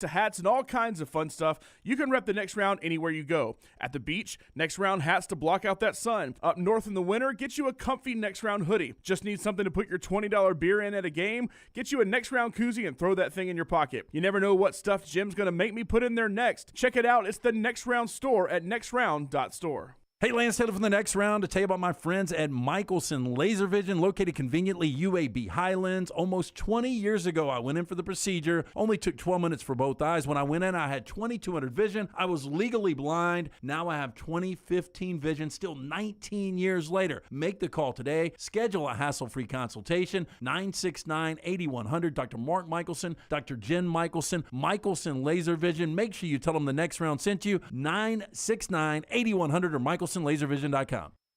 to hats and all kinds of fun stuff, you can rep the Next Round anywhere you go. At the beach, Next Round hats to block out that sun. Up north in the winter, get you a comfy Next Round hoodie. Just need something to put your $20 beer in at a game? Get you a Next Round koozie and throw that thing in your pocket. You never know what stuff Jim's going to make me put in there next. Check it out. It's the Next Round store at nextround.store. Hey, Lance Taylor from the Next Round to tell you about my friends at Michelson Laser Vision, located conveniently UAB Highlands. Almost 20 years ago, I went in for the procedure. Only took 12 minutes for both eyes. When I went in, I had 2200 vision. I was legally blind. Now I have 20/15 vision, still 19 years later. Make the call today. Schedule a hassle-free consultation. 969-8100. Dr. Mark Michelson, Dr. Jen Michelson, Michelson Laser Vision. Make sure you tell them the Next Round sent you. 969-8100 or MichelsonLaserVision.com.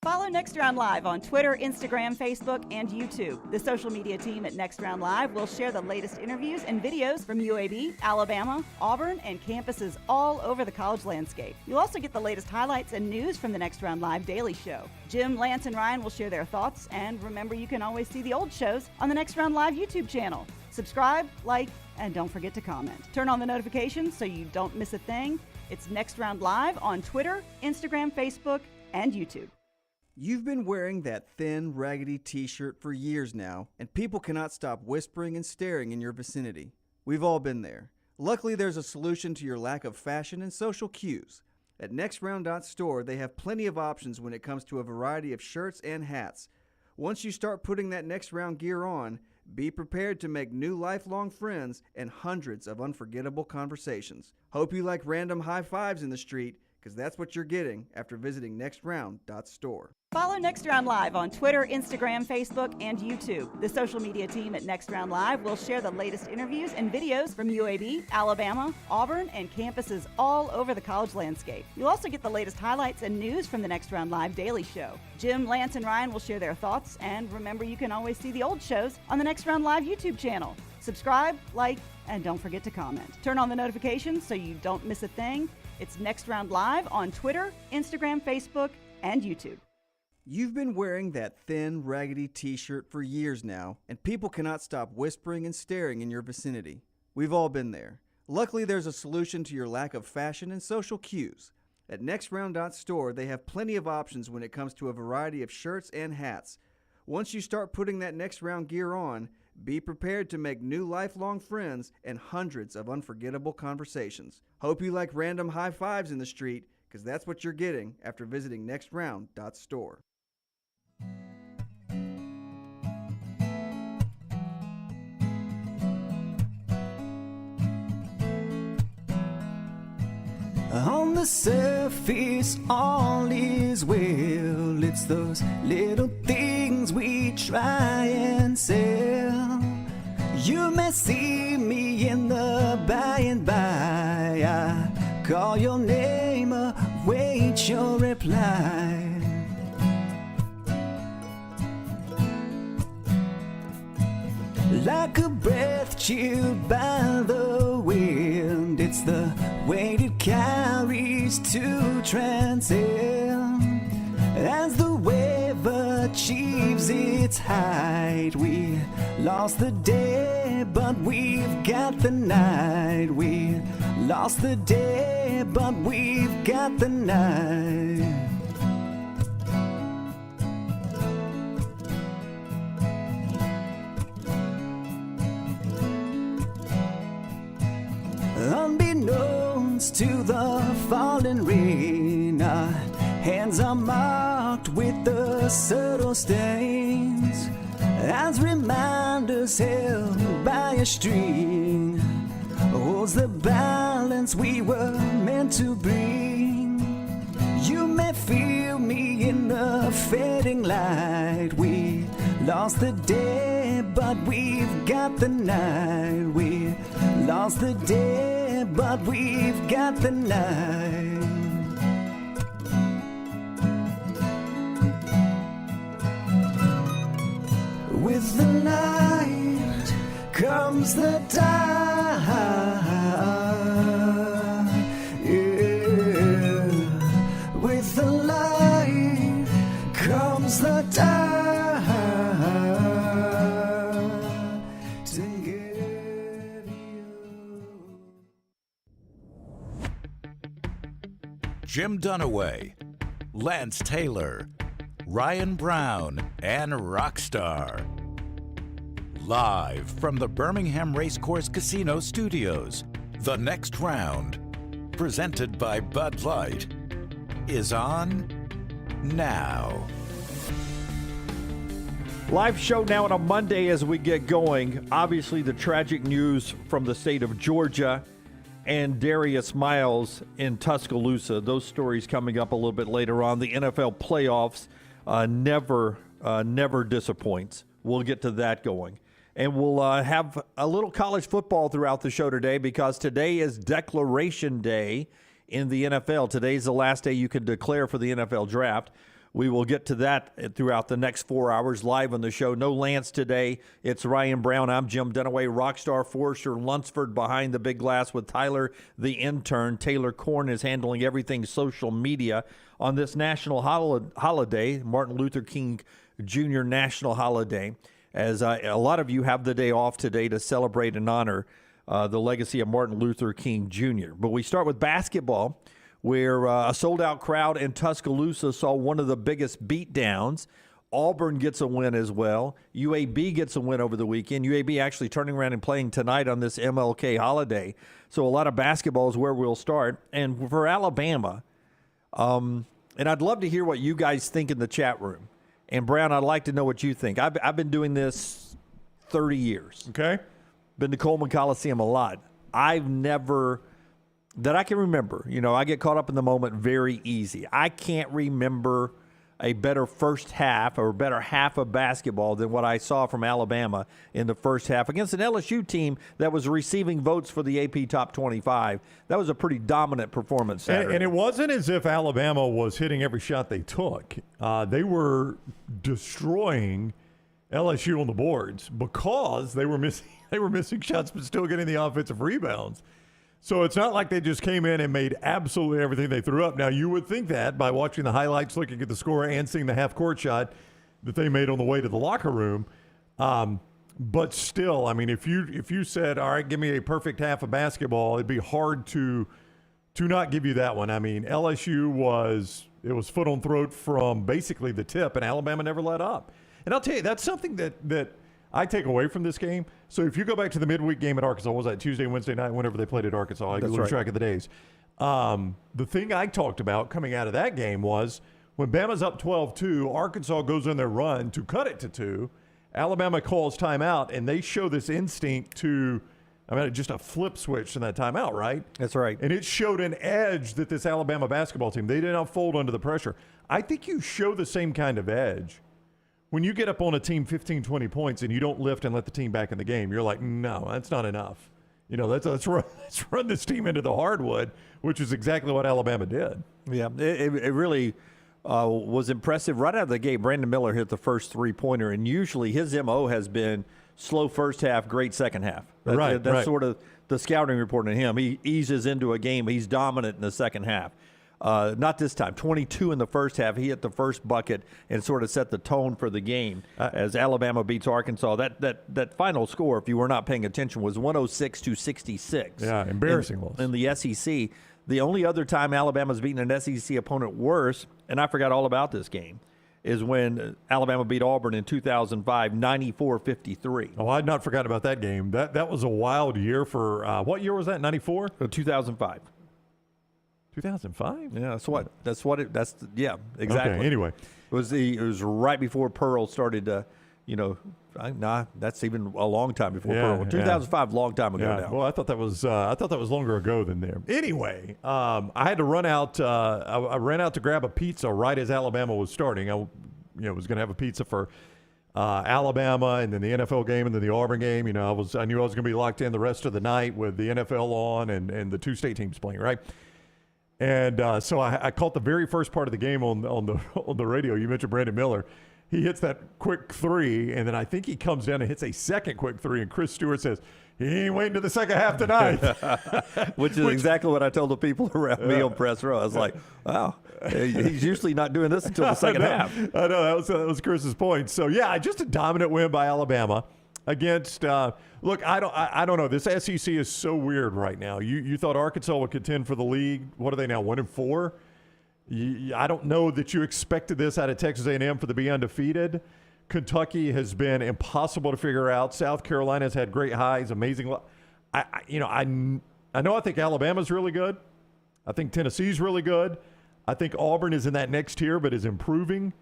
Follow Next Round Live on Twitter, Instagram, Facebook, and YouTube. The social media team at Next Round Live will share the latest interviews and videos from UAB, Alabama, Auburn, and campuses all over the college landscape. You'll also get the latest highlights and news from the Next Round Live Daily Show. Jim, Lance, and Ryan will share their thoughts, and remember, you can always see the old shows on the Next Round Live YouTube channel. Subscribe, like, and don't forget to comment. Turn on the notifications so you don't miss a thing. It's Next Round Live on Twitter, Instagram, Facebook, and YouTube. You've been wearing that thin, raggedy t-shirt for years now, and people cannot stop whispering and staring in your vicinity. We've all been there. Luckily, there's a solution to your lack of fashion and social cues. At nextround.store, they have plenty of options when it comes to a variety of shirts and hats. Once you start putting that Next Round gear on, be prepared to make new lifelong friends and hundreds of unforgettable conversations. Hope you like random high fives in the street, because that's what you're getting after visiting nextround.store. Follow Next Round Live on Twitter, Instagram, Facebook, and YouTube. The social media team at Next Round Live will share the latest interviews and videos from UAB, Alabama, Auburn, and campuses all over the college landscape. You'll also get the latest highlights and news from the Next Round Live Daily Show. Jim, Lance, and Ryan will share their thoughts, and remember, you can always see the old shows on the Next Round Live YouTube channel. Subscribe, like, and don't forget to comment. Turn on the notifications so you don't miss a thing. It's Next Round Live on Twitter, Instagram, Facebook, and YouTube. You've been wearing that thin, raggedy t-shirt for years now, and people cannot stop whispering and staring in your vicinity. We've all been there. Luckily, there's a solution to your lack of fashion and social cues. At nextround.store, they have plenty of options when it comes to a variety of shirts and hats. Once you start putting that Next Round gear on, be prepared to make new lifelong friends and hundreds of unforgettable conversations. Hope you like random high fives in the street, because that's what you're getting after visiting nextround.store. On the surface, all is well. It's those little things we try and sell. You may see me in the by and by. I call your name, await your reply. Like a breath chilled by the wind, it's the weight it carries to transcend. As the wave achieves its height, we lost the day, but we've got the night. We lost the day, but we've got the night. Unbeknownst to the falling rain, our hands are marked with the subtle stains, as reminders held by a string holds the balance we were meant to bring. You may feel me in the fading light. We lost the day, but we've got the night. We lost the day, but we've got the night. With the night comes the dawn. Yeah. With the light comes the dawn. Jim Dunaway, Lance Taylor, Ryan Brown, and Rockstar. Live from the Birmingham Racecourse Casino Studios, the next round, presented by Bud Light, is on now. Live show now on a Monday as we get going. Obviously, the tragic news from the state of Georgia and Darius Miles in Tuscaloosa. Those stories coming up a little bit later on. The NFL playoffs never disappoints. We'll get to that going. And we'll have a little college football throughout the show today because today is Declaration Day in the NFL. Today's the last day you can declare for the NFL draft. We will get to that throughout the next 4 hours live on the show. No Lance today. It's Ryan Brown. I'm Jim Dunaway. Rockstar Forrester Lunsford behind the big glass with Tyler, the intern. Taylor Korn is handling everything social media on this national holiday, Martin Luther King Jr. national holiday, as a lot of you have the day off today to celebrate and honor the legacy of Martin Luther King Jr. But we start with basketball, where a sold-out crowd in Tuscaloosa saw one of the biggest beatdowns. Auburn gets a win as well. UAB gets a win over the weekend. UAB actually turning around and playing tonight on this MLK holiday. So a lot of basketball is where we'll start. And for Alabama, and I'd love to hear what you guys think in the chat room. And, Brown, I'd like to know what you think. I've been doing this 30 years. Okay. Been to Coleman Coliseum a lot. I've never, that I can remember, I get caught up in the moment very easy. I can't remember a better first half or better half of basketball than what I saw from Alabama in the first half against an LSU team that was receiving votes for the AP Top 25. That was a pretty dominant performance Saturday. And it wasn't as if Alabama was hitting every shot they took. They were destroying LSU on the boards because they were missing shots but still getting the offensive rebounds. So it's not like they just came in and made absolutely everything they threw up. Now, you would think that by watching the highlights, looking at the score, and seeing the half-court shot that they made on the way to the locker room. But still, I mean, if you said, all right, give me a perfect half of basketball, it'd be hard to not give you that one. I mean, LSU was foot on throat from basically the tip, and Alabama never let up. And I'll tell you, that's something that I take away from this game. So if you go back to the midweek game at Arkansas, what was that, Tuesday, Wednesday night, whenever they played at Arkansas? I lose track of the days. The thing I talked about coming out of that game was when Bama's up 12-2, Arkansas goes on their run to cut it to 2. Alabama calls timeout, and they show this instinct to, just a flip switch in that timeout, right? That's right. And it showed an edge that this Alabama basketball team, they did not fold under the pressure. I think you show the same kind of edge when you get up on a team 15, 20 points and you don't lift and let the team back in the game. You're like, no, that's not enough. Let's run this team into the hardwood, which is exactly what Alabama did. Yeah, it really was impressive. Right out of the gate, Brandon Miller hit the first three-pointer, and usually his MO has been slow first half, great second half. That's sort of the scouting report on him. He eases into a game. He's dominant in the second half. Not this time. 22 in the first half. He hit the first bucket and sort of set the tone for the game as Alabama beats Arkansas. That final score, if you were not paying attention, was 106-66. Yeah, embarrassing loss. In the SEC. The only other time Alabama's beaten an SEC opponent worse, and I forgot all about this game, is when Alabama beat Auburn in 2005, 94-53. Oh, I'd not forgotten about that game. That was a wild year for what year was that? 94? 2005. 2005? Yeah, yeah, exactly. Okay, anyway. It was right before Pearl started to, that's even a long time before Pearl. 2005, long time ago now. Well, I thought that was longer ago than there. Anyway, I had to run out. I ran out to grab a pizza right as Alabama was starting. I was going to have a pizza for Alabama, and then the NFL game, and then the Auburn game. I knew I was going to be locked in the rest of the night with the NFL on and the two state teams playing, right? And so I caught the very first part of the game on the radio. You mentioned Brandon Miller. He hits that quick three, and then I think he comes down and hits a second quick three, and Chris Stewart says, he ain't waiting to the second half tonight. Which is exactly what I told the people around me on press row. I was like, wow, he's usually not doing this until the second half. I know, that was Chris's point. So, yeah, just a dominant win by Alabama against look, I don't know. This SEC is so weird right now. You thought Arkansas would contend for the league. What are they now, 1-4? I don't know that you expected this out of Texas A&M for to be undefeated. Kentucky has been impossible to figure out. South Carolina has had great highs, amazing. I think Alabama's really good. I think Tennessee's really good. I think Auburn is in that next tier, but is improving.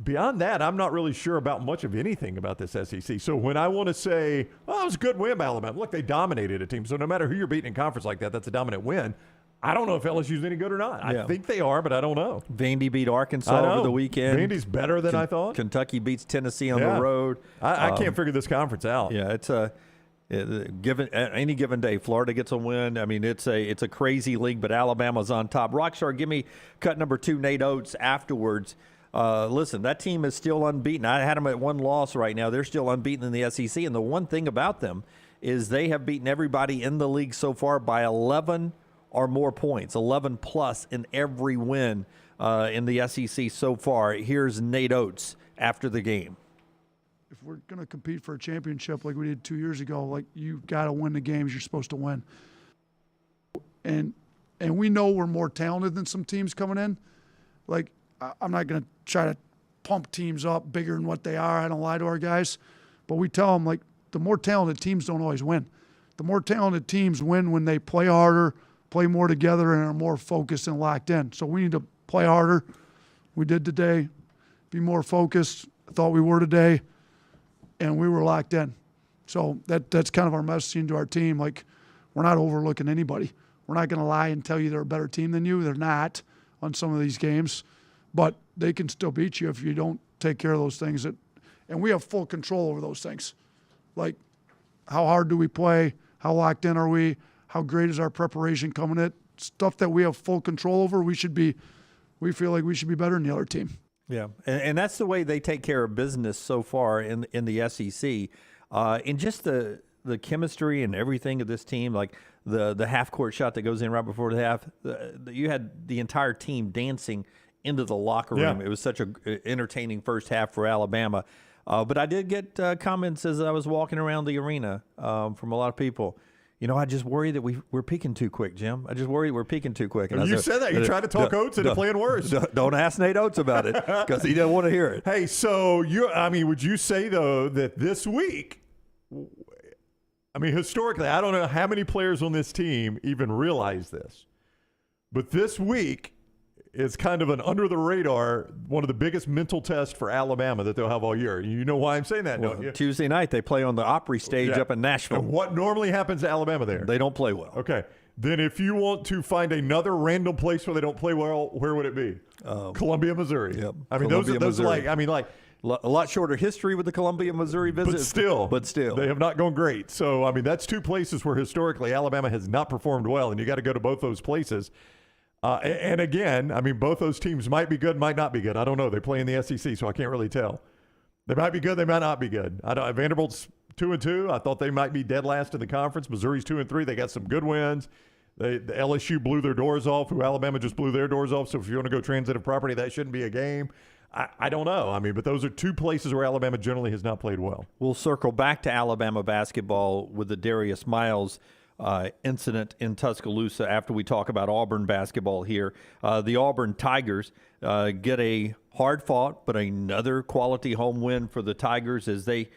Beyond that, I'm not really sure about much of anything about this SEC. So when I want to say, oh, it was a good win by Alabama. Look, they dominated a team. So no matter who you're beating in conference like that, that's a dominant win. I don't know if LSU's any good or not. Yeah. I think they are, but I don't know. Vandy beat Arkansas over the weekend. Vandy's better than I thought. Kentucky beats Tennessee on the road. I can't figure this conference out. Yeah, it's given any given day, Florida gets a win. I mean, it's a crazy league, but Alabama's on top. Rockstar, give me cut number 2, Nate Oates, afterwards. Listen, that team is still unbeaten. I had them at 1 loss right now. They're still unbeaten in the SEC, and the one thing about them is they have beaten everybody in the league so far by 11 or more points, 11 plus in every win in the SEC so far. Here's Nate Oates after the game. If we're going to compete for a championship like we did 2 years ago, like, you've got to win the games you're supposed to win. And we know we're more talented than some teams coming in. Like, I'm not going to try to pump teams up bigger than what they are. I don't lie to our guys. But we tell them, like, the more talented teams don't always win. The more talented teams win when they play harder, play more together, and are more focused and locked in. So we need to play harder. We did today. Be more focused. I thought we were today. And we were locked in. So that's kind of our messaging to our team. Like, we're not overlooking anybody. We're not going to lie and tell you they're a better team than you. They're not on some of these games. But they can still beat you if you don't take care of those things. And we have full control over those things. Like, how hard do we play? How locked in are we? How great is our preparation coming in? Stuff that we have full control over, we feel like we should be better than the other team. Yeah, and that's the way they take care of business so far in the SEC. And just the chemistry and everything of this team, like the half-court shot that goes in right before the half, you had the entire team dancing into the locker room. Yeah. It was such an entertaining first half for Alabama. But I did get comments as I was walking around the arena from a lot of people. You know, I just worry that we're peaking too quick, Jim. I just worry we're peaking too quick. And you said that. You tried to talk Oates into playing worse. Don't ask Nate Oates about it because he doesn't want to hear it. Hey, so would you say, though, that this week, historically, I don't know how many players on this team even realize this, but this week is kind of an under-the-radar, one of the biggest mental tests for Alabama that they'll have all year. You know why I'm saying that, don't you? Tuesday night, they play on the Opry stage up in Nashville. And what normally happens to Alabama there? They don't play well. Okay. Then if you want to find another random place where they don't play well, where would it be? Columbia, Missouri. Yep. Those a lot shorter history with the Columbia, Missouri visit. But still. They have not gone great. So, that's 2 places where historically Alabama has not performed well, and you got to go to both those places. And again, both those teams might be good, might not be good. I don't know. They play in the SEC, so I can't really tell. They might be good, they might not be good. Vanderbilt's 2-2. I thought they might be dead last in the conference. Missouri's 2-3. They got some good wins. The LSU blew their doors off, who Alabama just blew their doors off. So if you want to go transitive property, that shouldn't be a game. I don't know. But those are 2 places where Alabama generally has not played well. We'll circle back to Alabama basketball with the Darius Miles incident in Tuscaloosa after we talk about Auburn basketball here. The Auburn Tigers get a hard-fought but another quality home win for the Tigers as they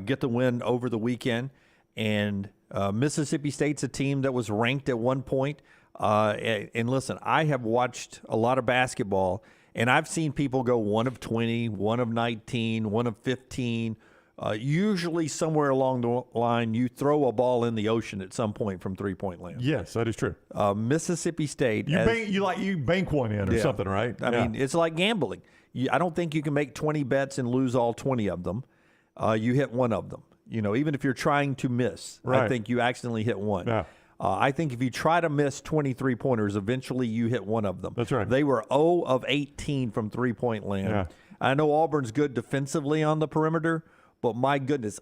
get the win over the weekend. And Mississippi State's a team that was ranked at one point. And listen, I have watched a lot of basketball, and I've seen people go 1 of 20, 1 of 19, 1 of 15. Usually somewhere along the line, you throw a ball in the ocean at some point from three-point land. Yes, that is true. Mississippi State. You bank one in or something, right? I mean, it's like gambling. I don't think you can make 20 bets and lose all 20 of them. You hit one of them. Even if you're trying to miss, right. I think you accidentally hit one. Yeah. I think if you try to miss 23 pointers, eventually you hit one of them. That's right. They were 0 of 18 from three-point land. Yeah. I know Auburn's good defensively on the perimeter, but my goodness,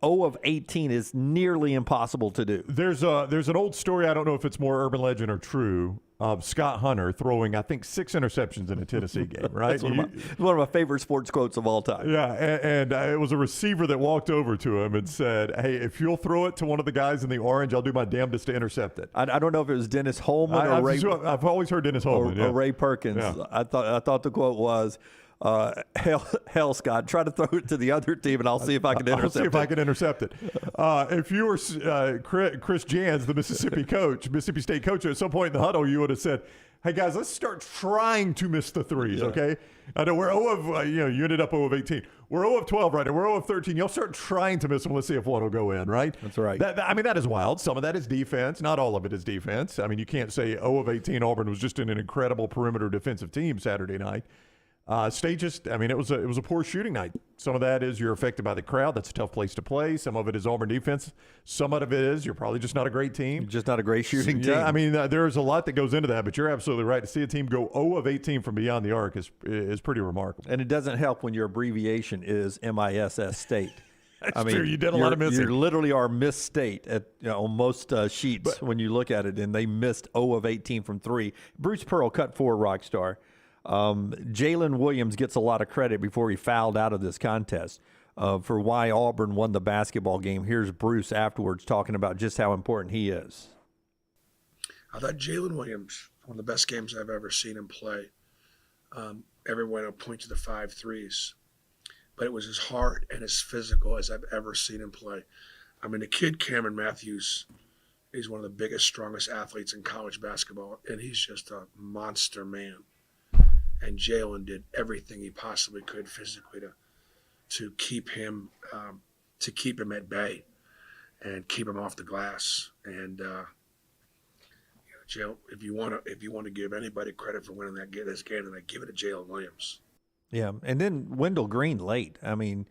0 of 18 is nearly impossible to do. There's an old story, I don't know if it's more urban legend or true, of Scott Hunter throwing, I think, 6 interceptions in a Tennessee game, right? That's one of my favorite sports quotes of all time. Yeah, and it was a receiver that walked over to him and said, hey, if you'll throw it to one of the guys in the orange, I'll do my damnedest to intercept it. I don't know if it was Dennis Holman or Ray. I've always heard Dennis Holman. Or Ray Perkins. Yeah. I thought the quote was, hell, Scott, try to throw it to the other team, and I'll see if I can intercept it. I'll see if I can intercept it. If you were Chris Jans, the Mississippi State coach, at some point in the huddle, you would have said, hey, guys, let's start trying to miss the threes, okay? I know we're 0 of, you ended up 0 of 18. We're 0 of 12 right now. We're 0 of 13. You'll start trying to miss them. Let's see if one will go in, right? That's right. That is wild. Some of that is defense. Not all of it is defense. I mean, you can't say 0 of 18 Auburn was just an incredible perimeter defensive team Saturday night. State just, I mean, it was a poor shooting night. Some of that is you're affected by the crowd. That's a tough place to play. Some of it is Auburn defense. Some of it is you're probably just not a great team. Just not a great shooting team. Yeah, I mean, there's a lot that goes into that, but you're absolutely right. To see a team go 0 of 18 from beyond the arc is pretty remarkable. And it doesn't help when your abbreviation is MISS State. That's true. You did a lot of missing. You literally are Miss State on most sheets when you look at it, and they missed 0 of 18 from 3. Bruce Pearl cut 4 Rockstar. Jalen Williams gets a lot of credit before he fouled out of this contest for why Auburn won the basketball game. Here's Bruce afterwards talking about just how important he is. I thought Jalen Williams, one of the best games I've ever seen him play. Everyone will point to the 5 threes, but it was as hard and as physical as I've ever seen him play. I mean, the kid Cameron Matthews, he's one of the biggest, strongest athletes in college basketball, and he's just a monster man. And Jalen did everything he possibly could physically to keep him at bay and keep him off the glass. And Jalen, if you want to give anybody credit for winning this game, then I give it to Jalen Williams. Yeah, and then Wendell Green late. I mean,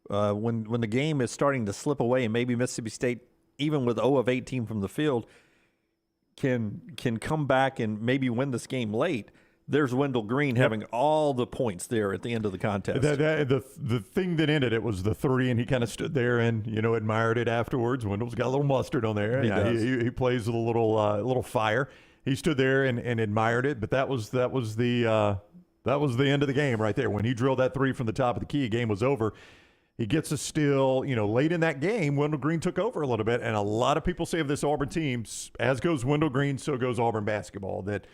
when the game is starting to slip away, and maybe Mississippi State, even with 0 of 18 from the field, can come back and maybe win this game late. There's Wendell Green having all the points there at the end of the contest. The thing that ended it was the 3, and he kind of stood there and admired it afterwards. Wendell's got a little mustard on there. He plays with a little fire. He stood there and admired it, but that was the end of the game right there. When he drilled that 3 from the top of the key, game was over. He gets a steal. Late in that game, Wendell Green took over a little bit, and a lot of people say of this Auburn team, as goes Wendell Green, so goes Auburn basketball, that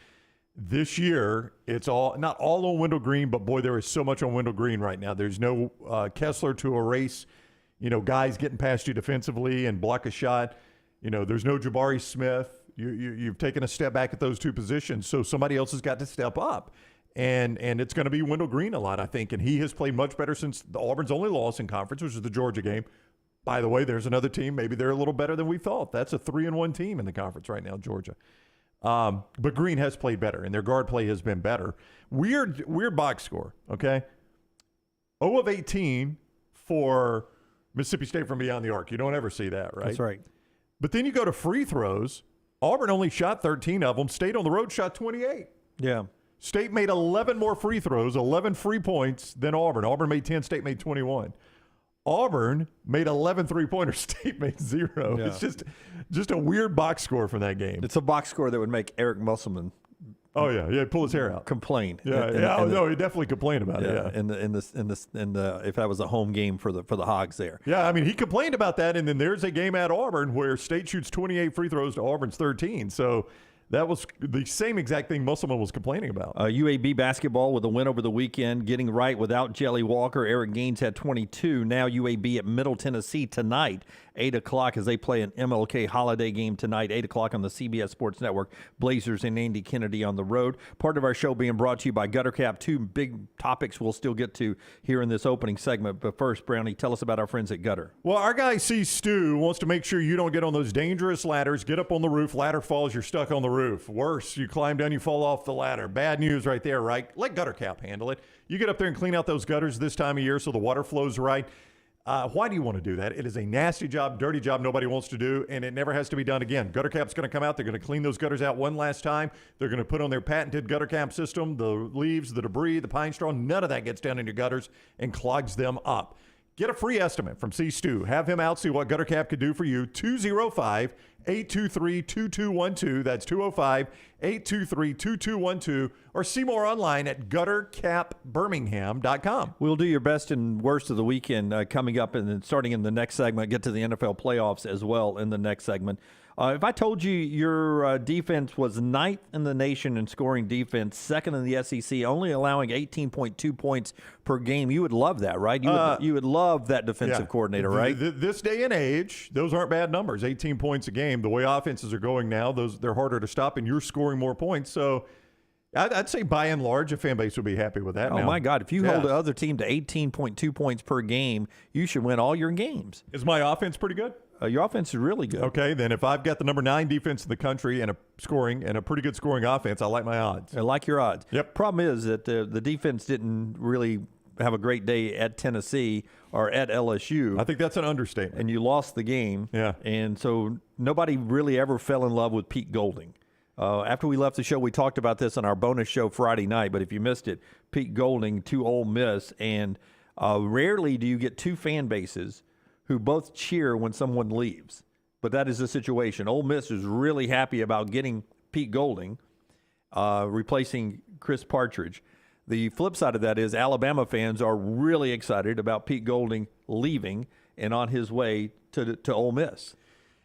this year, it's not all on Wendell Green, but boy, there is so much on Wendell Green right now. There's no Kessler to erase, guys getting past you defensively and block a shot. There's no Jabari Smith. You've taken a step back at those 2 positions, so somebody else has got to step up. And it's going to be Wendell Green a lot, I think. And he has played much better since the Auburn's only loss in conference, which is the Georgia game. By the way, there's another team. Maybe they're a little better than we thought. That's a 3-1 team in the conference right now, Georgia. But Green has played better, and their guard play has been better. Weird box score, okay? 0 of 18 for Mississippi State from beyond the arc. You don't ever see that, right? That's right. But then you go to free throws. Auburn only shot 13 of them. State on the road shot 28. Yeah. State made 11 more free throws, 11 free points than Auburn. Auburn made 10. State made 21. Auburn made 11 three-pointers. State made 0. Yeah. It's just a weird box score from that game. It's a box score that would make Eric Musselman. Oh yeah, pull his hair out, complain. Yeah, no, he definitely complained about it. Yeah, in the if that was a home game for the Hogs there. Yeah, I mean he complained about that, and then there's a game at Auburn where State shoots 28 free throws to Auburn's 13. So. That was the same exact thing Musselman was complaining about. UAB basketball with a win over the weekend, getting right without Jelly Walker. Eric Gaines had 22. Now UAB at Middle Tennessee tonight, 8 o'clock as they play an MLK holiday game tonight, 8 o'clock on the CBS Sports Network. Blazers and Andy Kennedy on the road. Part of our show being brought to you by Gutter Cap. 2 big topics we'll still get to here in this opening segment. But first, Brownie, tell us about our friends at Gutter. Well, our guy C. Stu wants to make sure you don't get on those dangerous ladders. Get up on the roof. Ladder falls, you're stuck on the roof. Worse, you climb down, you fall off the ladder. Bad news right there, right? Let Gutter Cap handle it. You get up there and clean out those gutters this time of year so the water flows right. Why do you want to do that? It is a nasty job, dirty job nobody wants to do, and it never has to be done again. Gutter Cap's going to come out. They're going to clean those gutters out one last time. They're going to put on their patented Gutter Cap system. The leaves, the debris, the pine straw, none of that gets down in your gutters and clogs them up. Get a free estimate from C. Stu. Have him out, see what Gutter Cap could do for you. 205-823-2212. That's 205-823-2212. Or see more online at guttercapbirmingham.com. We'll do your best and worst of the weekend coming up and then starting in the next segment. Get to the NFL playoffs as well in the next segment. If I told you your defense was 9th in the nation in scoring defense, 2nd in the SEC, only allowing 18.2 points per game, you would love that, right? You would love that defensive coordinator, right? This day and age, those aren't bad numbers. 18 points a game. The way offenses are going now, they're harder to stop, and you're scoring more points. So I'd say by and large, a fan base would be happy with that. Oh, my God. If you hold the other team to 18.2 points per game, you should win all your games. Is my offense pretty good? Your offense is really good. Okay, then if I've got the number 9 defense in the country and a pretty good scoring offense, I like my odds. I like your odds. Yep. Problem is that the defense didn't really have a great day at Tennessee or at LSU. I think that's an understatement. And you lost the game. Yeah. And so nobody really ever fell in love with Pete Golding. After we left the show, we talked about this on our bonus show Friday night, but if you missed it, Pete Golding to Ole Miss, and rarely do you get two fan bases who both cheer when someone leaves. But that is the situation. Ole Miss is really happy about getting Pete Golding, replacing Chris Partridge. The flip side of that is Alabama fans are really excited about Pete Golding leaving and on his way to Ole Miss.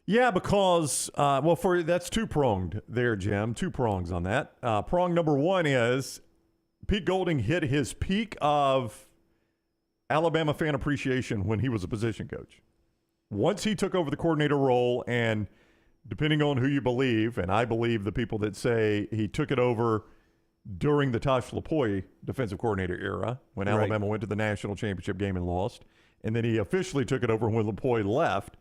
Yeah, because, that's two-pronged there, Jim. Two prongs on that. Prong number one is Pete Golding hit his peak of Alabama fan appreciation when he was a position coach. Once he took over the coordinator role, and depending on who you believe, and I believe the people that say he took it over during the Tosh Lupoi defensive coordinator era, when Alabama went to the national championship game and lost, and then he officially took it over when Lupoi left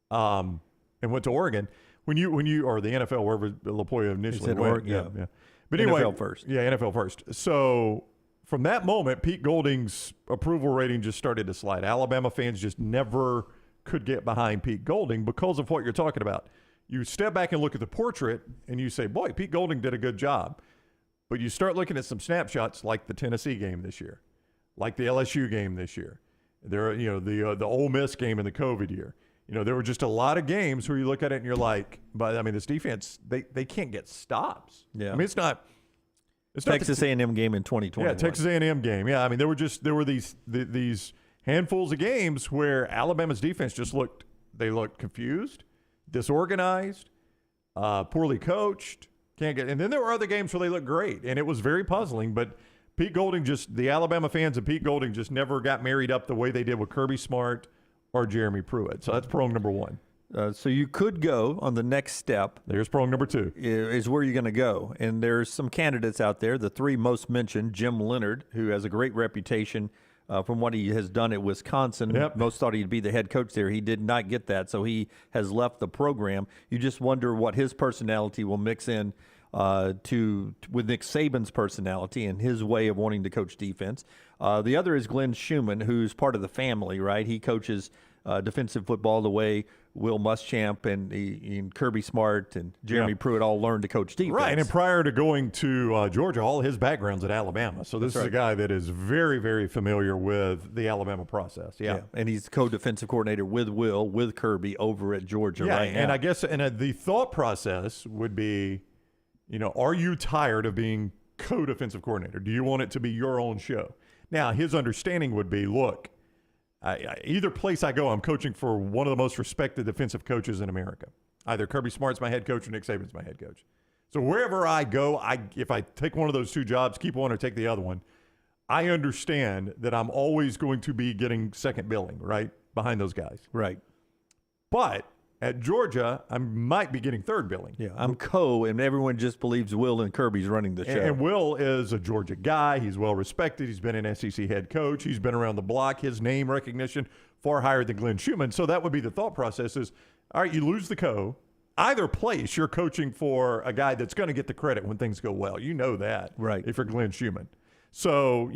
and went to Oregon. When you or the NFL, wherever Lupoi initially went. Oregon, yeah. But anyway, NFL first. Yeah, NFL first. So from that moment, Pete Golding's approval rating just started to slide. Alabama fans just never could get behind Pete Golding because of what you're talking about. You step back and look at the portrait, and you say, boy, Pete Golding did a good job. But you start looking at some snapshots like the Tennessee game this year, like the LSU game this year. There, the Ole Miss game in the COVID year. There were just a lot of games where you look at it and you're like, this defense, they can't get stops. Yeah. I mean, it's not Texas A&M game in 2020. Yeah, Texas A&M game. Yeah, I mean, there were these handfuls of games where Alabama's defense just looked confused, disorganized, poorly coached. And then there were other games where they looked great, and it was very puzzling. But Pete Golding the Alabama fans and Pete Golding just never got married up the way they did with Kirby Smart or Jeremy Pruitt. So that's prong number one. So you could go on the next step. There's prong number two. Is where you're going to go. And there's some candidates out there. The three most mentioned, Jim Leonhard, who has a great reputation from what he has done at Wisconsin. Yep. Most thought he'd be the head coach there. He did not get that, so he has left the program. You just wonder what his personality will mix in with Nick Saban's personality and his way of wanting to coach defense. The other is Glenn Schumann, who's part of the family, right? He coaches defensive football the way Will Muschamp and Kirby Smart and Jeremy Pruitt all learned to coach defense. Right, and prior to going to Georgia, all his background's at Alabama. So this is a guy that is very, very familiar with the Alabama process. Yeah. And he's co-defensive coordinator with Will, with Kirby over at Georgia right now. And I guess the thought process would be, are you tired of being co-defensive coordinator? Do you want it to be your own show? Now, his understanding would be, look, either place I go, I'm coaching for one of the most respected defensive coaches in America. Either Kirby Smart's my head coach or Nick Saban's my head coach. So wherever I go, if I take one of those two jobs, keep one or take the other one, I understand that I'm always going to be getting second billing, right, behind those guys. Right. But at Georgia, I might be getting third billing. Yeah, I'm and everyone just believes Will and Kirby's running the show. And Will is a Georgia guy. He's well respected. He's been an SEC head coach. He's been around the block. His name recognition far higher than Glenn Schumann. So that would be the thought process is, all right, you lose the co. Either place, you're coaching for a guy that's going to get the credit when things go well. You know that. Right. If you're Glenn Schumann. So,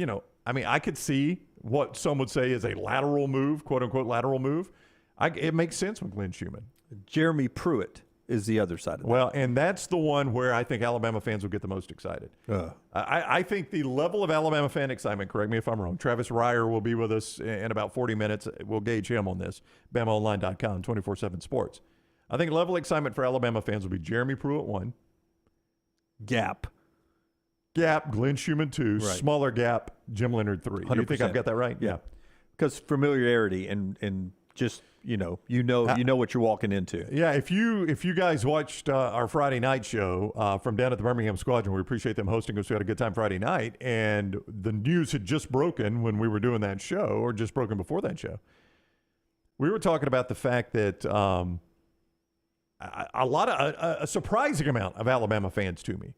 I could see what some would say is a lateral move, quote unquote lateral move. It makes sense with Glenn Schumann. Jeremy Pruitt is the other side of that. Well, and that's the one where I think Alabama fans will get the most excited. I think the level of Alabama fan excitement, correct me if I'm wrong, Travis Reier will be with us in about 40 minutes. We'll gauge him on this, BamaOnline.com, 24/7 Sports. I think level of excitement for Alabama fans will be Jeremy Pruitt 1. Gap, Glenn Schumann 2. Right. Smaller gap, Jim Leonard 3. Do you think I've got that right? Yeah. Because familiarity and just you know what you're walking into. Yeah, if you guys watched our Friday night show from down at the Birmingham Squadron, we appreciate them hosting us. We had a good time Friday night, and the news had just broken when we were doing that show, or just broken before that show. We were talking about the fact that a surprising amount of Alabama fans to me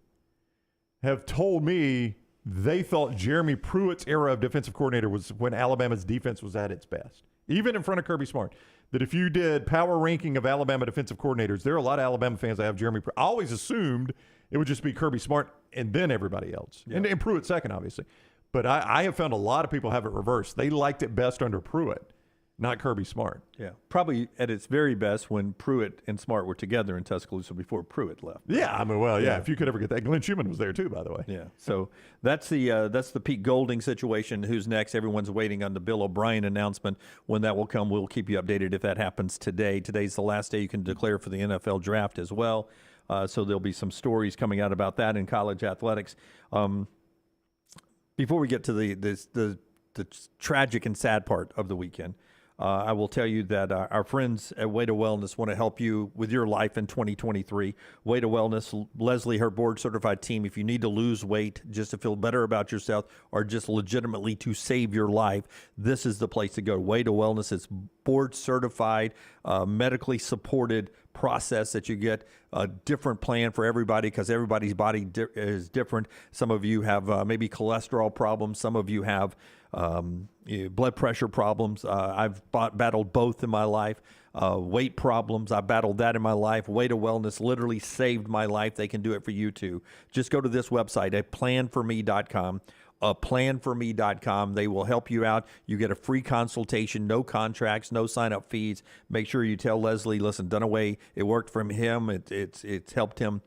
have told me they thought Jeremy Pruitt's era of defensive coordinator was when Alabama's defense was at its best, even in front of Kirby Smart. That if you did power ranking of Alabama defensive coordinators, there are a lot of Alabama fans that have Jeremy Pruitt. I always assumed it would just be Kirby Smart and then everybody else. Yeah. And Pruitt second, obviously. But I have found a lot of people have it reversed. They liked it best under Pruitt, not Kirby Smart. Yeah, probably at its very best when Pruitt and Smart were together in Tuscaloosa before Pruitt left. Yeah, I mean, well, yeah. If you could ever get that. Glenn Schumann was there too, by the way. Yeah, so that's the Pete Golding situation. Who's next? Everyone's waiting on the Bill O'Brien announcement. When that will come, we'll keep you updated if that happens today. Today's the last day you can declare for the NFL draft as well. So there'll be some stories coming out about that in college athletics. Before we get to the tragic and sad part of the weekend, I will tell you that our friends at Way to Wellness want to help you with your life in 2023. Way to Wellness, Leslie, her board-certified team, if you need to lose weight just to feel better about yourself or just legitimately to save your life, this is the place to go. Way to Wellness is board-certified, medically supported process that you get a different plan for everybody because everybody's body is different. Some of you have maybe cholesterol problems. Some of you have blood pressure problems. I've battled both in my life. Weight problems, I battled that in my life. Way to Wellness literally saved my life. They can do it for you too. Just go to this website at planforme.com. Planforme.com. They will help you out. You get a free consultation, no contracts, no sign-up fees. Make sure you tell Leslie, listen, Dunaway, it worked for him. It's helped him,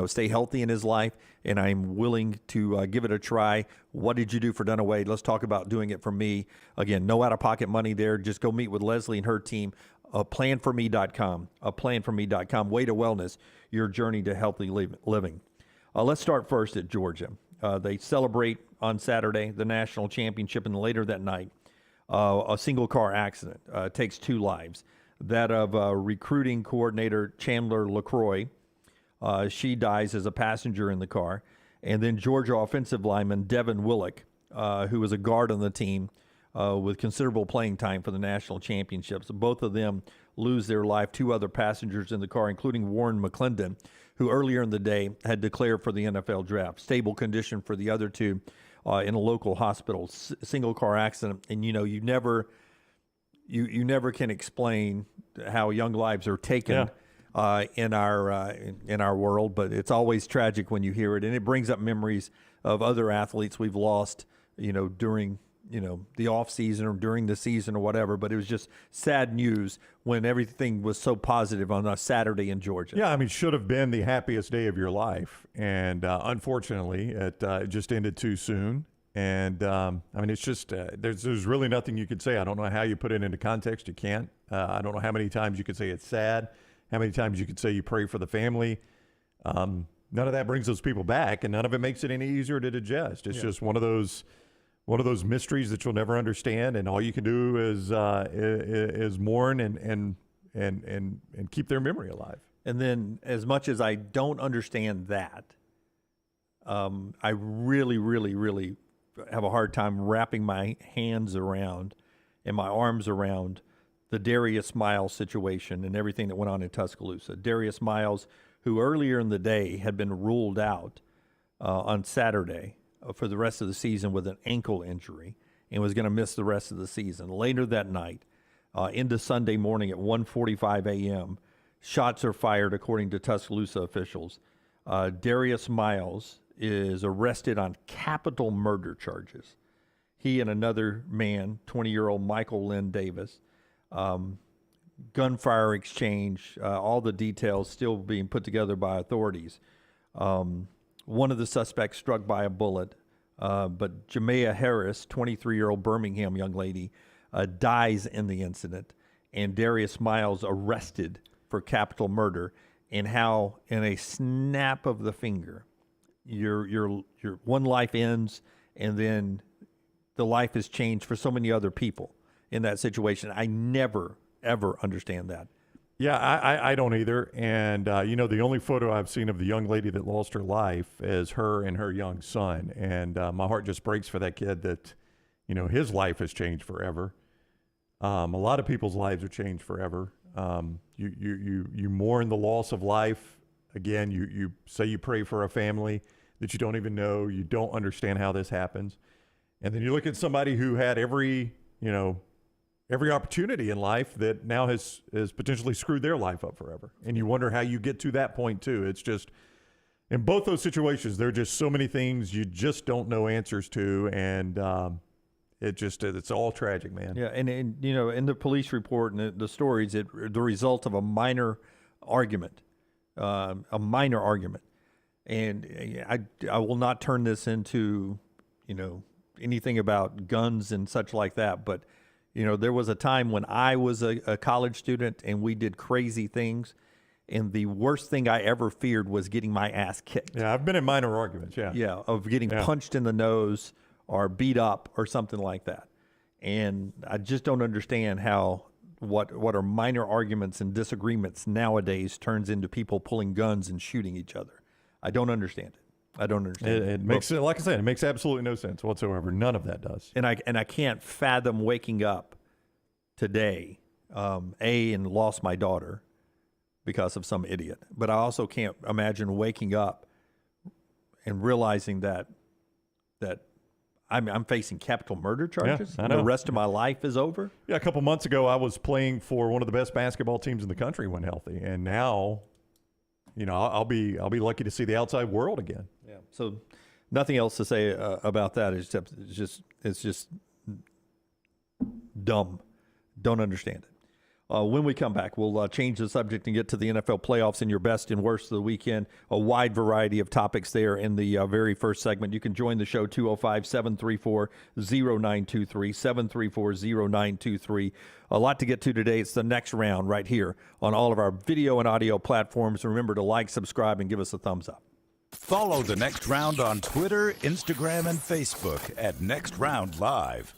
stay healthy in his life, and I'm willing to give it a try. What did you do for Dunaway? Let's talk about doing it for me. Again, no out-of-pocket money there. Just go meet with Leslie and her team. Planforme.com. Planforme.com. Way to Wellness, your journey to healthy living. Let's start first at Georgia. They celebrate on Saturday the national championship, and later that night, a single car accident takes 2 lives. That of recruiting coordinator Chandler LaCroix. She dies as a passenger in the car. And then Georgia offensive lineman Devin Willock, who was a guard on the team with considerable playing time for the national championships. Both of them lose their life. 2 other passengers in the car, including Warren McClendon, who earlier in the day had declared for the NFL draft. Stable condition for the other 2 in a local hospital. Single car accident, and you never can explain how young lives are taken in our world, but it's always tragic when you hear it, and it brings up memories of other athletes we've lost, during the off season or during the season or whatever. But it was just sad news when everything was so positive on a Saturday in Georgia. Yeah, I mean, should have been the happiest day of your life, and unfortunately, it just ended too soon. And it's just there's really nothing you could say. I don't know how you put it into context. You can't. I don't know how many times you could say it's sad. How many times you could say you pray for the family. None of that brings those people back, and none of it makes it any easier to digest. It's just one of those mysteries that you'll never understand, and all you can do is mourn and keep their memory alive. And then, as much as I don't understand that, I really, really, really have a hard time wrapping my hands around and my arms around the Darius Miles situation and everything that went on in Tuscaloosa. Darius Miles, who earlier in the day had been ruled out on Saturday for the rest of the season with an ankle injury and was going to miss the rest of the season. Later that night, into Sunday morning at 1:45 a.m., shots are fired, according to Tuscaloosa officials. Darius Miles is arrested on capital murder charges. He and another man, 20-year-old Michael Lynn Davis, gunfire exchange, all the details still being put together by authorities. One of the suspects struck by a bullet, but Jamea Harris, 23-year-old Birmingham young lady, dies in the incident, and Darius Miles arrested for capital murder, and how in a snap of the finger, your one life ends, and then the life is changed for so many other people in that situation. I never, ever understand that. Yeah, I don't either. And, the only photo I've seen of the young lady that lost her life is her and her young son. And my heart just breaks for that kid that, his life has changed forever. A lot of people's lives are changed forever. You mourn the loss of life. Again, you say you pray for a family that you don't even know. You don't understand how this happens. And then you look at somebody who had every opportunity in life that now has potentially screwed their life up forever. And you wonder how you get to that point too. It's just, in both those situations, there are just so many things you just don't know answers to. And it's all tragic, man. Yeah. And in the police report and the stories, the result of a minor argument, And I will not turn this into, anything about guns and such like that. But, there was a time when I was a college student and we did crazy things. And the worst thing I ever feared was getting my ass kicked. Yeah, I've been in minor arguments, yeah. Yeah, of getting punched in the nose or beat up or something like that. And I just don't understand how what are minor arguments and disagreements nowadays turns into people pulling guns and shooting each other. I don't understand it. I don't understand. It makes it, like I said, it makes absolutely no sense whatsoever. None of that does. And I can't fathom waking up today, and lost my daughter because of some idiot. But I also can't imagine waking up and realizing that I'm facing capital murder charges. Yeah, I know. The rest of my life is over. Yeah, a couple months ago, I was playing for one of the best basketball teams in the country when healthy, and now, I'll be lucky to see the outside world again. Yeah. So, nothing else to say about that. It's just dumb. Don't understand it. When we come back, we'll change the subject and get to the NFL playoffs and your best and worst of the weekend. A wide variety of topics there in the very first segment. You can join the show, 205-734-0923, 734-0923. A lot to get to today. It's the next round right here on all of our video and audio platforms. Remember to like, subscribe, and give us a thumbs up. Follow the Next Round on Twitter, Instagram, and Facebook at Next Round Live.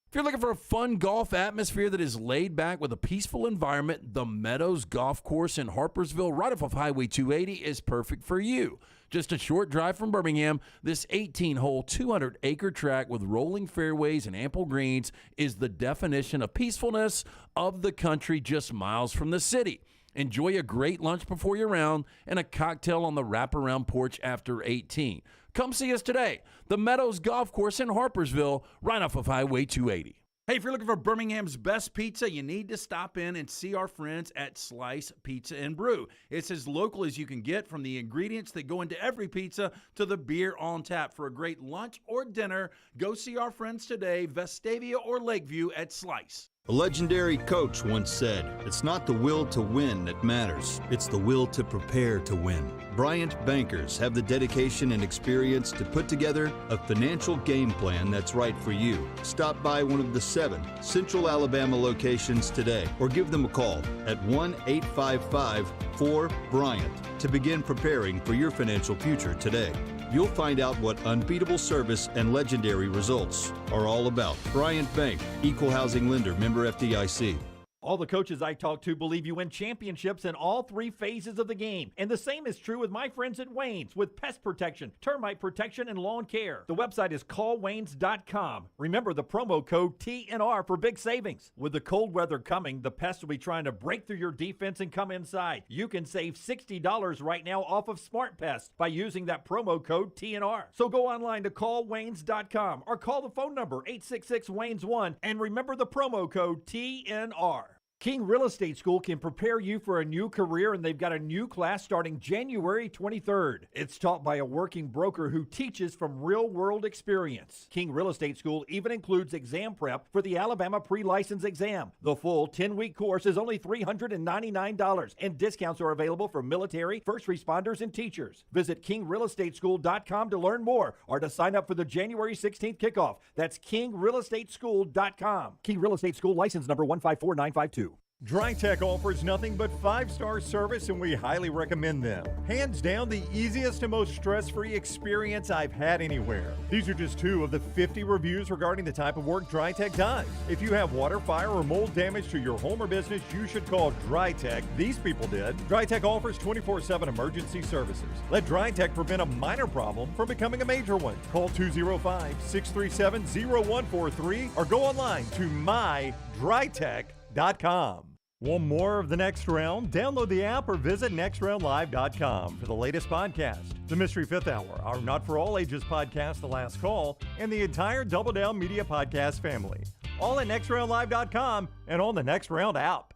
If you're looking for a fun golf atmosphere that is laid back with a peaceful environment, the Meadows Golf Course in Harpersville, right off of Highway 280, is perfect for you. Just a short drive from Birmingham, this 18-hole, 200-acre track with rolling fairways and ample greens is the definition of peacefulness of the country just miles from the city. Enjoy a great lunch before your round and a cocktail on the wraparound porch after 18. Come see us today. The Meadows Golf Course in Harpersville, right off of Highway 280. Hey, if you're looking for Birmingham's best pizza, you need to stop in and see our friends at Slice Pizza and Brew. It's as local as you can get, from the ingredients that go into every pizza to the beer on tap. For a great lunch or dinner, go see our friends today, Vestavia or Lakeview at Slice. A legendary coach once said, "It's not the will to win that matters, it's the will to prepare to win." Bryant bankers have the dedication and experience to put together a financial game plan that's right for you. Stop by one of the 7 Central Alabama locations today or give them a call at 1-855-4-BRYANT to begin preparing for your financial future today. You'll find out what unbeatable service and legendary results are all about. Bryant Bank, Equal Housing Lender, member FDIC. All the coaches I talk to believe you win championships in all 3 phases of the game. And the same is true with my friends at Wayne's with pest protection, termite protection, and lawn care. The website is callwaynes.com. Remember the promo code TNR for big savings. With the cold weather coming, the pests will be trying to break through your defense and come inside. You can save $60 right now off of Smart Pest by using that promo code TNR. So go online to callwaynes.com or call the phone number 866-WAYNES1 and remember the promo code TNR. King Real Estate School can prepare you for a new career, and they've got a new class starting January 23rd. It's taught by a working broker who teaches from real-world experience. King Real Estate School even includes exam prep for the Alabama pre-license exam. The full 10-week course is only $399, and discounts are available for military, first responders, and teachers. Visit kingrealestateschool.com to learn more or to sign up for the January 16th kickoff. That's kingrealestateschool.com. King Real Estate School license number 154952. DryTech offers nothing but 5-star service, and we highly recommend them. Hands down, the easiest and most stress-free experience I've had anywhere. These are just 2 of the 50 reviews regarding the type of work DryTech does. If you have water, fire, or mold damage to your home or business, you should call DryTech. These people did. DryTech offers 24/7 emergency services. Let DryTech prevent a minor problem from becoming a major one. Call 205-637-0143 or go online to mydrytech.com. Want more of the Next Round? Download the app or visit nextroundlive.com for the latest podcast, the Mystery Fifth Hour, our Not For All Ages podcast, The Last Call, and the entire Double Down Media podcast family. All at nextroundlive.com and on the Next Round app.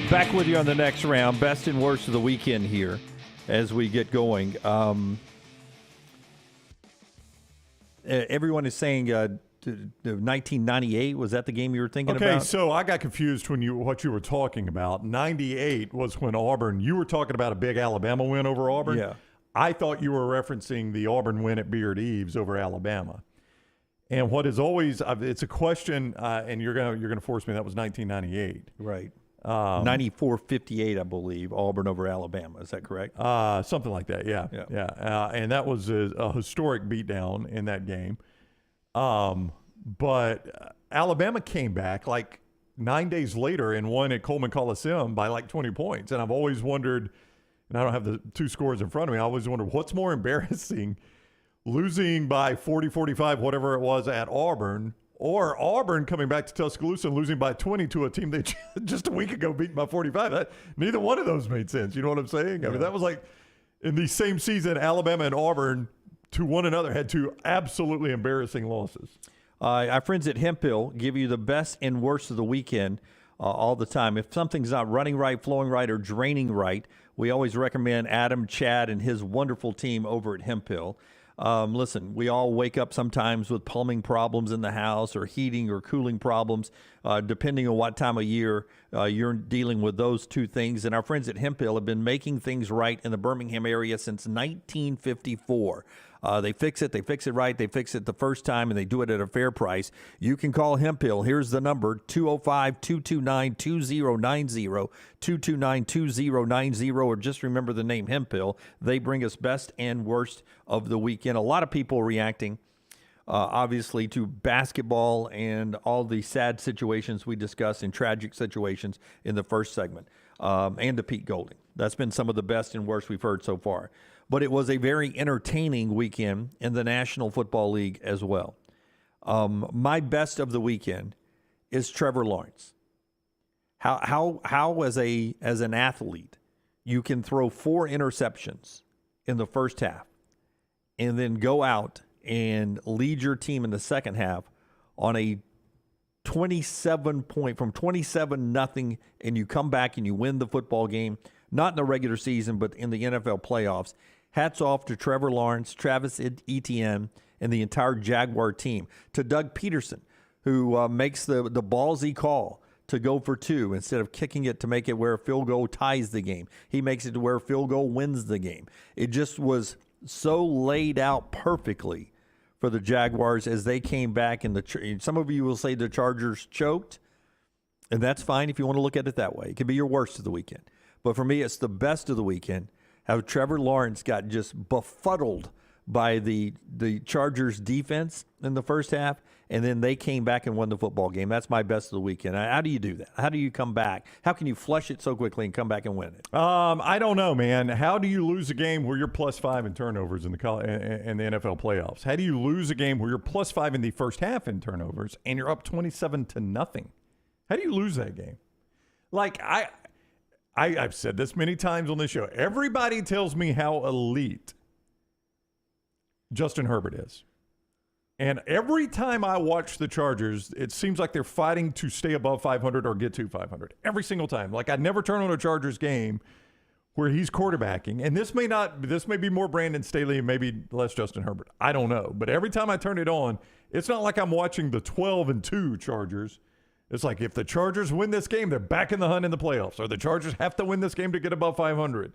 Back with you on the Next Round, best and worst of the weekend here as we get going. Everyone is saying 1998, was that the game you were thinking about? Okay, so I got confused when what you were talking about. 98 was when Auburn, you were talking about a big Alabama win over Auburn. Yeah. I thought you were referencing the Auburn win at Beard Eves over Alabama. And what is always, it's a question, and you're gonna force me, that was 1998. Right. 94-58, I believe, Auburn over Alabama. Is that correct? Something like that, yeah. And that was a historic beatdown in that game. But Alabama came back like 9 days later and won at Coleman Coliseum by like 20 points. And I've always wondered, and I don't have the 2 scores in front of me, I always wondered what's more embarrassing, losing by 40, 45, whatever it was at Auburn, or Auburn coming back to Tuscaloosa and losing by 20 to a team they just a week ago beat by 45. Neither one of those made sense. You know what I'm saying? I mean, that was like in the same season, Alabama and Auburn to one another had 2 absolutely embarrassing losses. Our friends at Hemphill give you the best and worst of the weekend all the time. If something's not running right, flowing right, or draining right, we always recommend Adam, Chad, and his wonderful team over at Hemphill. Listen, we all wake up sometimes with plumbing problems in the house or heating or cooling problems, depending on what time of year you're dealing with those 2 things. And our friends at Hemphill have been making things right in the Birmingham area since 1954. They fix it right, they fix it the first time, and they do it at a fair price. You can call Hemphill. Here's the number, 205-229-2090, 229-2090, or just remember the name Hemphill. They bring us best and worst of the weekend. A lot of people reacting, obviously, to basketball and all the sad situations we discussed and tragic situations in the first segment, and to Pete Golding. That's been some of the best and worst we've heard so far. But it was a very entertaining weekend in the National Football League as well. My best of the weekend is Trevor Lawrence. How as an athlete you can throw 4 interceptions in the first half and then go out and lead your team in the second half on a 27-point from 27-0, and you come back and you win the football game, not in the regular season, but in the NFL playoffs. Hats off to Trevor Lawrence, Travis Etienne, and the entire Jaguar team. To Doug Peterson, who makes the ballsy call to go for 2 instead of kicking it to make it where a field goal ties the game. He makes it to where a field goal wins the game. It just was so laid out perfectly for the Jaguars as they came back. And some of you will say the Chargers choked, and that's fine if you want to look at it that way. It could be your worst of the weekend. But for me, it's the best of the weekend. How Trevor Lawrence got just befuddled by the Chargers defense in the first half, and then they came back and won the football game. That's my best of the weekend. How do you do that? How do you come back? How can you flush it so quickly and come back and win it? I don't know, man. How do you lose a game where you're +5 in turnovers in the NFL playoffs? How do you lose a game where you're +5 in the first half in turnovers and you're up 27-0? How do you lose that game? Like, I've said this many times on this show. Everybody tells me how elite Justin Herbert is. And every time I watch the Chargers, it seems like they're fighting to stay above 500 or get to 500. Every single time. Like, I never turn on a Chargers game where he's quarterbacking. And this may be more Brandon Staley and maybe less Justin Herbert. I don't know. But every time I turn it on, it's not like I'm watching the 12-2 Chargers. It's like if the Chargers win this game, they're back in the hunt in the playoffs. Or the Chargers have to win this game to get above 500.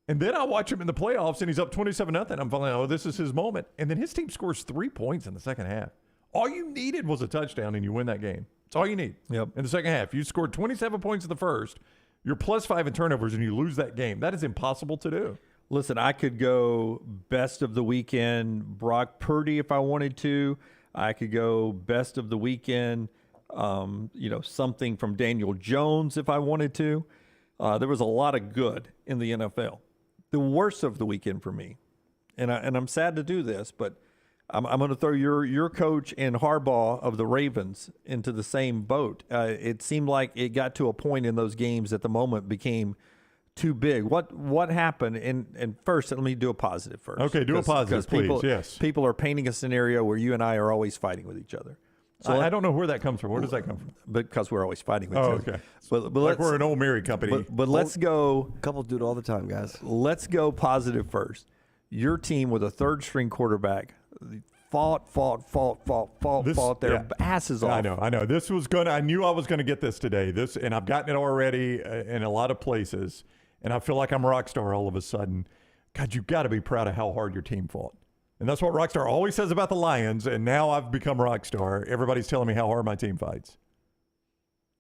And then I watch him in the playoffs, and he's up 27-0. I'm feeling, oh, this is his moment. And then his team scores 3 points in the second half. All you needed was a touchdown, and you win that game. That's all you need. Yep. In the second half, you scored 27 points in the first. You're +5 in turnovers, and you lose that game. That is impossible to do. Listen, I could go best of the weekend Brock Purdy if I wanted to. I could go best of the weekend, something from Daniel Jones if I wanted to. There was a lot of good in the NFL. The worst of the weekend for me, and I'm sad to do this, but I'm going to throw your coach and Harbaugh of the Ravens into the same boat. It seemed like it got to a point in those games at the moment became too big. What happened? And first, let me do a positive first. Okay, do a positive, please. Yes. People are painting a scenario where you and I are always fighting with each other. So I don't know where that comes from. Where does that come from? Because we're always fighting with each other. Okay. But like we're an old married company. But let's go. Couples do it all the time, guys. Let's go positive first. Your team with a third-string quarterback fought their asses off. I know. This was going to – I knew I was going to get this today. And I've gotten it already in a lot of places, and I feel like I'm a rock star all of a sudden. God, you've got to be proud of how hard your team fought. And that's what Rockstar always says about the Lions, and now I've become Rockstar. Everybody's telling me how hard my team fights.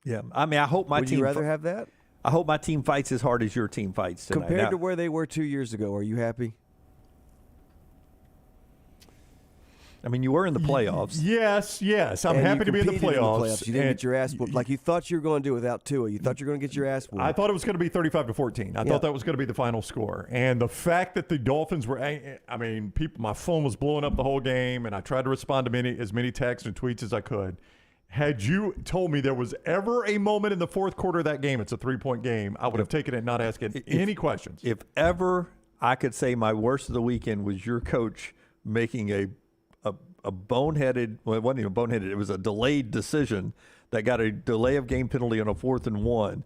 Yeah, I mean, I hope my team – Would you rather have that? I hope my team fights as hard as your team fights tonight. Compared to where they were 2 years ago, are you happy? I mean, you were in the playoffs. Yes. I'm happy to be in the playoffs. You didn't get your ass whooped like you thought you were going to do without Tua. You thought you were going to get your ass whooped. I thought it was going to be 35-14. I thought that was going to be the final score. And the fact that the Dolphins were – I mean, my phone was blowing up the whole game, and I tried to respond to as many texts and tweets as I could. Had you told me there was ever a moment in the fourth quarter of that game, it's a 3-point game, I would have taken it and not asked any questions. If ever I could say my worst of the weekend was your coach making a boneheaded, well, it wasn't even boneheaded, it was a delayed decision that got a delay of game penalty on a 4th and 1.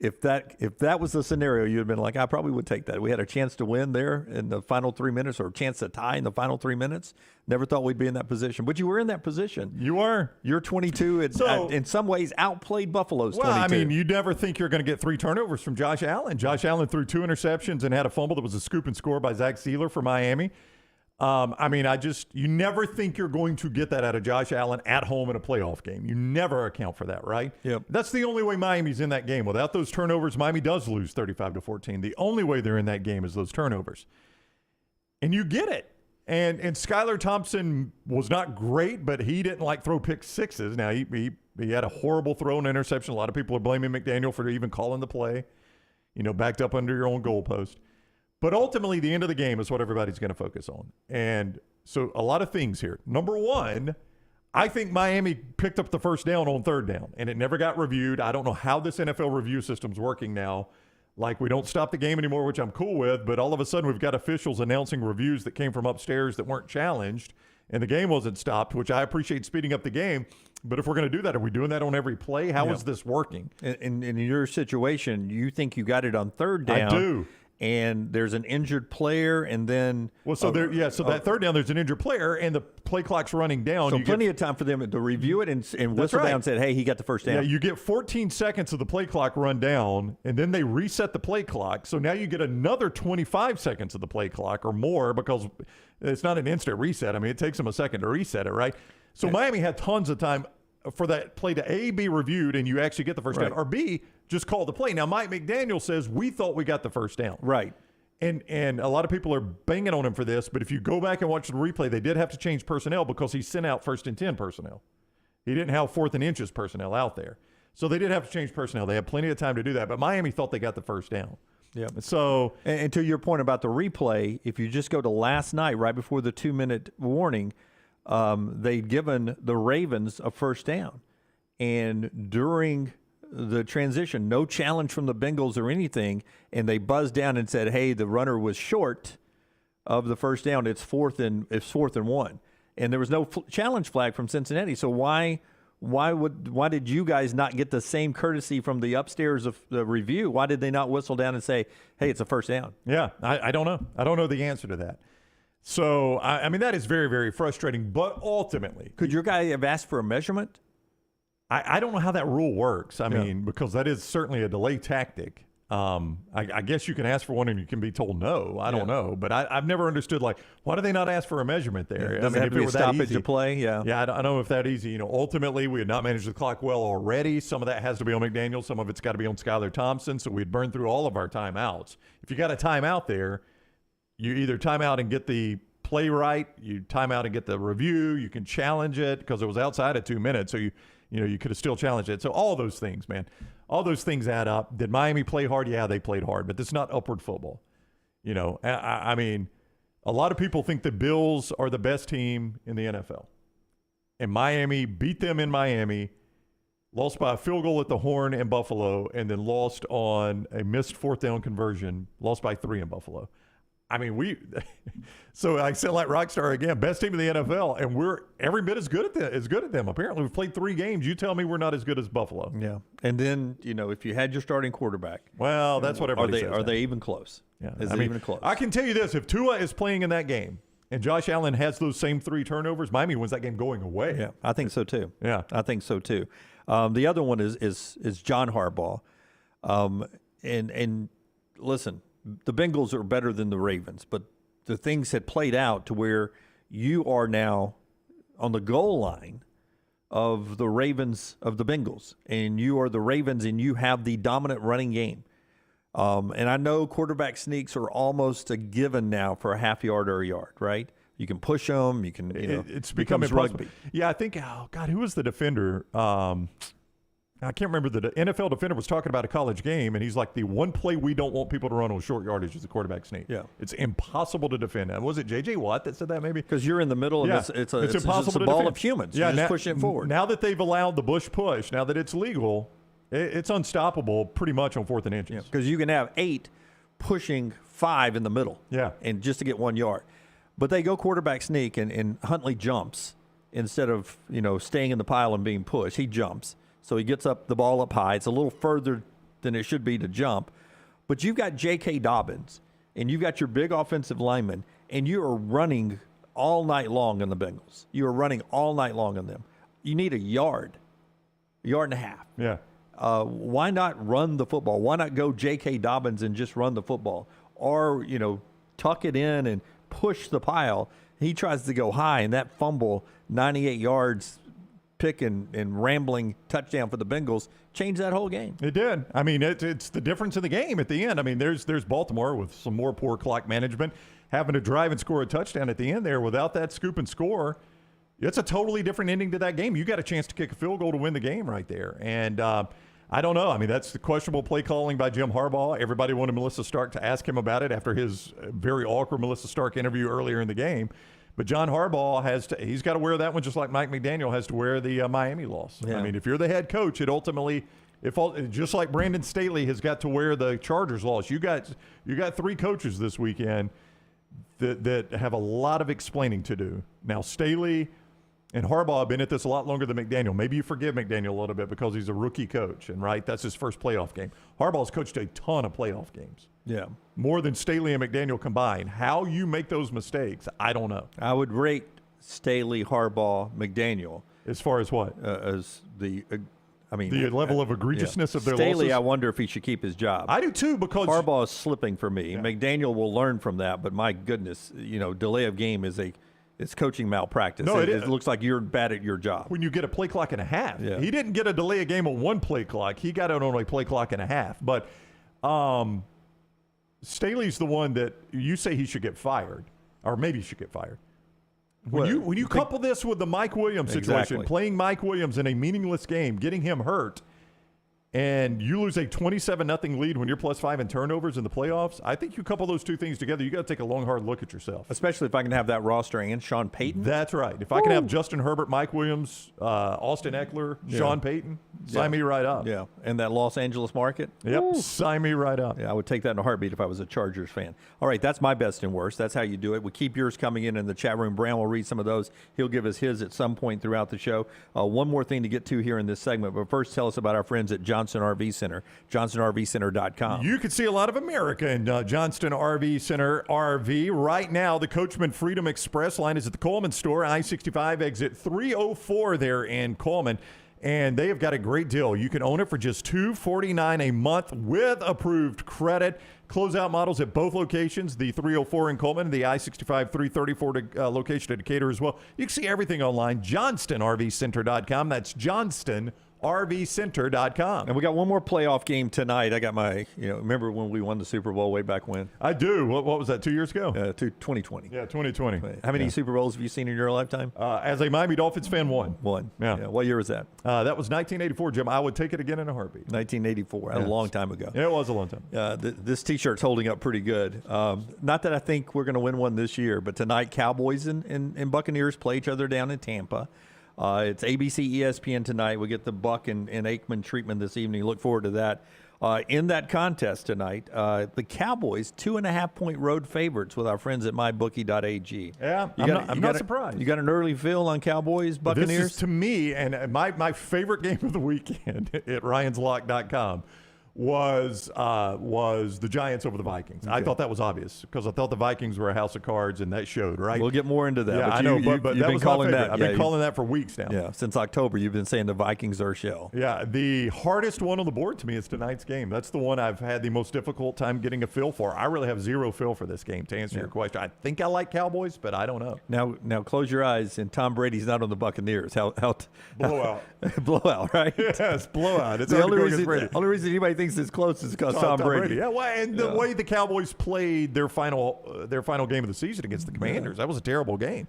If that was the scenario, you'd have been like, I probably would take that. We had a chance to win there in the final 3 minutes, or a chance to tie in the final 3 minutes. Never thought we'd be in that position. But you were in that position. You were. You're 22. In some ways, outplayed Buffalo's 22. Well, I mean, you never think you're going to get 3 turnovers from Josh Allen. Josh Allen threw 2 interceptions and had a fumble that was a scoop and score by Zach Sealer for Miami. You never think you're going to get that out of Josh Allen at home in a playoff game. You never account for that, right? Yep. That's the only way Miami's in that game. Without those turnovers, Miami does lose 35-14. The only way they're in that game is those turnovers. And you get it. And Skylar Thompson was not great, but he didn't throw pick sixes. Now, he had a horrible throw and interception. A lot of people are blaming McDaniel for even calling the play, backed up under your own goalpost. But ultimately, the end of the game is what everybody's going to focus on. And so a lot of things here. Number one, I think Miami picked up the first down on 3rd down, and it never got reviewed. I don't know how this NFL review system's working now. We don't stop the game anymore, which I'm cool with, but all of a sudden we've got officials announcing reviews that came from upstairs that weren't challenged, and the game wasn't stopped, which I appreciate speeding up the game. But if we're going to do that, are we doing that on every play? How is this working? In your situation, you think you got it on 3rd down. I do. And there's an injured player, and then that 3rd down, there's an injured player, and the play clock's running down. So plenty of time for them to review it and whistle down and say, hey, he got the first down. Yeah, you get 14 seconds of the play clock run down, and then they reset the play clock. So now you get another 25 seconds of the play clock or more, because it's not an instant reset. I mean, it takes them a second to reset it, right? So Miami had tons of time for that play to A, be reviewed, and you actually get the first down, or B, just call the play. Now, Mike McDaniel says, we thought we got the first down. Right. And a lot of people are banging on him for this, but if you go back and watch the replay, they did have to change personnel because he sent out 1st and 10 personnel. He didn't have 4th and inches personnel out there. So they did have to change personnel. They had plenty of time to do that, but Miami thought they got the first down. Yeah. So, and to your point about the replay, if you just go to last night, right before the 2-minute warning, they'd given the Ravens a first down. And during the transition, no challenge from the Bengals or anything, and they buzzed down and said, "Hey, the runner was short of the first down. It's fourth and 1." And there was no challenge flag from Cincinnati. So why did you guys not get the same courtesy from the upstairs of the review? Why did they not whistle down and say, "Hey, it's a first down"? Yeah, I don't know. I don't know the answer to that. So I mean, that is very, very frustrating. But ultimately, could your guy have asked for a measurement? I don't know how that rule works. I mean, because that is certainly a delay tactic. I guess you can ask for one and you can be told no. I don't know. But I've never understood, like, why do they not ask for a measurement there? Does it have to be a stoppage of play? Yeah, I don't know if that easy. You know, ultimately, we had not managed the clock well already. Some of that has to be on McDaniel. Some of it's got to be on Skylar Thompson. So we'd burned through all of our timeouts. If you got a timeout there, you either timeout and get the play right, you timeout and get the review, you can challenge it because it was outside of 2 minutes. So you could have still challenged it. So all those things, man, all those things add up. Did Miami play hard? Yeah, they played hard, but this is not upward football. You know, I mean, a lot of people think the Bills are the best team in the NFL. And Miami beat them in Miami, lost by a field goal at the Horn in Buffalo, and then lost on a missed fourth down conversion, lost by 3 in Buffalo. I mean, so I said like Rockstar again, best team in the NFL, and we're every bit as good at them. Apparently, we've played 3 games. You tell me we're not as good as Buffalo. Yeah, and then if you had your starting quarterback, well, that's what everybody says. Are they even close? Yeah, is it even close? I can tell you this: if Tua is playing in that game and Josh Allen has those same 3 turnovers, Miami wins that game going away. Yeah, I think so too. Yeah, I think so too. The other one is John Harbaugh, and listen. The Bengals are better than the Ravens, but the things had played out to where you are now on the goal line of the Ravens, of the Bengals, and you are the Ravens and you have the dominant running game. And I know quarterback sneaks are almost a given now for a half yard or a yard, right? You can push them. You can, it's becoming rugby. Yeah, I think, oh, God, who was the defender? I can't remember. The NFL defender was talking about a college game, and he's like, the one play we don't want people to run on short yardage is a quarterback sneak. Yeah. It's impossible to defend. And was it J.J. Watt that said that maybe? Because you're in the middle, and it's impossible a ball of humans. Yeah, just pushing it forward. Now that they've allowed the Bush push, now that it's legal, it's unstoppable pretty much on 4th and inches. Because you can have 8 pushing 5 in the middle. Yeah. And just to get 1 yard. But they go quarterback sneak, and Huntley jumps instead of, staying in the pile and being pushed. He jumps. So he gets the ball up high. It's a little further than it should be to jump. But you've got J.K. Dobbins, and you've got your big offensive lineman, and you are running all night long in the Bengals. You are running all night long in them. You need a yard and a half. Yeah. Why not run the football? Why not go J.K. Dobbins and just run the football? Or, tuck it in and push the pile. He tries to go high, and that fumble, 98 yards, pick and rambling touchdown for the Bengals changed that whole game. It did. I mean, it's the difference in the game at the end. I mean, there's Baltimore with some more poor clock management having to drive and score a touchdown at the end there without that scoop and score. It's a totally different ending to that game. You got a chance to kick a field goal to win the game right there. And I don't know. I mean, that's the questionable play calling by Jim Harbaugh. Everybody wanted Melissa Stark to ask him about it after his very awkward Melissa Stark interview earlier in the game. But John Harbaugh he's got to wear that one just like Mike McDaniel has to wear the Miami loss. Yeah. I mean, if you're the head coach, it ultimately, just like Brandon Staley has got to wear the Chargers loss. You got 3 coaches this weekend that have a lot of explaining to do. Now, Staley and Harbaugh have been at this a lot longer than McDaniel. Maybe you forgive McDaniel a little bit because he's a rookie coach, and that's his first playoff game. Harbaugh's coached a ton of playoff games. Yeah. More than Staley and McDaniel combined. How you make those mistakes, I don't know. I would rate Staley, Harbaugh, McDaniel. As far as what? As the level of egregiousness of their losses. Staley, I wonder if he should keep his job. I do too, because Harbaugh is slipping for me. Yeah. McDaniel will learn from that, but my goodness, delay of game is it's coaching malpractice. No, it looks like you're bad at your job. When you get a play clock and a half. Yeah. He didn't get a delay of game on 1 play clock. He got it on a play clock and a half. But Staley's the one that you say he should get fired, or maybe he should get fired. When you couple this with the Mike Williams situation, playing Mike Williams in a meaningless game, getting him hurt, and you lose a 27-0 lead when you're +5 in turnovers in the playoffs, I think you couple those two things together, you got to take a long, hard look at yourself. Especially if I can have that roster and Sean Payton. That's right. If I can have Justin Herbert, Mike Williams, Austin Eckler, Sean Payton, Sign me right up. Yeah, and that Los Angeles market. Yep, sign me right up. Yeah, I would take that in a heartbeat if I was a Chargers fan. All right, that's my best and worst. That's how you do it. We keep yours coming in the chat room. Brown will read some of those. He'll give us his at some point throughout the show. One more thing to get to here in this segment, but first tell us about our friends at Johnston RV Center, johnstonrvcenter.com. You can see a lot of America in Johnston RV Center RV. Right now, the Coachman Freedom Express line is at the Coleman store, I-65 exit 304 there in Coleman. And they have got a great deal. You can own it for just $249 a month with approved credit. Closeout models at both locations, the 304 in Coleman, the I-65 334 location at Decatur as well. You can see everything online, johnstonrvcenter.com. That's johnstonrvcenter.com. And we got one more playoff game tonight. I got my, remember when we won the Super Bowl way back when? I do. What was that, 2 years ago? 2020. Yeah, 2020. How many Super Bowls have you seen in your lifetime? As a Miami Dolphins fan, one. Yeah. What year was that? That was 1984, Jim. I would take it again in a heartbeat. 1984. That's a long time ago. Yeah, it was a long time. This T-shirt's holding up pretty good. Not that I think we're going to win one this year, but tonight Cowboys and Buccaneers play each other down in Tampa. It's ABC, ESPN tonight. We get the Buck and Aikman treatment this evening. Look forward to that. In that contest tonight, the Cowboys 2.5-point road favorites with our friends at mybookie.ag. Yeah, I'm not surprised. You got an early fill on Cowboys, Buccaneers? This is, to me, and my favorite game of the weekend at RyansLock.com was the Giants over the Vikings. Okay. I thought that was obvious because I thought the Vikings were a house of cards, and that showed, right? We'll get more into that. Yeah, but I know, but you've been calling that. I've been calling that for weeks now. Yeah, since October, you've been saying the Vikings are a shell. Yeah, the hardest one on the board to me is tonight's game. That's the one I've had the most difficult time getting a feel for. I really have zero feel for this game, to answer your question. I think I like Cowboys, but I don't know. Now close your eyes, and Tom Brady's not on the Buccaneers. Blowout. Blowout, right? Yes, blowout. It's the only reason anybody thinks it's close is because Tom Brady. Yeah, well, and the way the Cowboys played their final game of the season against the Commanders, that was a terrible game.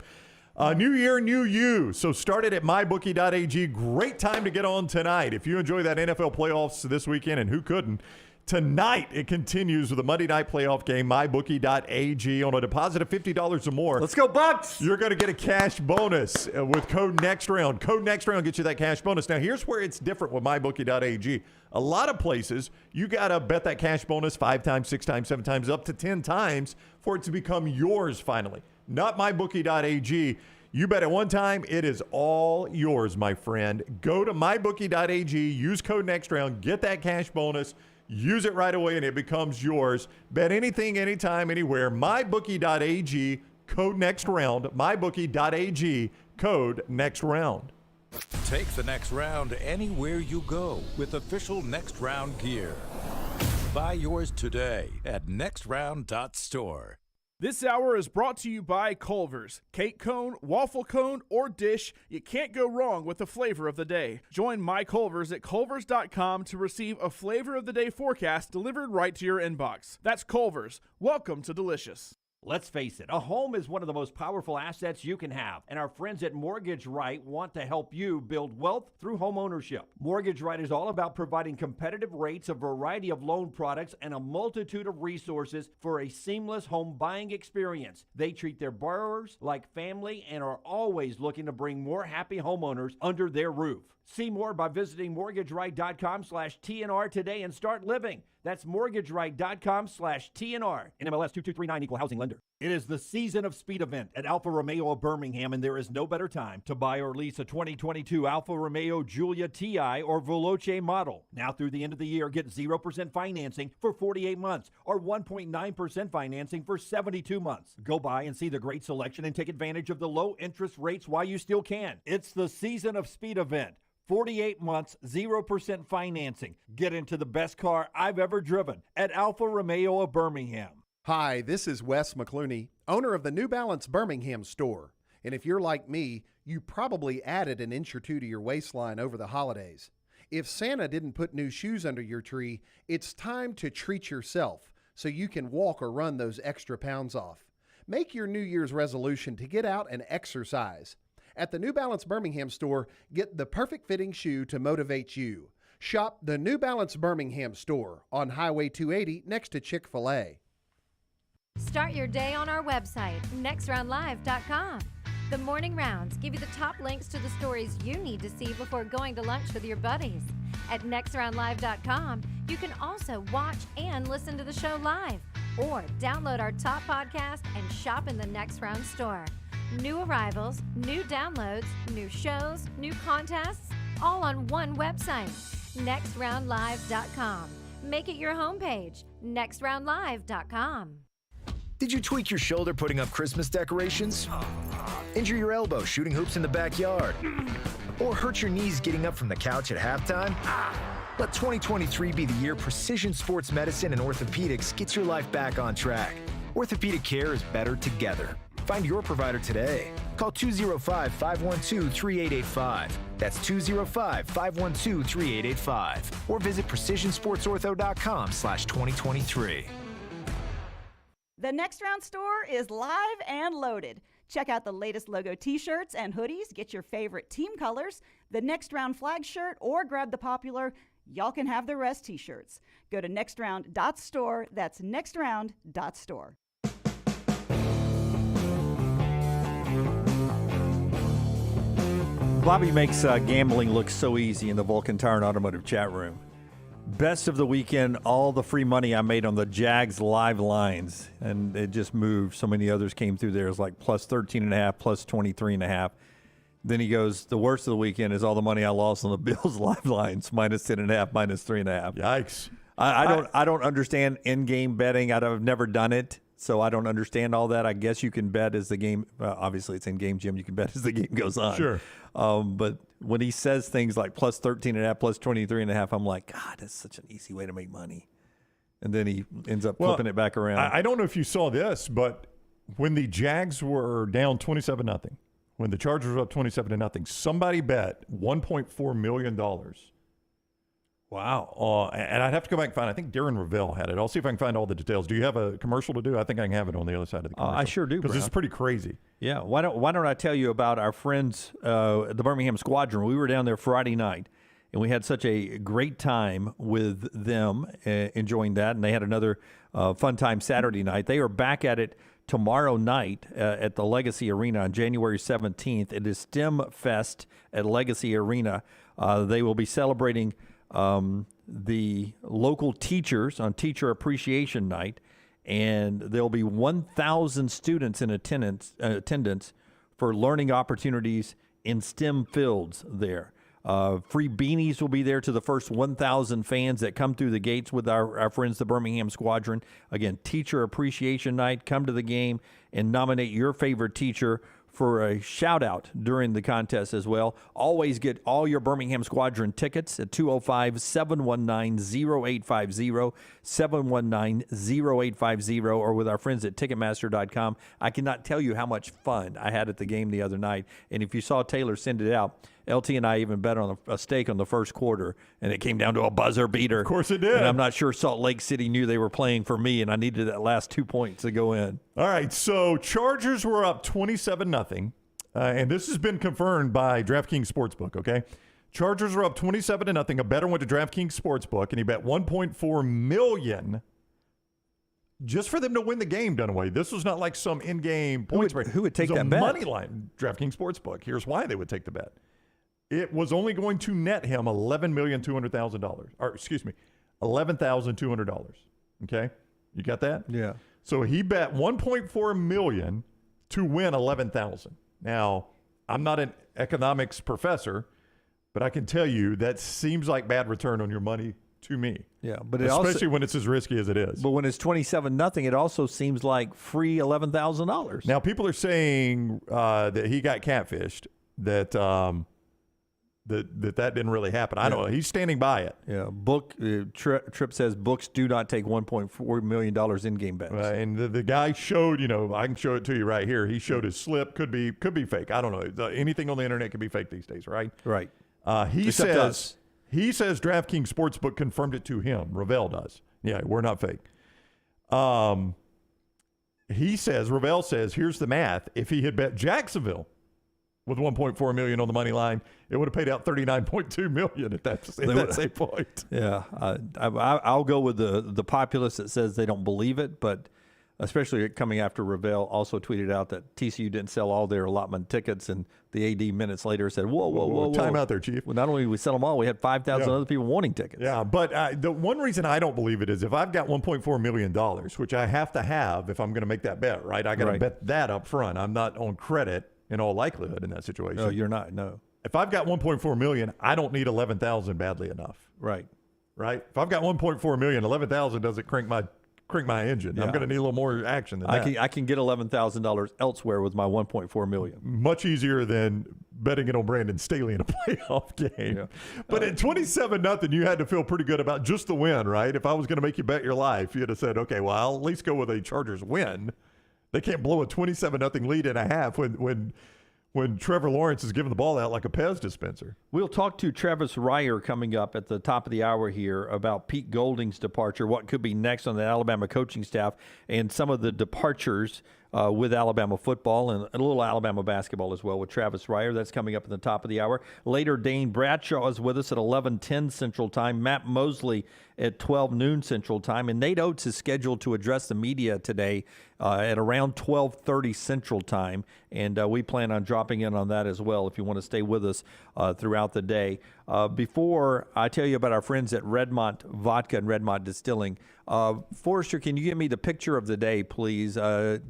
New year, new you. So started at mybookie.ag. Great time to get on tonight. If you enjoy that NFL playoffs this weekend, and who couldn't, tonight it continues with a Monday night playoff game, mybookie.ag. On a deposit of $50 or more. Let's go, Bucks! You're going to get a cash bonus with code NEXTROUND. Code NEXTROUND gets you that cash bonus. Now, here's where it's different with mybookie.ag. A lot of places, you got to bet that cash bonus 5 times, 6 times, 7 times, up to 10 times for it to become yours finally. Not mybookie.ag. You bet it one time, it is all yours, my friend. Go to mybookie.ag, use code NEXTROUND, get that cash bonus. Use it right away, and it becomes yours. Bet anything, anytime, anywhere. MyBookie.ag, code NEXTROUND. MyBookie.ag, code NEXTROUND. Take the next round anywhere you go with official Next Round gear. Buy yours today at nextround.store. This hour is brought to you by Culver's. Cake cone, waffle cone, or dish, you can't go wrong with the flavor of the day. Join My Culver's at culvers.com to receive a flavor of the day forecast delivered right to your inbox. That's Culver's. Welcome to Delicious. Let's face it, a home is one of the most powerful assets you can have, and our friends at Mortgage Right want to help you build wealth through home ownership. Mortgage Right is all about providing competitive rates, a variety of loan products, and a multitude of resources for a seamless home buying experience. They treat their borrowers like family and are always looking to bring more happy homeowners under their roof. See more by visiting mortgageright.com/TNR today and start living. That's mortgageright.com/TNR. NMLS 2239, equal housing lender. It is the season of speed event at Alfa Romeo of Birmingham, and there is no better time to buy or lease a 2022 Alfa Romeo Giulia TI or Veloce model. Now through the end of the year, get 0% financing for 48 months or 1.9% financing for 72 months. Go by and see the great selection and take advantage of the low interest rates while you still can. It's the season of speed event. 48 months, 0% financing. Get into the best car I've ever driven at Alfa Romeo of Birmingham. Hi, this is Wes McClooney, owner of the New Balance Birmingham store. And if you're like me, you probably added an inch or two to your waistline over the holidays. If Santa didn't put new shoes under your tree, it's time to treat yourself so you can walk or run those extra pounds off. Make your New Year's resolution to get out and exercise. At the New Balance Birmingham store, get the perfect fitting shoe to motivate you. Shop the New Balance Birmingham store on Highway 280 next to Chick-fil-A. Start your day on our website, nextroundlive.com. The morning rounds give you the top links to the stories you need to see before going to lunch with your buddies. At nextroundlive.com, you can also watch and listen to the show live, or download our top podcast and shop in the Next Round store. New arrivals, new downloads, new shows, new contests, all on one website, nextroundlive.com. Make it your homepage, nextroundlive.com. Did you tweak your shoulder putting up Christmas decorations? Injure your elbow shooting hoops in the backyard? Or hurt your knees getting up from the couch at halftime? Let 2023 be the year precision sports medicine and orthopedics gets your life back on track. Orthopedic care is better together. Find your provider today. Call 205-512-3885. That's 205-512-3885. Or visit precisionsportsortho.com/2023. The Next Round store is live and loaded. Check out the latest logo t-shirts and hoodies. Get your favorite team colors, the Next Round flag shirt, or grab the popular Y'all Can Have the Rest t-shirts. Go to nextround.store. That's nextround.store. Bobby makes gambling look so easy in the Vulcan Tire and Automotive chat room. Best of the weekend, all the free money I made on the Jags live lines, and it just moved. So many others came through there. It was like plus 13.5, plus 23.5. Then he goes, the worst of the weekend is all the money I lost on the Bills live lines, minus 10.5, minus 3.5. Yikes. I don't understand in-game betting. I've never done it, so I don't understand all that. I guess you can bet as the game, obviously it's in-game, Jim. You can bet as the game goes on. Sure. But when he says things like plus 13.5, plus 23.5, I'm like, God, that's such an easy way to make money. And then he ends up flipping it back around. I don't know if you saw this, but when the Jags were down 27-0, when the Chargers were up 27-0, somebody bet $1.4 million. Wow. And I'd have to go back and find, I think Darren Ravel had it. I'll see if I can find all the details. Do you have a commercial to do? I think I can have it on the other side of the commercial. I sure do, because this is pretty crazy. Yeah. Why don't I tell you about our friends, the Birmingham Squadron? We were down there Friday night, and we had such a great time with them, enjoying that. And they had another fun time Saturday night. They are back at it tomorrow night at the Legacy Arena on January 17th. It is STEM Fest at Legacy Arena. They will be celebrating the local teachers on Teacher Appreciation Night, and there'll be 1,000 students in attendance for learning opportunities in STEM fields there. Free beanies will be there to the first 1,000 fans that come through the gates with our friends, the Birmingham Squadron. Again, Teacher Appreciation Night. Come to the game and nominate your favorite teacher for a shout-out during the contest as well. Always get all your Birmingham Squadron tickets at 205-719-0850, 719-0850, or with our friends at Ticketmaster.com. I cannot tell you how much fun I had at the game the other night. And if you saw Taylor send it out, LT and I even bet on a stake on the first quarter, and it came down to a buzzer beater. Of course it did. And I'm not sure Salt Lake City knew they were playing for me, and I needed that last 2 points to go in. All right, so Chargers were up 27-0, and this has been confirmed by DraftKings Sportsbook, okay? Chargers were up 27-0. A bettor went to DraftKings Sportsbook, and he bet $1.4 million just for them to win the game, Dunaway. This was not like some in-game points. Who would take that bet? Money line, DraftKings Sportsbook. Here's why they would take the bet. It was only going to net him $11,200,000. Or excuse me, $11,200. Okay, you got that? Yeah. So he bet $1.4 million to win $11,000. Now, I'm not an economics professor, but I can tell you that seems like bad return on your money to me. Yeah, but especially when it's as risky as it is. But when it's 27-0, it also seems like free $11,000. Now, people are saying that he got catfished. That didn't really happen. I don't know. He's standing by it. Yeah. Tripp says books do not take $1.4 million in-game bets. And the guy showed, I can show it to you right here. He showed his slip. Could be fake. I don't know. Anything on the internet can be fake these days, right? Right. He says DraftKings Sportsbook confirmed it to him. Ravel does. Yeah, we're not fake. Ravel says, here's the math. If he had bet Jacksonville with $1.4 million on the money line, it would have paid out $39.2 million at that same point. Yeah, I'll go with the populace that says they don't believe it, but especially coming after Ravel also tweeted out that TCU didn't sell all their allotment tickets, and the AD minutes later said, whoa. Time out there, Chief. Well, not only did we sell them all, we had 5,000 other people wanting tickets. Yeah, but the one reason I don't believe it is if I've got $1.4 million, which I have to have if I'm going to make that bet, right? I got to bet that up front. I'm not on credit in all likelihood in that situation. No, you're not, no. If I've got $1.4 million, I don't need 11,000 badly enough. Right. If I've got $1.4 million, 11,000 doesn't crank my engine. I'm going to need a little more action than that. I can get $11,000 elsewhere with my $1.4 million. Much easier than betting it on Brandon Staley in a playoff game. Yeah. But at 27-0, you had to feel pretty good about just the win, right? If I was going to make you bet your life, you'd have said, okay, well, I'll at least go with a Chargers win. They can't blow a 27-0 lead and a half when Trevor Lawrence is giving the ball out like a Pez dispenser. We'll talk to Travis Reier coming up at the top of the hour here about Pete Golding's departure, what could be next on the Alabama coaching staff, and some of the departures with Alabama football and a little Alabama basketball as well with Travis Reier. That's coming up at the top of the hour. Later, Dane Bradshaw is with us at 11:10 Central Time. Matt Mosley at 12 noon Central Time. And Nate Oates is scheduled to address the media today at around 12:30 Central Time. And we plan on dropping in on that as well if you want to stay with us throughout the day. Before I tell you about our friends at Redmont Vodka and Redmont Distilling, Forrester, can you give me the picture of the day, please?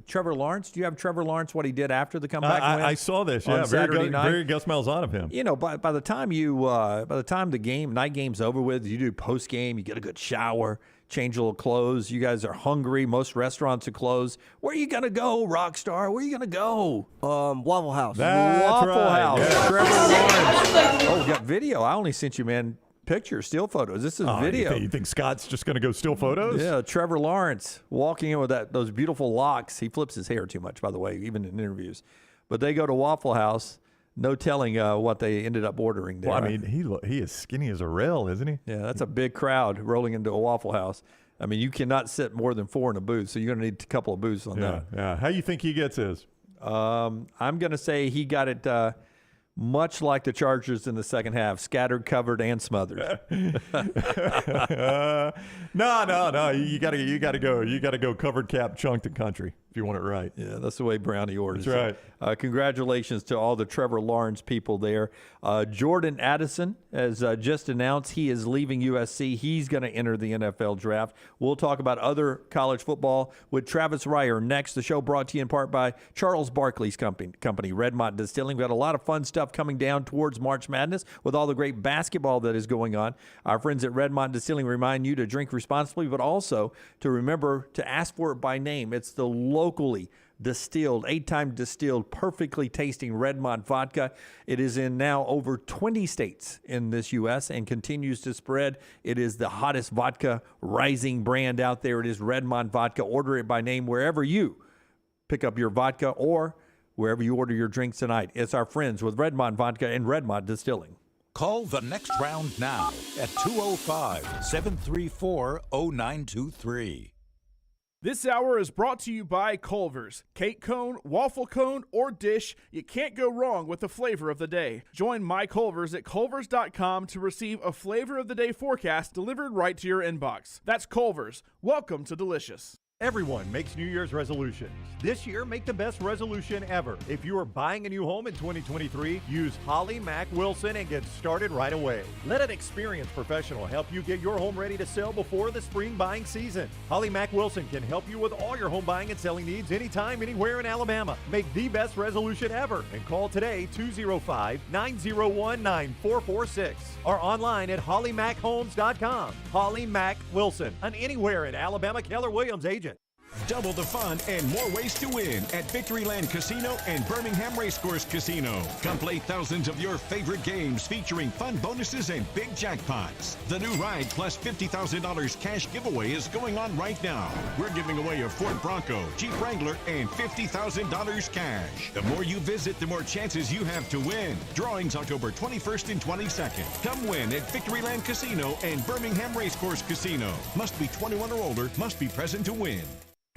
Trevor Lawrence, do you have Trevor Lawrence, what he did after the comeback win? I saw this, on Saturday night? Very Gus Miles on of him. You know, by the time the night game's over with, you do post game, you get a good shower, change a little clothes. You guys are hungry. Most restaurants are closed. Where are you gonna go, Rockstar? Where are you gonna go? Waffle House. Waffle House. Yeah. Trevor Lawrence. Oh, we got video. I only sent you, man, pictures, still photos. This is video. You think Scott's just going to go still photos? Yeah, Trevor Lawrence walking in with those beautiful locks. He flips his hair too much, by the way, even in interviews. But they go to Waffle House. No telling what they ended up ordering there. Well, I mean, he is skinny as a rail, isn't he? Yeah, that's a big crowd rolling into a Waffle House. I mean, you cannot sit more than 4 in a booth, so you're going to need a couple of booths on that. Yeah. How you think he gets his? I'm going to say he got it much like the Chargers in the second half, scattered, covered, and smothered. No. You gotta go covered, cap, chunked, and country if you want it right. Yeah, that's the way Brownie orders. That's right. Congratulations to all the Trevor Lawrence people there. Jordan Addison has just announced he is leaving USC. He's going to enter the NFL draft. We'll talk about other college football with Travis Reier next. The show brought to you in part by Charles Barkley's company, Redmont Distilling. We got a lot of fun stuff coming down towards March Madness with all the great basketball that is going on. Our friends at Redmont Distilling remind you to drink responsibly, but also to remember to ask for it by name. It's the locally distilled, 8-time distilled, perfectly tasting Redmont vodka. It is in now over 20 states in this U.S. and continues to spread. It is the hottest vodka rising brand out there. It is Redmont vodka. Order it by name wherever you pick up your vodka or wherever you order your drinks tonight. It's our friends with Redmont Vodka and Redmont Distilling. Call the next round now at 205-734-0923. This hour is brought to you by Culver's. Cake cone, waffle cone, or dish, you can't go wrong with the flavor of the day. Join My Culver's at culvers.com to receive a flavor of the day forecast delivered right to your inbox. That's Culver's. Welcome to Delicious. Everyone makes New Year's resolutions. This year, make the best resolution ever. If you are buying a new home in 2023, use Holly Mack Wilson and get started right away. Let an experienced professional help you get your home ready to sell before the spring buying season. Holly Mack Wilson can help you with all your home buying and selling needs anytime, anywhere in Alabama. Make the best resolution ever and call today 205-901-9446 or online at hollymackhomes.com. Holly Mack Wilson, an anywhere in Alabama Keller Williams agent. Double the fun and more ways to win at Victoryland Casino and Birmingham Racecourse Casino. Come play thousands of your favorite games featuring fun bonuses and big jackpots. The new Ride plus $50,000 cash giveaway is going on right now. We're giving away a Ford Bronco, Jeep Wrangler, and $50,000 cash. The more you visit, the more chances you have to win. Drawings October 21st and 22nd. Come win at Victoryland Casino and Birmingham Racecourse Casino. Must be 21 or older, must be present to win.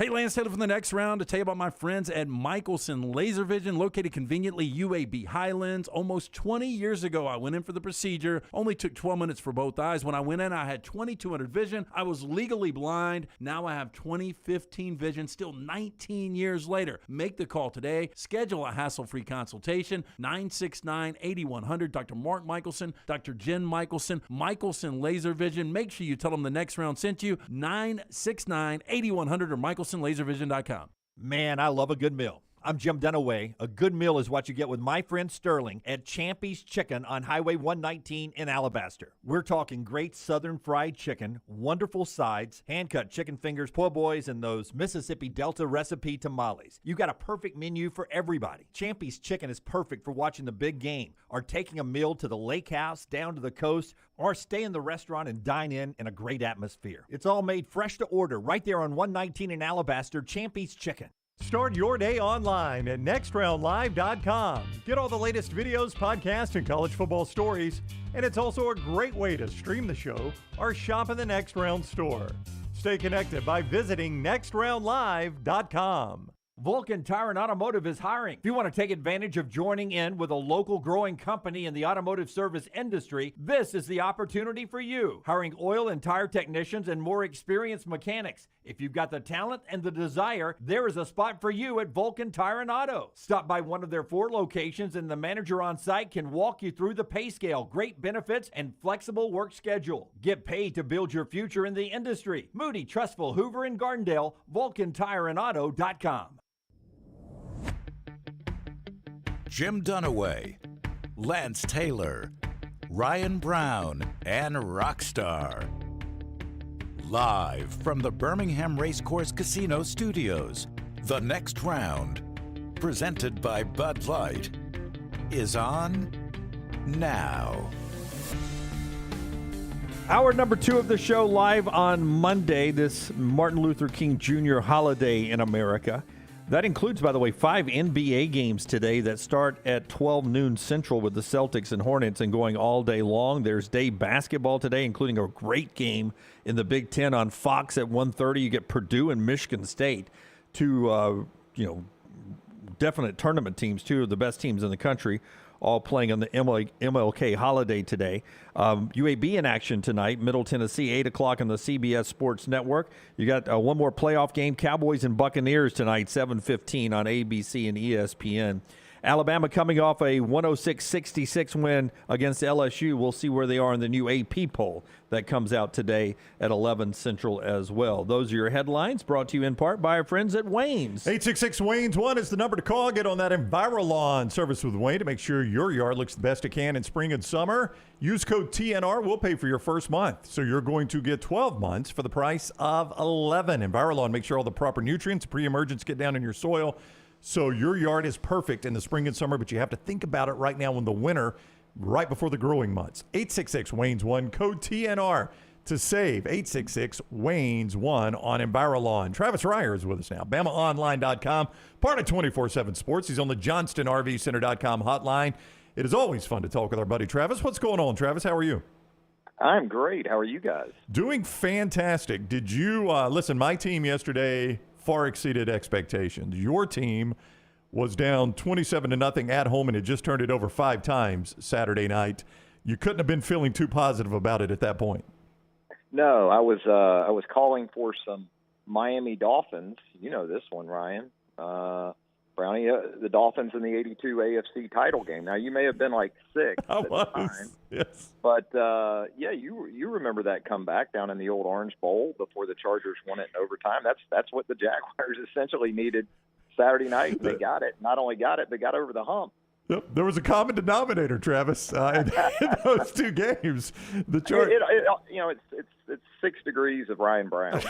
Hey, Lance Taylor from the next round to tell you about my friends at Michelson Laser Vision, located conveniently UAB Highlands. Almost 20 years ago, I went in for the procedure. Only took 12 minutes for both eyes. When I went in, I had 20/200 vision. I was legally blind. Now I have 20/15 vision, still 19 years later. Make the call today. Schedule a hassle-free consultation. 969-8100. Dr. Mark Michelson, Dr. Jen Michelson, Michelson Laser Vision. Make sure you tell them the next round sent you. 969-8100 or MichelsonLaserVision.com. Man, I love a good meal. I'm Jim Dunaway. A good meal is what you get with my friend Sterling at Champy's Chicken on Highway 119 in Alabaster. We're talking great southern fried chicken, wonderful sides, hand-cut chicken fingers, po' boys, and those Mississippi Delta recipe tamales. You got a perfect menu for everybody. Champy's Chicken is perfect for watching the big game, or taking a meal to the lake house, down to the coast, or stay in the restaurant and dine in a great atmosphere. It's all made fresh to order right there on 119 in Alabaster, Champy's Chicken. Start your day online at nextroundlive.com. Get all the latest videos, podcasts, and college football stories. And it's also a great way to stream the show or shop in the Next Round store. Stay connected by visiting nextroundlive.com. Vulcan Tire and Automotive is hiring. If you want to take advantage of joining in with a local growing company in the automotive service industry, this is the opportunity for you. Hiring oil and tire technicians and more experienced mechanics. If you've got the talent and the desire, there is a spot for you at Vulcan Tire and Auto. Stop by one of their 4 locations and the manager on site can walk you through the pay scale, great benefits, and flexible work schedule. Get paid to build your future in the industry. Moody, Trustful, Hoover, and Gardendale, VulcanTireandAuto.com. Jim Dunaway, Lance Taylor, Ryan Brown, and Rockstar. Live from the Birmingham Racecourse Casino Studios, the next round, presented by Bud Light, is on now. Hour number 2 of the show live on Monday, this Martin Luther King Jr. holiday in America. That includes, by the way, 5 NBA games today that start at 12 noon Central with the Celtics and Hornets and going all day long. There's day basketball today, including a great game in the Big Ten on Fox at 1:30. You get Purdue and Michigan State, 2 definite tournament teams, 2 of the best teams in the country, all playing on the MLK holiday today. UAB in action tonight, Middle Tennessee, 8 o'clock on the CBS Sports Network. You got one more playoff game, Cowboys and Buccaneers tonight, 7:15 on ABC and ESPN. Alabama coming off a 106-66 win against LSU. We'll see where they are in the new AP poll that comes out today at 11 Central as well. Those are your headlines, brought to you in part by our friends at Wayne's. 866-WAYNES-1 is the number to call. Get on that Envirolawn service with Wayne to make sure your yard looks the best it can in spring and summer. Use code TNR. We'll pay for your first month. So you're going to get 12 months for the price of 11. Envirolawn, make sure all the proper nutrients, pre-emergence get down in your soil. So your yard is perfect in the spring and summer, but you have to think about it right now in the winter, right before the growing months. 866-WAYNES-1, code TNR to save. 866-WAYNES-1 on Envirolawn. Travis Reier is with us now. BamaOnline.com, part of 24/7 Sports. He's on the JohnstonRVCenter.com hotline. It is always fun to talk with our buddy Travis. What's going on, Travis? How are you? I'm great. How are you guys? Doing fantastic. Did you listen? My team yesterday far exceeded expectations. Your team was down 27-0 at home and had just turned it over 5 times Saturday night. You couldn't have been feeling too positive about it at that point. No, I was calling for some Miami Dolphins. You know this one, Ryan. Brownie, the Dolphins in the '82 AFC title game. Now, you may have been like 6 at the time. Yes. But, you remember that comeback down in the old Orange Bowl before the Chargers won it in overtime. That's what the Jaguars essentially needed Saturday night. They got it. Not only got it, they got over the hump. Yep. There was a common denominator, Travis, in those 2 games. The It's 6 degrees of Ryan Brown.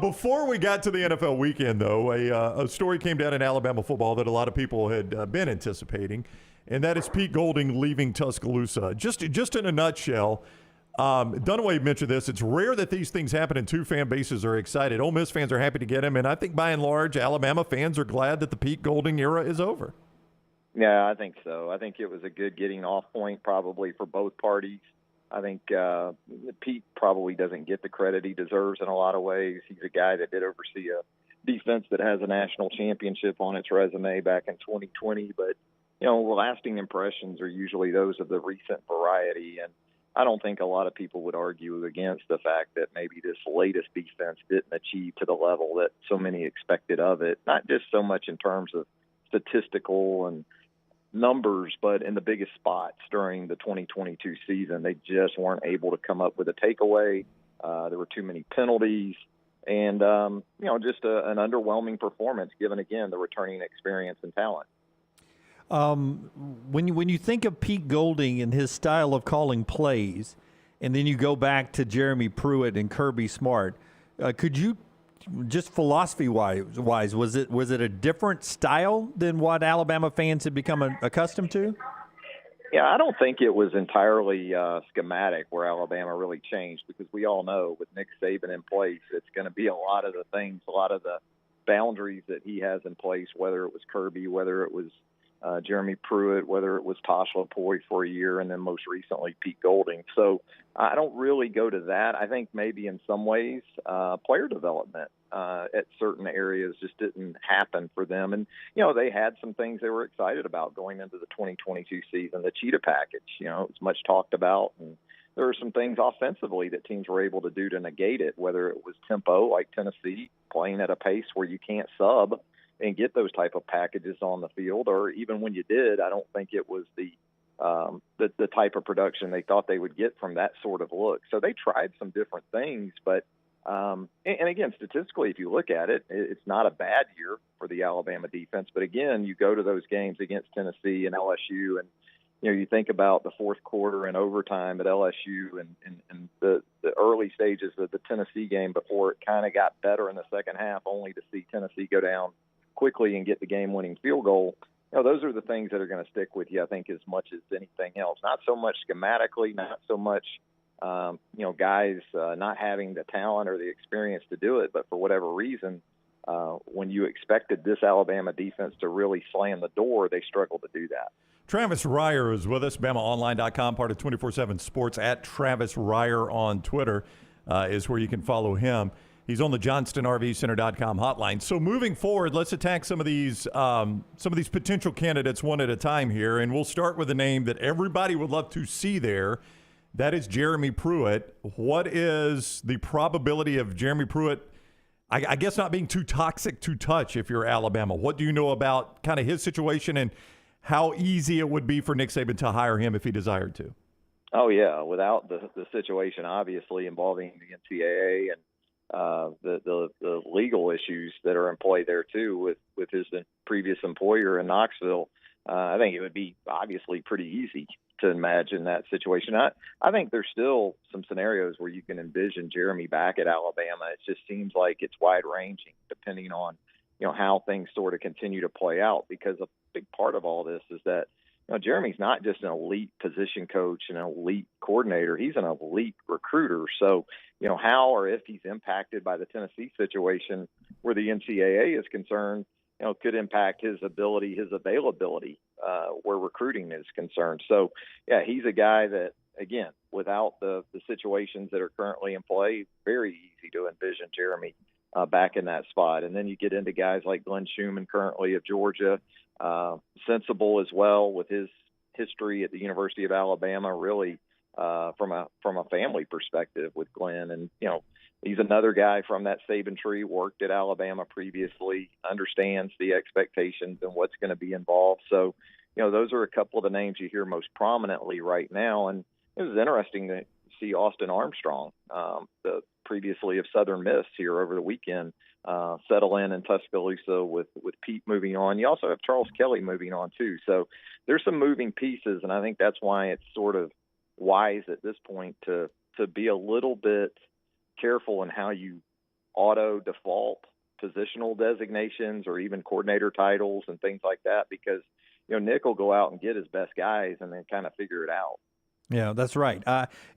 Before we got to the NFL weekend, though, a story came down in Alabama football that a lot of people had been anticipating, and that is Pete Golding leaving Tuscaloosa. Just in a nutshell, Dunaway mentioned this. It's rare that these things happen and 2 fan bases are excited. Ole Miss fans are happy to get him, and I think by and large, Alabama fans are glad that the Pete Golding era is over. Yeah, I think so. I think it was a good getting off point probably for both parties. I think Pete probably doesn't get the credit he deserves in a lot of ways. He's a guy that did oversee a defense that has a national championship on its resume back in 2020. But, lasting impressions are usually those of the recent variety. And I don't think a lot of people would argue against the fact that maybe this latest defense didn't achieve to the level that so many expected of it, not just so much in terms of statistical and numbers, but in the biggest spots during the 2022 season. They just weren't able to come up with a takeaway. There were too many penalties and, just an underwhelming performance given, again, the returning experience and talent. When you think of Pete Golding and his style of calling plays, and then you go back to Jeremy Pruitt and Kirby Smart, could you just philosophy-wise, was it a different style than what Alabama fans had become accustomed to? Yeah, I don't think it was entirely schematic where Alabama really changed, because we all know with Nick Saban in place, it's going to be a lot of the things, a lot of the boundaries that he has in place, whether it was Kirby, whether it was Jeremy Pruitt, whether it was Tosh LaPoy for a year, and then most recently Pete Golding. So I don't really go to that. I think maybe in some ways player development at certain areas just didn't happen for them. And, they had some things they were excited about going into the 2022 season. The cheetah package, it was much talked about. And there were some things offensively that teams were able to do to negate it, whether it was tempo like Tennessee, playing at a pace where you can't sub and get those type of packages on the field, or even when you did, I don't think it was the type of production they thought they would get from that sort of look. So they tried some different things, but and again, statistically, if you look at it, it's not a bad year for the Alabama defense. But again, you go to those games against Tennessee and LSU, and you think about the fourth quarter and overtime at LSU and the early stages of the Tennessee game before it kind of got better in the second half, only to see Tennessee go down quickly and get the game-winning field goal. Those are the things that are going to stick with you, I think, as much as anything else. Not so much schematically, not so much, guys not having the talent or the experience to do it, but for whatever reason, when you expected this Alabama defense to really slam the door, they struggled to do that. Travis Reier is with us, BamaOnline.com, part of 24/7 Sports. At Travis Reier on Twitter is where you can follow him. He's on the JohnstonRVCenter.com hotline. So moving forward, let's attack some of these potential candidates one at a time here, and we'll start with a name that everybody would love to see there. That is Jeremy Pruitt. What is the probability of Jeremy Pruitt, I guess, not being too toxic to touch if you're Alabama? What do you know about kind of his situation and how easy it would be for Nick Saban to hire him if he desired to? Oh, yeah, without the situation obviously involving the NCAA and the legal issues that are in play there too with his previous employer in Knoxville, I think it would be obviously pretty easy to imagine that situation. I think there's still some scenarios where you can envision Jeremy back at Alabama. It just seems like it's wide ranging depending on how things sort of continue to play out, because a big part of all this is that Jeremy's not just an elite position coach and an elite coordinator. He's an elite recruiter. So, how or if he's impacted by the Tennessee situation where the NCAA is concerned, could impact his ability, his availability where recruiting is concerned. So, yeah, he's a guy that, again, without the situations that are currently in play, very easy to envision Jeremy back in that spot. And then you get into guys like Glenn Schumann currently of Georgia, sensible as well with his history at the University of Alabama, really from a family perspective with Glenn. And, he's another guy from that Saban tree, worked at Alabama previously, understands the expectations and what's going to be involved. So, those are a couple of the names you hear most prominently right now. And it was interesting to see Austin Armstrong, the previously of Southern Miss, here over the weekend, settle in Tuscaloosa with Pete moving on. You also have Charles Kelly moving on too. So there's some moving pieces, and I think that's why it's sort of wise at this point to be a little bit careful in how you auto default positional designations or even coordinator titles and things like that, because Nick will go out and get his best guys and then kind of figure it out. Yeah, that's right.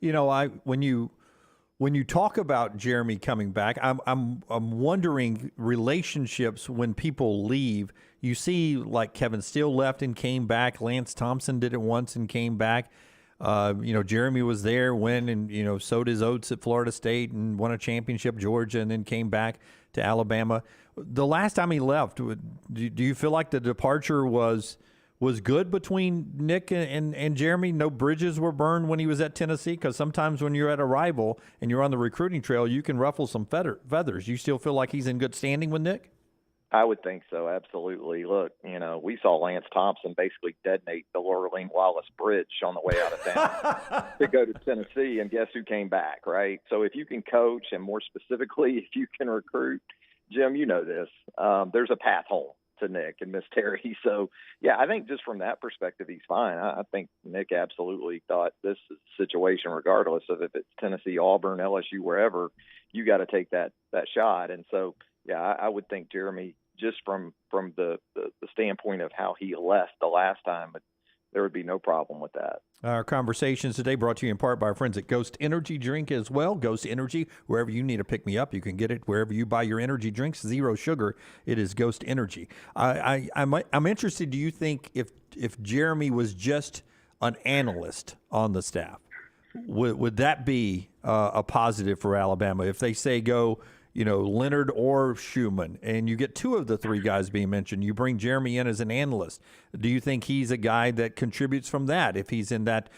When you talk about Jeremy coming back, I'm wondering relationships when people leave. You see, like Kevin Steele left and came back. Lance Thompson did it once and came back. Jeremy was there and sowed his oats at Florida State and won a championship, Georgia, and then came back to Alabama. The last time he left, do you feel like the departure was good between Nick and Jeremy? No bridges were burned when he was at Tennessee? Because sometimes when you're at a rival and you're on the recruiting trail, you can ruffle some feathers. You still feel like he's in good standing with Nick? I would think so, absolutely. Look, we saw Lance Thompson basically detonate the Lurleen Wallace Bridge on the way out of town to go to Tennessee, and guess who came back, right? So if you can coach, and more specifically, if you can recruit, Jim, you know this, there's a path home to Nick and Miss Terry. So, yeah, I think just from that perspective, he's fine. I think Nick absolutely thought this situation, regardless of if it's Tennessee, Auburn, LSU, wherever, you got to take that shot. And so, yeah, I would think Jeremy, just from the standpoint of how he left the last time, there would be no problem with that. Our conversations today brought to you in part by our friends at Ghost Energy Drink as well. Ghost Energy, wherever you need to pick me up, you can get it wherever you buy your energy drinks. 0 sugar, it is Ghost Energy. I'm interested, do you think if Jeremy was just an analyst on the staff, would that be a positive for Alabama? If they say go Leonard or Schumann, and you get 2 of the 3 guys being mentioned, you bring Jeremy in as an analyst. Do you think he's a guy that contributes from that? If he's in that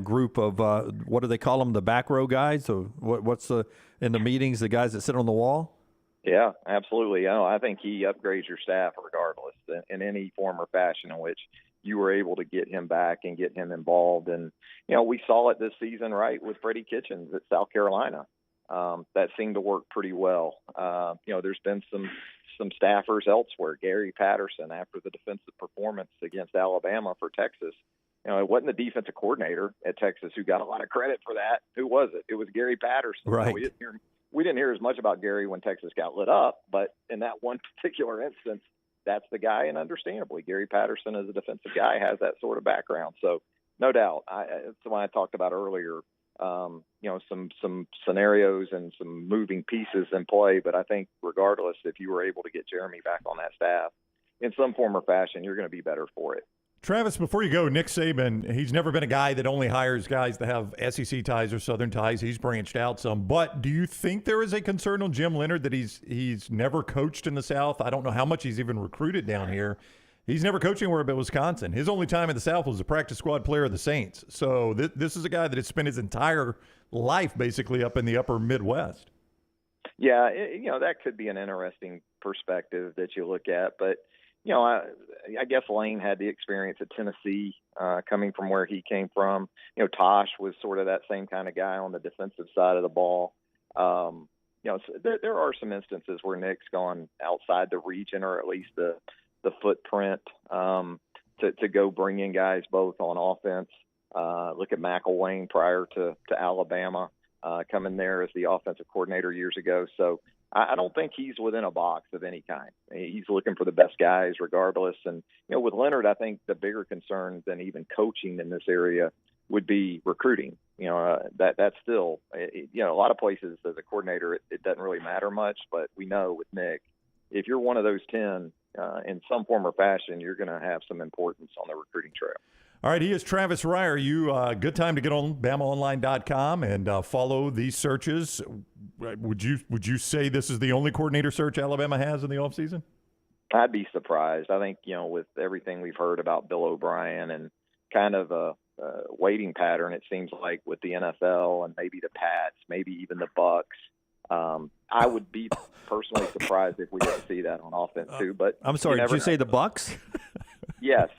group of, what do they call them, the back row guys? So what's in the meetings, the guys that sit on the wall? Yeah, absolutely. I think he upgrades your staff regardless in any form or fashion in which you were able to get him back and get him involved. And, we saw it this season, right, with Freddie Kitchens at South Carolina. That seemed to work pretty well. There's been some staffers elsewhere. Gary Patterson, after the defensive performance against Alabama for Texas, it wasn't the defensive coordinator at Texas who got a lot of credit for that. Who was it? It was Gary Patterson. Right. We didn't hear as much about Gary when Texas got lit up, but in that one particular instance, that's the guy. And understandably, Gary Patterson as a defensive guy has that sort of background. So no doubt. That's what I talked about earlier. Some scenarios and some moving pieces in play. But I think regardless, if you were able to get Jeremy back on that staff in some form or fashion, you're going to be better for it. Travis, before you go, Nick Saban, he's never been a guy that only hires guys that have SEC ties or Southern ties. He's branched out some. But do you think there is a concern on Jim Leonard that he's never coached in the South? I don't know how much he's even recruited down here. He's never coached anywhere but Wisconsin. His only time in the South was a practice squad player of the Saints. So this is a guy that has spent his entire life basically up in the upper Midwest. Yeah, that could be an interesting perspective that you look at. But, I guess Lane had the experience at Tennessee coming from where he came from. Tosh was sort of that same kind of guy on the defensive side of the ball. So there are some instances where Nick's gone outside the region, or at least the footprint to go bring in guys both on offense. Look at McElwain prior to Alabama coming there as the offensive coordinator years ago. So I don't think he's within a box of any kind. He's looking for the best guys regardless. And, with Leonard, I think the bigger concern than even coaching in this area would be recruiting. That's still, a lot of places as a coordinator, it doesn't really matter much, but we know with Nick, if you're one of those 10, in some form or fashion, you're going to have some importance on the recruiting trail. All right, he is Travis Reier. You good time to get on BamaOnline.com and follow these searches. Would you say this is the only coordinator search Alabama has in the offseason? I'd be surprised. I think, with everything we've heard about Bill O'Brien and kind of a waiting pattern, it seems like with the NFL and maybe the Pats, maybe even the Bucks. I would be personally surprised if we didn't see that on offense too. But I'm sorry, did you say the Bucks? Yes,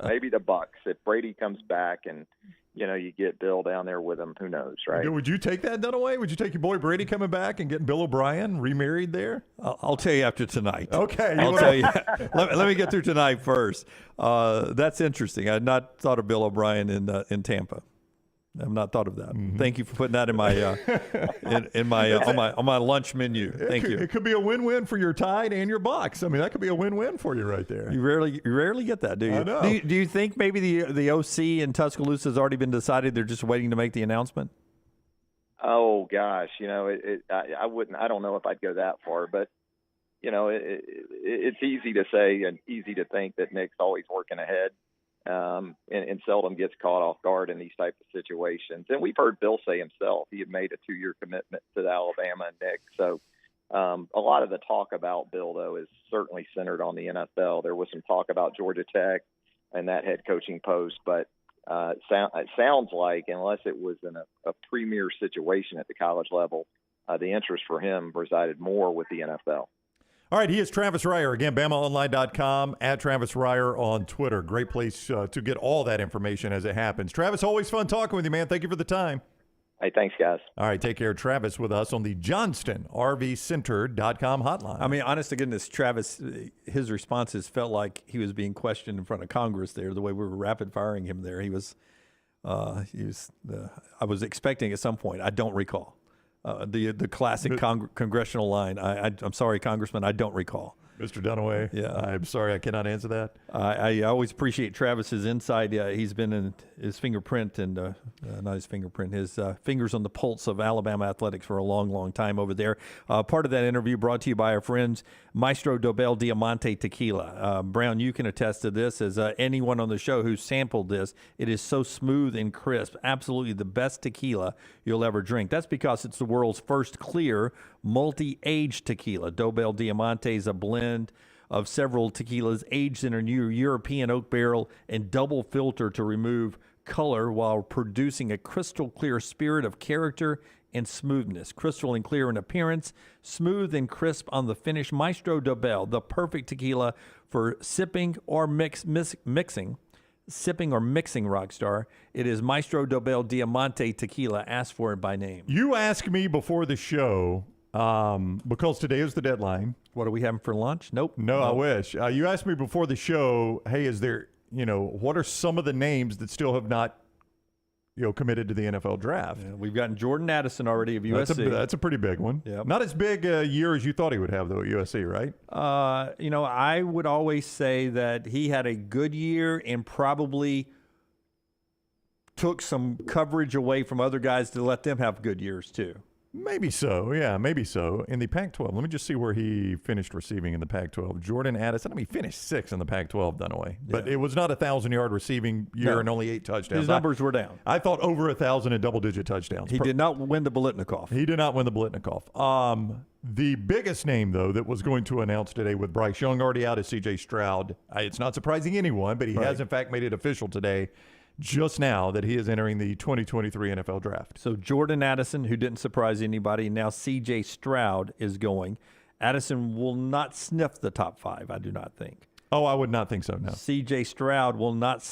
maybe the Bucks. If Brady comes back and you get Bill down there with him, who knows, right? Would you take that Dunaway? Would you take your boy Brady coming back and getting Bill O'Brien remarried there? I'll tell you after tonight. Okay, I'll tell you. Let me get through tonight first. That's interesting. I had not thought of Bill O'Brien in Tampa. I've not thought of that. Mm-hmm. Thank you for putting that in my on my lunch menu. Thank you. It could be a win-win for your Tide and your Bucks. I mean, that could be a win-win for you right there. You rarely get that, do you? I know. Do you think maybe the OC in Tuscaloosa has already been decided? They're just waiting to make the announcement. Oh gosh, I wouldn't. I don't know if I'd go that far, but it's easy to say and easy to think that Nick's always working ahead. and seldom gets caught off guard in these types of situations. And we've heard Bill say himself he had made a 2-year commitment to the Alabama and Nick. So a lot of the talk about Bill, though, is certainly centered on the NFL. There was some talk about Georgia Tech and that head coaching post, but it sounds like, unless it was in a premier situation at the college level, the interest for him resided more with the NFL. All right, he is Travis Reier. Again, BamaOnline.com, at Travis Reier on Twitter. Great place to get all that information as it happens. Travis, always fun talking with you, man. Thank you for the time. Hey, thanks, guys. All right, take care. Travis with us on the JohnstonRVCenter.com hotline. I mean, honest to goodness, Travis, his responses felt like he was being questioned in front of Congress there, the way we were rapid firing him there. I was expecting at some point, I don't recall. The classic congressional line. I'm sorry, Congressman, I don't recall. Mr. Dunaway, yeah, I'm sorry, I cannot answer that. I always appreciate Travis's insight. He's been in his fingerprint and not his fingerprint, his fingers on the pulse of Alabama athletics for a long, long time over there. Part of that interview brought to you by our friends Maestro Dobel Diamante Tequila. Brown, you can attest to this as anyone on the show who sampled this. It is so smooth and crisp, absolutely the best tequila you'll ever drink. That's because it's the world's first clear multi-aged tequila. Dobel Diamante is a blend of several tequilas aged in a new European oak barrel and double filter to remove color while producing a crystal clear spirit of character and smoothness. Crystal and clear in appearance, smooth and crisp on the finish. Maestro Dobel, the perfect tequila for sipping or mixing. Sipping or mixing, Rockstar. It is Maestro Dobel Diamante Tequila. Ask for it by name. You asked me before the show, because today is the deadline. What are we having for lunch? Nope. No, I wish. You asked me before the show, hey, is there, what are some of the names that still have not, committed to the NFL draft? Yeah, we've gotten Jordan Addison already of USC. That's a pretty big one. Yep. Not as big a year as you thought he would have, though, at USC, right? I would always say that he had a good year and probably took some coverage away from other guys to let them have good years, too. Maybe so, yeah, maybe so. In the Pac-12, let me just see where he finished receiving in the Pac-12. Jordan Addison, he finished 6th in the Pac-12, Dunaway. But it was not a 1,000-yard receiving year and only 8 touchdowns. His numbers were down. I thought over 1,000 in double-digit touchdowns. He did not win the Biletnikoff. He did not win the Biletnikoff. The biggest name, though, that was going to announce today with Bryce Young already out is C.J. Stroud. It's not surprising anyone, but he has, in fact, made it official today. Just now that he is entering the 2023 NFL Draft. So Jordan Addison, who didn't surprise anybody, now C.J. Stroud is going. Addison will not sniff the top 5, I do not think. Oh, I would not think so, no. C.J. Stroud will not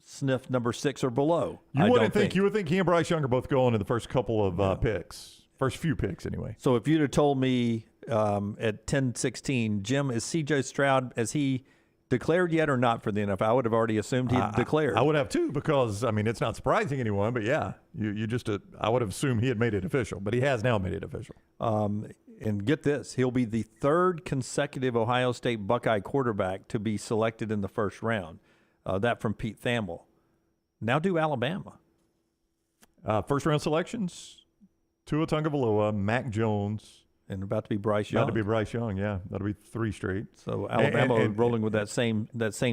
sniff number 6 or below. You would think he and Bryce Young are both going in the first couple of picks. First few picks, anyway. So if you'd have told me at 10-16, Jim, is C.J. Stroud, as he declared yet or not for the NFL? I would have already assumed he'd declared. I would have too, because it's not surprising anyone. But yeah, I would have assumed he had made it official, but he has now made it official. And get this, he'll be the 3rd consecutive Ohio State Buckeye quarterback to be selected in the first round. That from Pete Thamel. Now do Alabama. First round selections: Tua Tagovailoa, Mac Jones. And about to be Bryce Young. About to be Bryce Young, yeah. That'll be 3 straight. So Alabama rolling with that same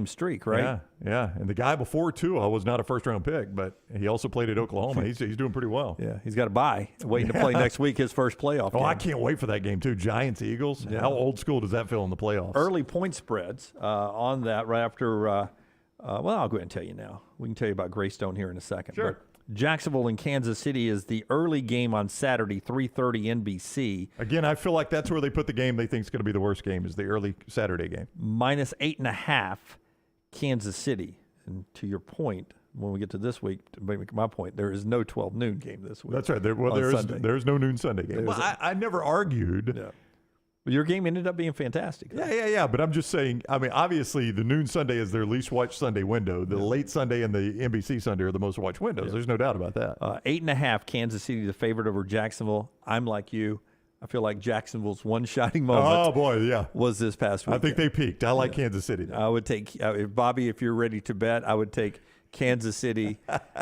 streak, right? Yeah. And the guy before Tua was not a first-round pick, but he also played at Oklahoma. He's doing pretty well. Yeah, he's got a bye, waiting to play next week, his first playoff game. I can't wait for that game, too. Giants-Eagles. Yeah. How old school does that feel in the playoffs? Early point spreads on that right after I'll go ahead and tell you now. We can tell you about Greystone here in a second. Sure. But Jacksonville and Kansas City is the early game on Saturday, 3:30 NBC. Again, I feel like that's where they put the game they think is going to be the worst game, is the early Saturday game. -8.5 Kansas City. And to your point, when we get to this week, to make my point, there is no 12 noon game this week. That's right. There's no noon Sunday game. Well, I never argued. Yeah. Your game ended up being fantastic. Yeah. But I'm just saying, obviously the noon Sunday is their least watched Sunday window. The late Sunday and the NBC Sunday are the most watched windows. Yeah. There's no doubt about that. 8.5 Kansas City, the favorite over Jacksonville. I'm like you. I feel like Jacksonville's one shining moment was this past week. I think they peaked. I like Kansas City now. I would take, Bobby, if you're ready to bet, I would take Kansas City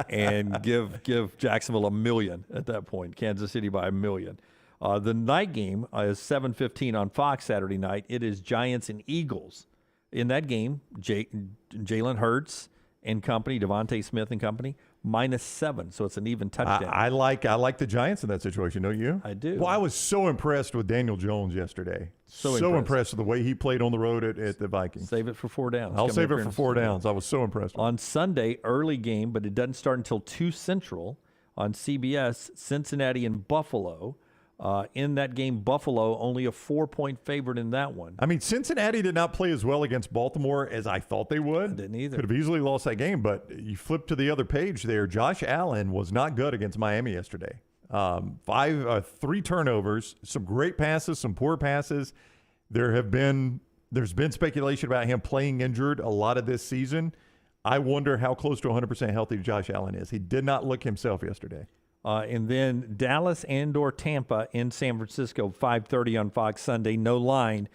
and give Jacksonville $1 million at that point. Kansas City by $1 million. The night game is 7:15 on Fox Saturday night. It is Giants and Eagles. In that game, Jalen Hurts and company, Devontae Smith and company, -7. So it's an even touchdown. I like the Giants in that situation, don't you? I do. Well, I was so impressed with Daniel Jones yesterday. So impressed with the way he played on the road at the Vikings. Save it for 4 downs. I'll save it for 4 downs. I was so impressed. On Sunday, early game, but it doesn't start until 2 Central on CBS, Cincinnati and Buffalo. In that game, Buffalo only a 4-point favorite in that one. I mean, Cincinnati did not play as well against Baltimore as I thought they would. I didn't either. Could have easily lost that game, but you flip to the other page there. Josh Allen was not good against Miami yesterday. 3 turnovers, some great passes, some poor passes. There's been speculation about him playing injured a lot of this season. I wonder how close to 100% healthy Josh Allen is. He did not look himself yesterday. And then Dallas and/or Tampa in San Francisco, 5:30 on Fox Sunday. No line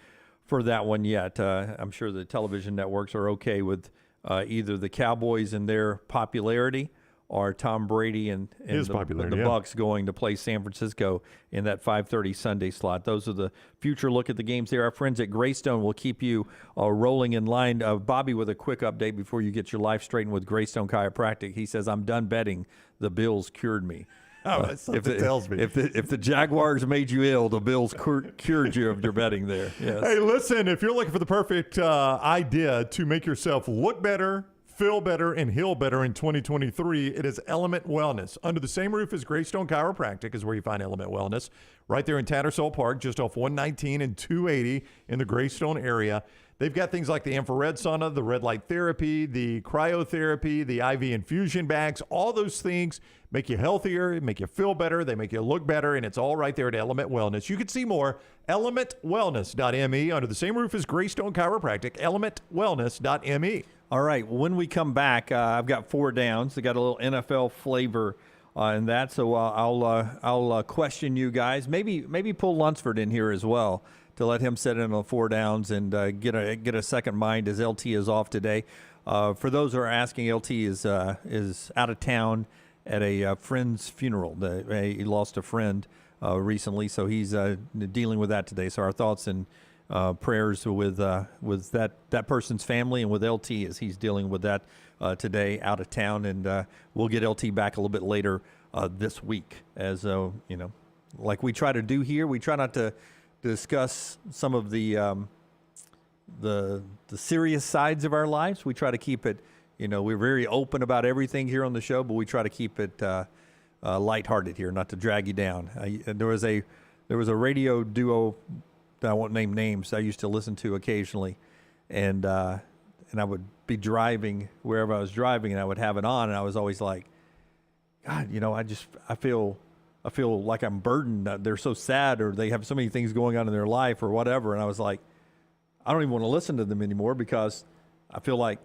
for that one yet. I'm sure the television networks are okay with either the Cowboys and their popularity or Tom Brady and the Bucks going to play San Francisco in that 5:30 Sunday slot. Those are the future look at the games there. Our friends at Greystone will keep you rolling in line. Bobby, with a quick update before you get your life straightened with Greystone Chiropractic. He says, I'm done betting. The Bills cured me. That's something tells me. If the Jaguars made you ill, the Bills cured you of your betting there. Yes. Hey, listen, if you're looking for the perfect idea to make yourself look better, feel better, and heal better in 2023, it is Element Wellness. Under the same roof as Greystone Chiropractic is where you find Element Wellness, right there in Tattersall Park, just off 119 and 280 in the Greystone area. They've got things like the infrared sauna, the red light therapy, the cryotherapy, the IV infusion bags. All those things make you healthier, make you feel better, they make you look better, and it's all right there at Element Wellness. You can see more, elementwellness.me, under the same roof as Greystone Chiropractic, elementwellness.me. All right, when we come back, I've got 4 downs. They got a little NFL flavor in that, so I'll question you guys. Maybe pull Lunsford in here as well to let him set in on 4 downs and get a second mind as LT is off today. For those who are asking, LT is out of town at a friend's funeral. He lost a friend recently, so he's dealing with that today. So our thoughts and prayers with that person's family and with LT as he's dealing with that today out of town. And we'll get LT back a little bit later this week. As like we try to do here, we try not to discuss some of the serious sides of our lives. We try to keep it, we're very open about everything here on the show, but we try to keep it lighthearted here, not to drag you down. There was a radio duo that I won't name names I used to listen to occasionally, and I would be driving wherever I was driving, and I would have it on, and I was always like, God, I feel like I'm burdened. They're so sad, or they have so many things going on in their life, or whatever. And I was like, I don't even want to listen to them anymore because I feel like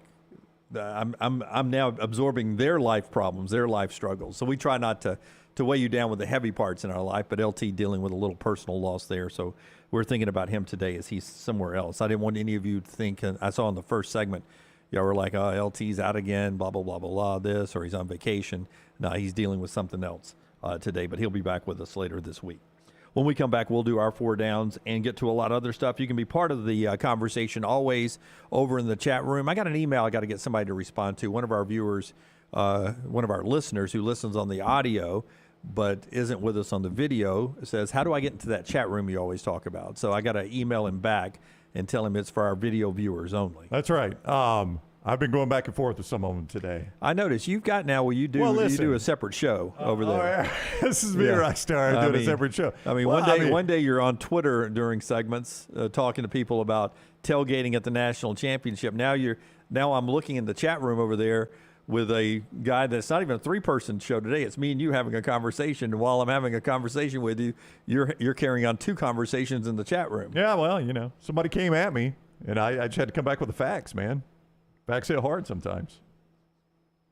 I'm now absorbing their life problems, their life struggles. So we try not to weigh you down with the heavy parts in our life, but LT dealing with a little personal loss there. So we're thinking about him today as he's somewhere else. I didn't want any of you to think, I saw in the first segment, y'all were like, oh, LT's out again, blah, blah, blah, blah, blah, this, or he's on vacation. No, he's dealing with something else today, but he'll be back with us later this week. When we come back, we'll do our 4 downs and get to a lot of other stuff. You can be part of the conversation always over in the chat room. I got an email I got to get somebody to respond to. One of our viewers, one of our listeners who listens on the audio but isn't with us on the video says, how do I get into that chat room you always talk about? So I got to email him back and tell him it's for our video viewers only. That's right. I've been going back and forth with some of them today. I noticed you've got now where you do a separate show over there. Oh, yeah. This is me, Rockstar, doing a separate show. I mean, one day you're on Twitter during segments talking to people about tailgating at the national championship. Now I'm looking in the chat room over there with a guy that's not even a 3-person show today. It's me and you having a conversation. And while I'm having a conversation with you, you're carrying on 2 conversations in the chat room. Yeah, well, somebody came at me, and I just had to come back with the facts, man. Facts hit hard sometimes.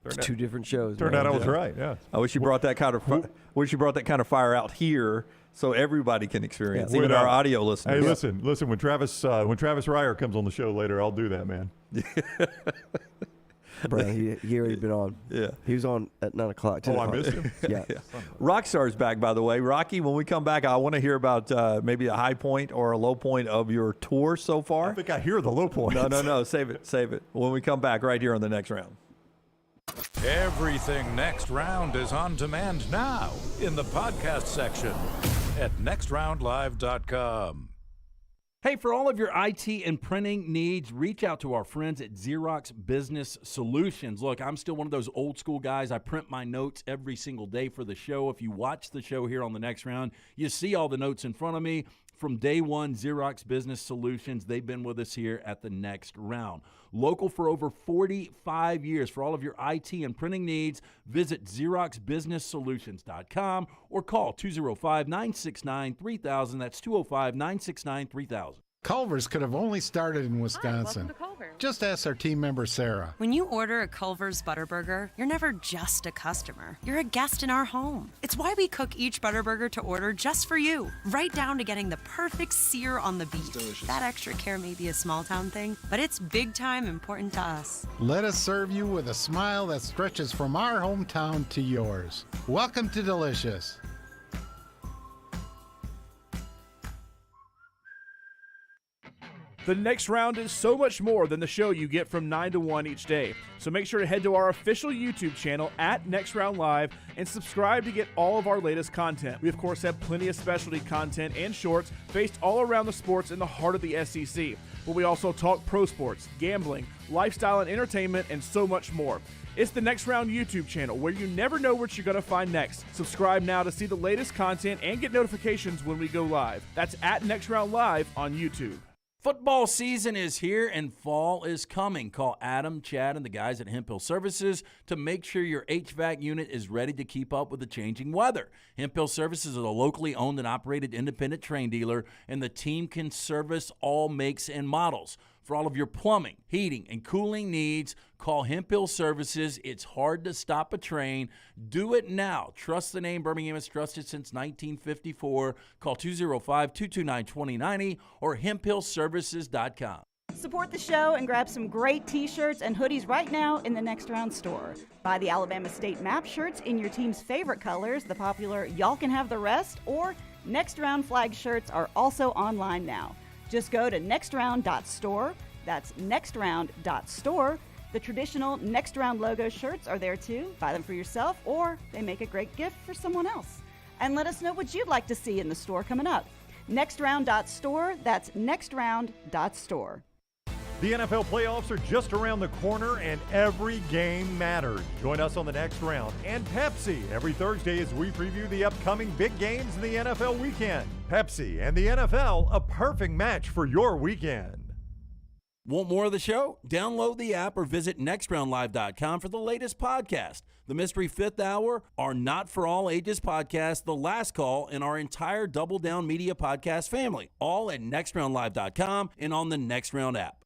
It's 2 different shows. Turned out I was right. Yeah. I wish you brought that kind of fire out here so everybody can experience, even our audio listeners. Hey, listen. When Travis Reier comes on the show later, I'll do that, man. Brian, he already been on. Yeah. He was on at 9 o'clock. Oh, I missed him? Yeah. Rockstar's back, by the way. Rocky, when we come back, I want to hear about maybe a high point or a low point of your tour so far. I think I hear the low point. No. Save it. When we come back right here on the next round. Everything Next Round is on demand now in the podcast section at nextroundlive.com. Hey, for all of your IT and printing needs, reach out to our friends at Xerox Business Solutions. Look, I'm still one of those old school guys. I print my notes every single day for the show. If you watch the show here on the Next Round, you see all the notes in front of me. From day one, Xerox Business Solutions, they've been with us here at the Next Round. Local for over 45 years. For all of your IT and printing needs, visit XeroxBusinessSolutions.com or call 205-969-3000. That's 205-969-3000. Culver's could have only started in Wisconsin. Hi, welcome to Culver's. Just ask our team member, Sarah. When you order a Culver's Butterburger, you're never just a customer. You're a guest in our home. It's why we cook each Butterburger to order just for you, right down to getting the perfect sear on the beef. That extra care may be a small town thing, but it's big time important to us. Let us serve you with a smile that stretches from our hometown to yours. Welcome to Delicious. The Next Round is so much more than the show you get from 9 to 1 each day. So make sure to head to our official YouTube channel at Next Round Live and subscribe to get all of our latest content. We, of course, have plenty of specialty content and shorts based all around the sports in the heart of the SEC. But we also talk pro sports, gambling, lifestyle and entertainment, and so much more. It's the Next Round YouTube channel where you never know what you're going to find next. Subscribe now to see the latest content and get notifications when we go live. That's at Next Round Live on YouTube. Football season is here and fall is coming. Call Adam, Chad, and the guys at Hemp Hill Services to make sure your HVAC unit is ready to keep up with the changing weather. Hemp Hill Services is a locally owned and operated independent train dealer, and the team can service all makes and models. For all of your plumbing, heating, and cooling needs, call Hemp Hill Services. It's hard to stop a train. Do it now. Trust the name. Birmingham has trusted since 1954. Call 205-229-2090 or hemphillservices.com. Support the show and grab some great t-shirts and hoodies right now in the Next Round store. Buy the Alabama State map shirts in your team's favorite colors, the popular Y'all Can Have the Rest, or Next Round flag shirts are also online now. Just go to nextround.store. That's nextround.store. The traditional Next Round logo shirts are there too. Buy them for yourself, or they make a great gift for someone else. And let us know what you'd like to see in the store coming up. Nextround.store. That's nextround.store. The NFL playoffs are just around the corner, and every game matters. Join us on the Next Round and Pepsi every Thursday as we preview the upcoming big games in the NFL weekend. Pepsi and the NFL, a perfect match for your weekend. Want more of the show? Download the app or visit nextroundlive.com for the latest podcast. The Mystery Fifth Hour, our Not For All Ages podcast, The Last Call, and our entire Double Down Media podcast family. All at nextroundlive.com and on the Next Round app.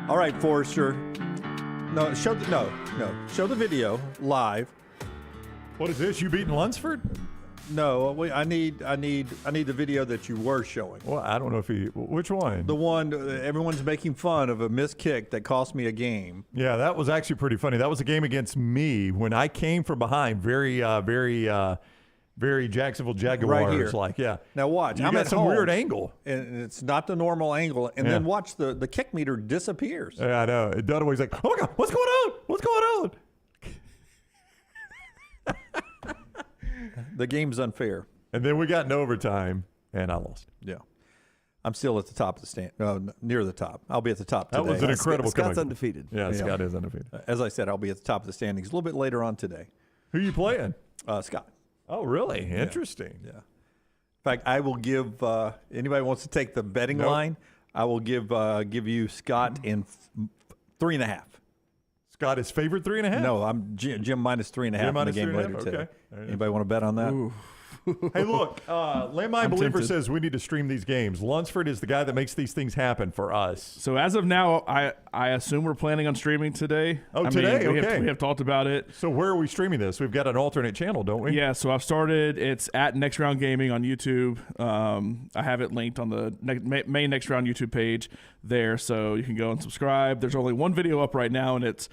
All right, Forrester. Show the video live. What is this? You beating Lunsford? No, I need the video that you were showing. Well, I don't know if which one? The one everyone's making fun of, a missed kick that cost me a game. Yeah, that was actually pretty funny. That was a game against me when I came from behind. Very Jacksonville Jaguars. Right here. Like, yeah. Now watch. You I'm got at some home, weird angle. And it's not the normal angle. And then watch the kick meter disappears. Yeah, I know. Dunaway's like, oh my God, what's going on? What's going on? The game's unfair. And then we got in overtime, and I lost. Yeah. I'm still at the top of the stand. Near the top. I'll be at the top today. That was an incredible Scott's undefeated. Yeah, Scott is undefeated. As I said, I'll be at the top of the standings a little bit later on today. Who are you playing? Scott. Oh, really? Interesting. Yeah. In fact, I will give anybody wants to take the betting line, I will give you Scott in 3.5. Scott is favored 3.5? No, I'm Jim minus 3.5 in the game later today. Anybody want to bet on that? Ooh. Hey, look, Landmine Believer says we need to stream these games. Lunsford is the guy that makes these things happen for us. So as of now, I assume we're planning on streaming today. Oh, today? Okay. We have talked about it. So where are we streaming this? We've got an alternate channel, don't we? Yeah, so I've started. It's at Next Round Gaming on YouTube. I have it linked on the main Next Round YouTube page there, so you can go and subscribe. There's only one video up right now, and it's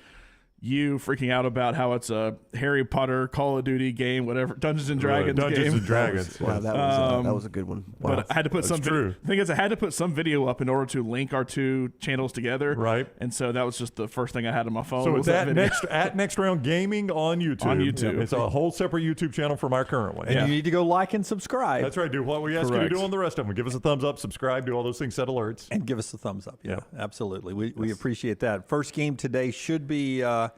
you freaking out about how it's a Harry Potter, Call of Duty game, whatever, Dungeons and Dragons game. Dungeons and Dragons. Wow, that was a good one. Wow. But I had to put some. The thing is, I had to put some video up in order to link our two channels together. Right. And so that was just the first thing I had on my phone. So it's that video. at Next Round Gaming on YouTube. On YouTube. Yeah, it's a whole separate YouTube channel from our current one. And you need to go like and subscribe. That's right. Do what we ask you to do on the rest of them. Give us a thumbs up, subscribe, do all those things, set alerts. And give us a thumbs up. Yeah, absolutely. We appreciate that. First game today should be the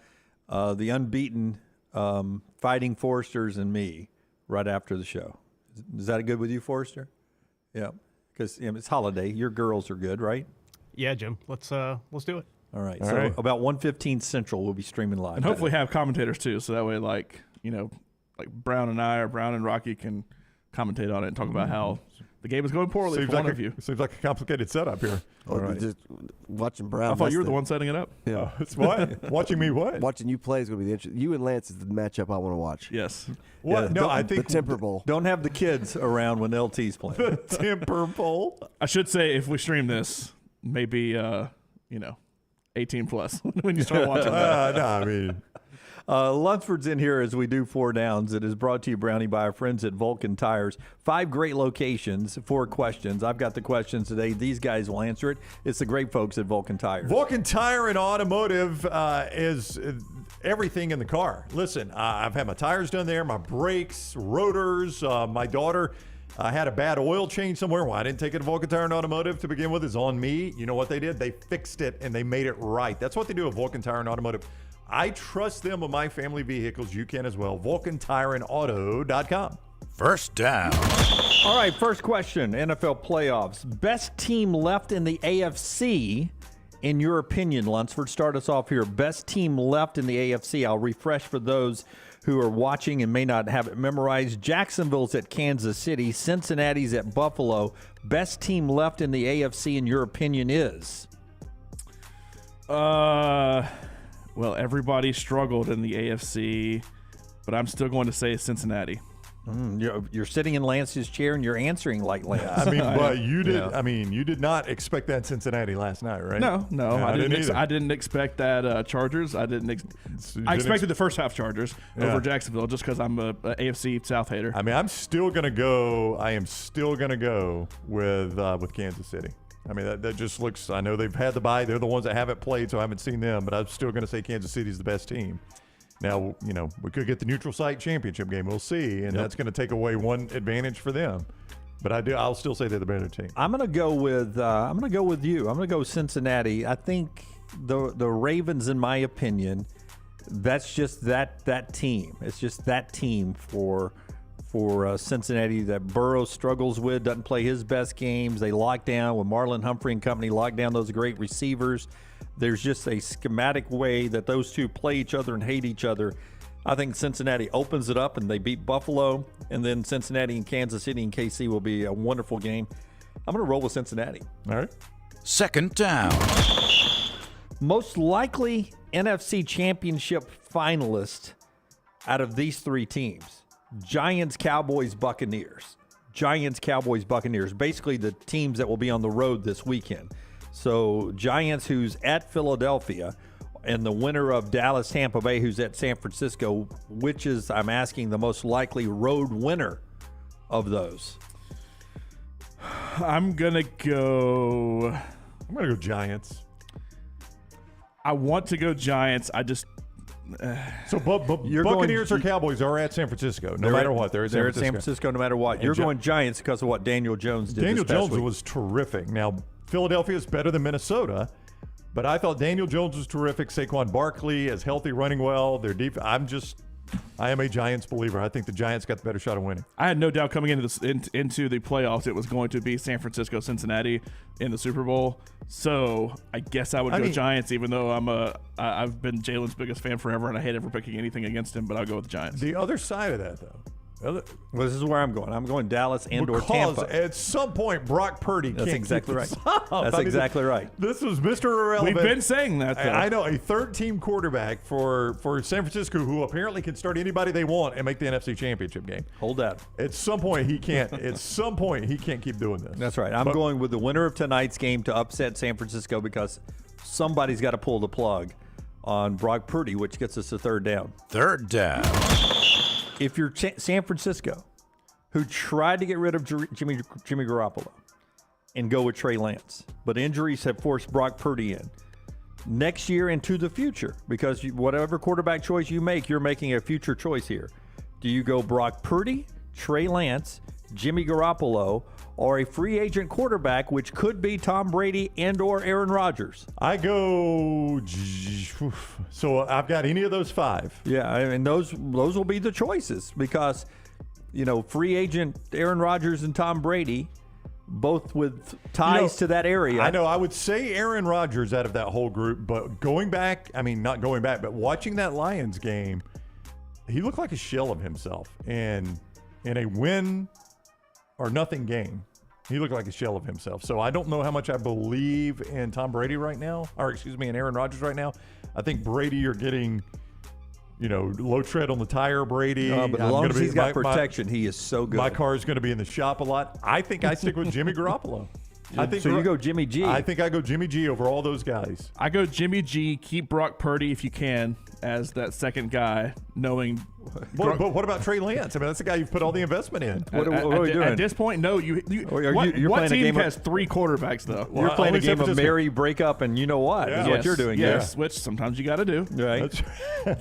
unbeaten Fighting Foresters and me right after the show. Is that good with you, Forrester? Yeah, because it's holiday. Your girls are good, right? Yeah, Jim. Let's do it. All right. About 1:15 Central, we'll be streaming live. And hopefully have commentators too, so that way, like Brown and I, or Brown and Rocky can commentate on it and talk about how the game is going poorly for one of you. Seems like a complicated setup here. All right. Just watching Brown. I thought you were the one setting it up. Yeah. It's what? Watching me what? Watching you play is going to be the interesting. You and Lance is the matchup I want to watch. Yes. What? Yeah, no, I think the Temper Bowl. Don't have the kids around when LT's playing. The Temper Bowl. I should say, if we stream this, maybe 18 plus when you start watching that. No, I mean. Lunsford's in here as we do 4 Downs. It is brought to you, Brownie, by our friends at Vulcan Tires. 5 great locations, 4 questions. I've got the questions today. These guys will answer it. It's the great folks at Vulcan Tires. Vulcan Tire and Automotive is everything in the car. Listen, I've had my tires done there, my brakes, rotors. My daughter had a bad oil change somewhere. Well, I didn't take it to Vulcan Tire and Automotive to begin with. It's on me. You know what they did? They fixed it, and they made it right. That's what they do at Vulcan Tire and Automotive. I trust them with my family vehicles. You can as well. VulcanTireandAuto.com. First down. All right, first question, NFL playoffs. Best team left in the AFC, in your opinion, Lunsford? Start us off here. Best team left in the AFC. I'll refresh for those who are watching and may not have it memorized. Jacksonville's at Kansas City. Cincinnati's at Buffalo. Best team left in the AFC, in your opinion, is? Well, everybody struggled in the AFC, but I'm still going to say Cincinnati. You're sitting in Lance's chair and you're answering like Lance. I mean, but you did. Yeah. I mean, you did not expect that Cincinnati last night, right? No, I didn't expect that Chargers. I expected the first half Chargers over Jacksonville just because I'm a AFC South hater. I mean, I'm still gonna go. I am still gonna go with Kansas City. I mean, that just looks. I know they've had the bye. They're the ones that haven't played, so I haven't seen them. But I'm still going to say Kansas City's the best team. Now, we could get the neutral site championship game. We'll see, and that's going to take away one advantage for them. But I'll still say they're the better team. I'm going to go with you. I'm going to go with Cincinnati. I think the Ravens, in my opinion, that's just that team. It's just that team for Cincinnati that Burrow struggles with, doesn't play his best games. They lock down with Marlon Humphrey and company, lock down those great receivers. There's just a schematic way that those two play each other and hate each other. I think Cincinnati opens it up and they beat Buffalo, and then Cincinnati and Kansas City and KC will be a wonderful game. I'm going to roll with Cincinnati. All right. Second down. Most likely NFC Championship finalist out of these 3 teams. Giants, Cowboys, Buccaneers. Giants, Cowboys, Buccaneers. Basically the teams that will be on the road this weekend. So Giants, who's at Philadelphia, and the winner of Dallas, Tampa Bay, who's at San Francisco, which is, I'm asking, the most likely road winner of those? I'm going to go Giants. I want to go Giants. I just... So Buccaneers or Cowboys are at San Francisco, no matter what. They're at San Francisco no matter what. You're going Giants because of what Daniel Jones did. Daniel Jones was terrific. Now, Philadelphia is better than Minnesota, but I thought Daniel Jones was terrific. Saquon Barkley is healthy, running well. Their defense. I am a Giants believer. I think the Giants got the better shot of winning. I had no doubt coming into the playoffs it was going to be San Francisco, Cincinnati in the Super Bowl. So I guess I would go Giants, even though I've been Jalen's biggest fan forever, and I hate ever picking anything against him. But I'll go with the Giants. The other side of that, though. Well, this is where I'm going. I'm going Dallas and/or Tampa. Because at some point, Brock Purdy can't That's exactly right. That's exactly right. This was Mr. Irrelevant. We've been saying that, though. I know, a third-team quarterback for San Francisco who apparently can start anybody they want and make the NFC Championship game. Hold that. At some point, he can't. At some point, he can't keep doing this. That's right. I'm going with the winner of tonight's game to upset San Francisco because somebody's got to pull the plug on Brock Purdy, which gets us a third down. Third down. If you're San Francisco, who tried to get rid of Jimmy Garoppolo and go with Trey Lance, but injuries have forced Brock Purdy in. Next year into the future, because whatever quarterback choice you make, you're making a future choice here. Do you go Brock Purdy, Trey Lance, Jimmy Garoppolo, or a free agent quarterback, which could be Tom Brady and or Aaron Rodgers? I go. So I've got any of those 5. Yeah, I mean those will be the choices because, free agent Aaron Rodgers and Tom Brady, both with ties to that area. I know. I would say Aaron Rodgers out of that whole group, but not going back, but watching that Lions game, he looked like a shell of himself. And in a win or nothing game, he looked like a shell of himself. So I don't know how much I believe in Tom Brady right now, in Aaron Rodgers right now. I think Brady, you're getting, low tread on the tire, Brady. But as long as he's got protection, he is so good. My car is going to be in the shop a lot. I think I stick with Jimmy Garoppolo. So you go Jimmy G. I think I go Jimmy G over all those guys. I go Jimmy G. Keep Brock Purdy if you can as that second guy, knowing. But what about Trey Lance? I mean, that's the guy you've put all the investment in. What are we doing? At this point, no. You're What playing a team game has 3 quarterbacks, though? You're playing a game of marry, break up, and you know what? Yeah. Is what you're doing. Yes, which sometimes you got to do. Right.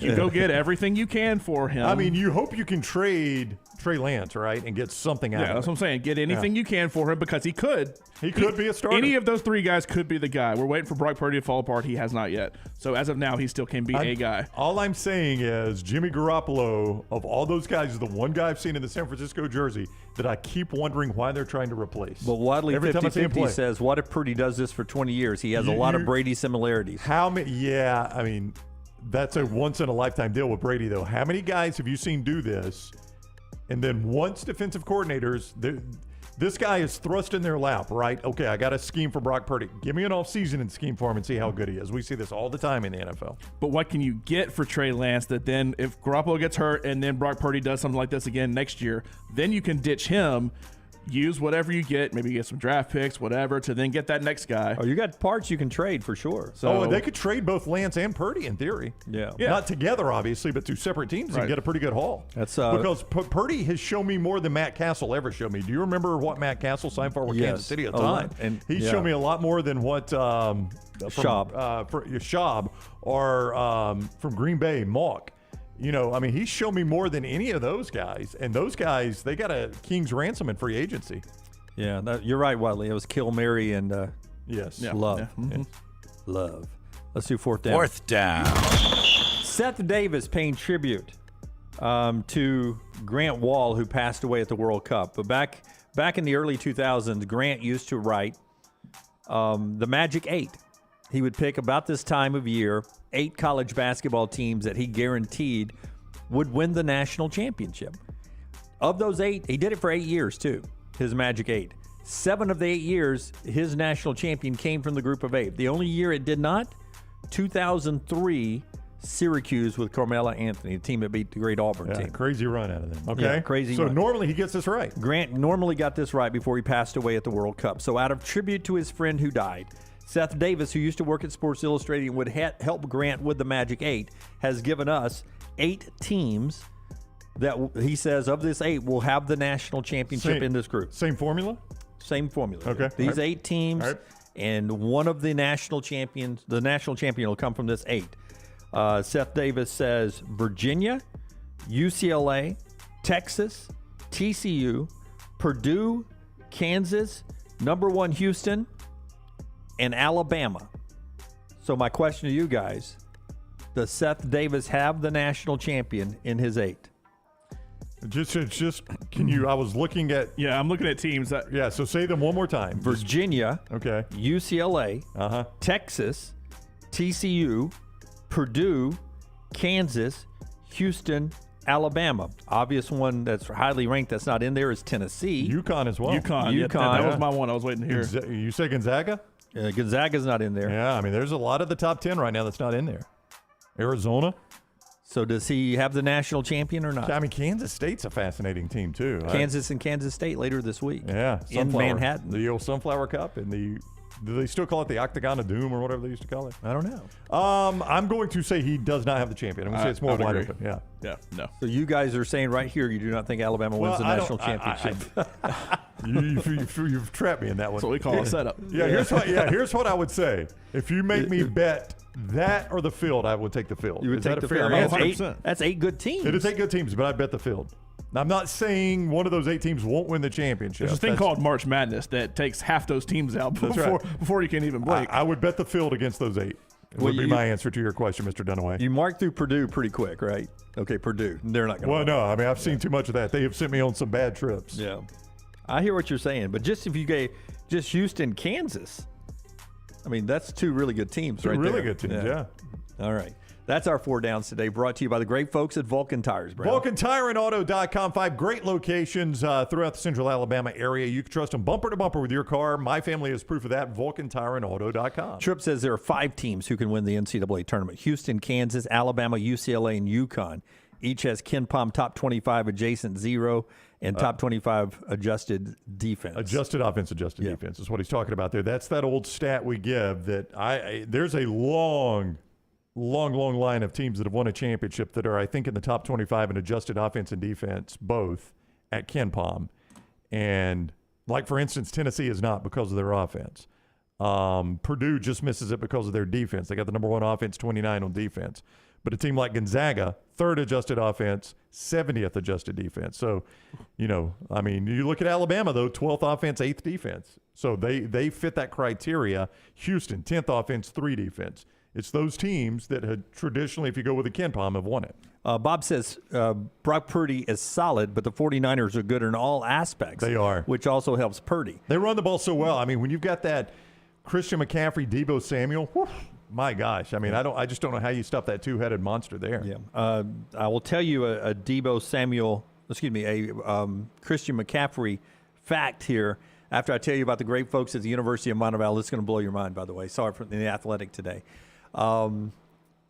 You go get everything you can for him. I mean, you hope you can trade Trey Lance, right, and get something out of it. Yeah, that's what I'm saying. Get anything you can for him because he could. He could be a starter. Any of those 3 guys could be the guy. We're waiting for Brock Purdy to fall apart. He has not yet. So as of now, he still can be a guy. All I'm saying is Jimmy Garoppolo, of all those guys, is the one guy I've seen in the San Francisco jersey that I keep wondering why they're trying to replace. But Wadley Every time I see him 50-50 play. says, what if Purdy does this for 20 years? He has a lot of Brady similarities. How many? Yeah, I mean, that's a once-in-a-lifetime deal with Brady, though. How many guys have you seen do this? And then once defensive coordinators, this guy is thrust in their lap, right? Okay, I got a scheme for Brock Purdy. Give me an off-season and scheme for him and see how good he is. We see this all the time in the NFL. But what can you get for Trey Lance that then if Garoppolo gets hurt and then Brock Purdy does something like this again next year, then you can ditch him, use whatever you get, maybe get some draft picks, whatever, to then get that next guy. Oh, you got parts you can trade for sure. So and they could trade both Lance and Purdy in theory. Yeah. Not together, obviously, but 2 separate teams and get a pretty good haul. That's because Purdy has shown me more than Matt Castle ever showed me. Do you remember what Matt Castle signed for with Kansas City at the time? And he showed me a lot more than what Schaub or from Green Bay, Mock. I mean, he's shown me more than any of those guys. And those guys, they got a king's ransom in free agency. Yeah, you're right, Wadley. It was Kill, Mary, and Love. Yeah. Mm-hmm. Love. Let's do fourth down. Fourth down. Seth Davis paying tribute to Grant Wall, who passed away at the World Cup. But back in the early 2000s, Grant used to write the Magic 8. He would pick about this time of year 8 college basketball teams that he guaranteed would win the national championship. Of those 8, he did it for 8 years too, his Magic 8. 7 of the 8 years, his national champion came from the group of 8. The only year it did not, 2003, Syracuse with Carmelo Anthony, the team that beat the great Auburn team. Crazy run out of them. Okay. Yeah, crazy So run. normally he gets this right. Grant normally got this right before he passed away at the World Cup. So out of tribute to his friend who died, Seth Davis, who used to work at Sports Illustrated and would help Grant with the Magic 8, has given us 8 teams that he says of this 8 will have the national championship in this group. Same formula? Same formula. Okay. These 8 teams, and one of the national champion will come from this 8. Seth Davis says Virginia, UCLA, Texas, TCU, Purdue, Kansas, number 1 Houston, and Alabama. So my question to you guys, does Seth Davis have the national champion in his 8? Just can you, I was looking at. Yeah, I'm looking at teams. So say them one more time. Virginia, okay, UCLA, Texas, TCU, Purdue, Kansas, Houston, Alabama. Obvious one that's highly ranked that's not in there is Tennessee. UConn as well. UConn. Yeah, that was my one I was waiting to hear. You say Gonzaga? Gonzaga's not in there. Yeah, I mean, there's a lot of the top 10 right now that's not in there. Arizona. So does he have the national champion or not? I mean, Kansas State's a fascinating team, too. Kansas and Kansas State later this week. Yeah. In Manhattan. The old Sunflower Cup and Do they still call it the Octagon of Doom or whatever they used to call it? I don't know. I'm going to say he does not have the champion. I'm going to say it's more wide open. Yeah. Yeah, no. So you guys are saying right here you do not think Alabama wins the national championship. You've trapped me in that one. That's what we call a setup. Yeah, here's what I would say. If you make me bet that or the field, I would take the field. You would Is take that the a fair field. answer? That's 8 good teams. It is 8 good teams, but I'd bet the field. Now, I'm not saying one of those 8 teams won't win the championship. There's a thing called March Madness that takes half those teams out before you can even blink. I would bet the field against those 8. Would be my answer to your question, Mr. Dunaway. You marked through Purdue pretty quick, right? Okay, Purdue. They're not going to Well, no. I mean, I've seen too much of that. They have sent me on some bad trips. Yeah. I hear what you're saying, but just if you gave just Houston, Kansas, I mean, that's 2 really good teams right there. Really good teams, yeah. All right. That's our 4 downs today, brought to you by the great folks at Vulcan Tires, Brown. VulcanTireandAuto.com. 5 great locations throughout the central Alabama area. You can trust them bumper to bumper with your car. My family is proof of that. VulcanTireandAuto.com. Tripp says there are 5 teams who can win the NCAA tournament. Houston, Kansas, Alabama, UCLA, and UConn. Each has Ken Pom top 25 adjacent 0 and top 25 adjusted defense. Adjusted offense, adjusted defense is what he's talking about there. That's that old stat we give that there's a long line of teams that have won a championship that are, I think, in the top 25 in adjusted offense and defense, both at Ken Pom. And like, for instance, Tennessee is not because of their offense. Purdue just misses it because of their defense. They got the number 1 offense, 29 on defense. But a team like Gonzaga, 3rd adjusted offense, 70th adjusted defense. So, I mean, you look at Alabama, though, 12th offense, 8th defense. So they fit that criteria. Houston, 10th offense, 3 defense. It's those teams that had traditionally, if you go with the Ken Pom, have won it. Bob says Brock Purdy is solid, but the 49ers are good in all aspects. They are. Which also helps Purdy. They run the ball so well. I mean, when you've got that Christian McCaffrey, Deebo Samuel, whew, my gosh. I mean, I just don't know how you stop that 2-headed monster there. Yeah. I will tell you a Christian McCaffrey fact here. After I tell you about the great folks at the University of Montevallo, this is going to blow your mind, by the way. Saw it in the Athletic today. The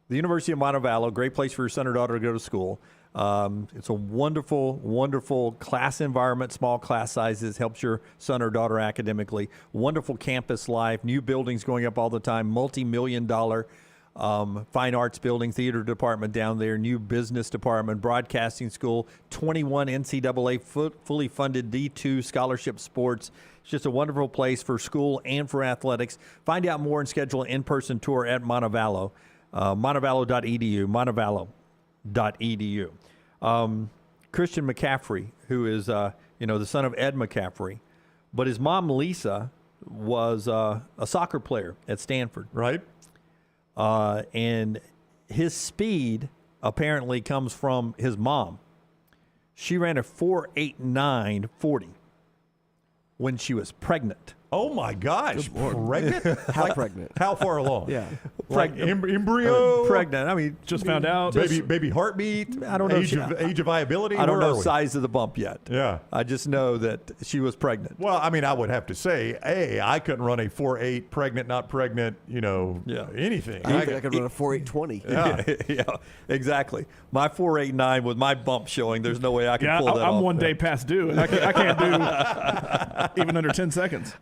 University of Montevallo, great place for your son or daughter to go to school. It's a wonderful, wonderful class environment, small class sizes, helps your son or daughter academically. Wonderful campus life, new buildings going up all the time, multi-million-dollar fine arts building, theater department down there, new business department, broadcasting school, 21 NCAA fully funded D2 scholarship sports. It's just a wonderful place for school and for athletics. Find out more and schedule an in-person tour at Montevallo, montevallo.edu, montevallo.edu. Christian McCaffrey, who is the son of Ed McCaffrey, but his mom Lisa was a soccer player at Stanford. Right. And his speed apparently comes from his mom. She ran a 4.89 40 when she was pregnant. Oh my gosh! Pregnant? How pregnant? How far along? Yeah. Like embryo? Pregnant. I mean, just found out. Baby heartbeat? I don't know. Age of viability? I don't Where know are we? size of the bump yet. Yeah. I just know that she was pregnant. Well, I mean, I would have to say, I couldn't run a 4.8 pregnant, not pregnant, anything. I think I could run a 4.820. Yeah. Yeah, exactly. My 4.89 with my bump showing, there's no way I can pull that off. I'm 1 day past due, and I can't do even under 10 seconds.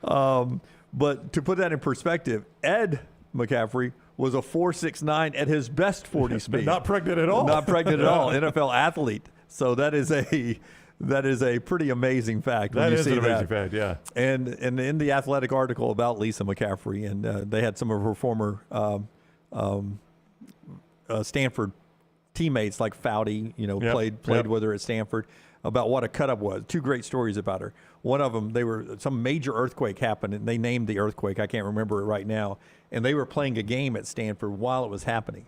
But to put that in perspective, Ed McCaffrey was a 4.69 at his best 40 speed. Not pregnant at all. Not pregnant at all. NFL athlete. So that is a pretty amazing fact. That is an amazing fact, yeah. And in the Athletic article about Lisa McCaffrey, and they had some of her former Stanford teammates like Foudy, played with her at Stanford, about what a cut-up was. 2 great stories about her. One of them, some major earthquake happened, and they named the earthquake. I can't remember it right now. And they were playing a game at Stanford while it was happening.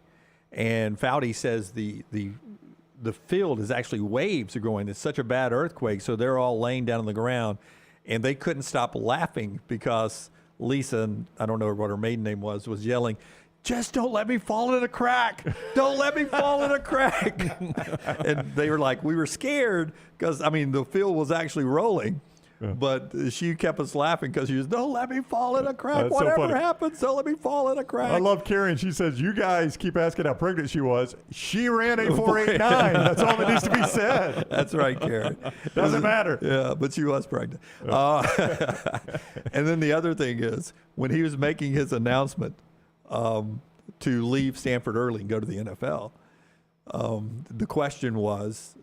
And Foudy says the field is actually waves are going. It's such a bad earthquake, so they're all laying down on the ground, and they couldn't stop laughing because Lisa, and I don't know what her maiden name was yelling, "Just don't let me fall in a crack. Don't let me fall in a crack." And they were like, we were scared because, the field was actually rolling. But she kept us laughing because she was, don't let me fall in a crack. That's so Whatever funny. happens, don't let me fall in a crack. I love Karen. She says, you guys keep asking how pregnant she was. She ran a 4.89. That's all that needs to be said. That's right, Karen. Doesn't matter. Yeah, but she was pregnant. And then the other thing is, when he was making his announcement to leave Stanford early and go to the NFL, the question was,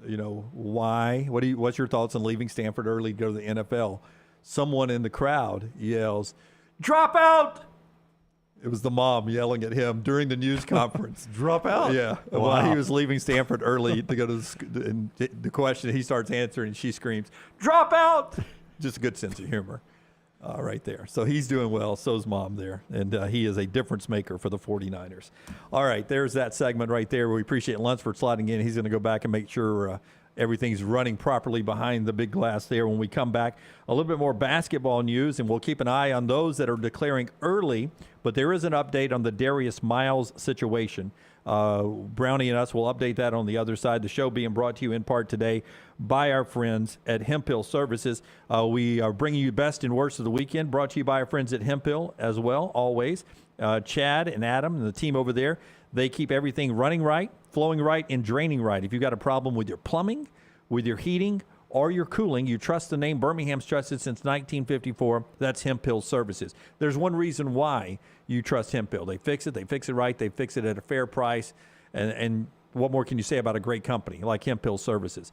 why? What's your thoughts on leaving Stanford early to go to the NFL? Someone in the crowd yells, "Drop out!" It was the mom yelling at him during the news conference. Drop out? Yeah. Wow. While he was leaving Stanford early to go to and the question, he starts answering, and she screams, "Drop out!" Just a good sense of humor right there. So he's doing well. So's mom there. And he is a difference maker for the 49ers. All right, there's that segment right there. We appreciate Lunsford sliding in. He's going to go back and make sure everything's running properly behind the big glass there. When we come back, a little bit more basketball news, and we'll keep an eye on those that are declaring early. But there is an update on the Darius Miles situation. Brownie and us will update that on the other side. The show being brought to you in part today by our friends at Hemphill Services. We are bringing you best and worst of the weekend, brought to you by our friends at Hemphill as well, always. Chad and Adam and the team over there, they keep everything running right, flowing right, and draining right. If you've got a problem with your plumbing, with your heating, or your cooling, you trust the name Birmingham's trusted since 1954. That's Hemphill Services. There's one reason why you trust Hemphill. They fix it right, they fix it at a fair price, and what more can you say about a great company like Hemphill Services?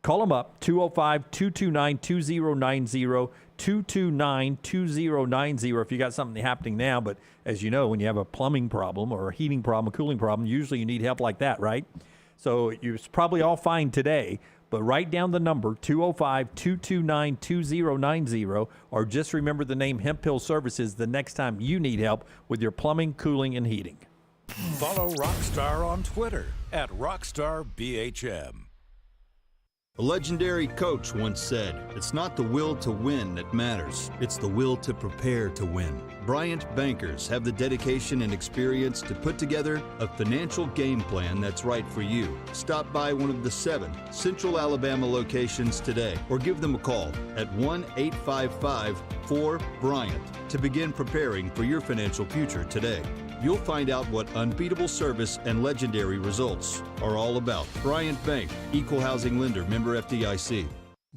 Call them up, 205-229-2090, 229-2090 if you got something happening now. But as you know, when you have a plumbing problem or a heating problem, a cooling problem, usually you need help like that, right? So it's probably all fine today. But write down the number, 205-229-2090, or just remember the name Hemphill Services the next time you need help with your plumbing, cooling, and heating. Follow Rockstar on Twitter at RockstarBHM. A legendary coach once said, "It's not the will to win that matters, it's the will to prepare to win." Bryant bankers have the dedication and experience to put together a financial game plan that's right for you. Stop by one of the 7 Central Alabama locations today or give them a call at 1-855-4-BRYANT to begin preparing for your financial future today. You'll find out what unbeatable service and legendary results are all about. Bryant Bank, Equal Housing Lender, member FDIC.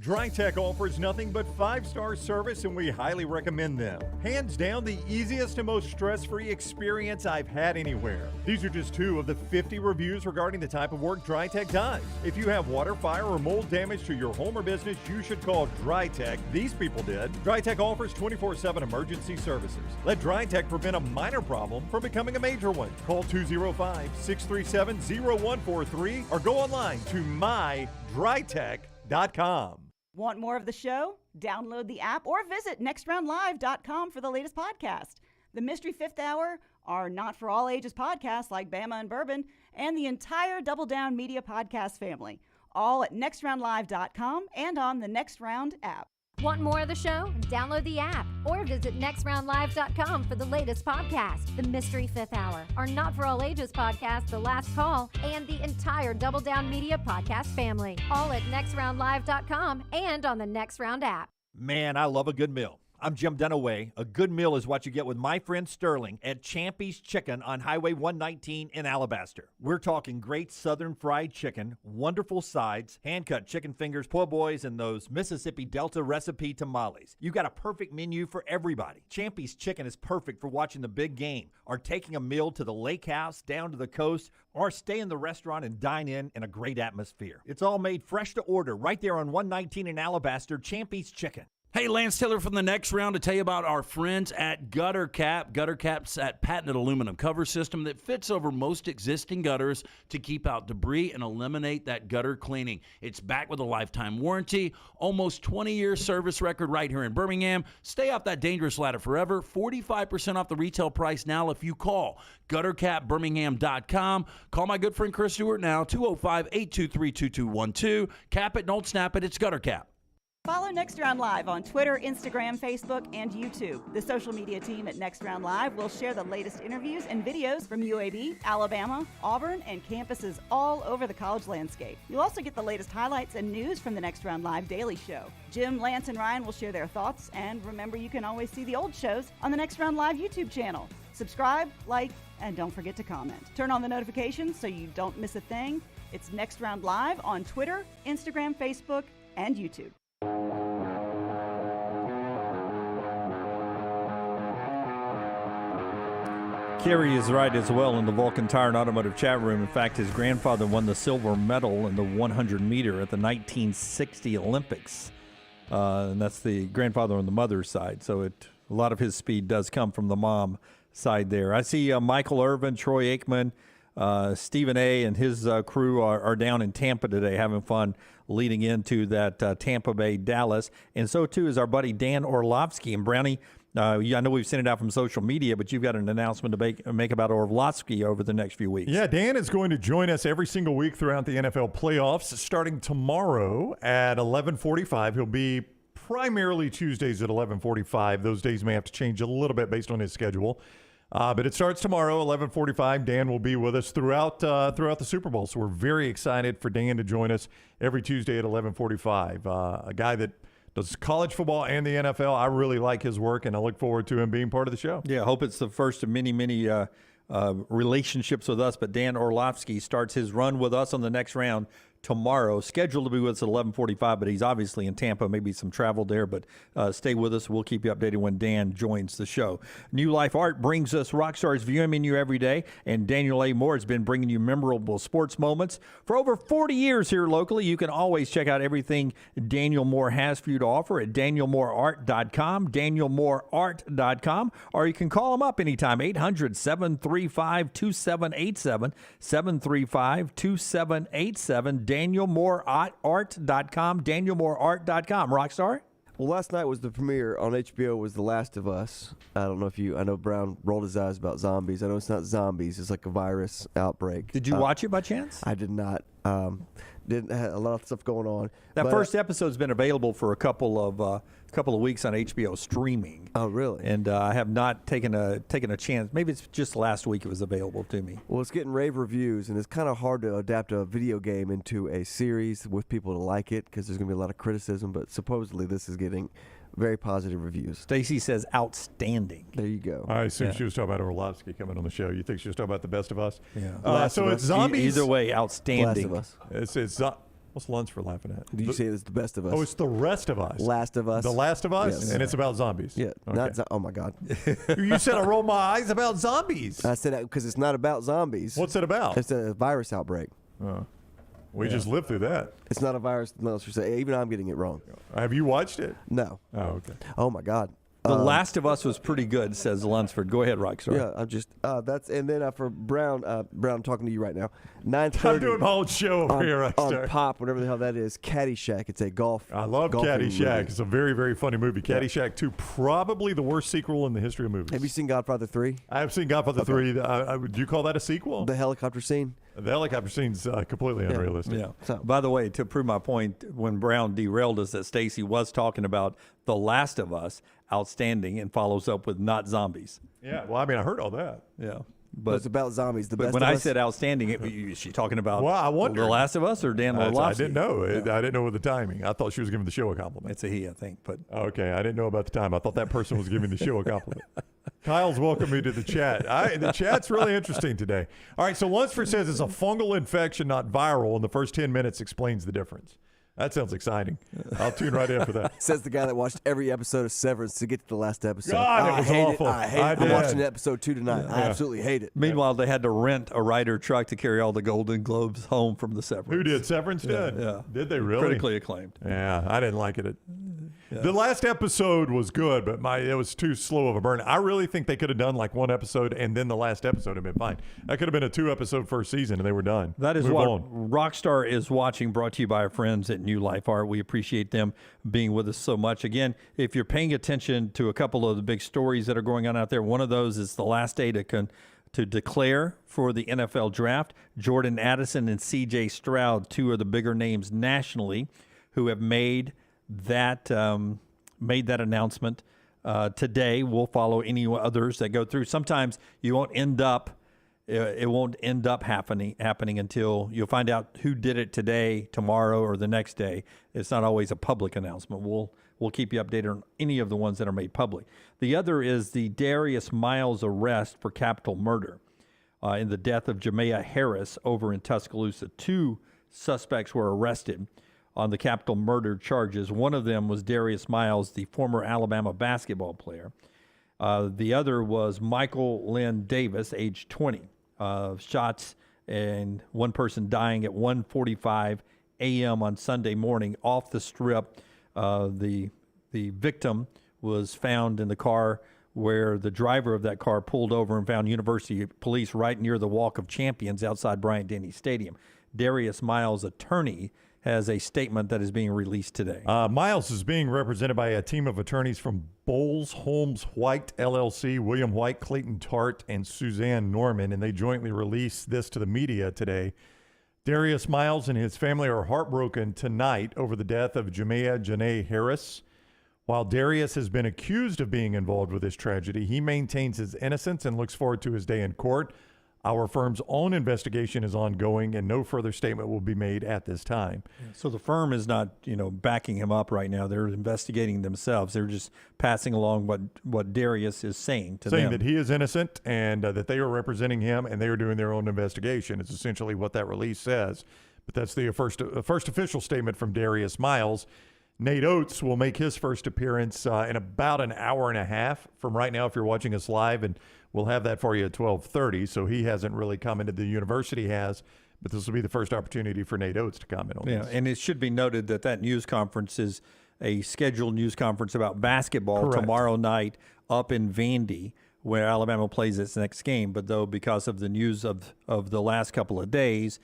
DryTech offers nothing but 5-star service, and we highly recommend them. Hands down, the easiest and most stress-free experience I've had anywhere. These are just 2 of the 50 reviews regarding the type of work DryTech does. If you have water, fire, or mold damage to your home or business, you should call DryTech. These people did. DryTech offers 24/7 emergency services. Let DryTech prevent a minor problem from becoming a major one. Call 205-637-0143 or go online to mydrytech.com. Want more of the show? Download the app or visit nextroundlive.com for the latest podcast. The Mystery Fifth Hour, our not for all ages podcasts like Bama and Bourbon, and the entire Double Down Media podcast family, all at nextroundlive.com and on the Next Round app. Want more of the show? Download the app or visit nextroundlive.com for the latest podcast, The Mystery Fifth Hour, our Not For All Ages podcast, The Last Call, and the entire Double Down Media podcast family, all at nextroundlive.com and on the Next Round app. Man, I love a good meal. I'm Jim Dunaway. A good meal is what you get with my friend Sterling at Champy's Chicken on Highway 119 in Alabaster. We're talking great southern fried chicken, wonderful sides, hand-cut chicken fingers, po' boys, and those Mississippi Delta recipe tamales. You got a perfect menu for everybody. Champy's Chicken is perfect for watching the big game, or taking a meal to the lake house, down to the coast, or stay in the restaurant and dine in a great atmosphere. It's all made fresh to order right there on 119 in Alabaster, Champy's Chicken. Hey, Lance Taylor from the Next Round to tell you about our friends at Gutter Cap. Gutter Cap's that patented aluminum cover system that fits over most existing gutters to keep out debris and eliminate that gutter cleaning. It's backed with a lifetime warranty, almost 20-year service record right here in Birmingham. Stay off that dangerous ladder forever. 45% off the retail price now if you call guttercapbirmingham.com. Call my good friend Chris Stewart now, 205-823-2212. Cap it, don't snap it. It's Gutter Cap. Follow Next Round Live on Twitter, Instagram, Facebook, and YouTube. The social media team at Next Round Live will share the latest interviews and videos from UAB, Alabama, Auburn, and campuses all over the college landscape. You'll also get the latest highlights and news from the Next Round Live Daily Show. Jim, Lance, and Ryan will share their thoughts, and remember, you can always see the old shows on the Next Round Live YouTube channel. Subscribe, like, and don't forget to comment. Turn on the notifications so you don't miss a thing. It's Next Round Live on Twitter, Instagram, Facebook, and YouTube. Kerry is right as well in the Vulcan Tire and Automotive chat room. In fact, his grandfather won the silver medal in the 100-meter at the 1960 Olympics. And that's the grandfather on the mother's side. So a lot of his speed does come from the mom side there. I see Michael Irvin, Troy Aikman, Stephen A. and his crew are down in Tampa today having fun leading into that Tampa Bay Dallas. And so, too, is our buddy Dan Orlovsky. And Brownie, I know we've sent it out from social media, but you've got an announcement to make about Orlovsky over the next few weeks. Yeah, Dan is going to join us every single week throughout the NFL playoffs, starting tomorrow at 11:45. He'll be primarily Tuesdays at 11:45. Those days may have to change a little bit based on his schedule. But it starts tomorrow, 11:45. Dan will be with us throughout the Super Bowl. So we're very excited for Dan to join us every Tuesday at 11:45. A guy that does college football and the NFL. I really like his work, and I look forward to him being part of the show. Yeah, I hope it's the first of many, many relationships with us. But Dan Orlovsky starts his run with us on the Next Round tomorrow, scheduled to be with us at 11:45, but he's obviously in Tampa, maybe some travel there, but stay with us. We'll keep you updated when Dan joins the show. New Life Art brings us Rockstar's viewing menu every day, and Daniel A. Moore has been bringing you memorable sports moments. For over 40 years here locally, you can always check out everything Daniel Moore has for you to offer at danielmooreart.com, danielmooreart.com, or you can call him up anytime, 800-735-2787, 735-2787, danielmooreart.com, danielmooreart.com. Rockstar? Well, last night was the premiere on HBO was The Last of Us. I don't know if I know Brown rolled his eyes about zombies. I know it's not zombies. It's like a virus outbreak. Did you watch it by chance? I did not. Didn't have a lot of stuff going on. That first episode's been available for a couple of weeks on HBO streaming. Oh, really? And I have not taken a chance. Maybe it's just last week it was available to me. Well, it's getting rave reviews, and it's kind of hard to adapt a video game into a series with people to like it because there's going to be a lot of criticism. But supposedly this is getting very positive reviews. Stacy says outstanding. There you go. I assume she was talking about Orlovsky coming on the show. You think she was talking about The Best of Us? Yeah. So it's zombies. Either way, outstanding. Last of Us. It's what's Lance for laughing at? Did you say it's The Best of Us? Oh, it's The Rest of Us. Last of Us. The Last of Us? Yes. And it's about zombies. Yeah. Okay. Oh, my God. You said I rolled my eyes about zombies. I said that because it's not about zombies. What's it about? It's a virus outbreak. We just lived through that. It's not a virus. No, even I'm getting it wrong. Have you watched it? No. Oh, okay. Oh, my God. The Last of Us was pretty good, says Lunsford. Go ahead, Rockstar. Yeah, I'm just and then for Brown, I'm talking to you right now. 9:30. I'm doing my whole show over here, Rockstar. On Pop, whatever the hell that is. Caddyshack. It's a golf. I love Caddyshack. Movie. It's a very, very funny movie. Caddyshack 2, probably the worst sequel in the history of movies. Have you seen Godfather 3? I have seen Godfather 3. Would you call that a sequel? The helicopter scene. The helicopter scene's completely unrealistic. Yeah. So, by the way, to prove my point, when Brown derailed us, that Stacy was talking about The Last of Us, outstanding, and follows up with Not Zombies. Yeah. Well, I mean, I heard all that. Yeah. But it's about zombies. But when I said outstanding, is she talking about The Last of Us or Dan Orlovsky? I didn't know. I didn't know with the timing. I thought she was giving the show a compliment. It's a he, I think. But okay, I didn't know about the time. I thought that person was giving the show a compliment. Kyle's welcomed me to the chat. The chat's really interesting today. All right, so Lunsford says it's a fungal infection, not viral, and the first 10 minutes explains the difference. That sounds exciting. I'll tune right in for that. Says the guy that watched every episode of Severance to get to the last episode. God, it was awful. I hate it. I'm watching episode 2 tonight. I absolutely hate it. Meanwhile, they had to rent a Ryder truck to carry all the Golden Globes home from the Severance. Who did? Severance did? Yeah. Did they really? Critically acclaimed. Yeah, I didn't like it. The last episode was good, but it was too slow of a burn. I really think they could have done like one episode and then the last episode had been fine. That could have been a 2-episode first season and they were done. That is what Rockstar is watching, brought to you by our friends at New Life Art. We appreciate them being with us so much. Again, if you're paying attention to a couple of the big stories that are going on out there, one of those is the last day to declare for the NFL draft. Jordan Addison and C.J. Stroud, two of the bigger names nationally, who have made that made that announcement today. We'll follow any others that go through. Sometimes you won't end up. It won't end up happening until you'll find out who did it today, tomorrow, or the next day. It's not always a public announcement. We'll keep you updated on any of the ones that are made public. The other is the Darius Miles arrest for capital murder in the death of Jamea Harris over in Tuscaloosa. 2 suspects were arrested on the capital murder charges. One of them was Darius Miles, the former Alabama basketball player. The other was Michael Lynn Davis, age 20. Shots and one person dying at 1:45 a.m. on Sunday morning off the strip. The victim was found in the car where the driver of that car pulled over and found University police right near the Walk of Champions outside Bryant-Denny Stadium. Darius Miles' attorney has a statement that is being released today. Miles is being represented by a team of attorneys from Bowles, Holmes, White, LLC, William White, Clayton Tart, and Suzanne Norman, and they jointly released this to the media today. Darius Miles and his family are heartbroken tonight over the death of Jamea Janae Harris. While Darius has been accused of being involved with this tragedy, he maintains his innocence and looks forward to his day in court. Our firm's own investigation is ongoing, and no further statement will be made at this time. So the firm is not, backing him up right now. They're investigating themselves. They're just passing along what Darius is saying to them. Saying that he is innocent and that they are representing him and they are doing their own investigation. It's essentially what that release says. But that's the first official statement from Darius Miles. Nate Oates will make his first appearance in about an hour and a half from right now if you're watching us live, and we'll have that for you at 12:30. So he hasn't really commented. The university has, but this will be the first opportunity for Nate Oates to comment on this. And it should be noted that news conference is a scheduled news conference about basketball tomorrow night up in Vandy, where Alabama plays its next game. But though because of the news of the last couple of days,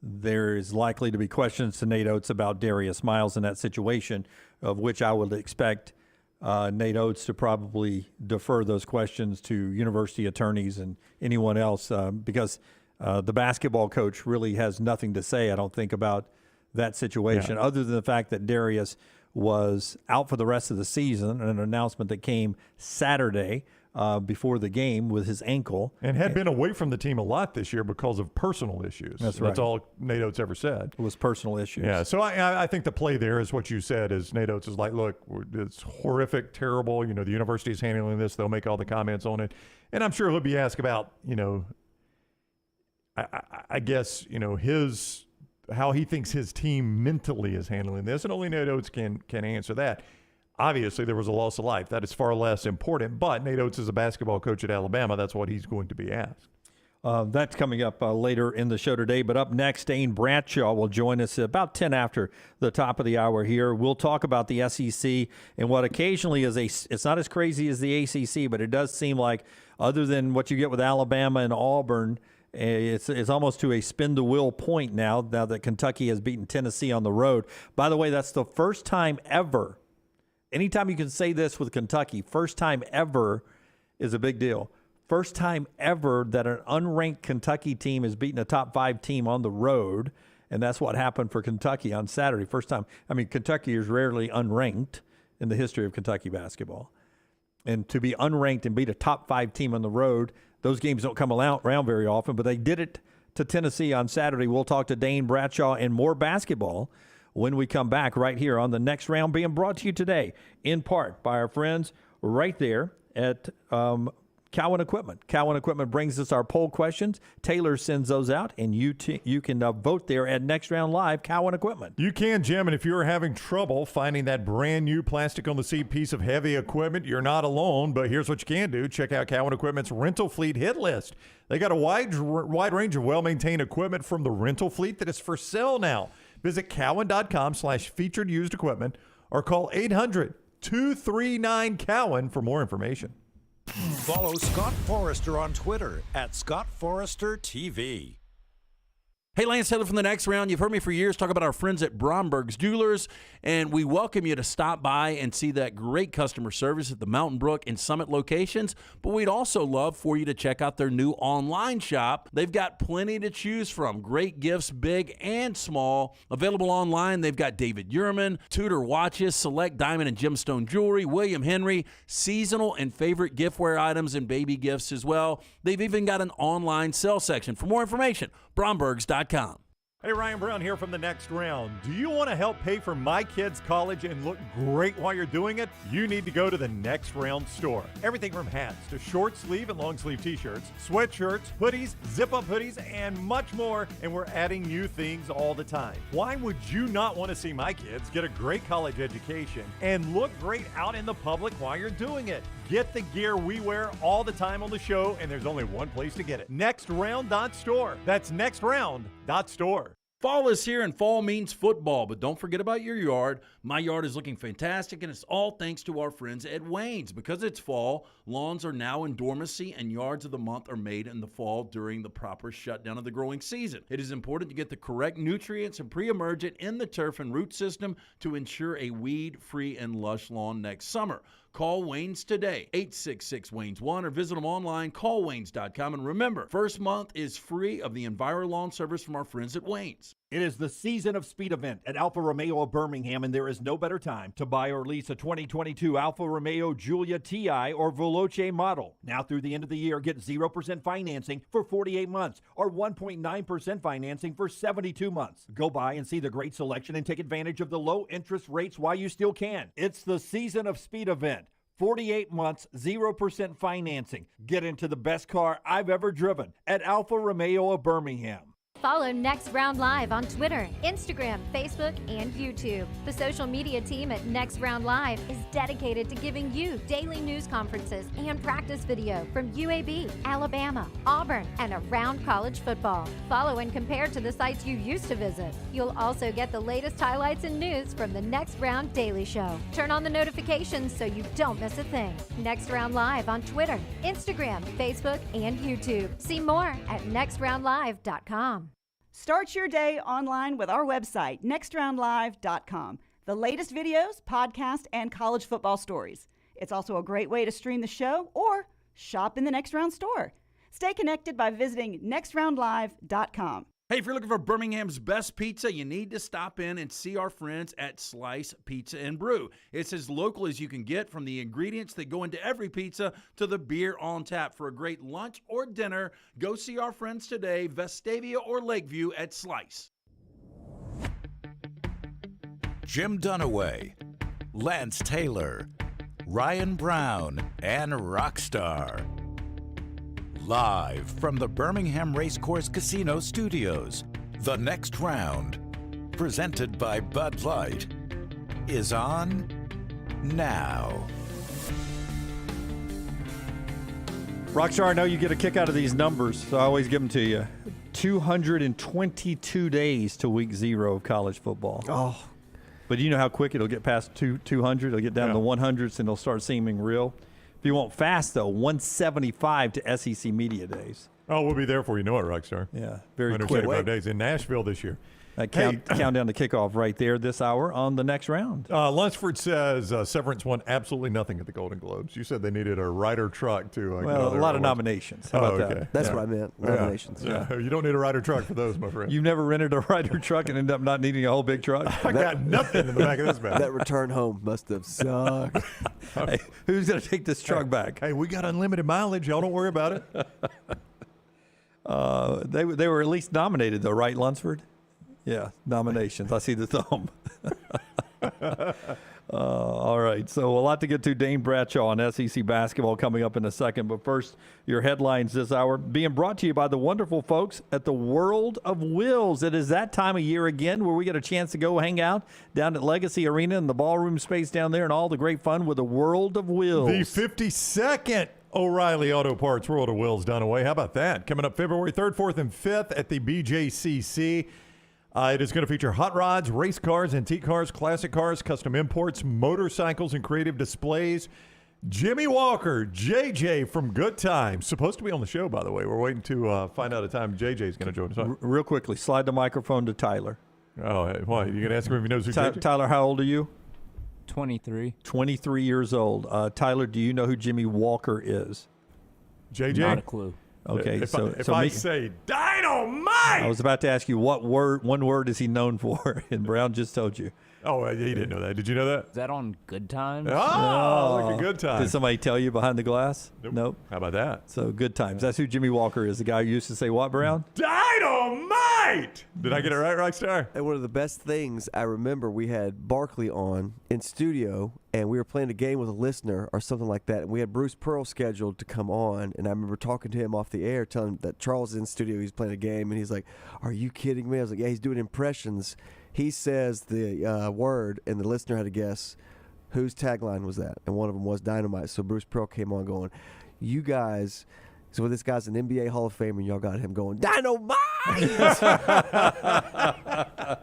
there is likely to be questions to Nate Oates about Darius Miles in that situation, of which I would expect Nate Oates to probably defer those questions to university attorneys and anyone else because the basketball coach really has nothing to say, I don't think, about that situation, other than the fact that Darius was out for the rest of the season, an announcement that came Saturday before the game with his ankle. And had been away from the team a lot this year because of personal issues. That's right. That's all Nate Oates ever said. It was personal issues. Yeah, so I think the play there is what you said, is Nate Oates is like, look, it's horrific, terrible. The university is handling this. They'll make all the comments on it. And I'm sure he'll be asked about, I guess, how he thinks his team mentally is handling this. And only Nate Oates can answer that. Obviously, there was a loss of life. That is far less important. But Nate Oates is a basketball coach at Alabama. That's what he's going to be asked. That's coming up later in the show today. But up next, Dane Bradshaw will join us about 10 after the top of the hour here. We'll talk about the SEC and what occasionally is it's not as crazy as the ACC, but it does seem like, other than what you get with Alabama and Auburn, it's almost to a spin-the-wheel point now that Kentucky has beaten Tennessee on the road. By the way, that's the first time ever. Anytime you can say this with Kentucky, first time ever is a big deal. First time ever that an unranked Kentucky team has beaten a top 5 team on the road, and that's what happened for Kentucky on Saturday. First time. I mean, Kentucky is rarely unranked in the history of Kentucky basketball. And to be unranked and beat a top 5 team on the road, those games don't come around very often, but they did it to Tennessee on Saturday. We'll talk to Dane Bradshaw and more basketball when we come back right here on the Next Round, being brought to you today in part by our friends right there at Cowan Equipment. Cowan Equipment brings us our poll questions. Taylor sends those out, and you can vote there at Next Round Live, Cowan Equipment. You can, Jim, and if you're having trouble finding that brand new plastic on the seat piece of heavy equipment, you're not alone, but here's what you can do. Check out Cowan Equipment's rental fleet hit list. They got a wide range of well-maintained equipment from the rental fleet that is for sale now. Visit cowan.com/featured used equipment or call 800-239-COWAN for more information. Follow Scott Forrester on Twitter @ScottForresterTV. Hey, Lance Taylor from the Next Round. You've heard me for years talk about our friends at Bromberg's Jewelers, and we welcome you to stop by and see that great customer service at the Mountain Brook and Summit locations. But we'd also love for you to check out their new online shop. They've got plenty to choose from. Great gifts, big and small. Available online, they've got David Yurman, Tudor watches, select diamond and gemstone jewelry, William Henry, seasonal and favorite giftware items, and baby gifts as well. They've even got an online sale section. For more information, brombergs.com. Hey, Ryan Brown here from the Next Round. Do you want to help pay for my kids' college and look great while you're doing it? You need to go to the Next Round store. Everything from hats to short sleeve and long sleeve t-shirts, sweatshirts, hoodies, zip-up hoodies, and much more. And we're adding new things all the time. Why would you not want to see my kids get a great college education and look great out in the public while you're doing it? Get the gear we wear all the time on the show, and there's only one place to get it. NextRound.store. That's NextRound.store. Fall is here, and fall means football, but don't forget about your yard. My yard is looking fantastic, and it's all thanks to our friends at Wayne's. Because it's fall, lawns are now in dormancy, and yards of the month are made in the fall during the proper shutdown of the growing season. It is important to get the correct nutrients and pre-emergent in the turf and root system to ensure a weed-free and lush lawn next summer. Call Wayne's today, 866-WAYNES-1, or visit them online, callwaynes.com. And remember, first month is free of the EnviroLawn service from our friends at Wayne's. It is the season of speed event at Alfa Romeo of Birmingham, and there is no better time to buy or lease a 2022 Alfa Romeo Giulia TI or Veloce model. Now through the end of the year, get 0% financing for 48 months or 1.9% financing for 72 months. Go by and see the great selection and take advantage of the low interest rates while you still can. It's the season of speed event. 48 months, 0% financing. Get into the best car I've ever driven at Alfa Romeo of Birmingham. Follow Next Round Live on Twitter, Instagram, Facebook, and YouTube. The social media team at Next Round Live is dedicated to giving you daily news conferences and practice video from UAB, Alabama, Auburn, and around college football. Follow and compare to the sites you used to visit. You'll also get the latest highlights and news from the Next Round Daily Show. Turn on the notifications so you don't miss a thing. Next Round Live on Twitter, Instagram, Facebook, and YouTube. See more at nextroundlive.com. Start your day online with our website, nextroundlive.com. The latest videos, podcasts, and college football stories. It's also a great way to stream the show or shop in the Next Round store. Stay connected by visiting nextroundlive.com. Hey, if you're looking for Birmingham's best pizza, you need to stop in and see our friends at Slice Pizza and Brew. It's as local as you can get, from the ingredients that go into every pizza to the beer on tap. For a great lunch or dinner, go see our friends today, Vestavia or Lakeview at Slice. Jim Dunaway, Lance Taylor, Ryan Brown, and Rockstar. Live from the Birmingham Racecourse Casino Studios, The Next Round, presented by Bud Light, is on now. Rockstar, I know you get a kick out of these numbers, so I always give them to you. 222 days to week 0 of college football. Oh. But you know how quick it'll get past 200? It'll get down to the 100s, and it'll start seeming real. If you want fast, though, 175 to SEC Media Days. Oh, we'll be there for you know it, Rockstar. Yeah, very quick. 175 days in Nashville this year. Countdown to kickoff right there this hour on the Next Round. Lunsford says Severance won absolutely nothing at the Golden Globes. You said they needed a Ryder truck to well, a lot of nominations. How about that? That's what I meant. Nominations. Yeah. You don't need a Ryder truck for those, my friend. You've never rented a Ryder truck and ended up not needing a whole big truck? I got nothing in the back of this bag. That return home must have sucked. Hey, who's going to take this truck back? Hey, we got unlimited mileage. Y'all don't worry about it. They were at least nominated, though, right, Lunsford? Yeah, nominations. I see the thumb. All right, so a lot to get to. Dane Bradshaw on SEC basketball coming up in a second. But first, your headlines this hour being brought to you by the wonderful folks at the World of Wills. It is that time of year again where we get a chance to go hang out down at Legacy Arena in the ballroom space down there and all the great fun with the World of Wills. The 52nd O'Reilly Auto Parts World of Wills Dunaway. How about that? Coming up February 3rd, 4th, and 5th at the BJCC. It is going to feature hot rods, race cars, antique cars, classic cars, custom imports, motorcycles, and creative displays. Jimmy Walker, JJ from Good Times, supposed to be on the show, by the way. We're waiting to find out a time JJ is going to join us. Real quickly, slide the microphone to Tyler. Oh, why? You going to ask him if he knows who JJ? Tyler, how old are you? 23. 23 years old. Tyler, do you know who Jimmy Walker is? JJ? Not a clue. Okay, if I say dynamite, I was about to ask you what one word is he known for, and Brown just told you. Oh, he didn't know that. Did you know that? Is that on Good Times? Oh, look at Good Times. Did somebody tell you behind the glass? Nope. How about that? So Good Times. That's who Jimmy Walker is. The guy who used to say what, Brown? Dynamite! Did I get it right, Rockstar? And one of the best things I remember, we had Barkley on in studio, and we were playing a game with a listener or something like that, and we had Bruce Pearl scheduled to come on, and I remember talking to him off the air, telling him that Charles is in studio, he's playing a game, and he's like, "Are you kidding me?" I was like, "Yeah, he's doing impressions." He says the word, and the listener had to guess whose tagline was that, and one of them was dynamite. So Bruce Pearl came on going, "You guys," so this guy's an NBA Hall of Famer, and y'all got him going, "Dynamite!"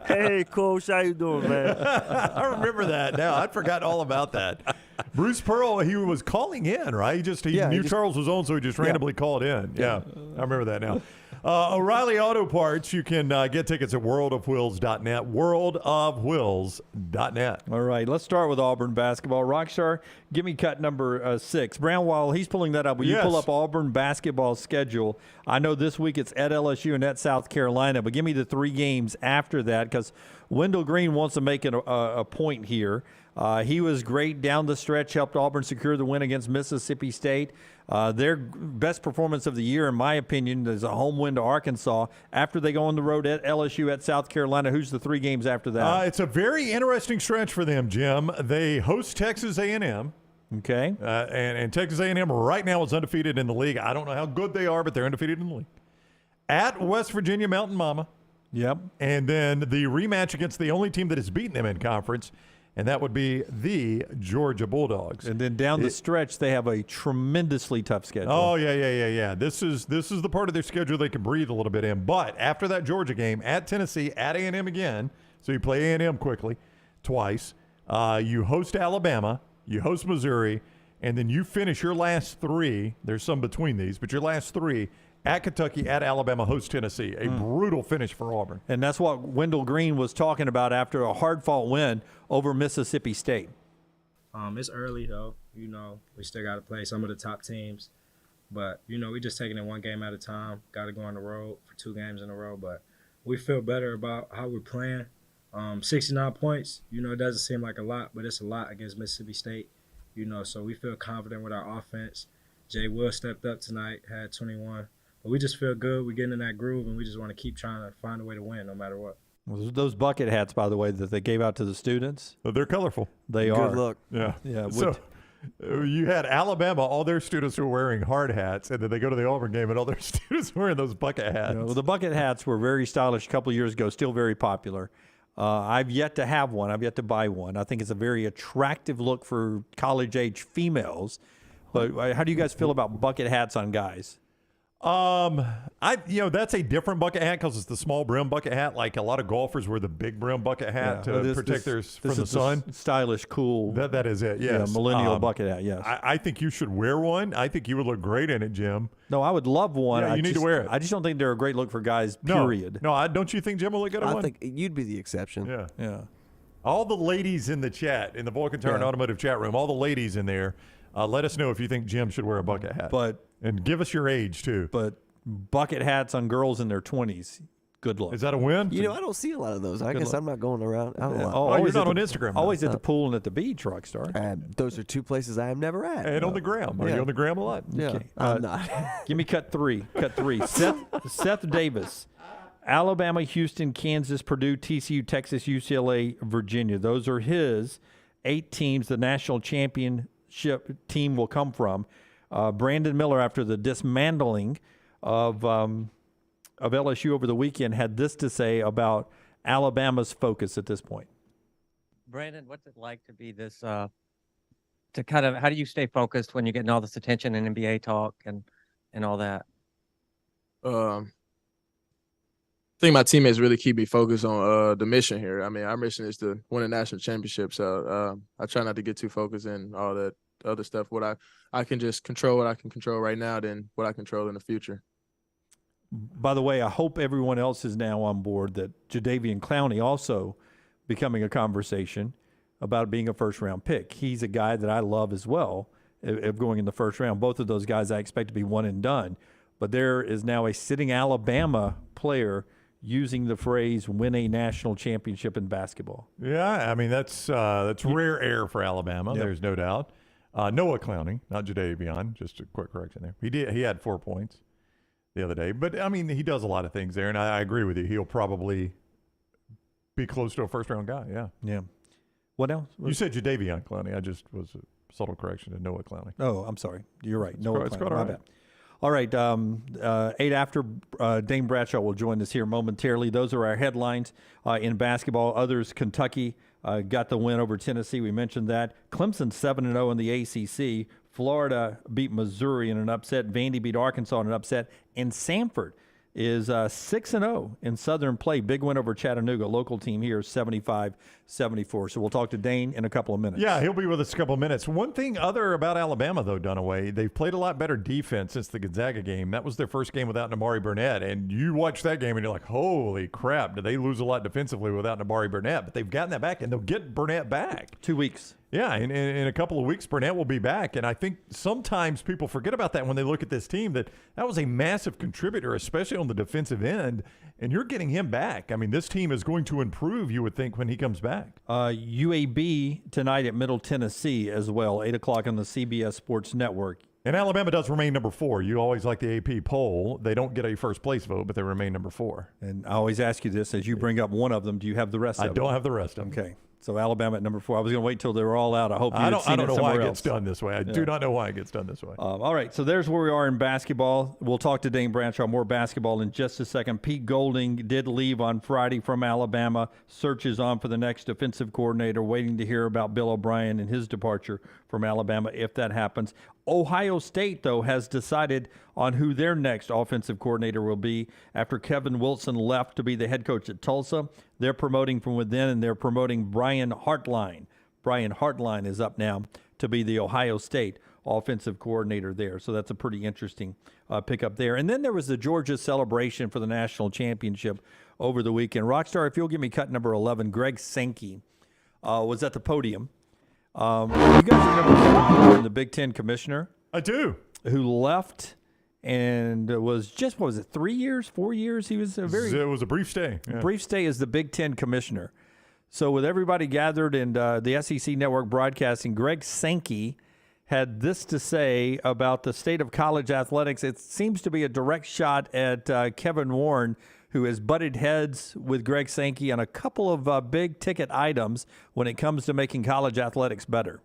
Hey, Coach, how you doing, man? I remember that now. I'd forgotten all about that. Bruce Pearl, he was calling in, right? He knew Charles was on, so he just randomly called in. Yeah, I remember that now. O'Reilly Auto Parts, you can get tickets at worldofwheels.net, worldofwheels.net. All right, let's start with Auburn basketball. Rockstar, give me cut number 6. Brown, while he's pulling that up, will you pull up Auburn basketball schedule? I know this week it's at LSU and at South Carolina, but give me the 3 games after that, because Wendell Green wants to make a point here. He was great down the stretch, helped Auburn secure the win against Mississippi State. Their best performance of the year, in my opinion, is a home win to Arkansas. After they go on the road at LSU, at South Carolina, who's the 3 games after that? It's a very interesting stretch for them, Jim. They host Texas A&M. Okay. And Texas A&M right now is undefeated in the league. I don't know how good they are, but they're undefeated in the league. At West Virginia Mountain Mama. Yep. And then the rematch against the only team that has beaten them in conference, and that would be the Georgia Bulldogs. And then down the stretch, they have a tremendously tough schedule. Oh, yeah. This is the part of their schedule they can breathe a little bit in. But after that Georgia game, at Tennessee, at A&M again, so you play A&M quickly, twice. You host Alabama, you host Missouri, and then you finish your last 3. There's some between these, but your last 3 at Kentucky, at Alabama, host Tennessee. A brutal finish for Auburn. And that's what Wendell Green was talking about after a hard-fought win over Mississippi State. It's early, though. You know, we still got to play some of the top teams. But, you know, we just taking it one game at a time. Got to go on the road for 2 games in a row. But we feel better about how we're playing. 69 points, you know, it doesn't seem like a lot, but it's a lot against Mississippi State. You know, so we feel confident with our offense. Jay Will stepped up tonight, had 21. But we just feel good. We're getting in that groove, and we just want to keep trying to find a way to win no matter what. Well, those bucket hats, by the way, that they gave out to the students. Oh, they're colorful. They are. Good luck. Yeah. Yeah. So you had Alabama, all their students were wearing hard hats, and then they go to the Auburn game, and all their students were wearing those bucket hats. Well, the bucket hats were very stylish a couple of years ago, still very popular. I've yet to have one. I've yet to buy one. I think it's a very attractive look for college-age females. But how do you guys feel about bucket hats on guys? That's a different bucket hat because it's the small brim bucket hat. Like a lot of golfers wear the big brim bucket hat to protect theirs from the sun. Stylish, cool. That is it. Yes, millennial bucket hat. Yes. I think you should wear one. I think you would look great in it, Jim. No, I would love one. Yeah, you need to wear it. I just don't think they're a great look for guys. Period. No, don't you think Jim will look good at one? I think you'd be the exception. Yeah. All the ladies in the chat, in the Vulcan Tower and Automotive chat room, all the ladies in there, let us know if you think Jim should wear a bucket hat. And give us your age, too. But bucket hats on girls in their 20s, good luck. Is that a win? You know, I don't see a lot of those. I guess I'm not going around. I don't know. Oh, you're not on Instagram. Always at the pool and at the beach, Rockstar. Those are 2 places I am never at. And on the gram. Are you on the gram a lot? Yeah, Okay. I'm not. Give me cut 3. Cut 3. Seth Davis. Alabama, Houston, Kansas, Purdue, TCU, Texas, UCLA, Virginia. Those are his 8 teams the national championship team will come from. Brandon Miller, after the dismantling of LSU over the weekend, had this to say about Alabama's focus at this point. Brandon, what's it like to be this, to kind of, how do you stay focused when you're getting all this attention and NBA talk and all that? I think my teammates really keep me focused on the mission here. I mean, our mission is to win a national championship. So I try not to get too focused in all that the other stuff. What I can just control what I can control right now than what I control in the future. By the way, I hope everyone else is now on board that Jadeveon Clowney also becoming a conversation about being a first-round pick. He's a guy that I love as well, of going in the first round. Both of those guys I expect to be one and done. But there is now a sitting Alabama player using the phrase "win a national championship in basketball." Yeah, I mean that's rare air for Alabama. Yep. There's no doubt. Noah Clowney, not Jadeveon. Just a quick correction there. He had 4 points the other day, but I mean he does a lot of things there, and I agree with you. He'll probably be close to a first round guy. Yeah. Yeah. What else? You said Jadeveon Clowney. I just was a subtle correction to Noah Clowney. Oh, I'm sorry. You're right. Noah It's Clowney. quite all My right. bad. All right, 8 after, Dane Bradshaw will join us here momentarily. Those are our headlines in basketball. Others, Kentucky got the win over Tennessee. We mentioned that. Clemson 7-0 in the ACC. Florida beat Missouri in an upset. Vandy beat Arkansas in an upset. And Samford is 6-0 in Southern play. Big win over Chattanooga, local team here, 75-74. So we'll talk to Dane in a couple of minutes. Yeah, he'll be with us a couple of minutes. One thing other about Alabama, though, Dunaway, they've played a lot better defense since the Gonzaga game. That was their first game without Namari Burnett. And you watch that game and you're like, holy crap, did they lose a lot defensively without Namari Burnett? But they've gotten that back, and they'll get Burnett back. 2 weeks. Yeah, in a couple of weeks, Burnett will be back. And I think sometimes people forget about that when they look at this team, that was a massive contributor, especially on the defensive end, and you're getting him back. I mean, this team is going to improve, you would think, when he comes back. UAB tonight at Middle Tennessee as well, 8 o'clock on the CBS Sports Network. And Alabama does remain number 4. You always like the AP poll. They don't get a first-place vote, but they remain number 4. And I always ask you this, as you bring up one of them, do you have the rest of them? I don't have the rest of them. Okay. So Alabama at number 4. I was going to wait till they were all out. I hope you had seen I don't it know why it somewhere gets else. done this way. I do not know why it gets done this way. All right, so there's where we are in basketball. We'll talk to Dane Bradshaw, more basketball in just a second. Pete Golding did leave on Friday from Alabama. Search is on for the next defensive coordinator, waiting to hear about Bill O'Brien and his departure from Alabama if that happens. Ohio State, though, has decided on who their next offensive coordinator will be after Kevin Wilson left to be the head coach at Tulsa. They're promoting from within, and they're promoting Brian Hartline. Brian Hartline is up now to be the Ohio State offensive coordinator there. So that's a pretty interesting pickup there. And then there was the Georgia celebration for the national championship over the weekend. Rockstar, if you'll give me cut number 11, Greg Sankey was at the podium. You guys remember Kevin Warren, the Big Ten commissioner? I do. Who left and was just, 3 years, 4 years? He was It was a brief stay. Yeah. Brief stay as the Big Ten commissioner. So with everybody gathered and the SEC Network broadcasting, Greg Sankey had this to say about the state of college athletics. It seems to be a direct shot at Kevin Warren, who has butted heads with Greg Sankey on a couple of big-ticket items when it comes to making college athletics better.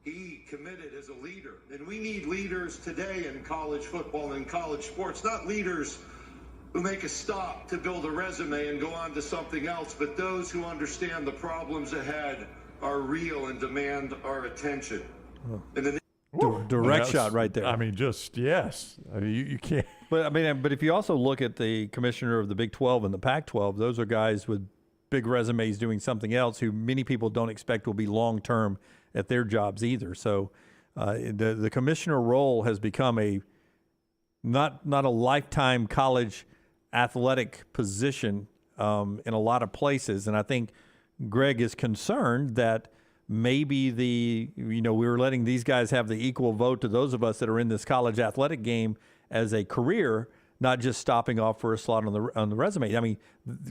He committed as a leader, and we need leaders today in college football and college sports, not leaders who make a stop to build a resume and go on to something else, but those who understand the problems ahead are real and demand our attention. Direct shot right there. I mean, just, yes. I mean, you can't. But if you also look at the commissioner of the Big 12 and the Pac-12, those are guys with big resumes doing something else who many people don't expect will be long-term at their jobs either. So the commissioner role has become not a lifetime college athletic position in a lot of places. And I think Greg is concerned that maybe we were letting these guys have the equal vote to those of us that are in this college athletic game as a career, not just stopping off for a slot on the resume. I mean,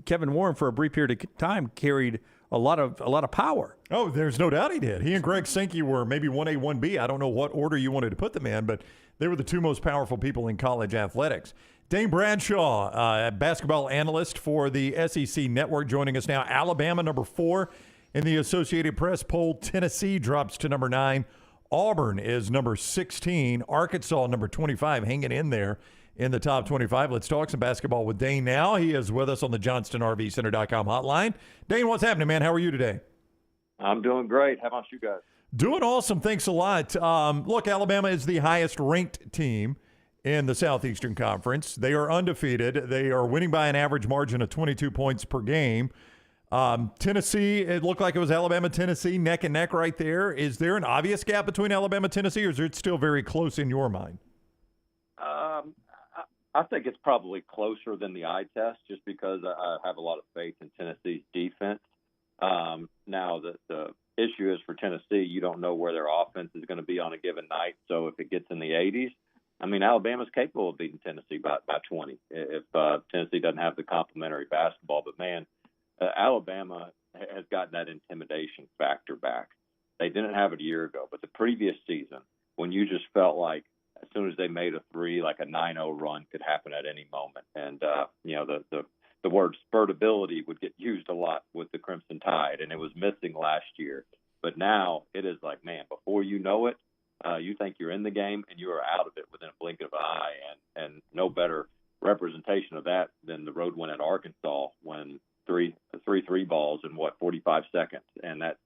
Kevin Warren for a brief period of time carried a lot of power. Oh, there's no doubt he did. He and Greg Sankey were maybe 1A, 1B. I don't know what order you wanted to put them in, but they were the two most powerful people in college athletics. Dane Bradshaw, a basketball analyst for the SEC Network, joining us now. Alabama, number 4 in the Associated Press poll. Tennessee drops to number 9. Auburn is number 16. Arkansas, number 25, hanging in there in the top 25. Let's talk some basketball with Dane now. He is with us on the JohnstonRVCenter.com hotline. Dane, what's happening, man? How are you today? I'm doing great. How about you guys? Doing awesome. Thanks a lot. Look, Alabama is the highest-ranked team in the Southeastern Conference. They are undefeated. They are winning by an average margin of 22 points per game. Tennessee, it looked like it was Alabama-Tennessee, neck and neck right there. Is there an obvious gap between Alabama-Tennessee, or is it still very close in your mind? I think it's probably closer than the eye test just because I have a lot of faith in Tennessee's defense. Now, the issue is for Tennessee, you don't know where their offense is going to be on a given night. So if it gets in the 80s, I mean, Alabama's capable of beating Tennessee by 20 if Tennessee doesn't have the complementary basketball. But, man, Alabama has gotten that intimidation factor back. They didn't have it a year ago, but the previous season, when you just felt like as soon as they made a three, like a 9-0 run could happen at any moment. And, the word spurtability would get used a lot with the Crimson Tide, and it was missing last year. But now it is like, man, before you know it, you think you're in the game and you are out of it within a blink of an eye. And no better representation of that than the road win at Arkansas when three balls in 45 seconds. And that,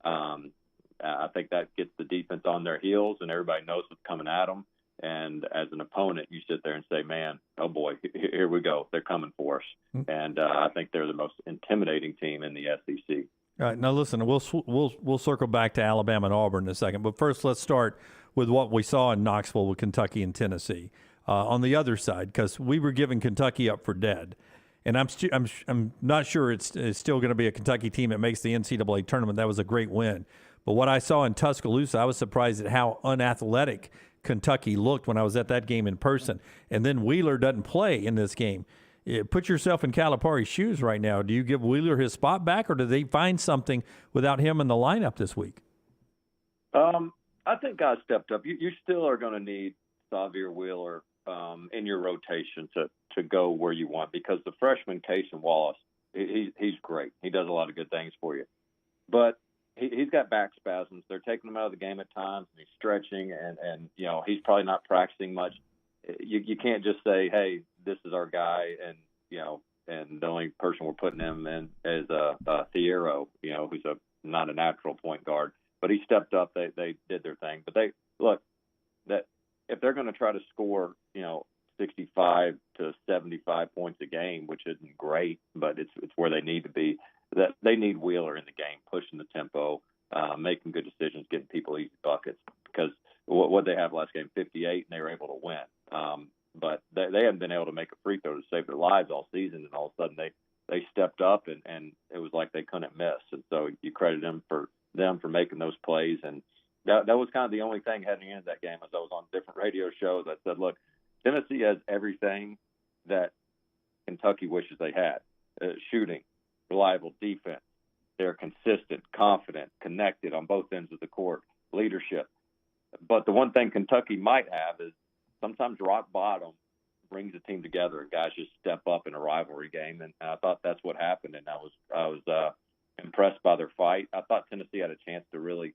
I think that gets the defense on their heels and everybody knows what's coming at them. And as an opponent, you sit there and say, man, oh boy, here we go. They're coming for us. And I think they're the most intimidating team in the SEC. All right, now listen, we'll circle back to Alabama and Auburn in a second, but first let's start with what we saw in Knoxville with Kentucky and Tennessee. On the other side, because we were giving Kentucky up for dead, and I'm not sure it's still going to be a Kentucky team that makes the NCAA tournament. That was a great win, but what I saw in Tuscaloosa, I was surprised at how unathletic Kentucky looked when I was at that game in person. And then Wheeler doesn't play in this game. Put yourself in Calipari's shoes right now. Do you give Wheeler his spot back, or do they find something without him in the lineup this week? I think guys stepped up. You still are going to need Xavier Wheeler in your rotation to go where you want, because the freshman Casey Wallace, he's great. He does a lot of good things for you. But he's got back spasms. They're taking him out of the game at times, and he's stretching, and he's probably not practicing much. You can't just say, hey, this is our guy, and the only person we're putting him in is Thiero, who's not a natural point guard. But he stepped up. They did their thing. But that if they're going to try to score, 65 to 75 points a game, which isn't great, but it's where they need to be. That they need Wheeler in the game, pushing the tempo, making good decisions, getting people easy buckets. Because what they have last game, 58, and they were able to win. But they haven't been able to make a free throw to save their lives all season, and all of a sudden they stepped up, and it was like they couldn't miss. And so you credit them for making those plays. And that was kind of the only thing heading into that game. As I was on different radio shows, I said, look, Tennessee has everything that Kentucky wishes they had: shooting, reliable defense. They're consistent, confident, connected on both ends of the court, leadership. But the one thing Kentucky might have is sometimes rock bottom brings the team together and guys just step up in a rivalry game. And I thought that's what happened. And I was impressed by their fight. I thought Tennessee had a chance to really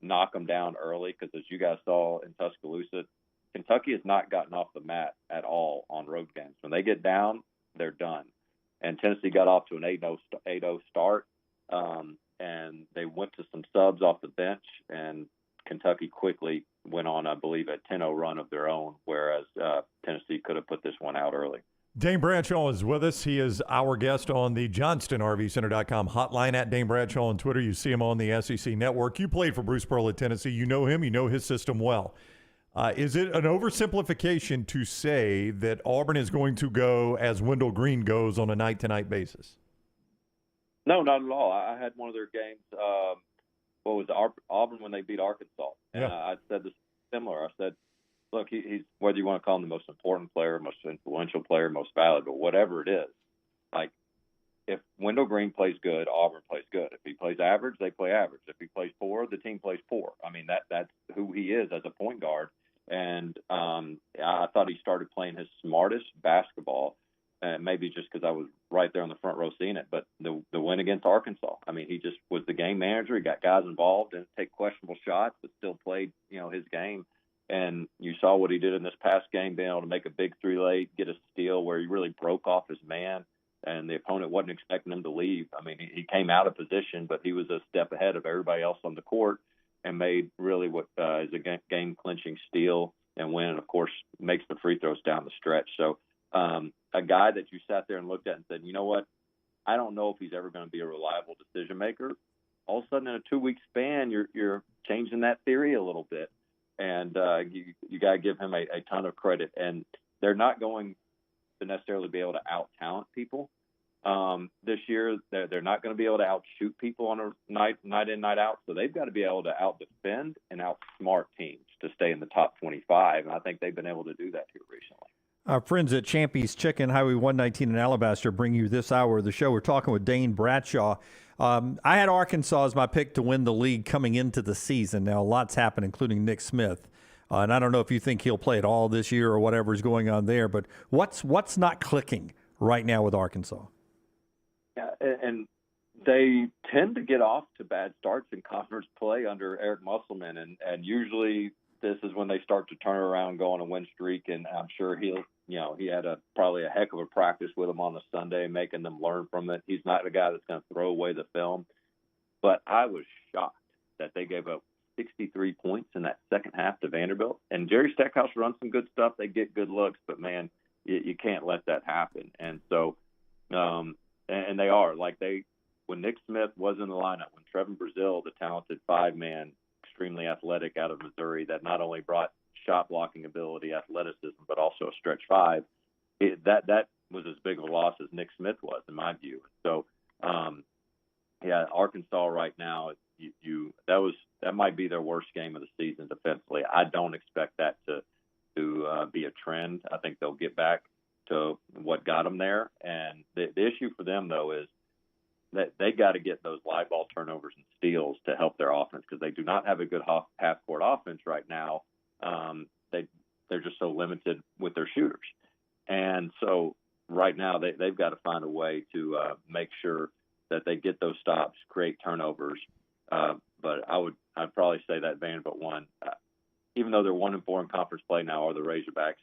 knock them down early because, as you guys saw in Tuscaloosa, Kentucky has not gotten off the mat at all on road games. When they get down, they're done. And Tennessee got off to an 8-0 start, and they went to some subs off the bench, and Kentucky quickly went on, I believe, a 10-0 run of their own, whereas Tennessee could have put this one out early. Dane Bradshaw is with us. He is our guest on the JohnstonRVCenter.com hotline, at Dane Bradshaw on Twitter. You see him on the SEC Network. You played for Bruce Pearl at Tennessee. You know him. You know his system well. Is it an oversimplification to say that Auburn is going to go as Wendell Green goes on a night-to-night basis? No, not at all. I had one of their games. What was it, Auburn when they beat Arkansas? And yeah. I said this similar. I said, look, he's, whether you want to call him the most important player, most influential player, most valuable, whatever it is, like, if Wendell Green plays good, Auburn plays good. If he plays average, they play average. If he plays poor, the team plays poor. I mean, that's who he is as a point guard. And I thought he started playing his smartest basketball, maybe just because I was right there on the front row seeing it. But the win against Arkansas, I mean, he just was the game manager. He got guys involved, didn't take questionable shots, but still played, his game. And you saw what he did in this past game, being able to make a big three late, get a steal where he really broke off his man, and the opponent wasn't expecting him to leave. I mean, he came out of position, but he was a step ahead of everybody else on the court and made really what is a game-clinching steal and win, and, of course, makes the free throws down the stretch. So a guy that you sat there and looked at and said, you know what, I don't know if he's ever going to be a reliable decision maker. All of a sudden, in a 2-week span, you're changing that theory a little bit, and you got to give him a ton of credit. And they're not going to necessarily be able to out-talent people this year. They're not going to be able to outshoot people on a night in, night out. So they've got to be able to out-defend and outsmart teams to stay in the top 25, and I think they've been able to do that here recently. Our friends at Champy's Chicken, Highway 119 in Alabaster, bring you this hour of the show. We're talking with Dane Bradshaw. I had Arkansas as my pick to win the league coming into the season. Now, a lot's happened, including Nick Smith. And I don't know if you think he'll play at all this year or whatever is going on there, but what's not clicking right now with Arkansas? Yeah, and they tend to get off to bad starts in conference play under Eric Musselman, and usually this is when they start to turn around and go on a win streak, and I'm sure he had probably a heck of a practice with them on the Sunday, making them learn from it. He's not the guy that's going to throw away the film, but I was shocked that they gave up 63 points in that second half to Vanderbilt. And Jerry Stackhouse runs some good stuff. They get good looks, but man, you can't let that happen. And so, and they are when Nick Smith was in the lineup, when Trevin Brazile, the talented 5-man, extremely athletic out of Missouri, that not only brought shot blocking ability, athleticism, but also a stretch 5, that was as big of a loss as Nick Smith was, in my view. So, Arkansas right now, that might be their worst game of the season defensively. I don't expect that to be a trend. I think they'll get back to what got them there. And the issue for them, though, is that they got to get those live ball turnovers and steals to help their offense, because they do not have a good half-court offense right now. They're just so limited with their shooters. And so right now they've got to find a way to make sure that they get those stops, create turnovers. But I'd probably say that Vanderbilt won, even though they're 1-4 in conference play now, or the Razorbacks.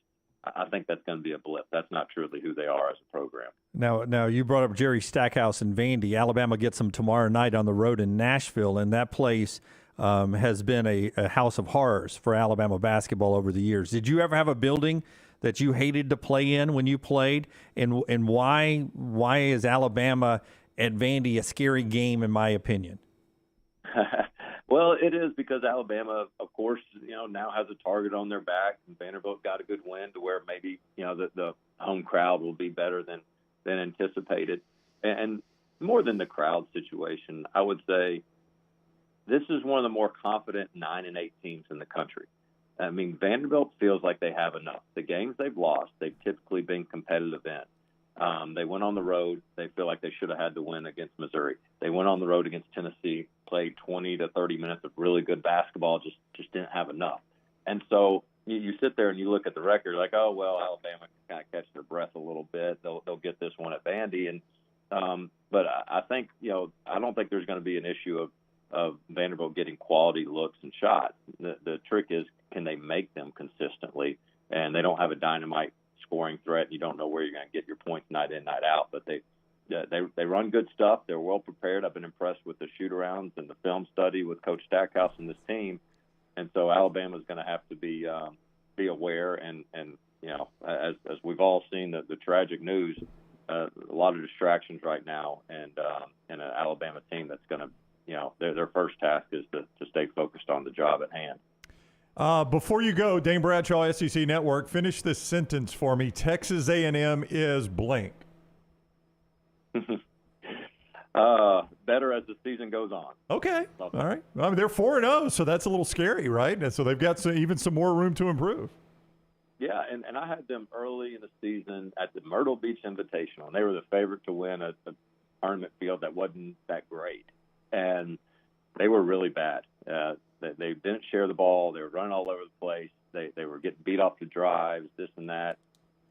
I think that's going to be a blip. That's not truly who they are as a program. Now you brought up Jerry Stackhouse and Vandy. Alabama gets them tomorrow night on the road in Nashville, and that place has been a house of horrors for Alabama basketball over the years. Did you ever have a building that you hated to play in when you played? And why is Alabama at Vandy a scary game, in my opinion? Well, it is because Alabama, of course, now has a target on their back, and Vanderbilt got a good win to where maybe the home crowd will be better than anticipated. And more than the crowd situation, I would say this is one of the more confident 9-8 teams in the country. I mean, Vanderbilt feels like they have enough. The games they've lost, they've typically been competitive in. They went on the road. They feel like they should have had to win against Missouri. They went on the road against Tennessee, played 20 to 30 minutes of really good basketball, just didn't have enough. And so you sit there and you look at the record like, oh, well, Alabama can kind of catch their breath a little bit. They'll get this one at Vandy. And but I think, I don't think there's going to be an issue of Vanderbilt getting quality looks and shots. The trick is, can they make them consistently? And they don't have a dynamite scoring threat. You don't know where you're going to get your points night in, night out, but they run good stuff. They're well prepared. I've been impressed with the shoot-arounds and the film study with Coach Stackhouse and this team. And so Alabama's going to have to be aware. And as we've all seen the tragic news, a lot of distractions right now, and an Alabama team that's going to, their first task is to stay focused on the job at hand. Before you go, Dane Bradshaw, SEC Network, finish this sentence for me. Texas A&M is blank. Better as the season goes on. Okay. All right. I mean, they're 4-0, so that's a little scary, right? And so they've got even some more room to improve. Yeah, and I had them early in the season at the Myrtle Beach Invitational, and they were the favorite to win a tournament field that wasn't that great. And they were really bad. They didn't share the ball. They were running all over the place. They were getting beat off the drives, this and that.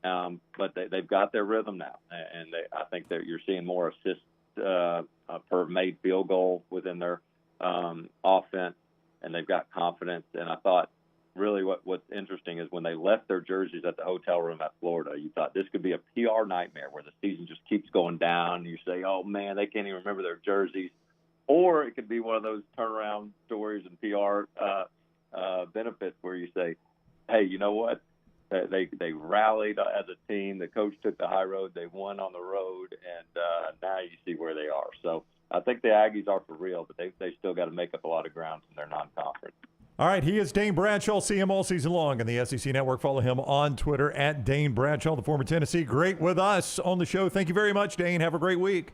But they've got their rhythm now, and I think that you're seeing more assists per made field goal within their offense, and they've got confidence. And I thought really what's interesting is when they left their jerseys at the hotel room at Florida, you thought this could be a PR nightmare where the season just keeps going down. And you say, oh, man, they can't even remember their jerseys. Or it could be one of those turnaround stories and PR benefits where you say, hey, you know what? They rallied as a team. The coach took the high road. They won on the road, and now you see where they are. So I think the Aggies are for real, but they still got to make up a lot of ground in their non-conference. All right, he is Dane Bradshaw. See him all season long on the SEC Network. Follow him on Twitter at Dane Bradshaw, the former Tennessee great, with us on the show. Thank you very much, Dane. Have a great week.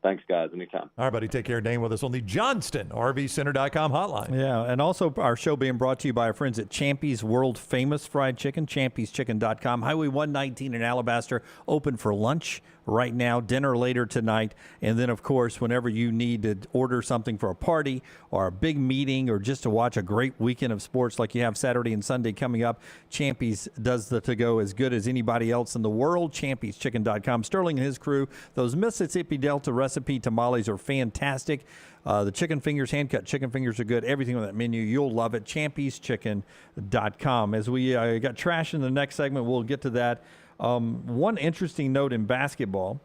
Thanks, guys. Anytime. All right, buddy. Take care. Dane with us on the JohnstonRVCenter.com hotline. Yeah, and also our show being brought to you by our friends at Champy's World Famous Fried Chicken, Champy'sChicken.com. Highway 119 in Alabaster, open for lunch right now, dinner later tonight. And then, of course, whenever you need to order something for a party or a big meeting or just to watch a great weekend of sports like you have Saturday and Sunday coming up, Champy's does the to-go as good as anybody else in the world. Champy'sChicken.com. Sterling and his crew, those Mississippi Delta recipe tamales are fantastic. The chicken fingers, hand-cut chicken fingers are good. Everything on that menu, you'll love it. Champy'sChicken.com. As we got trash in the next segment, we'll get to that. One interesting note in basketball,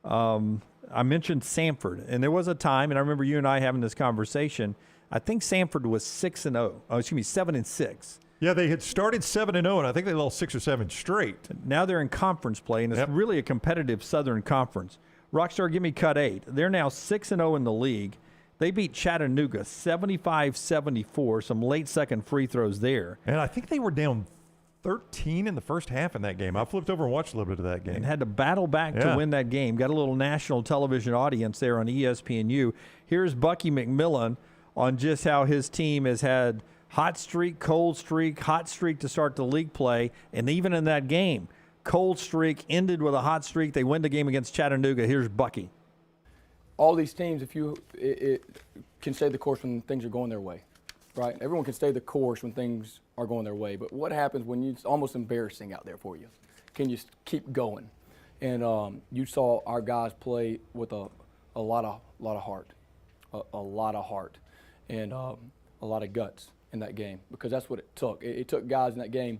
I mentioned Samford, and there was a time, and I remember you and I having this conversation. I think Samford was 7-6. Yeah, they had started 7-0, and I think they lost 6 or 7 straight. Now they're in conference play, and it's really a competitive Southern Conference. Rockstar, give me cut 8. They're now 6-0 in the league. They beat Chattanooga 75-74, some late second free throws there. And I think they were down 13 in the first half in that game. I flipped over and watched a little bit of that game. And had to battle back to win that game. Got a little national television audience there on ESPNU. Here's Bucky McMillan on just how his team has had hot streak, cold streak, hot streak to start the league play. And even in that game, cold streak ended with a hot streak. They win the game against Chattanooga. Here's Bucky. All these teams, if you can stay the course when things are going their way, right? Everyone can stay the course when things are going their way. But what happens when it's almost embarrassing out there for you? Can you keep going? And you saw our guys play with a lot of heart, a lot of heart, and a lot of guts in that game, because that's what it took. It took guys in that game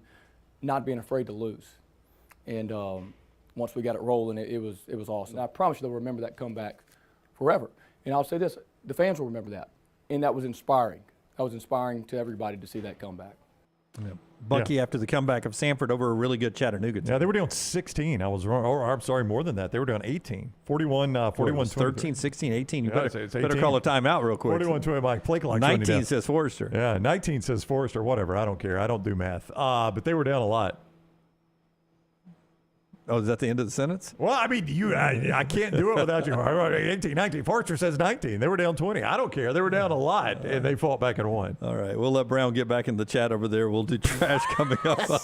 not being afraid to lose. And once we got it rolling, it was awesome. And I promise you they'll remember that comeback forever. And I'll say this, the fans will remember that. And that was inspiring. That was inspiring to everybody to see that comeback. Yeah. Bucky after the comeback of Samford over a really good Chattanooga team. Yeah, they were down 16. I was wrong. Or I'm sorry, more than that. They were down 18. 41, 13, 16, 18. You better call a timeout real quick. 41-20. My play clock. 19 says Forrester. Yeah, 19 says Forrester. Whatever. I don't care. I don't do math. But they were down a lot. Oh, is that the end of the sentence? Well, I mean, I can't do it without you. 18, 19. Forrester says 19. They were down 20. I don't care. They were down a lot, and they fought back and won. All right. We'll let Brown get back in the chat over there. We'll do trash coming up on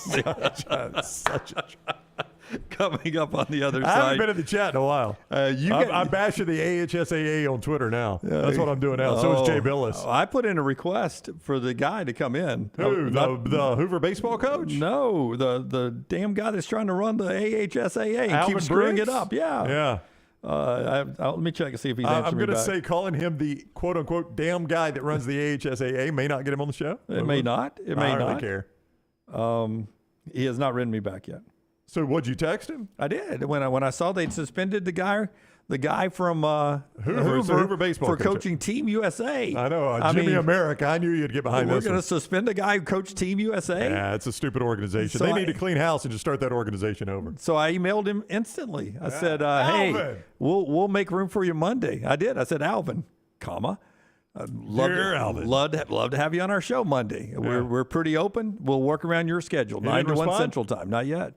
coming up on the other side. I haven't been in the chat in a while. I'm bashing the AHSAA on Twitter now. That's what I'm doing now. So is Jay Billis. I put in a request for the guy to come in. Who? The Hoover baseball coach? No, the damn guy that's trying to run the AHSAA and Alvin keeps screwing Briggs? it up. Yeah. Let me check and see if he's answering I'm me going to back. say calling him the quote-unquote damn guy that runs the AHSAA may not get him on the show. It may not. It may I don't not. care. He has not written me back yet. So what'd you text him? I did. When I saw they'd suspended the guy from Hoover baseball for coach. coaching Team USA. I know. Jimmy America. I knew you'd get behind We're this going one. to suspend a guy who coached Team USA? Yeah, it's a stupid organization. So they need to clean house and just start that organization over. So I emailed him instantly. I said, Alvin. hey, we'll make room for you Monday. I did. I said, Alvin, comma. Alvin. Love to have you on our show Monday. Yeah. We're pretty open. We'll work around your schedule. He 9 to didn't 1 respond? Central Time. Not yet.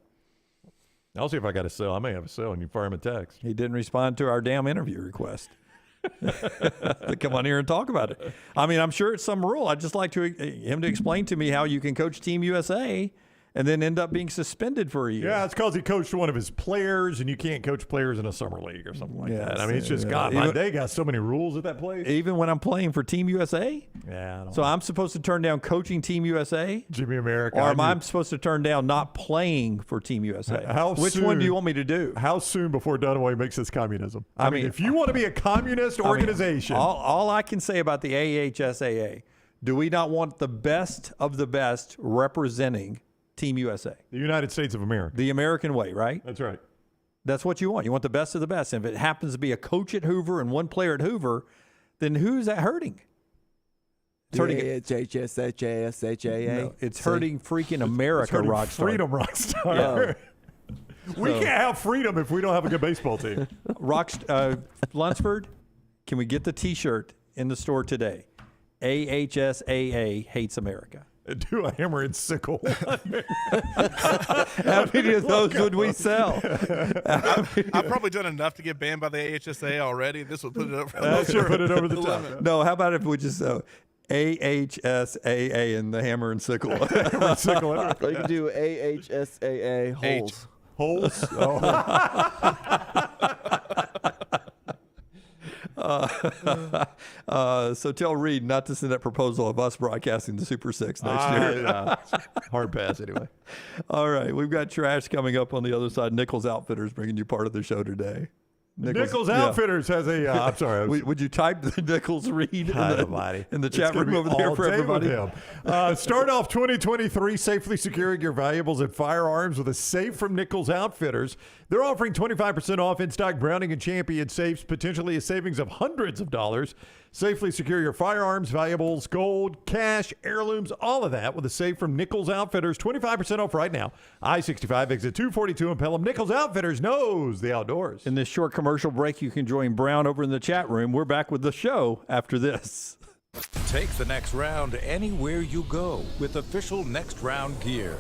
I'll see if I got a cell. I may have a cell, and you fire him a text. He didn't respond to our damn interview request. To come on here and talk about it. I mean, I'm sure it's some rule. I'd just like him to explain to me how you can coach Team USA and then end up being suspended for a year. Yeah, it's because he coached one of his players, and you can't coach players in a summer league or something like that. I mean, it's just, God, they got so many rules at that place. Even when I'm playing for Team USA? Yeah, I don't So know. I'm supposed to turn down coaching Team USA? Jimmy America. Or am I supposed to turn down not playing for Team USA? Which soon, one do you want me to do? How soon before Dunaway makes this communism? I mean, if you want to be a communist organization. All I can say about the AHSAA, do we not want the best of the best representing Team USA? The United States of America. The American way, right? That's right. That's what you want. You want the best of the best. And if it happens to be a coach at Hoover and one player at Hoover, then who's that hurting? It's hurting. HHSHASHAA. No, it's hurting freaking America, hurting Rockstar. Freedom Rockstar. Yeah. We can't have freedom if we don't have a good baseball team. Lunsford, can we get the T-shirt in the store today? AHSAA hates America. Do a hammer and sickle. How many of those would we sell? I've probably done enough to get banned by the AHSA already. This will put it over. That should put it over the top. No, how about if we just AHSAA and the hammer and sickle? Hammer and sickle. Or you can do AHSAA holes. Holes? So tell Reed not to send that proposal of us broadcasting the Super Six next year. Hard pass anyway. All right, we've got trash coming up on the other side. Nichols Outfitters bringing you part of the show today. Nichols Outfitters has a. I'm sorry. Would you type the Nichols Reed in the chat room over there for everybody? Start off 2023 safely securing your valuables and firearms with a safe from Nichols Outfitters. They're offering 25% off in-stock Browning and Champion safes, potentially a savings of hundreds of dollars. Safely secure your firearms, valuables, gold, cash, heirlooms, all of that with a safe from Nichols Outfitters. 25% off right now. I-65 exit 242 in Pelham. Nichols Outfitters knows the outdoors. In this short commercial break, you can join Brown over in the chat room. We're back with the show after this. Take the next round anywhere you go with official Next Round gear.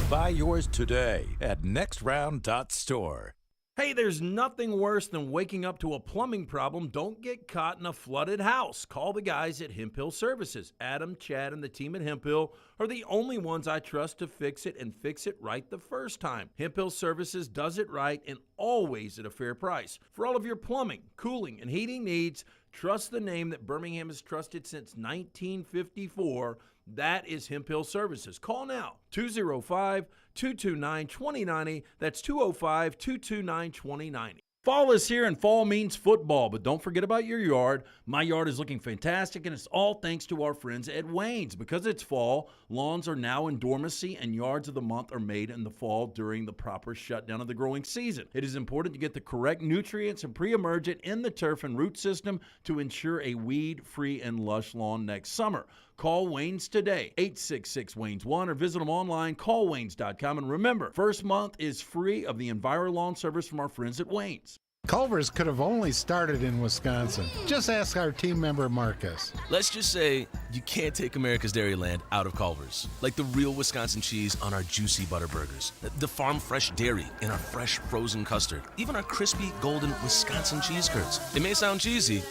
Buy yours today at nextround.store. Hey, there's nothing worse than waking up to a plumbing problem. Don't get caught in a flooded house. Call the guys at Hemp Hill Services. Adam, Chad, and the team at Hemp Hill are the only ones I trust to fix it and fix it right the first time. Hemp Hill Services does it right and always at a fair price. For all of your plumbing, cooling, and heating needs, trust the name that Birmingham has trusted since 1954. That is Hemp Hill Services. Call now, 205-229-2090. That's 205-229-2090. Fall is here and fall means football, but don't forget about your yard. My yard is looking fantastic, and it's all thanks to our friends at Wayne's. Because it's fall, lawns are now in dormancy, and yards of the month are made in the fall during the proper shutdown of the growing season. It is important to get the correct nutrients and pre-emergent in the turf and root system to ensure a weed-free and lush lawn next summer. Call Wayne's today, 866-WAYNES1, or visit them online, callwaynes.com. And remember, first month is free of the EnviroLawn service from our friends at Wayne's. Culver's could have only started in Wisconsin. Just ask our team member Marcus. Let's just say you can't take America's Dairyland out of Culver's. Like the real Wisconsin cheese on our juicy butter burgers, the farm fresh dairy in our fresh frozen custard, even our crispy golden Wisconsin cheese curds. It may sound cheesy,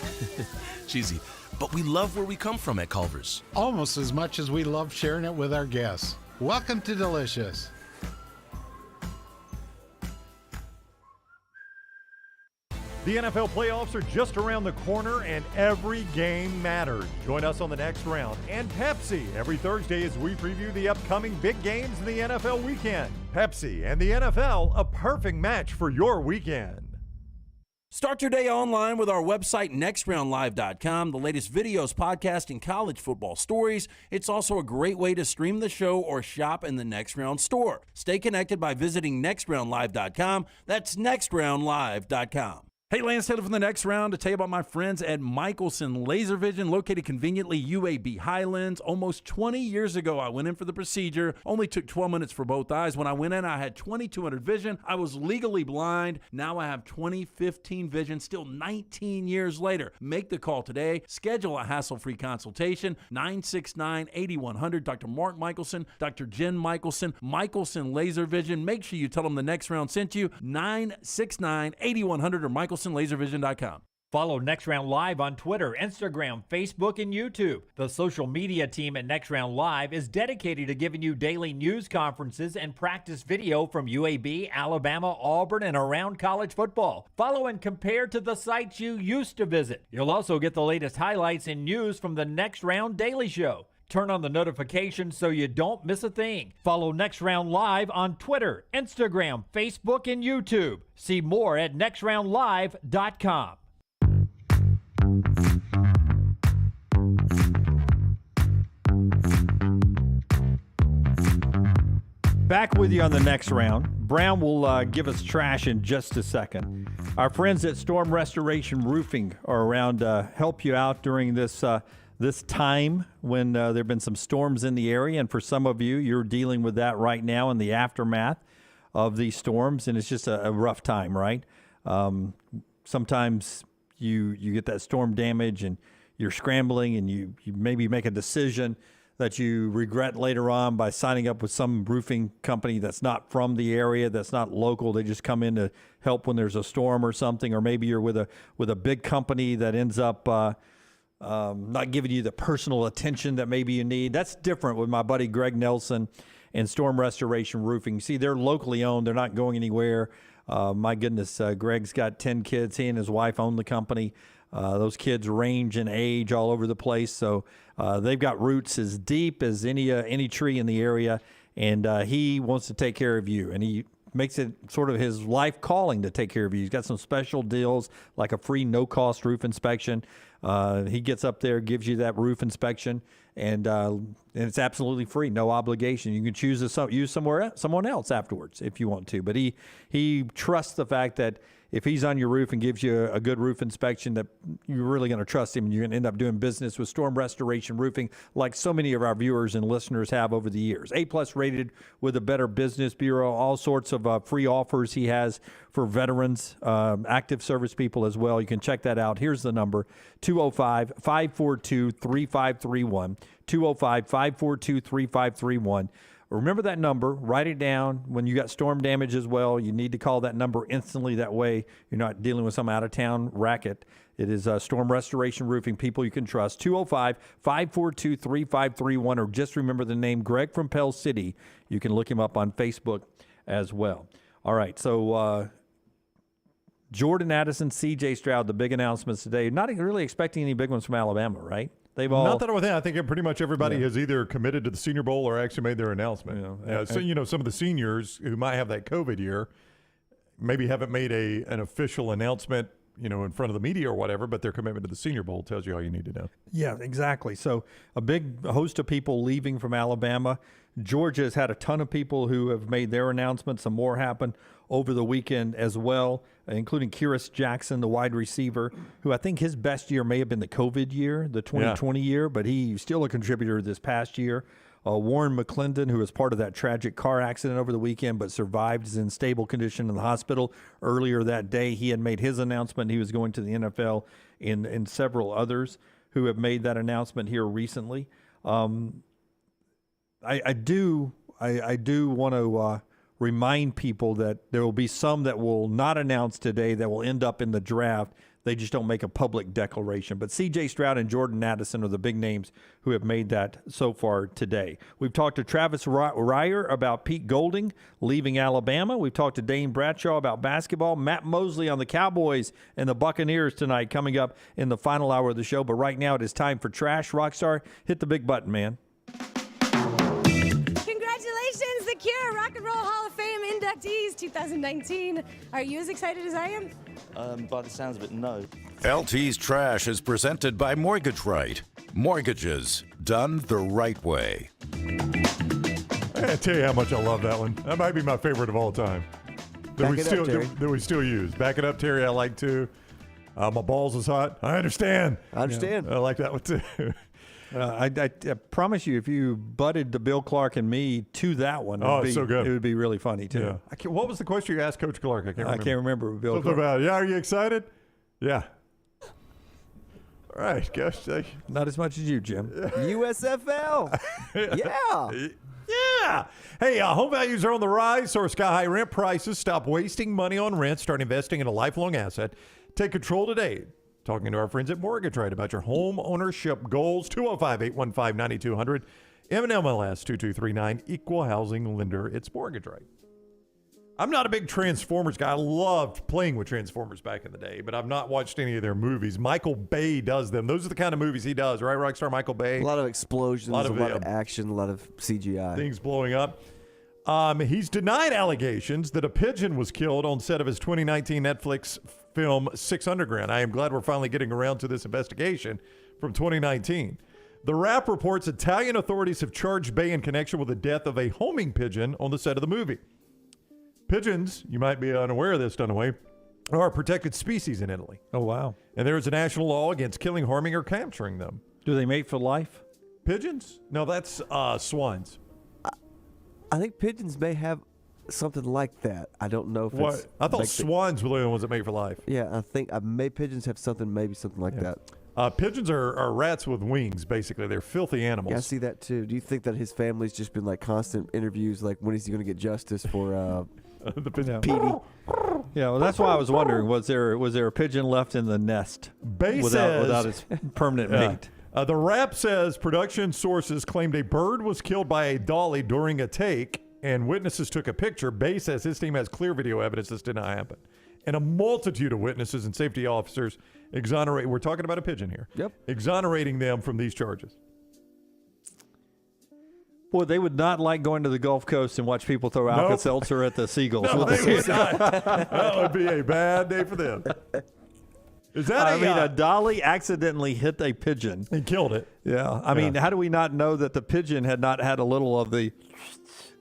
but we love where we come from at Culver's. Almost as much as we love sharing it with our guests. Welcome to Delicious. The NFL playoffs are just around the corner, and every game matters. Join us on the Next Round and Pepsi every Thursday as we preview the upcoming big games in the NFL weekend. Pepsi and the NFL, a perfect match for your weekend. Start your day online with our website, nextroundlive.com. The latest videos, podcasts, and college football stories. It's also a great way to stream the show or shop in the Next Round store. Stay connected by visiting nextroundlive.com. That's nextroundlive.com. Hey, Lance Taylor from the Next Round to tell you about my friends at Michelson Laser Vision, located conveniently UAB Highlands. Almost 20 years ago, I went in for the procedure. Only took 12 minutes for both eyes. When I went in, I had 20/200 vision. I was legally blind. Now I have 20/15 vision, still 19 years later. Make the call today. Schedule a hassle-free consultation. 969-8100. Dr. Mark Michelson, Dr. Jen Michelson, Michelson Laser Vision. Make sure you tell them the Next Round sent you. 969-8100 or MichelsonLaserVision.com. Follow Next Round Live on Twitter, Instagram, Facebook, and YouTube. The social media team at Next Round Live is dedicated to giving you daily news conferences and practice video from UAB, Alabama, Auburn, and around college football. Follow and compare to the sites you used to visit. You'll also get the latest highlights and news from the Next Round Daily Show. Turn on the notifications so you don't miss a thing. Follow Next Round Live on Twitter, Instagram, Facebook, and YouTube. See more at nextroundlive.com. Back with you on the Next Round. Brown will give us trash in just a second. Our friends at Storm Restoration Roofing are around to help you out during this this time when there have been some storms in the area. And for some of you, you're dealing with that right now in the aftermath of these storms. And it's just a rough time, right? Sometimes you get that storm damage and you're scrambling and you maybe make a decision that you regret later on by signing up with some roofing company that's not from the area, that's not local. They just come in to help when there's a storm or something. Or maybe you're with a big company that ends up not giving you the personal attention that maybe you need. That's different with my buddy Greg Nelson and Storm Restoration Roofing. See, they're locally owned. They're not going anywhere. My goodness, Greg's got 10 kids. He and his wife own the company. Those kids range in age all over the place. So they've got roots as deep as any tree in the area. And he wants to take care of you. And he makes it sort of his life calling to take care of you. He's got some special deals like a free no-cost roof inspection. He gets up there, gives you that roof inspection, and it's absolutely free, no obligation. You can choose to use someone else afterwards if you want to. But he trusts the fact that if he's on your roof and gives you a good roof inspection, that you're really going to trust him, and you're going to end up doing business with Storm Restoration Roofing like so many of our viewers and listeners have over the years. A+ rated with the Better Business Bureau, all sorts of free offers he has for veterans, active service people as well. You can check that out. Here's the number, 205-542-3531, 205-542-3531. Remember that number. Write it down. When you got storm damage as well, you need to call that number instantly. That way you're not dealing with some out-of-town racket. It is Storm Restoration Roofing, people you can trust. 205-542-3531, or just remember the name Greg from Pell City. You can look him up on Facebook as well. All right, so Jordan Addison, C.J. Stroud, the big announcements today. Not really expecting any big ones from Alabama, right? They've all not that I'm with that. I think pretty much everybody has either committed to the Senior Bowl or actually made their announcement. So some of the seniors who might have that COVID year maybe haven't made an official announcement, in front of the media or whatever, but their commitment to the Senior Bowl tells you all you need to know. Yeah, exactly. So a big host of people leaving from Alabama. Georgia has had a ton of people who have made their announcements. Some more happened over the weekend as well, including Kyrus Jackson, the wide receiver, who I think his best year may have been the COVID year, the 2020 year, but he's still a contributor this past year. Warren McClendon, who was part of that tragic car accident over the weekend but survived, is in stable condition in the hospital. Earlier that day, he had made his announcement. He was going to the NFL, and several others who have made that announcement here recently. I do want to remind people that there will be some that will not announce today that will end up in the draft. They just don't make a public declaration. But C.J. Stroud and Jordan Addison are the big names who have made that so far today. We've talked to Travis Reier about Pete Golding leaving Alabama. We've talked to Dane Bradshaw about basketball. Matt Mosley on the Cowboys and the Buccaneers tonight coming up in the final hour of the show. But right now it is time for Trash. Rockstar, hit the big button, man. Congratulations, the Cure Rock and Roll Hall of Fame inductees 2019. Are you as excited as I am? By the sounds of it, no. LT's Trash is presented by Mortgage Right. Mortgages done the right way. I tell you how much I love that one. That might be my favorite of all time. That we still use. Back it up, Terry. I like to. My balls is hot. I understand. I like that one too. I promise you, if you butted to Bill Clark and me to that one, so good. It would be really funny too. Yeah. What was the question you asked Coach Clark? I can't remember. Bill Something Clark. about, are you excited? Yeah. All right, gosh. Not as much as you, Jim. USFL. Yeah. Yeah. Hey, home values are on the rise, so are sky-high rent prices. Stop wasting money on rent. Start investing in a lifelong asset. Take control today. Talking to our friends at Mortgage Right about your home ownership goals. 205-815-9200. MLS 2239. Equal housing lender. It's Mortgage Right. I'm not a big Transformers guy. I loved playing with Transformers back in the day, but I've not watched any of their movies. Michael Bay does them. Those are the kind of movies he does, right, Rockstar Michael Bay? A lot of explosions, a lot of action, a lot of CGI. Things blowing up. He's denied allegations that a pigeon was killed on set of his 2019 Netflix film 6 Underground. I am glad we're finally getting around to this investigation from 2019. The Wrap reports Italian authorities have charged Bay in connection with the death of a homing pigeon on the set of the movie. Pigeons, you might be unaware of this, Dunaway, are a protected species in Italy. Oh, wow. And there is a national law against killing, harming, or capturing them. Do they mate for life? Pigeons? No, that's swans. I think pigeons may have something like that. I don't know if it's. I thought swans were the ones that mate for life. Yeah, I think pigeons have something like that. Pigeons are rats with wings, basically. They're filthy animals. Yeah, I see that too. Do you think that his family's just been like constant interviews, like when is he going to get justice for the pigeon? Petey? Yeah, well, that's why I was wondering, was there a pigeon left in the nest without its permanent mate? The Wrap says production sources claimed a bird was killed by a dolly during a take, and witnesses took a picture. Bay says his team has clear video evidence this did not happen. And a multitude of witnesses and safety officers exonerate. We're talking about a pigeon here. Yep. Exonerating them from these charges. Boy, they would not like going to the Gulf Coast and watch people throw Alka-Seltzer at the seagulls. No, they would not. That would be a bad day for them. Is that a dolly accidentally hit a pigeon and killed it? Yeah. I mean, how do we not know that the pigeon had not had a little of the,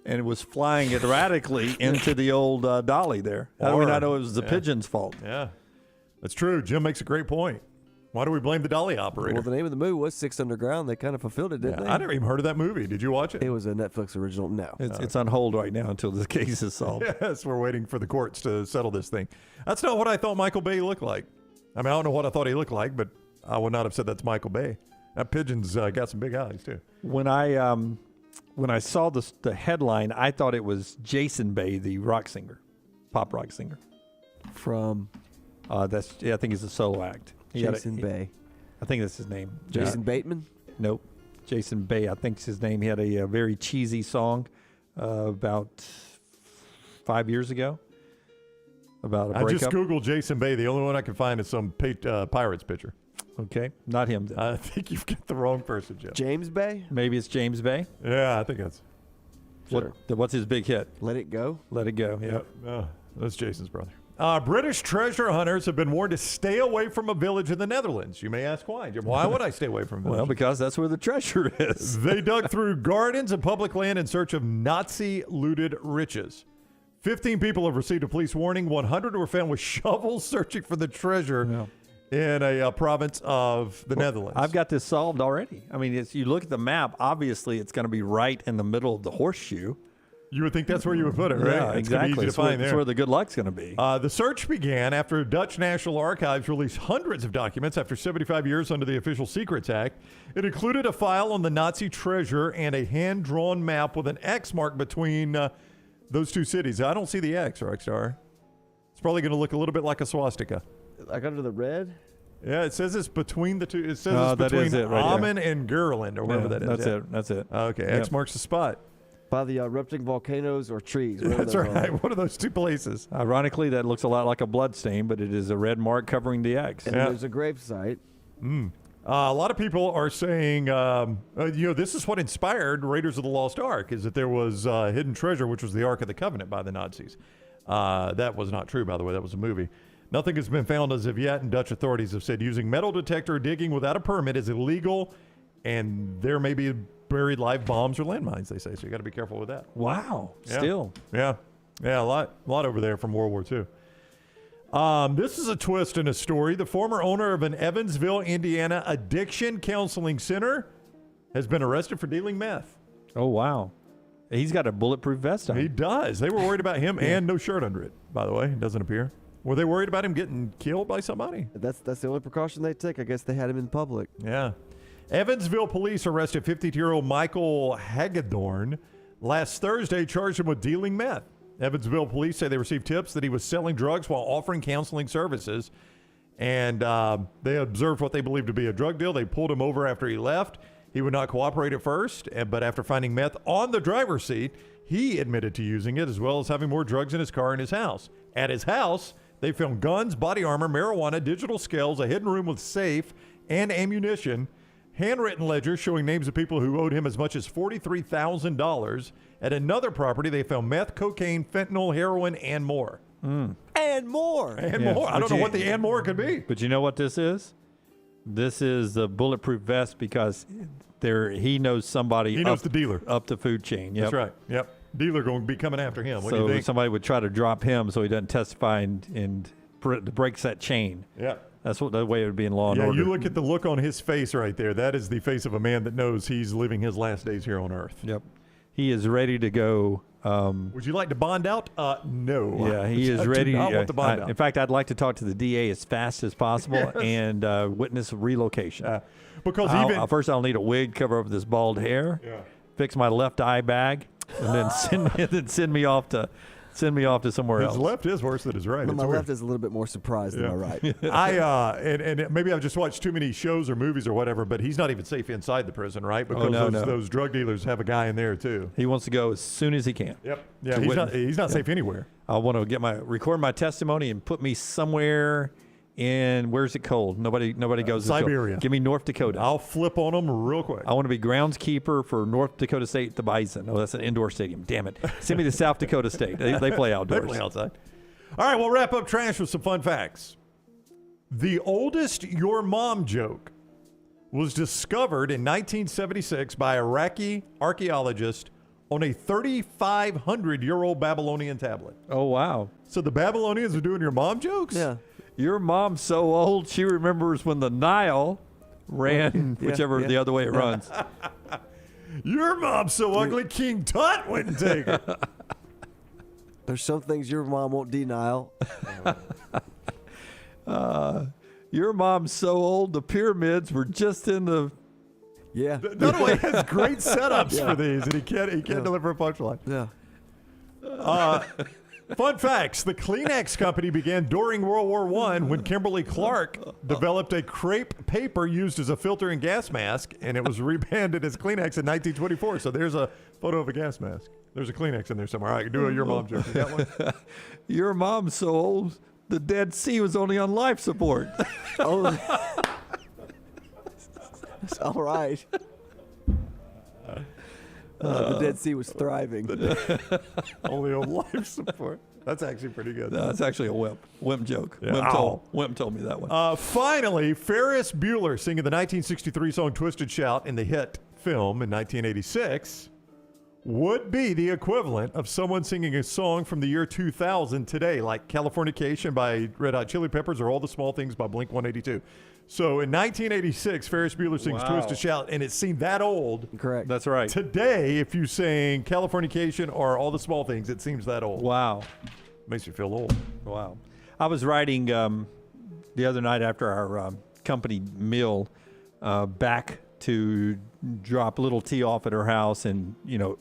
and it was flying erratically into the old dolly there? How do we not know it was the pigeon's fault? Yeah, that's true. Jim makes a great point. Why do we blame the dolly operator? Well, the name of the movie was Six Underground. They kind of fulfilled it, didn't they? I never even heard of that movie. Did you watch it? It was a Netflix original. No. It's on hold right now until the case is solved. Yes, we're waiting for the courts to settle this thing. That's not what I thought Michael Bay looked like. I mean, I don't know what I thought he looked like, but I would not have said that's Michael Bay. That pigeon's got some big eyes, too. When I saw the headline, I thought it was Jason Bay, the rock singer, pop rock singer. From? I think he's a solo act. Jason Bay. I think that's his name. Jason Bateman? Nope. Jason Bay, I think is his name. He had a very cheesy song about 5 years ago about a breakup. I just Googled Jason Bay. The only one I can find is some Pirates pitcher. Okay. Not him. Then. I think you've got the wrong person, Jeff. James Bay? Maybe it's James Bay. Yeah, I think that's. Sure. What's his big hit? Let It Go? Let It Go, yeah. That's Jason's brother. British treasure hunters have been warned to stay away from a village in the Netherlands. You may ask why. Jim, why would I stay away from a village? Well, because that's where the treasure is. They dug through gardens and public land in search of Nazi-looted riches. 15 people have received a police warning. 100 were found with shovels searching for the treasure in a province of the Netherlands. I've got this solved already. I mean, you look at the map, obviously it's going to be right in the middle of the horseshoe. You would think that's where you would put it, right? Yeah, exactly. That's where the good luck's going to be. The search began after Dutch National Archives released hundreds of documents after 75 years under the Official Secrets Act. It included a file on the Nazi treasure and a hand-drawn map with an X mark between those two cities. I don't see the X, Rockstar. It's probably going to look a little bit like a swastika. Like under the red? Yeah, it says it's between the two. It says it's between Amman and Gerland, or wherever that is. That's it. Okay, X marks the spot. By the erupting volcanoes or trees. That's right. One of those two places. Ironically, that looks a lot like a blood stain, but it is a red mark covering the X. And there's a gravesite. A lot of people are saying, this is what inspired Raiders of the Lost Ark, is that there was hidden treasure, which was the Ark of the Covenant by the Nazis. That was not true, by the way. That was a movie. Nothing has been found as of yet, and Dutch authorities have said using metal detector digging without a permit is illegal, and there may be buried live bombs or landmines, they say. So you got to be careful with that. Wow. Yeah. Still. Yeah, a lot over there from World War II. This is a twist in a story. The former owner of an Evansville, Indiana addiction counseling center has been arrested for dealing meth. Oh, wow. He's got a bulletproof vest on. He does. They were worried about him and no shirt under it, by the way. It doesn't appear. Were they worried about him getting killed by somebody? That's the only precaution they take. I guess they had him in public. Yeah. Evansville police arrested 52-year-old Michael Hagedorn last Thursday, charged him with dealing meth. Evansville police say they received tips that he was selling drugs while offering counseling services, and they observed what they believed to be a drug deal. They pulled him over after he left. He would not cooperate at first, but after finding meth on the driver's seat, he admitted to using it, as well as having more drugs in his car and his house. At his house, they found guns, body armor, marijuana, digital scales, a hidden room with safe and ammunition, handwritten ledgers showing names of people who owed him as much as $43,000. At another property, they found meth, cocaine, fentanyl, heroin, and more. And more. And more. I don't know what the and more could be. But you know what this is? This is the bulletproof vest because he knows somebody. He knows the dealer. Up the food chain. Yep. That's right. Yep. Dealer going to be coming after him. What do you So think? somebody would try to drop him so he doesn't testify and breaks that chain. Yeah. That's the way it would be in Law and Yeah, Order. you look at the look on his face right there. That is the face of a man that knows he's living his last days here on Earth. Yep. He is ready to go. Would you like to bond out? No. Yeah, he is ready. I want to bond out. In fact, I'd like to talk to the DA as fast as possible and witness relocation. Because first I'll need a wig, cover up this bald hair, fix my left eye bag, and then send me off to somewhere else. His left is worse than his right. My It's weird. left is a little bit more surprised than my right. And maybe I've just watched too many shows or movies or whatever, but he's not even safe inside the prison, right? Because those drug dealers have a guy in there too. He wants to go as soon as he can. Yep. Yeah, he's not safe anywhere. I want to record my testimony and put me somewhere in, where's it cold? Nobody goes. Siberia. Give me North Dakota. I'll flip on them real quick. I want to be groundskeeper for North Dakota State, the Bison. Oh, that's an indoor stadium. Damn it. Send me to South Dakota State. They play outdoors. They play outside. All right, we'll wrap up trash with some fun facts. The oldest "your mom" joke was discovered in 1976 by Iraqi archaeologists on a 3,500-year-old Babylonian tablet. Oh, wow. So the Babylonians are doing your mom jokes? Yeah. Your mom's so old, she remembers when the Nile ran the other way it runs. Your mom's so ugly, King Tut wouldn't take her. There's some things your mom won't deny. Your mom's so old, the pyramids were just in the... Yeah. Not only has great setups for these, and he can't deliver a punchline. Yeah. Fun facts. The Kleenex company began during World War I when Kimberly Clark developed a crepe paper used as a filter and gas mask, and it was rebranded as Kleenex in 1924. So there's a photo of a gas mask. There's a Kleenex in there somewhere. All right, do a your mom joke. You got one? Your mom's so old, the Dead Sea was only on life support. Oh. That's all right. The Dead Sea was thriving. Only on life support. That's actually pretty good. No, that's actually a Wimp joke. Yeah. Wimp told me that one. Finally, Ferris Bueller singing the 1963 song Twisted Shout in the hit film in 1986 would be the equivalent of someone singing a song from the year 2000 today, like Californication by Red Hot Chili Peppers or All the Small Things by Blink-182. So in 1986, Ferris Bueller sings Twisted Shout, and it seemed that old. Correct. That's right. Today, if you sing Californication or All the Small Things, it seems that old. Wow. Makes you feel old. Wow. I was riding the other night after our company meal back to drop little T off at her house and,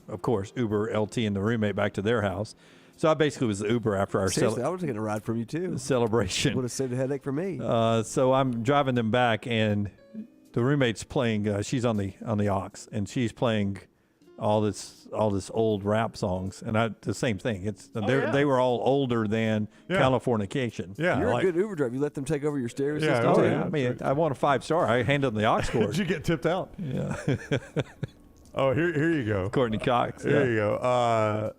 of course, Uber LT and the roommate back to their house. So I basically was the Uber after our Seriously, I would have taken a ride from you too. Celebration. Would have saved a headache for me. So I'm driving them back, and the roommate's playing. She's on the aux, and she's playing all this old rap songs, and the same thing. They were all older than Californication. Yeah, you're a good Uber driver. You let them take over your stereo system. Oh, too. yeah. I mean, I want a 5-star. I handed them the aux cord. Did you get tipped out? Yeah. Oh, here you go. Courtney Cox. There you go.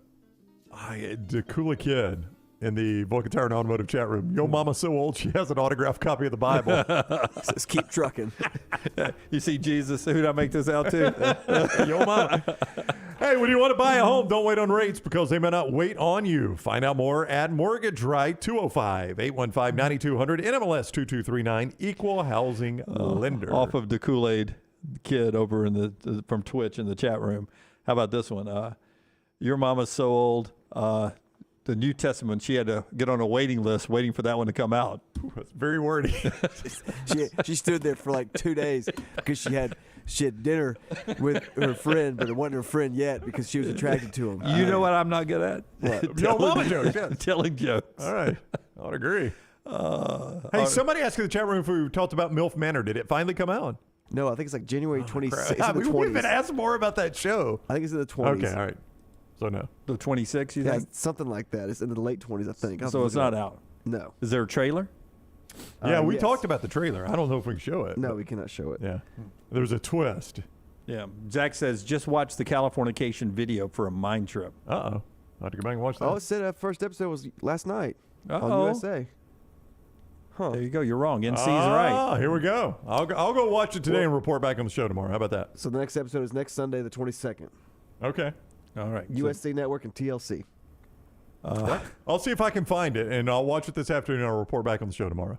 The Kula Kid in the Vulcan Tower and Automotive chat room. Yo, mama's so old she has an autographed copy of the Bible. Says keep trucking. You see Jesus? Who did I make this out to? Yo, mama. Hey, when you want to buy a home, don't wait on rates because they may not wait on you. Find out more at Mortgage Right 205-815-9200 NMLS 2239 Equal Housing Lender. Off of the Kool-Aid Kid over in from Twitch in the chat room. How about this one? Your mama's so old. The New Testament, she had to get on a waiting list waiting for that one to come out. That's very wordy. she stood there for like 2 days because she had dinner with her friend, but it wasn't her friend yet because she was attracted to him. You know what I'm not good at? Yo, mama jokes. Yeah. Telling jokes. All right. I would agree. Hey, somebody asked in the chat room if we talked about MILF Manor. Did it finally come out? No, I think it's like January 26th. We've been asked more about that show. I think it's in the 20s. Okay, all right. So no. The 26th, you think? Something like that. It's in the late 20s, I think. So it's not out? No. Is there a trailer? Yeah, we yes. talked about the trailer. I don't know if we can show it. No, we cannot show it. Yeah. There's a twist. Yeah. Zach says, just watch the Californication video for a mind trip. Uh-oh. I have to go back and watch that. Oh, it said first episode was last night on USA. Huh. There you go. You're wrong. NC's right. Here we go. I'll go watch it today and report back on the show tomorrow. How about that? So the next episode is next Sunday, the 22nd. Okay. All right. USC Network and TLC. I'll see if I can find it, and I'll watch it this afternoon, and I'll report back on the show tomorrow.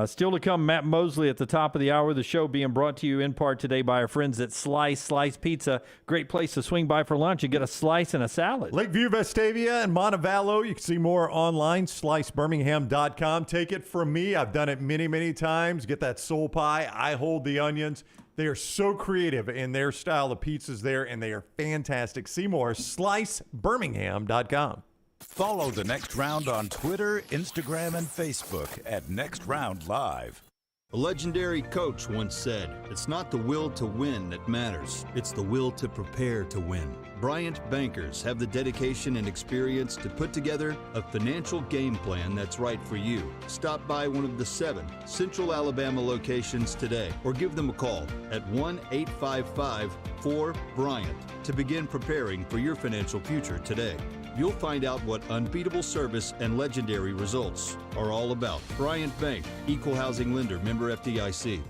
Still to come, Matt Mosley at the top of the hour. The show being brought to you in part today by our friends at Slice Pizza. Great place to swing by for lunch and get a slice and a salad. Lakeview, Vestavia, and Montevallo. You can see more online, slicebirmingham.com. Take it from me. I've done it many, many times. Get that soul pie. I hold the onions. They are so creative in their style of pizzas there, and they are fantastic. See more, slicebirmingham.com. Follow The Next Round on Twitter, Instagram, and Facebook at Next Round Live. A legendary coach once said, "It's not the will to win that matters, it's the will to prepare to win." Bryant bankers have the dedication and experience to put together a financial game plan that's right for you. Stop by one of the 7 Central Alabama locations today or give them a call at 1-855-4-BRYANT to begin preparing for your financial future today. You'll find out what unbeatable service and legendary results are all about. Bryant Bank, Equal Housing Lender, member FDIC.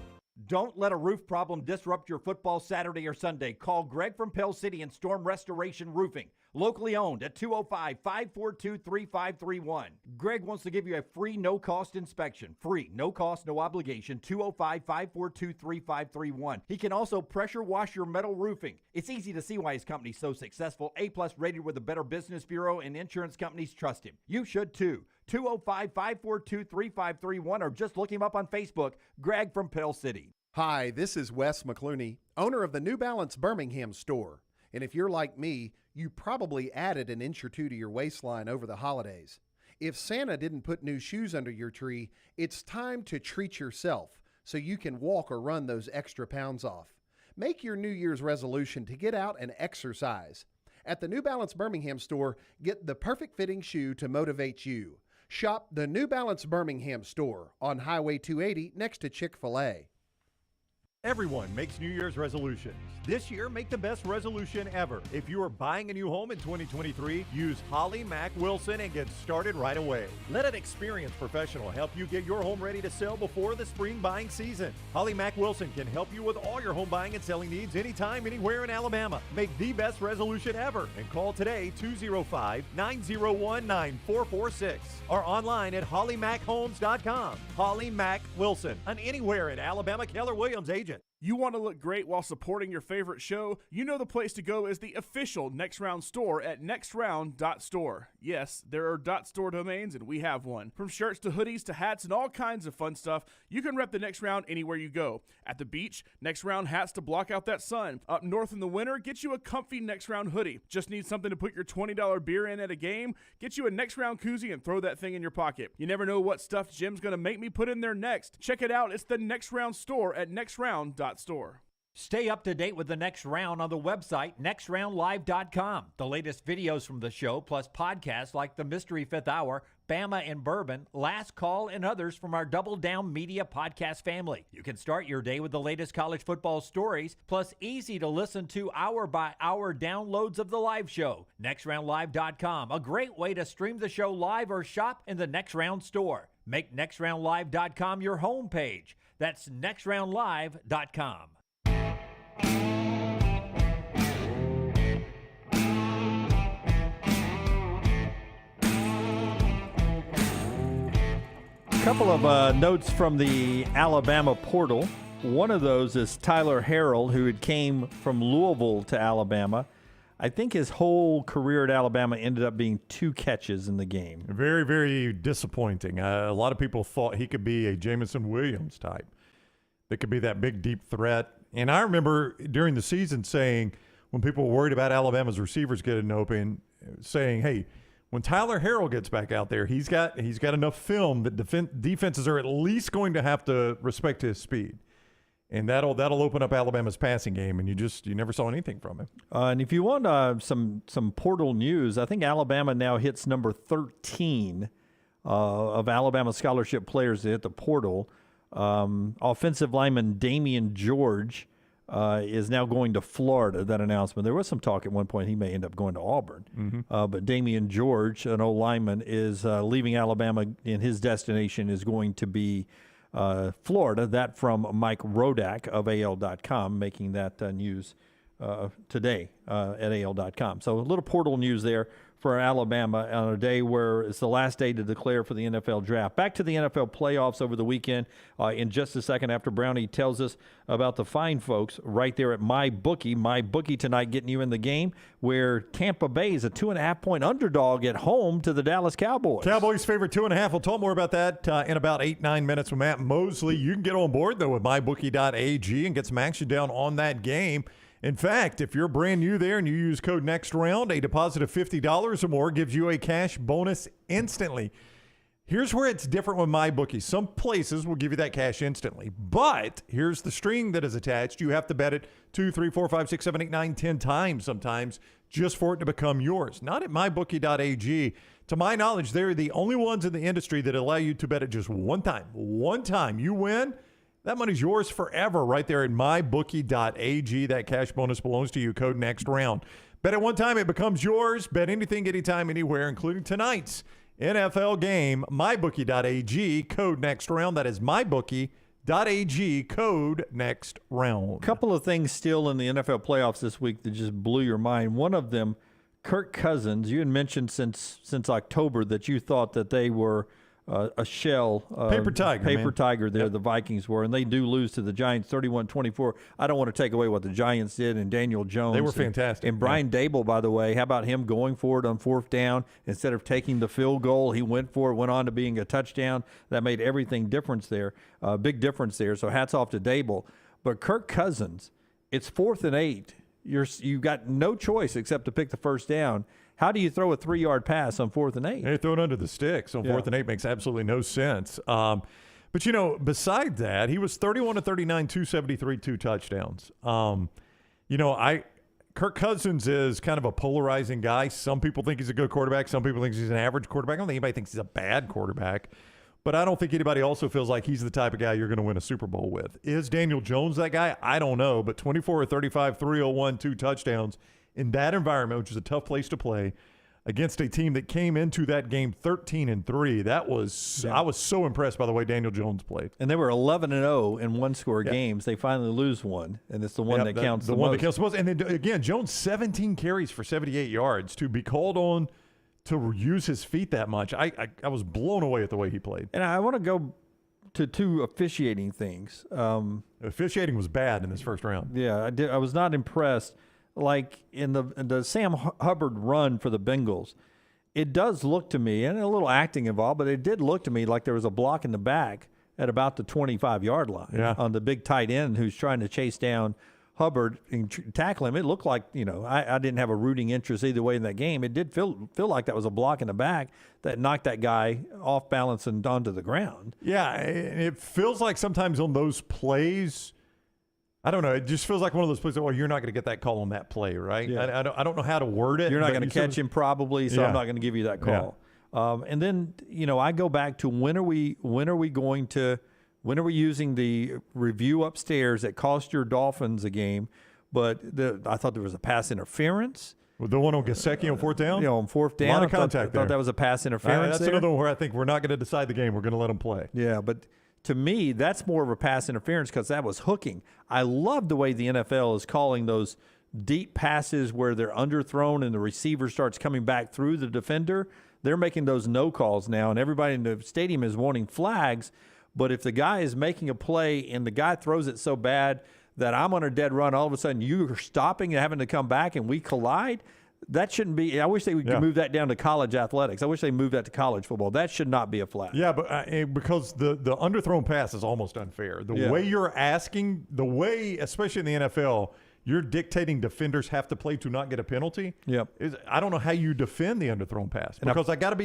Don't let a roof problem disrupt your football Saturday or Sunday. Call Greg from Pell City and Storm Restoration Roofing. Locally owned at 205-542-3531. Greg wants to give you a free, no-cost inspection. Free, no cost, no obligation, 205-542-3531. He can also pressure wash your metal roofing. It's easy to see why his company's so successful. A-plus rated with the Better Business Bureau, and insurance companies trust him. You should too. 205-542-3531 or just look him up on Facebook, Greg from Pell City. Hi, this is Wes McClooney, owner of the New Balance Birmingham store. And if you're like me, you probably added an inch or two to your waistline over the holidays. If Santa didn't put new shoes under your tree, it's time to treat yourself so you can walk or run those extra pounds off. Make your New Year's resolution to get out and exercise. At the New Balance Birmingham store, get the perfect fitting shoe to motivate you. Shop the New Balance Birmingham store on Highway 280 next to Chick-fil-A. Everyone makes New Year's resolutions. This year, make the best resolution ever. If you are buying a new home in 2023, use Holly Mack Wilson and get started right away. Let an experienced professional help you get your home ready to sell before the spring buying season. Holly Mack Wilson can help you with all your home buying and selling needs anytime, anywhere in Alabama. Make the best resolution ever and call today 205-901-9446 or online at hollymachomes.com. Holly Mack Wilson, an anywhere in Alabama Keller Williams agent. You want to look great while supporting your favorite show? You know the place to go is the official Next Round store at nextround.store. Yes, there are .store domains, and we have one. From shirts to hoodies to hats and all kinds of fun stuff, you can rep the Next Round anywhere you go. At the beach, Next Round hats to block out that sun. Up north in the winter, get you a comfy Next Round hoodie. Just need something to put your $20 beer in at a game? Get you a Next Round koozie and throw that thing in your pocket. You never know what stuff Jim's going to make me put in there next. Check it out. It's the Next Round store at nextround.store. Stay up to date with the Next Round on the website, nextroundlive.com. The latest videos from the show, plus podcasts like The Mystery Fifth Hour, Bama and Bourbon, Last Call, and others from our Double Down Media podcast family. You can start your day with the latest college football stories, plus easy to listen to hour-by-hour downloads of the live show. nextroundlive.com, a great way to stream the show live or shop in the Next Round store. Make nextroundlive.com your homepage. That's nextroundlive.com. A couple of notes from the Alabama portal. One of those is Tyler Harrell, who had came from Louisville to Alabama. I think his whole career at Alabama ended up being 2 catches in the game. Very, very disappointing. A lot of people thought he could be a Jameson Williams type. That could be that big, deep threat. And I remember during the season saying, when people were worried about Alabama's receivers getting open, saying, hey, when Tyler Harrell gets back out there, he's got enough film that defenses are at least going to have to respect his speed. And that'll open up Alabama's passing game, and you never saw anything from him. And if you want some portal news, I think Alabama now hits number 13 of Alabama scholarship players that hit the portal. Offensive lineman Damian George is now going to Florida. That announcement. There was some talk at one point he may end up going to Auburn. Mm-hmm. But Damian George, an old lineman, is leaving Alabama, and his destination is going to be Florida. That from Mike Rodak of AL.com, making that news today at AL.com. So a little portal news there for Alabama on a day where it's the last day to declare for the NFL draft. Back to the NFL playoffs over the weekend in just a second after Brownie tells us about the fine folks right there at MyBookie. MyBookie tonight getting you in the game where Tampa Bay is a 2.5-point underdog at home to the Dallas Cowboys. Cowboys favorite 2.5. We'll talk more about that in about 8-9 minutes with Matt Mosley. You can get on board, though, with MyBookie.ag and get some action down on that game. In fact, if you're brand new there and you use code NEXTROUND, a deposit of $50 or more gives you a cash bonus instantly. Here's where it's different with MyBookie. Some places will give you that cash instantly, but here's the string that is attached. You have to bet it 2, 3, 4, 5, 6, 7, 8, 9, 10 times sometimes just for it to become yours. Not at MyBookie.ag. To my knowledge, they're the only ones in the industry that allow you to bet it just one time. One time. You win, that money's yours forever right there at MyBookie.ag. That cash bonus belongs to you. Code NEXTROUND. Bet it one time, it becomes yours. Bet anything, anytime, anywhere, including tonight's NFL game. MyBookie.ag. Code NEXTROUND. That is MyBookie.ag. Code NEXTROUND. Couple of things still in the NFL playoffs this week that just blew your mind. One of them, Kirk Cousins. You had mentioned since October that you thought that they were a shell. Paper tiger there, yep. The Vikings were, and they do lose to the Giants 31-24. I don't want to take away what the Giants did and Daniel Jones. They were fantastic. And Brian Dable, by the way, how about him going for it on fourth down? Instead of taking the field goal, he went for it, went on to being a touchdown. That made everything difference there, big difference there. So hats off to Dable. But Kirk Cousins, it's 4th and 8. You've got no choice except to pick the first down. How do you throw a 3-yard pass on 4th and 8? They throw it under the sticks on 4th and 8 makes absolutely no sense. But, beside that, he was 31 of 39, 273, 2 touchdowns. Kirk Cousins is kind of a polarizing guy. Some people think he's a good quarterback. Some people think he's an average quarterback. I don't think anybody thinks he's a bad quarterback. But I don't think anybody also feels like he's the type of guy you're going to win a Super Bowl with. Is Daniel Jones that guy? I don't know. But 24 of 35, 301, 2 touchdowns in that environment, which is a tough place to play, against a team that came into that game 13-3. I was so impressed by the way Daniel Jones played. And they were 11-0 in one-score games. They finally lose one, and it's the one that counts the most. The one that counts the most. And then, again, Jones, 17 carries for 78 yards. To be called on to use his feet that much, I was blown away at the way he played. And I want to go to 2 officiating things. Officiating was bad in this first round. Yeah, I was not impressed. Like in the Sam Hubbard run for the Bengals, it does look to me, and a little acting involved, but it did look to me like there was a block in the back at about the 25-yard line on the big tight end who's trying to chase down Hubbard and tackle him. It looked like, I didn't have a rooting interest either way in that game. It did feel like that was a block in the back that knocked that guy off balance and onto the ground. Yeah, it feels like sometimes on those plays, I don't know. It just feels like one of those plays. Well, you're not going to get that call on that play, right? Yeah. I don't know how to word it. You're not going to catch him probably, so I'm not going to give you that call. Yeah. And then I go back to when are we using the review upstairs that cost your Dolphins a game? But I thought there was a pass interference. Well, the one on Gesicki on 4th down. On 4th down, a lot of contact I thought that was a pass interference. That's another one where I think we're not going to decide the game. We're going to let them play. Yeah, but to me, that's more of a pass interference because that was hooking. I love the way the NFL is calling those deep passes where they're underthrown and the receiver starts coming back through the defender. They're making those no calls now, and everybody in the stadium is wanting flags. But if the guy is making a play and the guy throws it so bad that I'm on a dead run, all of a sudden you're stopping and having to come back and we collide, that shouldn't be. I wish they would move that down to college athletics. I wish they moved that to college football. That should not be a flag. Yeah, but because the underthrown pass is almost unfair. The way you're asking, especially in the NFL, you're dictating defenders have to play to not get a penalty. Yep. I don't know how you defend the underthrown pass because I got to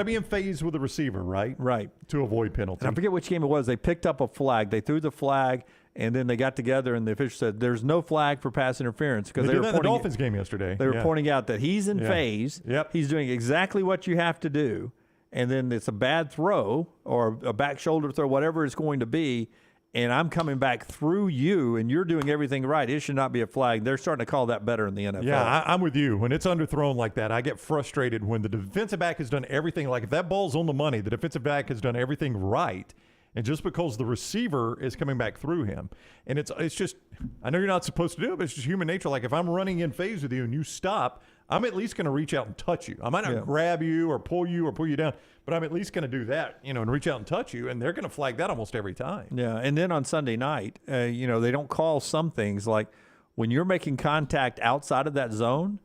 be in phase with the receiver, right? Right. To avoid penalty. And I forget which game it was. They picked up a flag. They threw the flag. And then they got together, and the official said, "There's no flag for pass interference," because they were pointing, the Dolphins game yesterday. They were pointing out that he's in phase. Yep. He's doing exactly what you have to do, and then it's a bad throw or a back shoulder throw, whatever it's going to be, and I'm coming back through you, and you're doing everything right. It should not be a flag. They're starting to call that better in the NFL. Yeah, I'm with you. When it's underthrown like that, I get frustrated when the defensive back has done everything. Like if that ball's on the money, the defensive back has done everything right. And just because the receiver is coming back through him. And it's just, I know you're not supposed to do it, but it's just human nature. Like if I'm running in phase with you and you stop, I'm at least going to reach out and touch you. I might not grab you or pull you down, but I'm at least going to do that, and reach out and touch you, and they're going to flag that almost every time. Yeah, and then on Sunday night, they don't call some things like when you're making contact outside of that zone,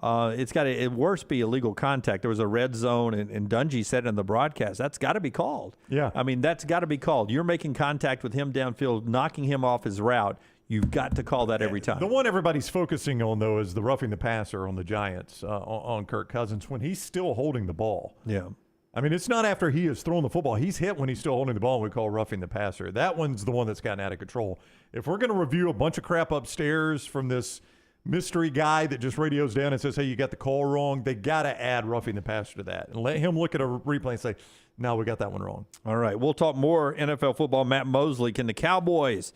it's got to, at worst, be illegal contact. There was a red zone, and Dungy said in the broadcast, that's got to be called. Yeah. I mean, that's got to be called. You're making contact with him downfield, knocking him off his route. You've got to call that every time. The one everybody's focusing on, though, is the roughing the passer on the Giants, on Kirk Cousins, when he's still holding the ball. Yeah. I mean, it's not after he has thrown the football. He's hit when he's still holding the ball, and we call roughing the passer. That one's the one that's gotten out of control. If we're going to review a bunch of crap upstairs from this mystery guy that just radios down and says, hey, you got the call wrong, they got to add roughing the passer to that and let him look at a replay and say, no, we got that one wrong. All right, we'll talk more NFL football. Matt Mosley, can the Cowboys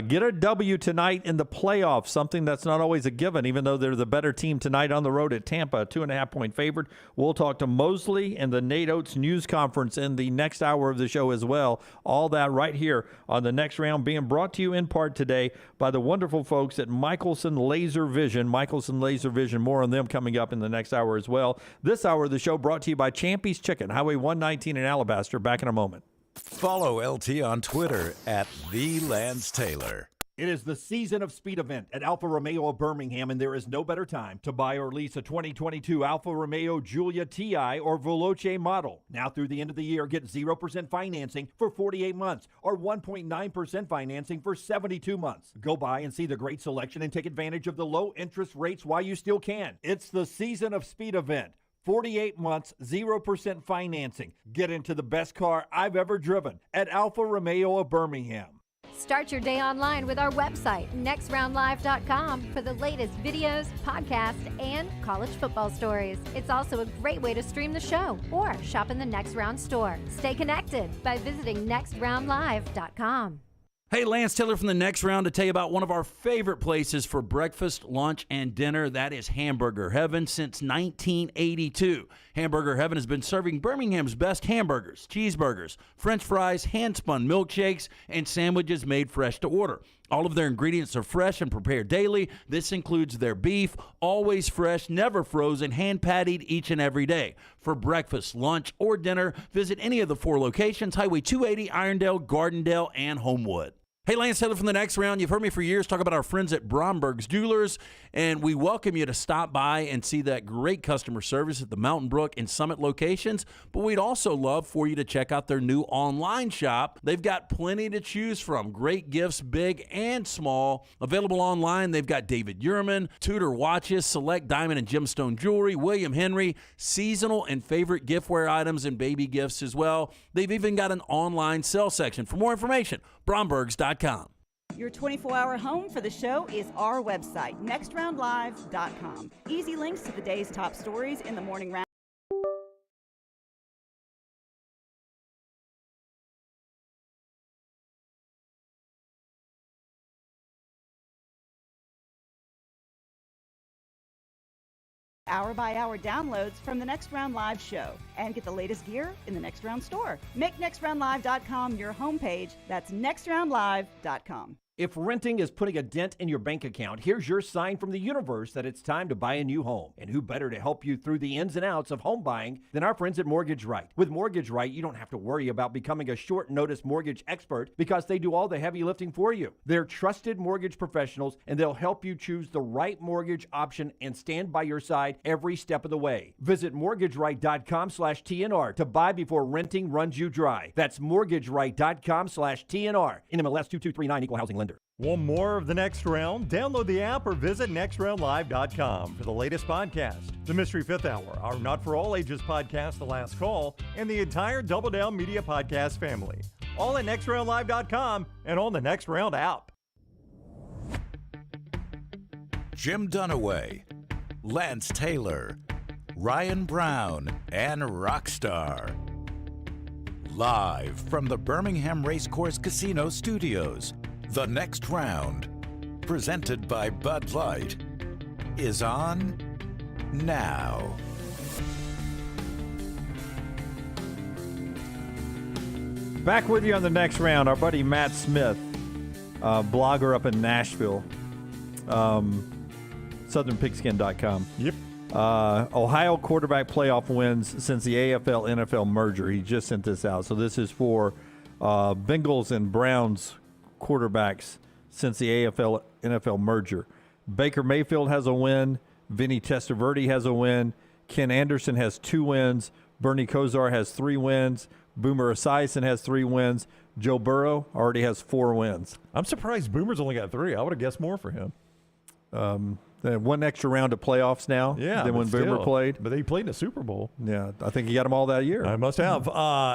get a W tonight in the playoffs, something that's not always a given, even though they're the better team tonight on the road at Tampa, a 2.5-point favorite. We'll talk to Mosley and the Nate Oates news conference in the next hour of the show as well. All that right here on The Next Round, being brought to you in part today by the wonderful folks at Michelson Laser Vision. Michelson Laser Vision, more on them coming up in the next hour as well. This hour of the show brought to you by Champy's Chicken, Highway 119 in Alabaster. Back in a moment. Follow LT on Twitter at @TheLanceTaylor. It is the season of speed event at Alfa Romeo of Birmingham, and there is no better time to buy or lease a 2022 Alfa Romeo Giulia TI or Veloce model. Now through the end of the year, get 0% financing for 48 months or 1.9% financing for 72 months. Go by and see the great selection and take advantage of the low interest rates while you still can. It's the season of speed event. 48 months, 0% financing. Get into the best car I've ever driven at Alfa Romeo of Birmingham. Start your day online with our website, nextroundlive.com, for the latest videos, podcasts, and college football stories. It's also a great way to stream the show or shop in the Next Round store. Stay connected by visiting nextroundlive.com. Hey, Lance Taylor from The Next Round to tell you about one of our favorite places for breakfast, lunch, and dinner. That is Hamburger Heaven since 1982. Hamburger Heaven has been serving Birmingham's best hamburgers, cheeseburgers, French fries, hand-spun milkshakes, and sandwiches made fresh to order. All of their ingredients are fresh and prepared daily. This includes their beef, always fresh, never frozen, hand-pattied each and every day. For breakfast, lunch, or dinner, visit any of the 4 locations, Highway 280, Irondale, Gardendale, and Homewood. Hey, Lance Taylor from The Next Round. You've heard me for years talk about our friends at Bromberg's Jewelers, and we welcome you to stop by and see that great customer service at the Mountain Brook and Summit locations, but we'd also love for you to check out their new online shop. They've got plenty to choose from. Great gifts, big and small. Available online, they've got David Yurman, Tudor watches, select diamond and gemstone jewelry, William Henry, seasonal and favorite giftware items and baby gifts as well. They've even got an online sale section. For more information, brombergs.com. Your 24-hour home for the show is our website, nextroundlive.com. Easy links to the day's top stories in the morning round. Hour-by-hour downloads from the Next Round Live show and get the latest gear in the Next Round store. Make nextroundlive.com your homepage. That's nextroundlive.com. If renting is putting a dent in your bank account, here's your sign from the universe that it's time to buy a new home. And who better to help you through the ins and outs of home buying than our friends at Mortgage Right. With Mortgage Right, you don't have to worry about becoming a short-notice mortgage expert because they do all the heavy lifting for you. They're trusted mortgage professionals, and they'll help you choose the right mortgage option and stand by your side every step of the way. Visit mortgageright.com/TNR to buy before renting runs you dry. That's mortgageright.com/TNR. NMLS 2239, Equal Housing Lender. Want more of The Next Round? Download the app or visit nextroundlive.com for the latest podcast. The Mystery Fifth Hour, our Not For All Ages podcast, The Last Call, and the entire Double Down Media podcast family. All at nextroundlive.com and on the Next Round app. Jim Dunaway, Lance Taylor, Ryan Brown, and Rockstar. Live from the Birmingham Racecourse Casino Studios, The Next Round, presented by Bud Light, is on now. Back with you on The Next Round, our buddy Matt Smith, blogger up in Nashville, southernpigskin.com. Yep. Ohio quarterback playoff wins since the AFL-NFL merger. He just sent this out. So this is for Bengals and Browns quarterbacks since the AFL-NFL merger. Baker Mayfield has a win. Vinny Testaverde has a win. Ken Anderson has 2 wins. Bernie Kosar has 3 wins. Boomer Esiason has 3 wins. Joe Burrow already has 4 wins. I'm surprised Boomer's only got 3. I would have guessed more for him. One extra round of playoffs now than when Boomer played. But he played in a Super Bowl. Yeah, I think he got them all that year. I must have.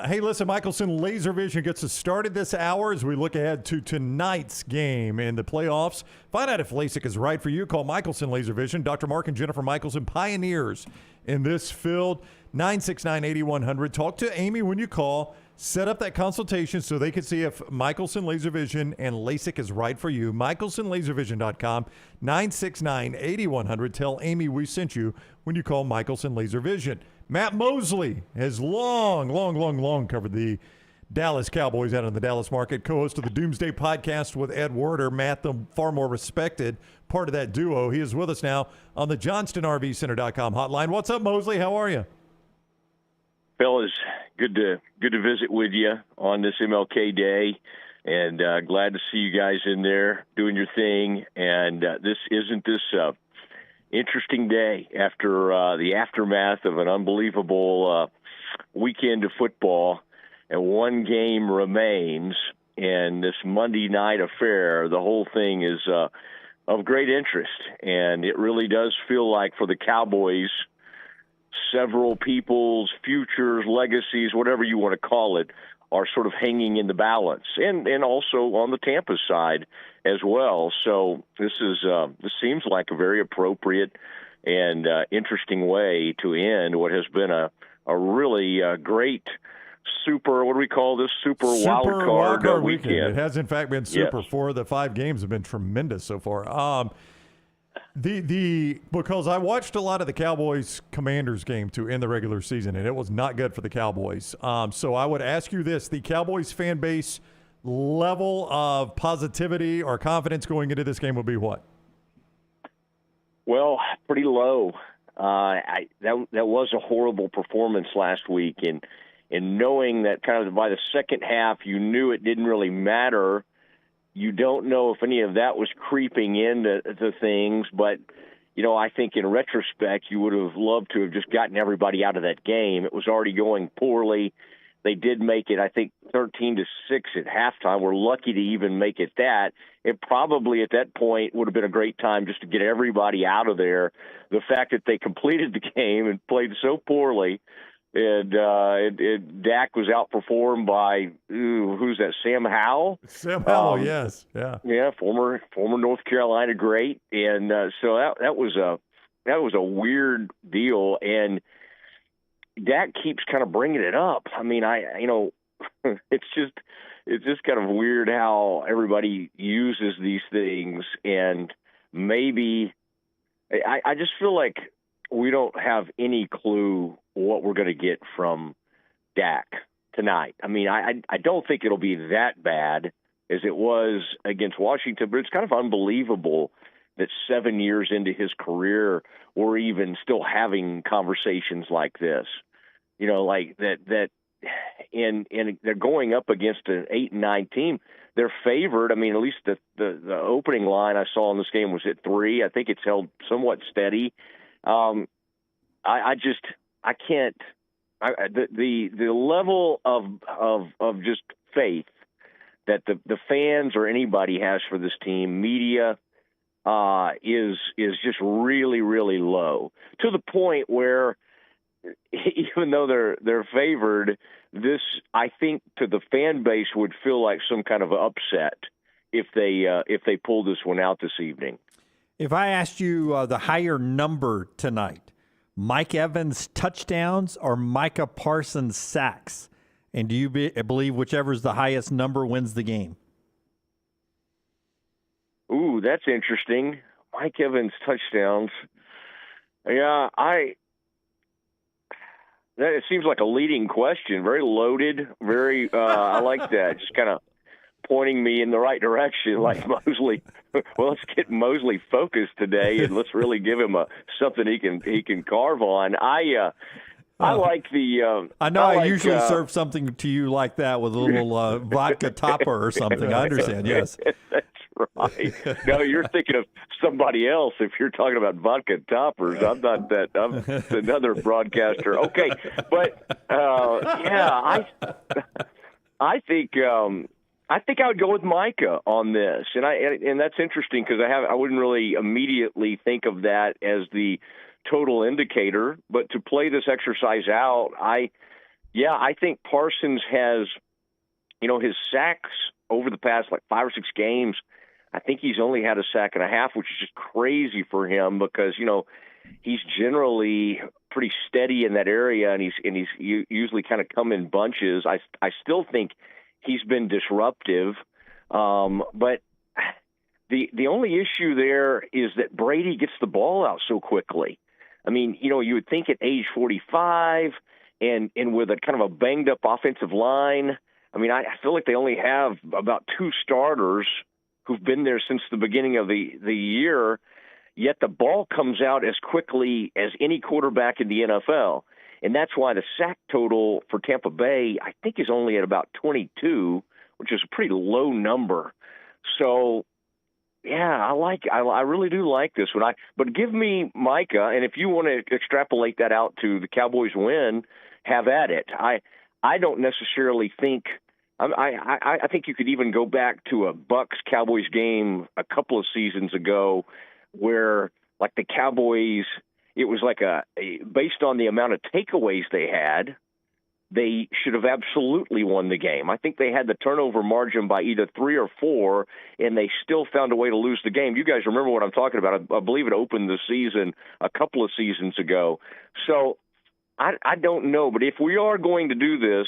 Hey, listen, Michelson Laser Vision gets us started this hour as we look ahead to tonight's game in the playoffs. Find out if LASIK is right for you. Call Michelson Laser Vision. Dr. Mark and Jennifer Michelson, pioneers in this field. 969-8100. Talk to Amy when you call. Set up that consultation so they can see if Michelson Laser Vision and LASIK is right for you. MichelsonLaserVision.com, 969-8100. Tell Amy we sent you when you call Michelson Laser Vision. Matt Mosley has long covered the Dallas Cowboys out in the Dallas market. Co-host of the Doomsday Podcast with Ed Werder. Matt, the far more respected part of that duo. He is with us now on the JohnstonRVCenter.com hotline. What's up, Mosley? How are you? Fellas, good to visit with you on this MLK Day, and glad to see you guys in there doing your thing. And this interesting day after the aftermath of an unbelievable weekend of football, and one game remains. And this Monday night affair, the whole thing is of great interest, and it really does feel like for the Cowboys, several people's futures, legacies, whatever you want to call it, are sort of hanging in the balance, and also on the Tampa side as well. So this seems like a very appropriate and interesting way to end what has been a really great super, what do we call this, super wild card weekend. It has, in fact, been super. Yes. 4 of the 5 games have been tremendous so far. Because I watched a lot of the Cowboys-Commanders game to end the regular season, and it was not good for the Cowboys. So I would ask you this: the Cowboys fan base level of positivity or confidence going into this game would be what? Well, pretty low. That was a horrible performance last week, and knowing that kind of by the second half you knew it didn't really matter. You don't know if any of that was creeping into things, but, I think in retrospect, you would have loved to have just gotten everybody out of that game. It was already going poorly. They did make it, I think, 13-6 at halftime. We're lucky to even make it that. It probably at that point would have been a great time just to get everybody out of there. The fact that they completed the game and played so poorly, and Dak was outperformed by who's that? Sam Howell. Sam Howell, yes, yeah, former North Carolina great, and so that was a weird deal, and Dak keeps kind of bringing it up. I mean, it's just kind of weird how everybody uses these things, and maybe I just feel like we don't have any clue what we're going to get from Dak tonight. I mean, I don't think it'll be that bad as it was against Washington, but it's kind of unbelievable that 7 years into his career, we're even still having conversations like this. Like that, and they're going up against an 8-9 team. They're favored. I mean, at least the opening line I saw in this game was at 3. I think it's held somewhat steady. I can't. The level of just faith that the fans or anybody has for this team, media, is just really, really low, to the point where even though they're favored, this, I think, to the fan base would feel like some kind of upset if they pull this one out this evening. If I asked you the higher number tonight, Mike Evans touchdowns or Micah Parsons sacks, and do you believe whichever is the highest number wins the game? Ooh, that's interesting. Mike Evans touchdowns. Yeah, it seems like a leading question. Very loaded. Very. I like that. Just kind of pointing me in the right direction, like Mosley. Well, let's get Mosley focused today, and let's really give him something he can carve on. I like the. I know I usually serve something to you like that with a little vodka topper or something. I understand. Yes. That's right. No, you're thinking of somebody else. If you're talking about vodka toppers, I'm not that. I'm another broadcaster. Okay, but yeah, I think I would go with Micah on this, and that's interesting because I wouldn't really immediately think of that as the total indicator, but to play this exercise out, I think Parsons has, his sacks over the past like 5 or 6 games. I think he's only had a sack and a half, which is just crazy for him because he's generally pretty steady in that area, and he's usually kind of come in bunches. I still think he's been disruptive, but the only issue there is that Brady gets the ball out so quickly. I mean, you would think at age 45 and with a kind of a banged up offensive line. I mean, I feel like they only have about 2 starters who've been there since the beginning of the year, yet the ball comes out as quickly as any quarterback in the NFL. And that's why the sack total for Tampa Bay, I think, is only at about 22, which is a pretty low number. So, yeah, I really do like this one. But give me Micah, and if you want to extrapolate that out to the Cowboys win, have at it. I don't necessarily think I think you could even go back to a Bucs-Cowboys game a couple of seasons ago where, like, the Cowboys, it was like based on the amount of takeaways they had, they should have absolutely won the game. I think they had the turnover margin by either 3 or 4, and they still found a way to lose the game. You guys remember what I'm talking about. I believe it opened the season a couple of seasons ago. So I don't know, but if we are going to do this,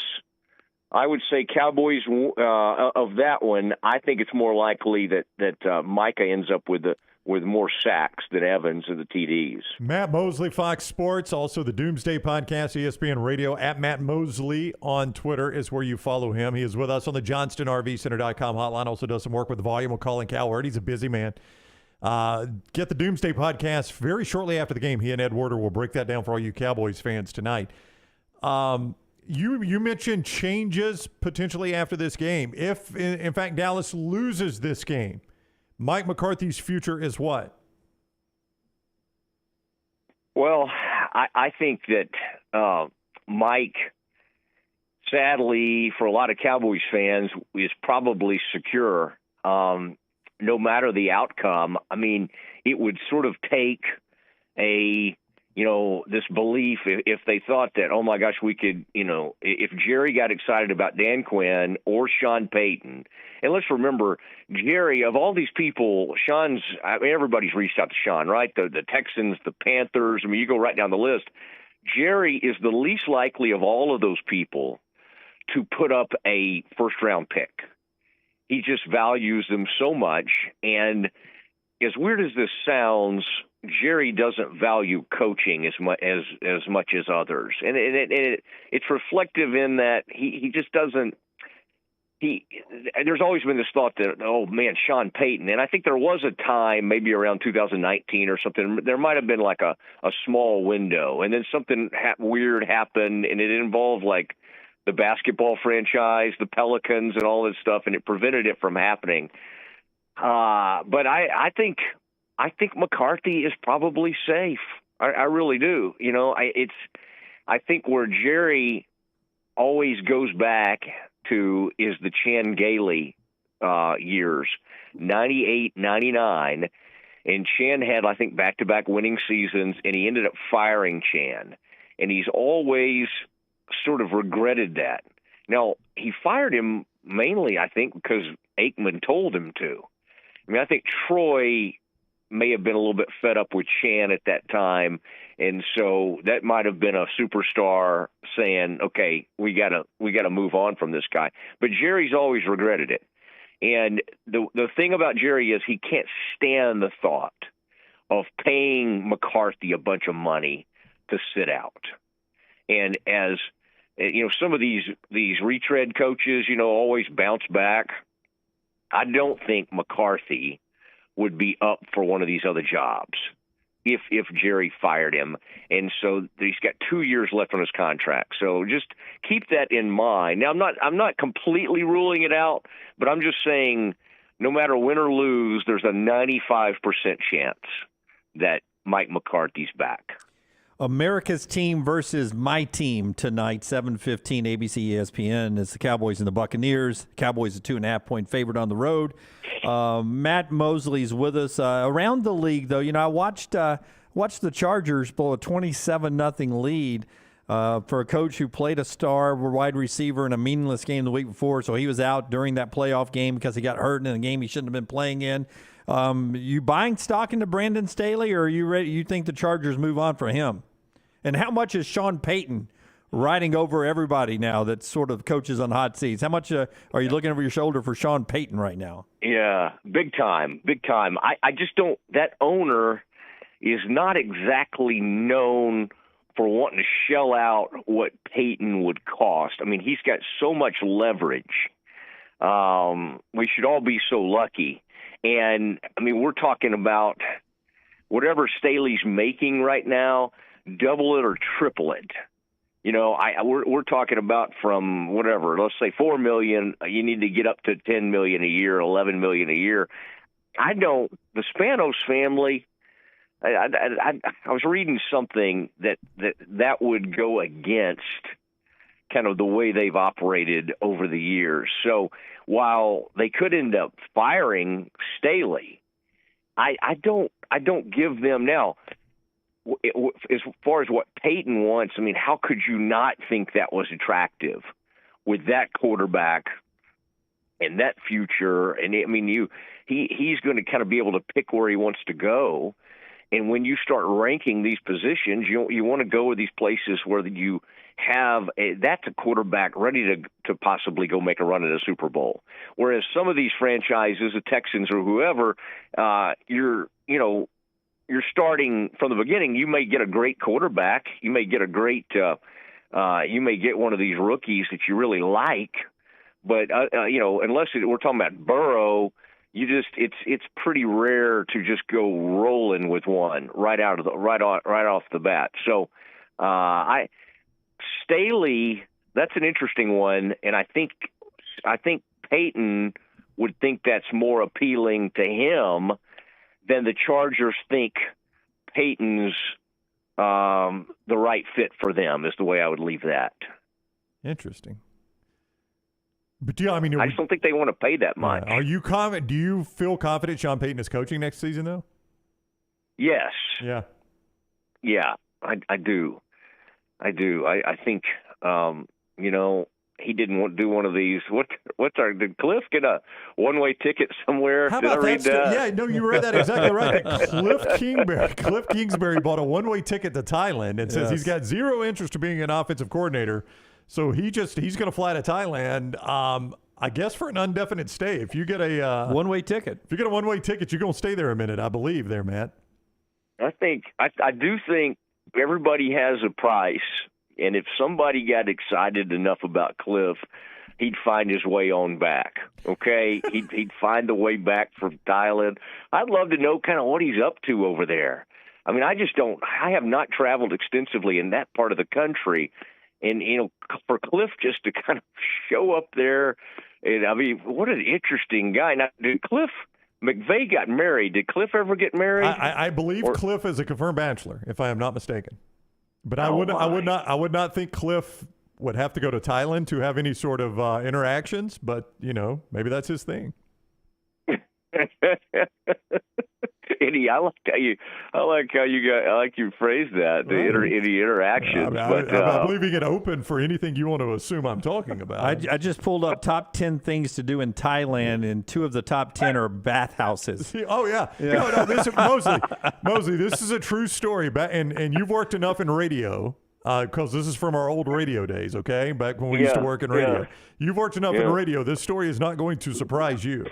I would say Cowboys of that one. I think it's more likely that Micah ends up with more sacks than Evans of the TDs. Matt Mosley, Fox Sports, also the Doomsday Podcast, ESPN Radio, at Matt Mosley on Twitter is where you follow him. He is with us on the JohnstonRVCenter.com hotline, also does some work with Volume. We'll call in Cal Ward. He's a busy man. Get the Doomsday Podcast very shortly after the game. He and Ed Werder will break that down for all you Cowboys fans tonight. You mentioned changes potentially after this game. If, in fact, Dallas loses this game, Mike McCarthy's future is what? Well, I think that Mike, sadly, for a lot of Cowboys fans, is probably secure no matter the outcome. I mean, it would sort of take this belief if they thought that, oh my gosh, we could, if Jerry got excited about Dan Quinn or Sean Payton, and let's remember, Jerry, of all these people, everybody's reached out to Sean, right? The Texans, the Panthers, you go right down the list. Jerry is the least likely of all of those people to put up a first-round pick. He just values them so much, and as weird as this sounds, Jerry doesn't value coaching as much as others, and it's reflective in that he just doesn't. There's always been this thought that, oh man, Sean Payton, and I think there was a time maybe around 2019 or something. There might have been like a small window, and then something weird happened, and it involved like the basketball franchise, the Pelicans, and all this stuff, and it prevented it from happening. But I think McCarthy is probably safe. I really do. I think where Jerry always goes back to is the Chan Gailey years, 98, 99. And Chan had, I think, back-to-back winning seasons, and he ended up firing Chan. And he's always sort of regretted that. Now, he fired him mainly, I think, because Aikman told him to. I mean, I think Troy may have been a little bit fed up with Chan at that time, and so that might have been a superstar saying, "Okay, we gotta move on from this guy." But Jerry's always regretted it, and the thing about Jerry is he can't stand the thought of paying McCarthy a bunch of money to sit out. And as some of these retread coaches, always bounce back. I don't think McCarthy would be up for one of these other jobs if Jerry fired him. And so he's got 2 years left on his contract. So just keep that in mind. Now, I'm not completely ruling it out, but I'm just saying no matter win or lose, there's a 95% chance that Mike McCarthy's back. America's team versus my team tonight, 7:15 ABC ESPN. It's the Cowboys and the Buccaneers. Cowboys a 2.5-point favorite on the road. Matt Mosley's with us. Around the league, though, I watched the Chargers blow a 27-0 lead for a coach who played a star wide receiver in a meaningless game the week before, so he was out during that playoff game because he got hurt in a game he shouldn't have been playing in. You buying stock into Brandon Staley, or are you ready? You think the Chargers move on for him? And how much is Sean Payton riding over everybody now that sort of coaches on hot seats? How much are you looking over your shoulder for Sean Payton right now? Yeah, big time. I just don't – that owner is not exactly known for wanting to shell out what Payton would cost. I mean, he's got so much leverage. We should all be so lucky. And, I mean, we're talking about whatever Staley's making right now, double it or triple it. We're talking about from whatever, let's say $4 million, you need to get up to $10 million a year, $11 million a year. The Spanos family, I was reading something that would go against kind of the way they've operated over the years. So while they could end up firing Staley, I don't give them now. As far as what Payton wants, I mean, how could you not think that was attractive with that quarterback and that future? And I mean, he's going to kind of be able to pick where he wants to go. And when you start ranking these positions, you want to go with these places where you have that's a quarterback ready to possibly go make a run at a Super Bowl. Whereas some of these franchises, the Texans or whoever, you're starting from the beginning. You may get a great quarterback. You may get you may get one of these rookies that you really like. But unless we're talking about Burrow, it's pretty rare to just go rolling with one right off the bat. So Staley, that's an interesting one, and I think Payton would think that's more appealing to him than the Chargers think Payton's the right fit for them, is the way I would leave that. Interesting. But I just don't think they want to pay that much. Are you confident? Do you feel confident Sean Payton is coaching next season, though? Yes. Yeah. Yeah, I do. I think, he didn't want to do one of these. Did Cliff get a one-way ticket somewhere? How about that? Yeah, no, you read that exactly right. Cliff Kingsbury bought a one-way ticket to Thailand and says he's got zero interest in being an offensive coordinator. So he's going to fly to Thailand, I guess for an indefinite stay. If you get a one-way ticket. If you get a one-way ticket, you're going to stay there a minute, I believe there, Matt. I do think everybody has a price. And if somebody got excited enough about Cliff, he'd find his way on back. Okay, he'd find the way back from Thailand. I'd love to know kind of what he's up to over there. I mean, I have not traveled extensively in that part of the country, and for Cliff just to kind of show up there, and I mean, what an interesting guy. Now, did Cliff McVay got married? Did Cliff ever get married? I believe Cliff is a confirmed bachelor, if I am not mistaken. But I would not think Cliff would have to go to Thailand to have any sort of interactions. But maybe that's his thing. Eddie, I like how you phrased that. Any interactions. I'm leaving it open for anything you want to assume I'm talking about. I just pulled up top 10 things to do in Thailand, and 2 of the top 10 are bathhouses. Oh yeah. No, this is Mosley. This is a true story. And you've worked enough in radio. Because this is from our old radio days, okay? Back when we used to work in radio. You've worked enough in radio. This story is not going to surprise you.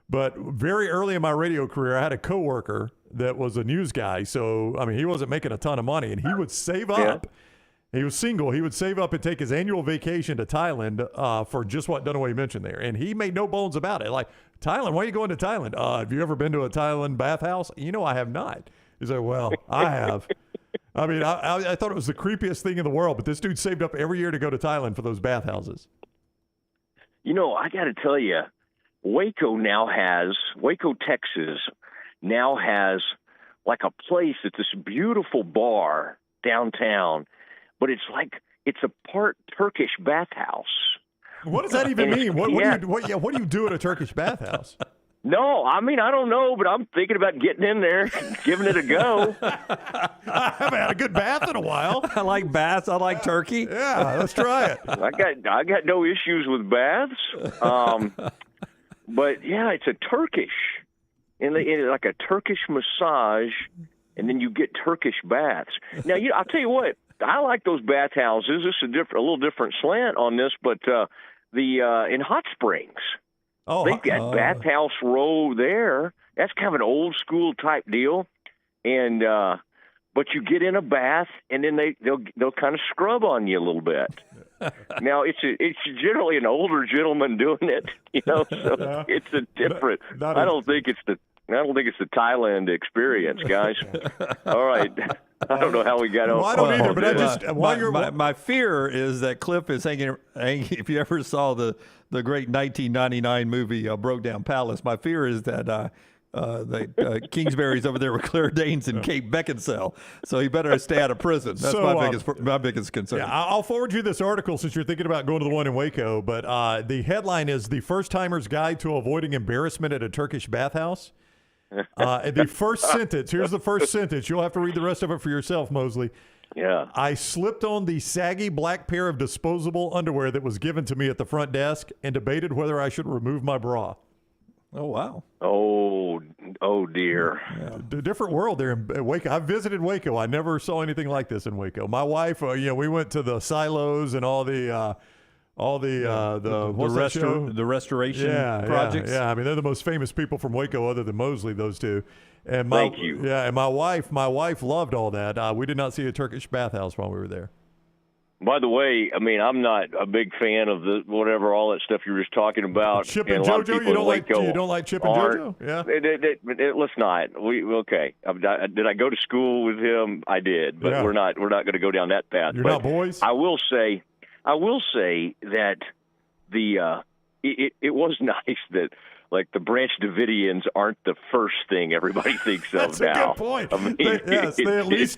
But very early in my radio career, I had a coworker that was a news guy. So, I mean, he wasn't making a ton of money, and he would save up He was single. He would save up and take his annual vacation to Thailand for just what Dunaway mentioned there. And he made no bones about it. Like, Thailand, why are you going to Thailand? Have you ever been to a Thailand bathhouse? I have not. He said, well, I have. I mean, I thought it was the creepiest thing in the world, but this dude saved up every year to go to Thailand for those bathhouses. I got to tell you, Waco, Texas, now has like a place that's this beautiful bar downtown, but it's a part Turkish bathhouse. What does that even mean? What do you do at a Turkish bathhouse? No, I mean, I don't know, but I'm thinking about getting in there, giving it a go. I haven't had a good bath in a while. I like baths. I like turkey. Yeah, let's try it. I got no issues with baths, but yeah, it's a Turkish, and like a Turkish massage, and then you get Turkish baths. Now, I'll tell you what, I like those bathhouses. This is a little different slant on this, but in Hot Springs. They've got bathhouse row there. That's kind of an old school type deal, and but you get in a bath and then they'll kind of scrub on you a little bit. Now it's generally an older gentleman doing it, so it's a different. I don't think it's the Thailand experience, guys. All right. I don't know how we got over. Well, I don't either, but my fear is that Cliff is hanging. If you ever saw the great 1999 movie Broke Down Palace, my fear is that Kingsbury's over there with Claire Danes and Kate Beckinsale, so he better stay out of prison. That's my biggest concern. Yeah, I'll forward you this article since you're thinking about going to the one in Waco. But the headline is "The First Timer's Guide to Avoiding Embarrassment at a Turkish Bathhouse." The first sentence, here's the first sentence. You'll have to read the rest of it for yourself, Mosley. Yeah. I slipped on the saggy black pair of disposable underwear that was given to me at the front desk and debated whether I should remove my bra. Oh, wow. Oh dear. Yeah, a different world there in Waco. I visited Waco. I never saw anything like this in Waco. My wife, we went to the silos and all the restoration projects. Yeah, I mean, they're the most famous people from Waco other than Mosley, those two. And Thank you. Yeah, and my wife loved all that. We did not see a Turkish bathhouse while we were there. By the way, I mean, I'm not a big fan of all that stuff you were just talking about. Chip and JoJo? You don't like Chip and JoJo? Yeah. Let's not. Okay. Did I go to school with him? I did, but we're not going to go down that path. You're not boys? I will say that it was nice that like the Branch Davidians aren't the first thing everybody thinks of That's now. That's a good point. I mean, they at least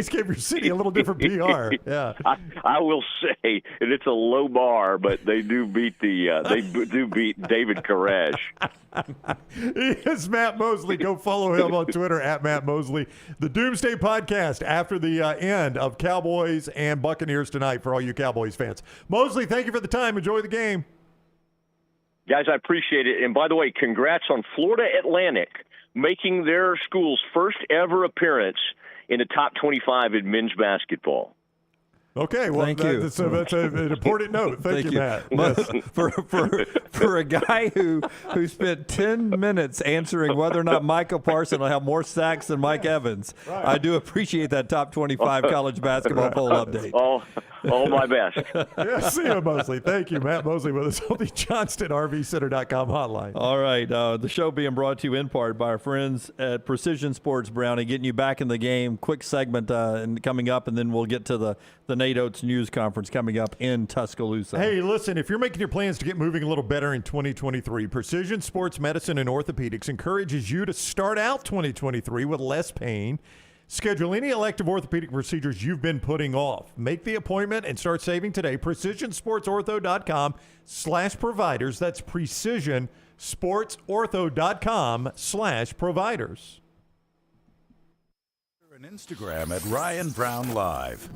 gave your city a little different PR. Yeah, I will say, and it's a low bar, but they do beat David Koresh. He is Matt Mosley. Go follow him on Twitter at Matt Mosley. The Doomsday Podcast after the end of Cowboys and Buccaneers tonight for all you Cowboys fans. Mosley, thank you for the time. Enjoy the game. Guys, I appreciate it. And by the way, congrats on Florida Atlantic making their school's first ever appearance in the top 25 in men's basketball. Okay, well, thank you. That's an important note. Thank you, Matt. Yes. For a guy who spent 10 minutes answering whether or not Michael Parsons will have more sacks than Mike Evans, right. I do appreciate that top 25 college basketball poll update. All my best. Yeah, see you, Mosley. Thank you, Matt Mosley, with us on the JohnstonRVCenter.com hotline. All right, the show being brought to you in part by our friends at Precision Sports Brownie, getting you back in the game. Quick segment coming up, and then we'll get to the Nate Oates News Conference coming up in Tuscaloosa. Hey, listen, if you're making your plans to get moving a little better in 2023, Precision Sports Medicine and Orthopedics encourages you to start out 2023 with less pain. Schedule any elective orthopedic procedures you've been putting off. Make the appointment and start saving today. PrecisionSportsOrtho.com/providers. That's PrecisionSportsOrtho.com/providers. And Instagram at Ryan Brown Live.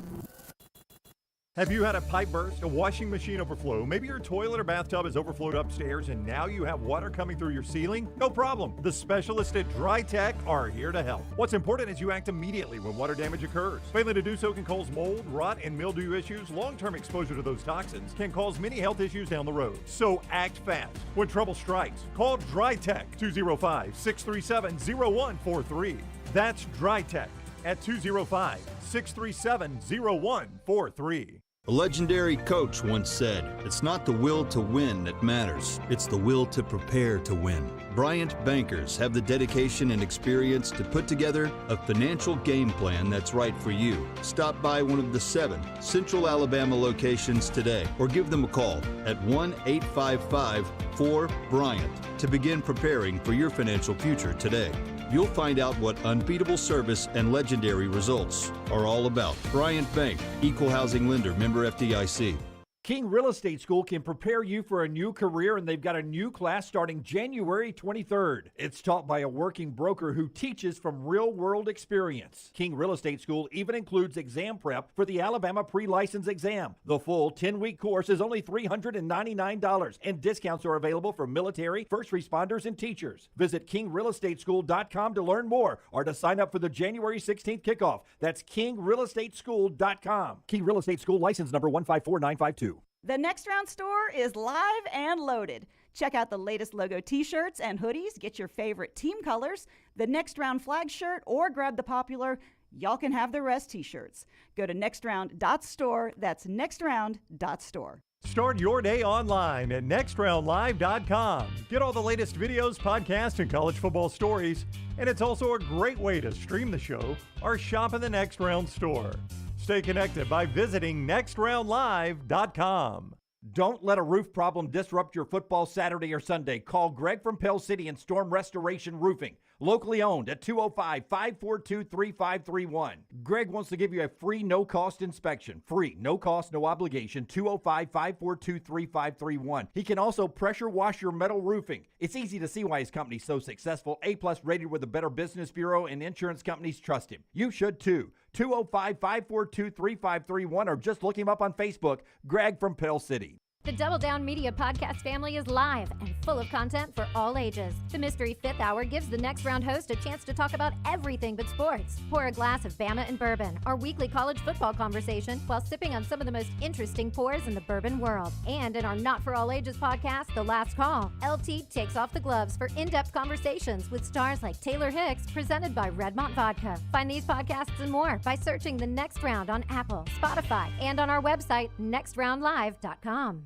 Have you had a pipe burst, a washing machine overflow? Maybe your toilet or bathtub has overflowed upstairs and now you have water coming through your ceiling? No problem. The specialists at Dry Tech are here to help. What's important is you act immediately when water damage occurs. Failing to do so can cause mold, rot, and mildew issues. Long-term exposure to those toxins can cause many health issues down the road. So act fast. When trouble strikes, call Dry Tech 205-637-0143. That's Dry Tech at 205-637-0143. A legendary coach once said, "It's not the will to win that matters, it's the will to prepare to win." Bryant bankers have the dedication and experience to put together a financial game plan that's right for you. Stop by one of the 7 Central Alabama locations today or give them a call at 1-855-4-BRYANT to begin preparing for your financial future today. You'll find out what unbeatable service and legendary results are all about. Bryant Bank, Equal Housing Lender, member FDIC. King Real Estate School can prepare you for a new career, and they've got a new class starting January 23rd. It's taught by a working broker who teaches from real-world experience. King Real Estate School even includes exam prep for the Alabama pre-license exam. The full 10-week course is only $399, and discounts are available for military, first responders, and teachers. Visit kingrealestateschool.com to learn more or to sign up for the January 16th kickoff. That's kingrealestateschool.com. King Real Estate School license number 154952. The Next Round store is live and loaded. Check out the latest logo t-shirts and hoodies. Get your favorite team colors, the Next Round flag shirt, or grab the popular Y'all Can Have the Rest t-shirts. Go to nextround.store. That's nextround.store. Start your day online at nextroundlive.com. Get all the latest videos, podcasts, and college football stories. And it's also a great way to stream the show or shop in the Next Round store. Stay connected by visiting nextroundlive.com. Don't let a roof problem disrupt your football Saturday or Sunday. Call Greg from Pell City and Storm Restoration Roofing. Locally owned at 205-542-3531. Greg wants to give you a free no-cost inspection. Free, no cost, no obligation, 205-542-3531. He can also pressure wash your metal roofing. It's easy to see why his company's so successful. A-plus rated with the Better Business Bureau, and insurance companies trust him. You should too. 205-542-3531, or just look him up on Facebook, Greg from Pell City. The Double Down Media podcast family is live and full of content for all ages. The Mystery Fifth Hour gives the Next Round host a chance to talk about everything but sports. Pour a glass of Bama and bourbon, our weekly college football conversation, while sipping on some of the most interesting pours in the bourbon world. And in our Not For All Ages podcast, The Last Call, LT takes off the gloves for in-depth conversations with stars like Taylor Hicks, presented by Redmont Vodka. Find these podcasts and more by searching The Next Round on Apple, Spotify, and on our website, nextroundlive.com.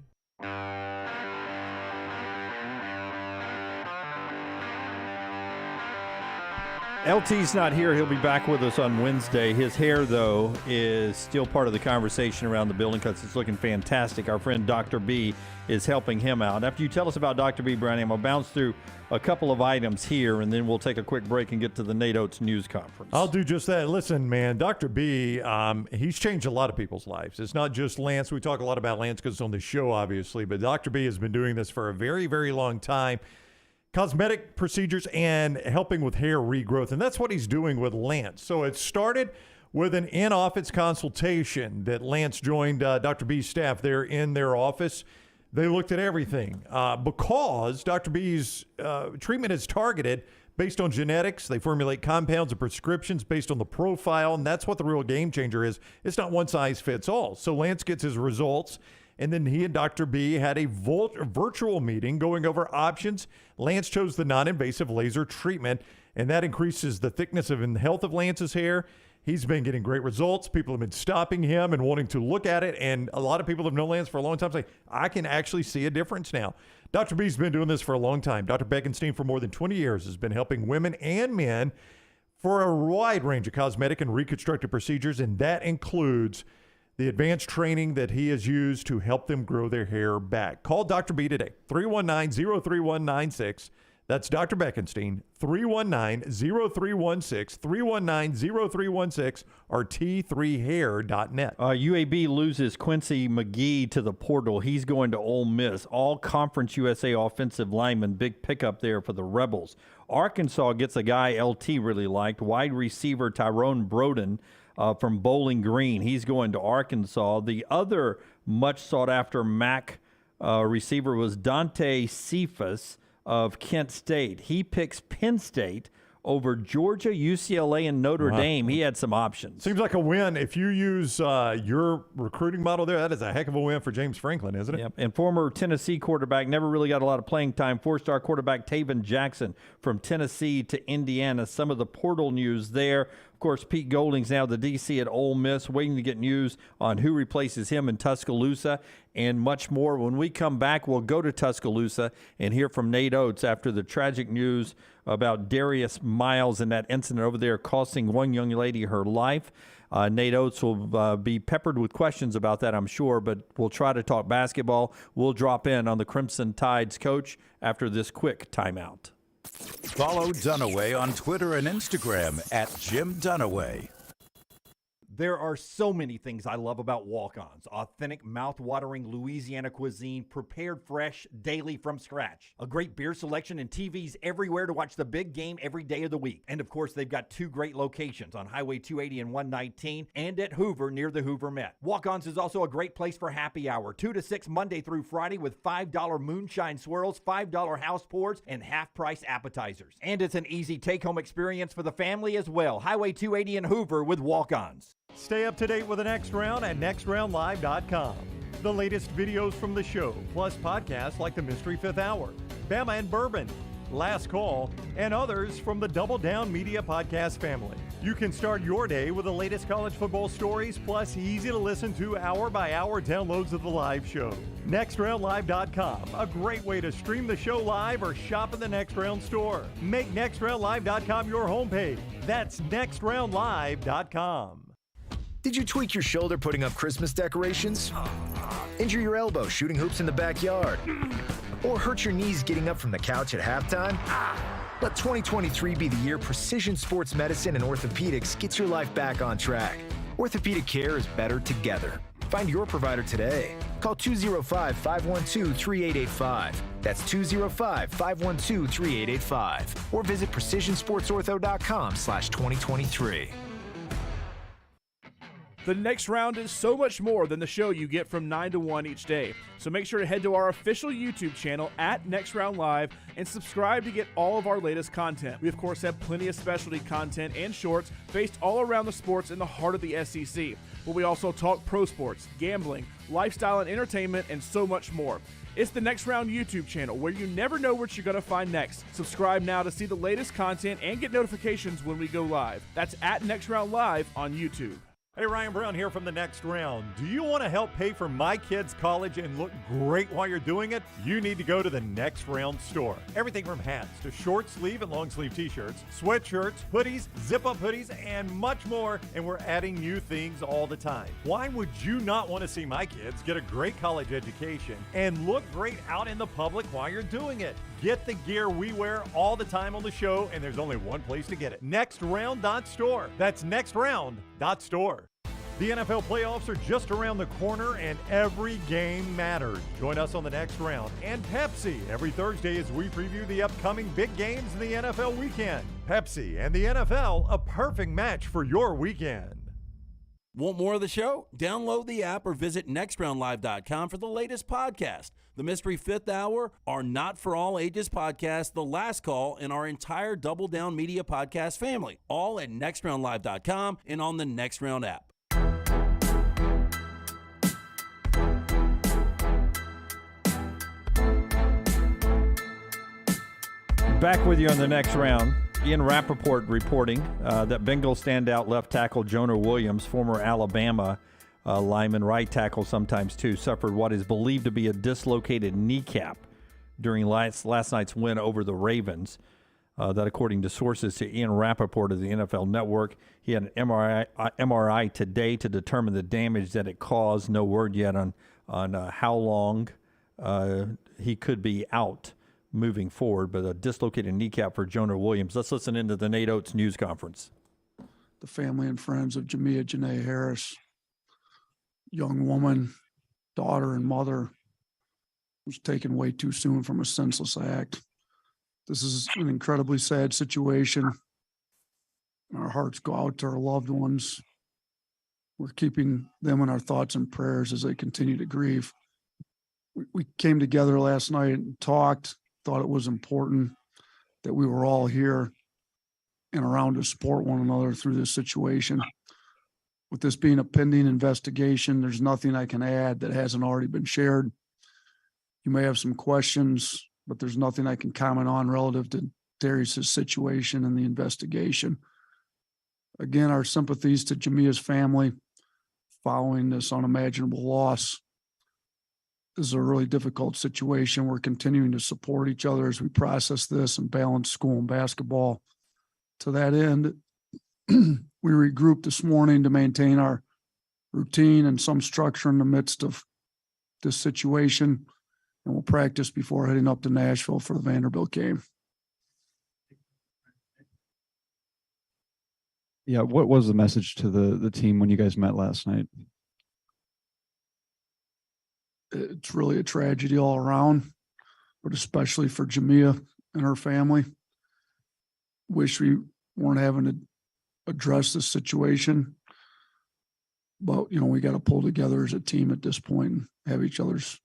LT's not here. He'll be back with us on Wednesday. His hair, though, is still part of the conversation around the building because it's looking fantastic. Our friend Dr. B is helping him out. After you tell us about Dr. B, Brian, I'm going to bounce through a couple of items here, and then we'll take a quick break and get to the Nate Oates news conference. I'll do just that. Listen, man, Dr. B, he's changed a lot of people's lives. It's not just Lance. We talk a lot about Lance because it's on the show, obviously, but Dr. B has been doing this for a very, very long time. Cosmetic procedures and helping with hair regrowth, and that's what he's doing with Lance. So it started with an in-office consultation that Lance joined Dr. B's staff there in their office. They looked at everything because Dr. B's treatment is targeted based on genetics. They formulate compounds and prescriptions based on the profile, and that's what the real game changer is. It's not one size fits all. So Lance gets his results, and then he and Dr. B had a virtual meeting going over options. Lance chose the non-invasive laser treatment, and that increases the thickness and health of Lance's hair. He's been getting great results. People have been stopping him and wanting to look at it, and a lot of people have known Lance for a long time say, I can actually see a difference now. Dr. B's been doing this for a long time. Dr. Beckenstein, for more than 20 years, has been helping women and men for a wide range of cosmetic and reconstructive procedures, and that includes the advanced training that he has used to help them grow their hair back. Call Dr. B today, 319-03196. That's Dr. Beckenstein, 319-0316, 319-0316, or T3hair.net. UAB loses Quincy McGee to the portal. He's going to Ole Miss. All Conference USA offensive lineman, big pickup there for the Rebels. Arkansas gets a guy LT really liked, wide receiver Tyrone Broden from Bowling Green. He's going to Arkansas. The other much sought-after MAC receiver was Dante Cephas of Kent State. He picks Penn State over Georgia, UCLA, and Notre Dame. He had some options. Seems like a win. If you use your recruiting model there, that is a heck of a win for James Franklin, isn't it? Yep. And former Tennessee quarterback, never really got a lot of playing time, four-star quarterback Taven Jackson from Tennessee to Indiana. Some of the portal news there. Of course, Pete Golding's now the DC at Ole Miss, waiting to get news on who replaces him in Tuscaloosa and much more. When we come back, we'll go to Tuscaloosa and hear from Nate Oates after the tragic news about Darius Miles and that incident over there costing one young lady her life. Nate Oates will be peppered with questions about that, I'm sure, but we'll try to talk basketball. We'll drop in on the Crimson Tide's coach after this quick timeout. Follow Dunaway on Twitter and Instagram at Jim Dunaway. There are so many things I love about walk-ons. Authentic, mouth-watering Louisiana cuisine, prepared fresh, daily from scratch. A great beer selection and TVs everywhere to watch the big game every day of the week. And of course, they've got 2 great locations on Highway 280 and 119 and at Hoover near the Hoover Met. Walk-ons is also a great place for happy hour, 2 to 6 Monday through Friday with $5 moonshine swirls, $5 house pours, and half-price appetizers. And it's an easy take-home experience for the family as well. Highway 280 in Hoover with walk-ons. Stay up to date with the Next Round at nextroundlive.com. The latest videos from the show, plus podcasts like the Mystery Fifth Hour, Bama and Bourbon, Last Call, and others from the Double Down Media podcast family. You can start your day with the latest college football stories, plus easy to listen to hour-by-hour downloads of the live show. NextRoundLive.com, a great way to stream the show live or shop in the Next Round store. Make NextRoundLive.com your homepage. That's NextRoundLive.com. Did you tweak your shoulder putting up Christmas decorations? Injure your elbow shooting hoops in the backyard? Or hurt your knees getting up from the couch at halftime? Let 2023 be the year precision sports medicine and orthopedics gets your life back on track. Orthopedic care is better together. Find your provider today. Call 205-512-3885. That's 205-512-3885. Or visit precisionsportsortho.com/2023. The Next Round is so much more than the show you get from 9 to 1 each day. So make sure to head to our official YouTube channel at Next Round Live and subscribe to get all of our latest content. We, of course, have plenty of specialty content and shorts based all around the sports in the heart of the SEC. But we also talk pro sports, gambling, lifestyle and entertainment, and so much more. It's the Next Round YouTube channel where you never know what you're going to find next. Subscribe now to see the latest content and get notifications when we go live. That's at Next Round Live on YouTube. Hey, Ryan Brown here from the Next Round. Do you want to help pay for my kids' college and look great while you're doing it? You need to go to the Next Round store. Everything from hats to short sleeve and long sleeve t-shirts, sweatshirts, hoodies, zip-up hoodies, and much more. And we're adding new things all the time. Why would you not want to see my kids get a great college education and look great out in the public while you're doing it? Get the gear we wear all the time on the show, and there's only one place to get it. NextRound.store. That's NextRound.store. The NFL playoffs are just around the corner, and every game matters. Join us on the Next Round and Pepsi every Thursday as we preview the upcoming big games in the NFL weekend. Pepsi and the NFL, a perfect match for your weekend. Want more of the show? Download the app or visit nextroundlive.com for the latest podcast. The Mystery Fifth Hour, our Not For All Ages podcast, The Last Call, and our entire Double Down Media podcast family. All at nextroundlive.com and on the Next Round app. Back with you on the Next Round. Ian Rappaport reporting that Bengal standout left tackle Jonah Williams, former Alabama lineman, right tackle sometimes too, suffered what is believed to be a dislocated kneecap during last night's win over the Ravens. That according to sources to Ian Rappaport of the NFL Network. He had an MRI today to determine the damage that it caused. No word yet on how long he could be out moving forward, but a dislocated kneecap for Jonah Williams. Let's listen into the Nate Oates news conference. The family and friends of Jamia Janae Harris, young woman, daughter and mother, was taken way too soon from a senseless act. This is an incredibly sad situation. Our hearts go out to our loved ones. We're keeping them in our thoughts and prayers as they continue to grieve. We came together last night and talked, thought it was important that we were all here and around to support one another through this situation. With this being a pending investigation, there's nothing I can add that hasn't already been shared. You may have some questions, but there's nothing I can comment on relative to Darius' situation and the investigation. Again, our sympathies to Jamia's family following this unimaginable loss. This is a really difficult situation. We're continuing to support each other as we process this and balance school and basketball. To that end, we regrouped this morning to maintain our routine and some structure in the midst of this situation, and we'll practice before heading up to Nashville for the Vanderbilt game. Yeah, what was the message to the team when you guys met last night? It's really a tragedy all around, but especially for Jamia and her family. Wish we weren't having to address this situation, but we got to pull together as a team at this point and have each other's,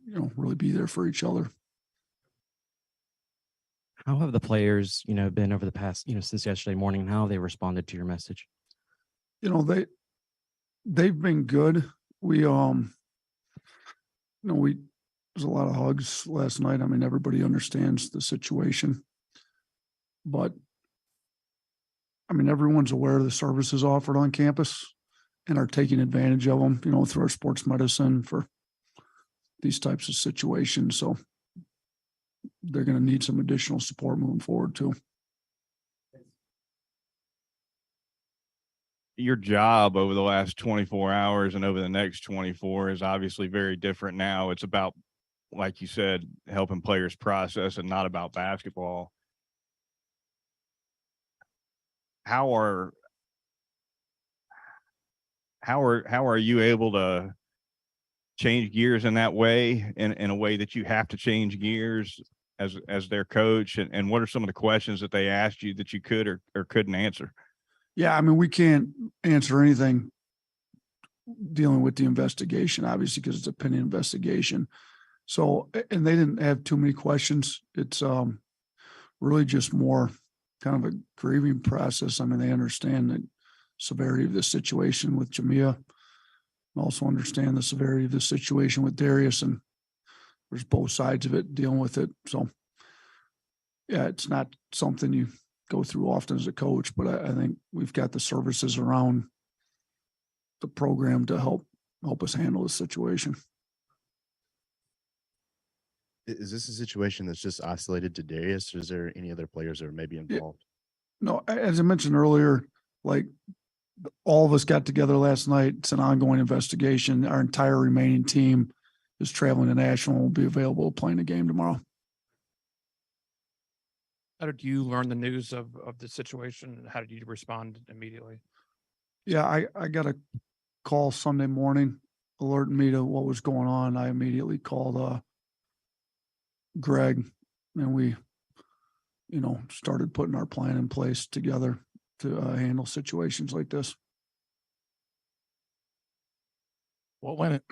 really be there for each other. How have the players, been over the past, since yesterday morning, and how have they responded to your message? They've been good. There's a lot of hugs last night. I mean, everybody understands the situation, but everyone's aware of the services offered on campus and are taking advantage of them, through our sports medicine for these types of situations. So they're going to need some additional support moving forward too. Your job over the last 24 hours and over the next 24 is obviously very different now. It's about, like you said, helping players process and not about basketball. How are you able to change gears in that way, in a way that you have to change gears as their coach? And what are some of the questions that they asked you that you could or couldn't answer? Yeah, we can't answer anything dealing with the investigation, obviously, because it's a pending investigation. So, and they didn't have too many questions. It's really just more kind of a grieving process. They understand the severity of the situation with Jamia, and also understand the severity of the situation with Darius, and there's both sides of it dealing with it. So, yeah, it's not something you go through often as a coach, but I think we've got the services around the program to help us handle the situation. Is this a situation that's just isolated to Darius, or is there any other players that are maybe involved? No, as I mentioned earlier, all of us got together last night. It's an ongoing investigation. Our entire remaining team is traveling to Nashville and will be available playing the game tomorrow. How did you learn the news of the situation? How did you respond immediately? Yeah, I got a call Sunday morning alerting me to what was going on. I immediately called Greg, and we, started putting our plan in place together to handle situations like this. What went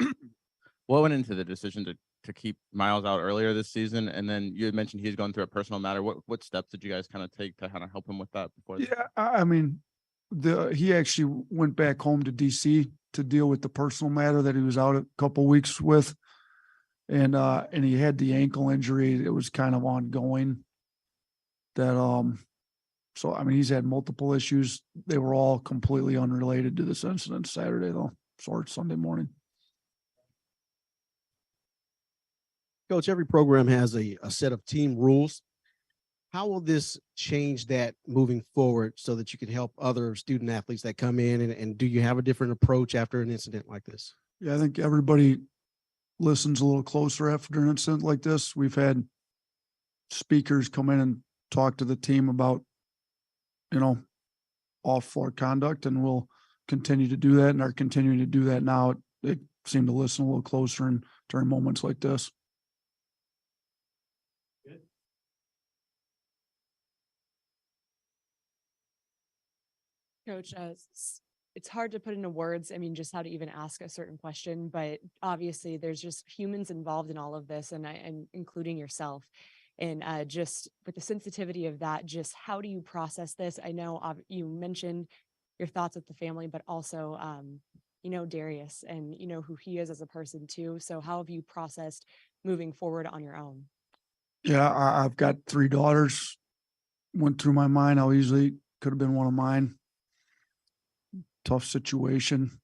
into the decision to keep Miles out earlier this season? And then you had mentioned he's going through a personal matter. What steps did you guys kind of take to kind of help him with that before? Yeah, he actually went back home to DC to deal with the personal matter that he was out a couple weeks with. And he had the ankle injury. It was kind of ongoing. He's had multiple issues. They were all completely unrelated to this incident Saturday, though, or Sunday morning. Coach, every program has a set of team rules. How will this change that moving forward so that you can help other student athletes that come in? And do you have a different approach after an incident like this? Yeah, I think everybody listens a little closer after an incident like this. We've had speakers come in and talk to the team about, off-floor conduct, and we'll continue to do that and are continuing to do that now. They seem to listen a little closer during moments like this. Coach, it's hard to put into words, just how to even ask a certain question, but obviously there's just humans involved in all of this, and including yourself. And just with the sensitivity of that, just how do you process this? I know you mentioned your thoughts with the family, but also, Darius and who he is as a person too. So how have you processed moving forward on your own? Yeah, I've got 3 daughters. Went through my mind how easily could have been one of mine. tough situation.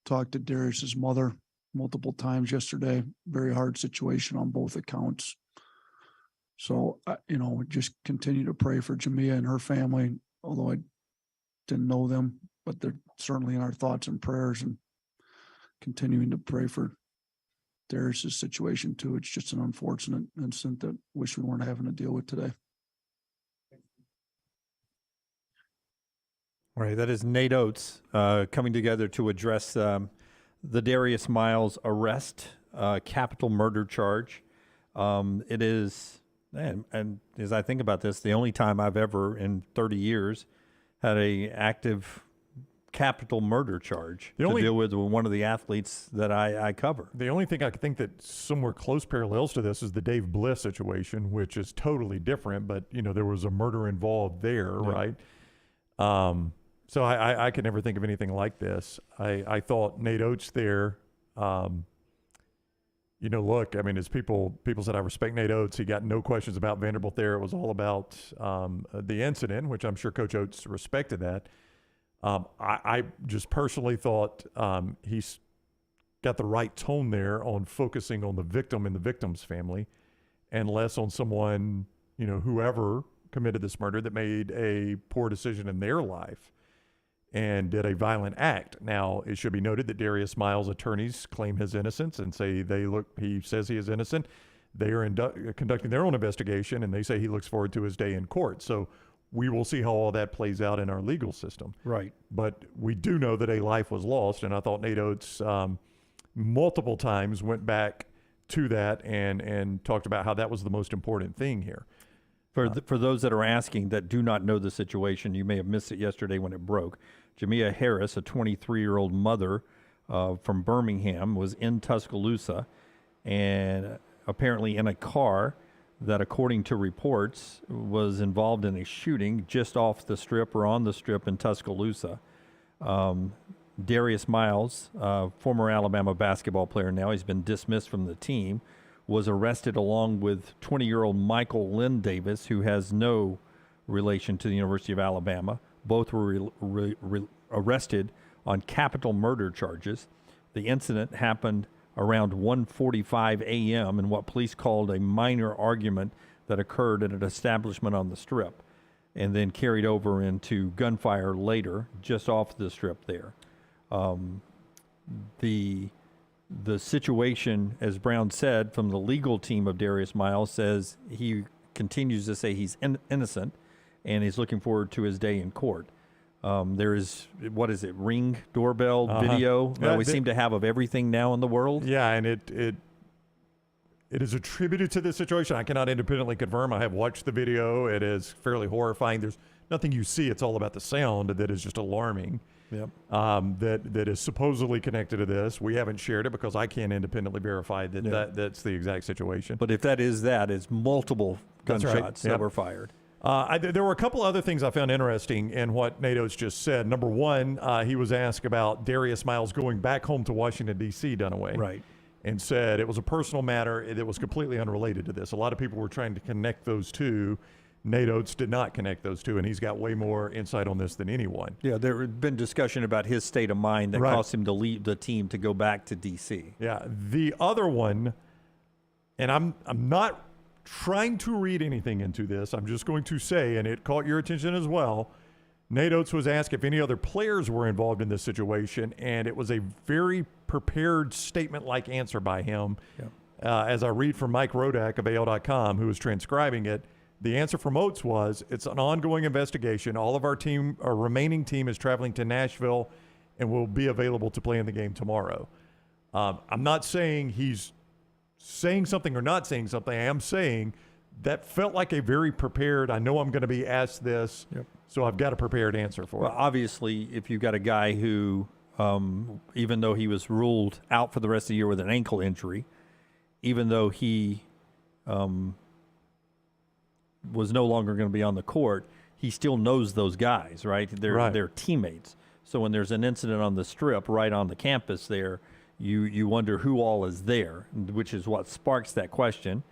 Talked to Darius's mother multiple times yesterday. Very hard situation on both accounts. So, just continue to pray for Jamia and her family, although I didn't know them, but they're certainly in our thoughts and prayers, and continuing to pray for Darius's situation too. It's just an unfortunate incident that wish we weren't having to deal with today. All right, that is Nate Oates coming together to address the Darius Miles arrest, capital murder charge. It is, and as I think about this, the only time I've ever in 30 years had a active capital murder charge to deal with one of the athletes that I cover. The only thing I could think that somewhere close parallels to this is the Dave Bliss situation, which is totally different, but there was a murder involved there, right? So I could never think of anything like this. I thought Nate Oates there, look, I mean, as people said, I respect Nate Oates. He got no questions about Vanderbilt there. It was all about the incident, which I'm sure Coach Oates respected that. I just personally thought he's got the right tone there on focusing on the victim and the victim's family and less on someone, whoever committed this murder that made a poor decision in their life and did a violent act. Now, it should be noted that Darius Miles' attorneys claim his innocence and say he says he is innocent. They are conducting their own investigation, and they say he looks forward to his day in court. So we will see how all that plays out in our legal system. Right. But we do know that a life was lost, and I thought Nate Oates multiple times went back to that and talked about how that was the most important thing here. For those that are asking that do not know the situation, you may have missed it yesterday when it broke. Jamia Harris, a 23-year-old mother from Birmingham, was in Tuscaloosa and apparently in a car that, according to reports, was involved in a shooting just off the strip or on the strip in Tuscaloosa. Darius Miles, former Alabama basketball player now, he's been dismissed from the team, was arrested along with 20-year-old Michael Lynn Davis, who has no relation to the University of Alabama. Both were arrested on capital murder charges. The incident happened around 1:45 a.m. in what police called a minor argument that occurred at an establishment on the Strip and then carried over into gunfire later just off the Strip there. The situation, as Brown said, from the legal team of Darius Miles, says he continues to say he's innocent and he's looking forward to his day in court. There is, Ring doorbell video that we seem to have of everything now in the world. Yeah, and it is attributed to this situation. I cannot independently confirm. I have watched the video. It is fairly horrifying. There's nothing you see. It's all about the sound that is just alarming. Yep. That is supposedly connected to this. We haven't shared it because I can't independently verify that's the exact situation. But if it's multiple gunshots that were fired. There were a couple other things I found interesting in what Nate Oates just said. Number one, he was asked about Darius Miles going back home to Washington, D.C., Dunaway. Right. And said it was a personal matter that was completely unrelated to this. A lot of people were trying to connect those two. Nate Oates did not connect those two, and he's got way more insight on this than anyone. Yeah, there had been discussion about his state of mind that caused him to leave the team to go back to D.C. Yeah, the other one, and I'm not trying to read anything into this. I'm just going to say, and it caught your attention as well, Nate Oates was asked if any other players were involved in this situation, and it was a very prepared statement-like answer by him. Yeah. As I read from Mike Rodak of AL.com, who was transcribing it, the answer from Oates was, it's an ongoing investigation. All of our remaining team is traveling to Nashville and will be available to play in the game tomorrow. I'm not saying he's saying something or not saying something. I am saying that felt like a very prepared, I know I'm going to be asked this, so I've got a prepared answer for it. Well, obviously, if you've got a guy who, even though he was ruled out for the rest of the year with an ankle injury, even though he was no longer going to be on the court, he still knows those guys, right? They're teammates. So when there's an incident on the Strip right on the campus there, you wonder who all is there, which is what sparks that question.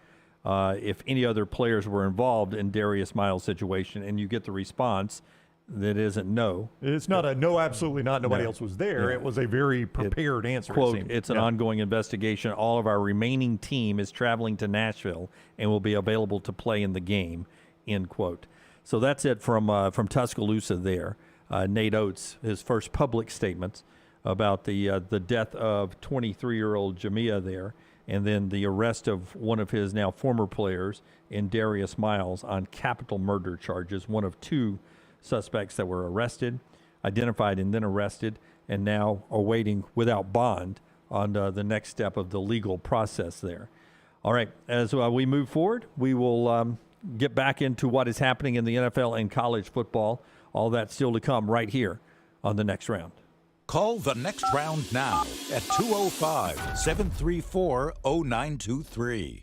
If any other players were involved in Darius Miles' situation, and you get the response, that isn't no. It's not a no, absolutely not. Nobody else was there. Yeah. It was a very prepared answer. Quote, it seemed. it's an ongoing investigation. All of our remaining team is traveling to Nashville and will be available to play in the game, end quote. So that's it from Tuscaloosa there. Nate Oates, his first public statements about the death of 23-year-old Jamia there, and then the arrest of one of his now former players in Darius Miles on capital murder charges, one of two suspects that were arrested, identified and then arrested, and now awaiting without bond on the next step of the legal process there. All right, as we move forward, we will get back into what is happening in the NFL and college football. All that still to come right here on the next round. Call the next round now at 205-734-0923.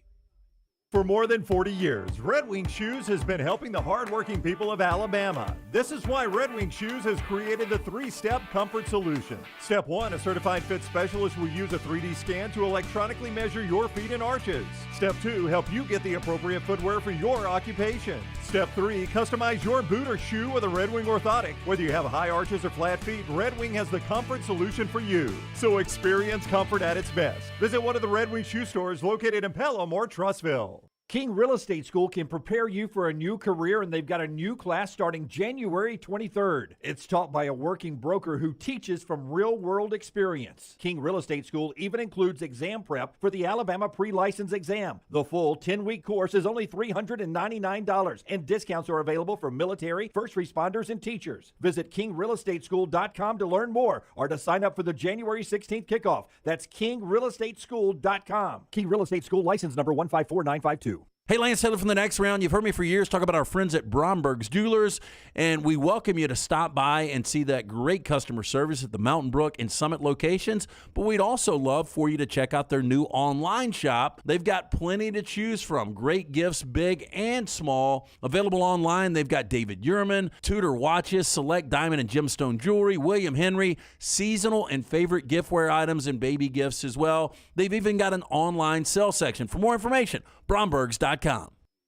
For more than 40 years, Red Wing Shoes has been helping the hardworking people of Alabama. This is why Red Wing Shoes has created the 3-step comfort solution. Step 1, a certified fit specialist will use a 3D scan to electronically measure your feet and arches. Step 2, help you get the appropriate footwear for your occupation. Step 3, customize your boot or shoe with a Red Wing orthotic. Whether you have high arches or flat feet, Red Wing has the comfort solution for you. So experience comfort at its best. Visit one of the Red Wing shoe stores located in Pelham or Trussville. King Real Estate School can prepare you for a new career, and they've got a new class starting January 23rd. It's taught by a working broker who teaches from real-world experience. King Real Estate School even includes exam prep for the Alabama pre-license exam. The full 10-week course is only $399, and discounts are available for military, first responders, and teachers. Visit kingrealestateschool.com to learn more or to sign up for the January 16th kickoff. That's kingrealestateschool.com. King Real Estate School license number 154952. Hey, Lance Taylor from the Next Round. You've heard me for years talk about our friends at Bromberg's Jewelers, and we welcome you to stop by and see that great customer service at the Mountain Brook and Summit locations. But we'd also love for you to check out their new online shop. They've got plenty to choose from. Great gifts, big and small. Available online, they've got David Yurman, Tudor watches, select diamond and gemstone jewelry, William Henry, seasonal and favorite giftware items, and baby gifts as well. They've even got an online sale section. For more information, brombergs.com.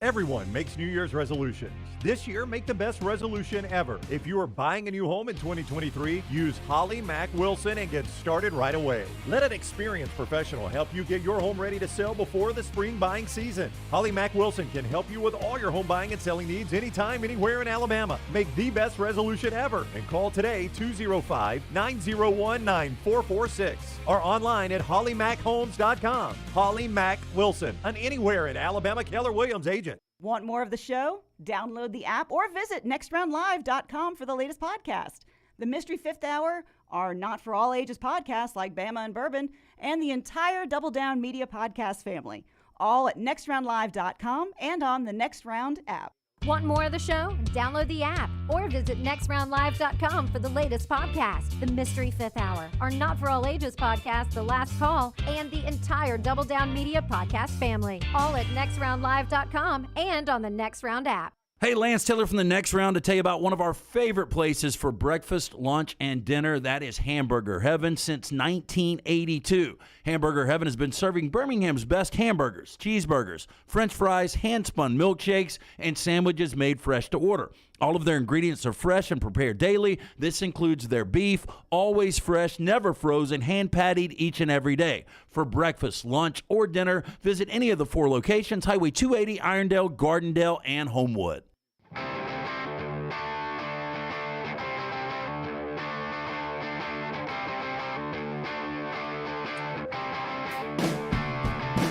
Everyone makes New Year's resolutions. This year, make the best resolution ever. If you are buying a new home in 2023, use Holly Mack Wilson and get started right away. Let an experienced professional help you get your home ready to sell before the spring buying season. Holly Mack Wilson can help you with all your home buying and selling needs anytime, anywhere in Alabama. Make the best resolution ever and call today 205-901-9446 or online at hollymackhomes.com. Holly Mack Wilson, an anywhere in Alabama Keller Williams agent. Want more of the show? Download the app or visit nextroundlive.com for the latest podcast. The Mystery Fifth Hour, our not for all ages podcasts like Bama and Bourbon, and the entire Double Down Media podcast family. All at nextroundlive.com and on the Next Round app. Want more of the show? Download the app or visit nextroundlive.com for the latest podcast, The Mystery Fifth Hour, our Not For All Ages podcast, The Last Call, and the entire Double Down Media podcast family. All at nextroundlive.com and on the Next Round app. Hey, Lance Taylor from the Next Round to tell you about one of our favorite places for breakfast, lunch, and dinner. That is Hamburger Heaven since 1982. Hamburger Heaven has been serving Birmingham's best hamburgers, cheeseburgers, French fries, hand-spun milkshakes, and sandwiches made fresh to order. All of their ingredients are fresh and prepared daily. This includes their beef, always fresh, never frozen, hand-pattied each and every day. For breakfast, lunch, or dinner, visit any of the 4 locations, Highway 280, Irondale, Gardendale, and Homewood.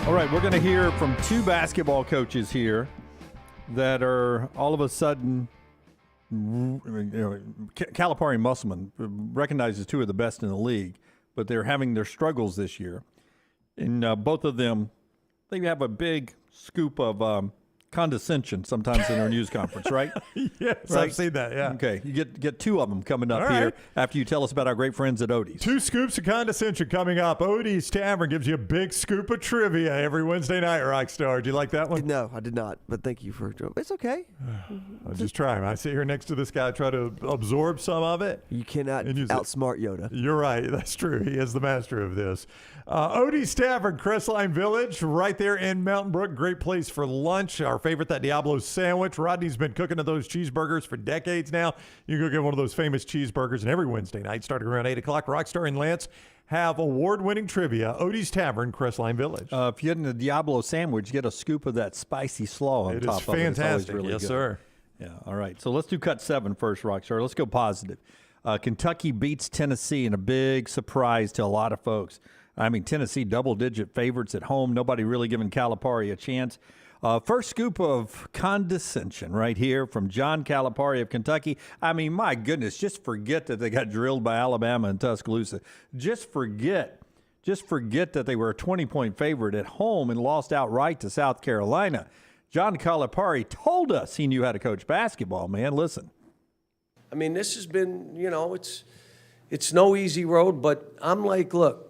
All right, we're going to hear from 2 basketball coaches here that are all of a sudden, Calipari and Musselman recognizes 2 of the best in the league, but they're having their struggles this year. And both of them, they have a big scoop of condescension sometimes in our news conference, right? Yes, right? I've seen that, yeah. Okay, you get 2 of them coming up All here right. after you tell us about our great friends at Odie's. 2 scoops of condescension coming up. Odie's Tavern gives you a big scoop of trivia every Wednesday night, Rockstar. Did you like that one? No, I did not, but thank you for it's okay. I'll just try. I sit here next to this guy, try to absorb some of it. You cannot outsmart Yoda. You're right. That's true. He is the master of this. Odie's Tavern, Crestline Village, right there in Mountain Brook. Great place for lunch. Our favorite, that Diablo sandwich. Rodney's been cooking to those cheeseburgers for decades now. You go get one of those famous cheeseburgers, and every Wednesday night, starting around 8 o'clock, Rockstar and Lance have award-winning trivia. Odie's Tavern, Crestline Village. If you're getting the Diablo sandwich, get a scoop of that spicy slaw on It top is of it. It's always fantastic. really Yes, good. sir. Yeah, all right. So let's do cut 7 first, Rockstar. Let's go positive. Kentucky beats Tennessee in a big surprise to a lot of folks. I mean, Tennessee double-digit favorites at home. Nobody really giving Calipari a chance. First scoop of condescension right here from John Calipari of Kentucky. I mean, my goodness, just forget that they got drilled by Alabama and Tuscaloosa. Just forget that they were a 20-point favorite at home and lost outright to South Carolina. John Calipari told us he knew how to coach basketball, man. Listen. I mean, this has been, it's no easy road, but I'm like, look,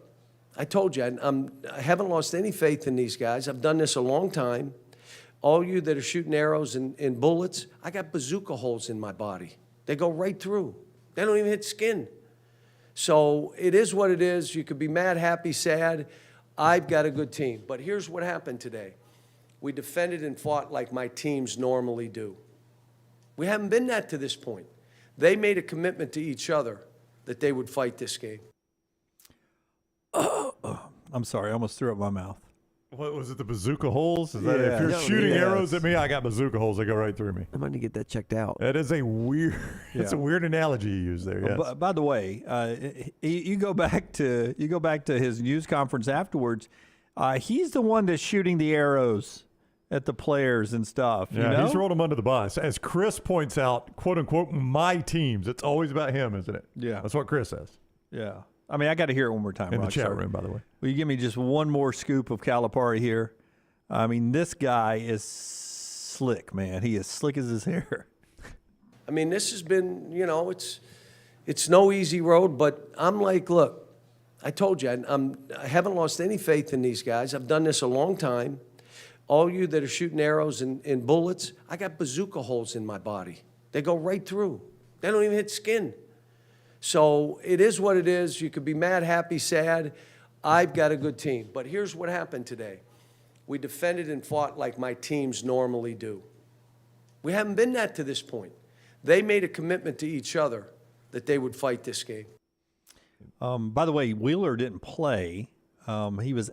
I told you, I haven't lost any faith in these guys. I've done this a long time. All you that are shooting arrows and bullets, I got bazooka holes in my body. They go right through. They don't even hit skin. So it is what it is. You could be mad, happy, sad. I've got a good team. But here's what happened today. We defended and fought like my teams normally do. We haven't been that to this point. They made a commitment to each other that they would fight this game. I'm sorry, I almost threw up my mouth. What was it, the bazooka holes? Is that Yeah. if you're No, shooting yes. arrows at me, I got bazooka holes that go right through me. I'm going to get that checked out. That is a weird, it's a Yeah. weird analogy you use there. Yes. By the way, you go back to his news conference afterwards. He's the one that's shooting the arrows at the players and stuff. Yeah, you know? he's rolled them under the bus. As Chris points out, quote unquote, my teams. It's always about him, isn't it? Yeah. That's what Chris says. Yeah. I mean, I got to hear it one more time. In the Rockstar. chat room, by the way. Will you give me just one more scoop of Calipari here? I mean, this guy is slick, man. He is slick as his hair. I mean, this has been, it's no easy road, but I'm like, look, I told you, I haven't lost any faith in these guys. I've done this a long time. All you that are shooting arrows and bullets, I got bazooka holes in my body. They go right through. They don't even hit skin. So it is what it is. You could be mad, happy, sad. I've got a good team. But here's what happened today. We defended and fought like my teams normally do. We haven't been that to this point. They made a commitment to each other that they would fight this game. By the way, Wheeler didn't play. He was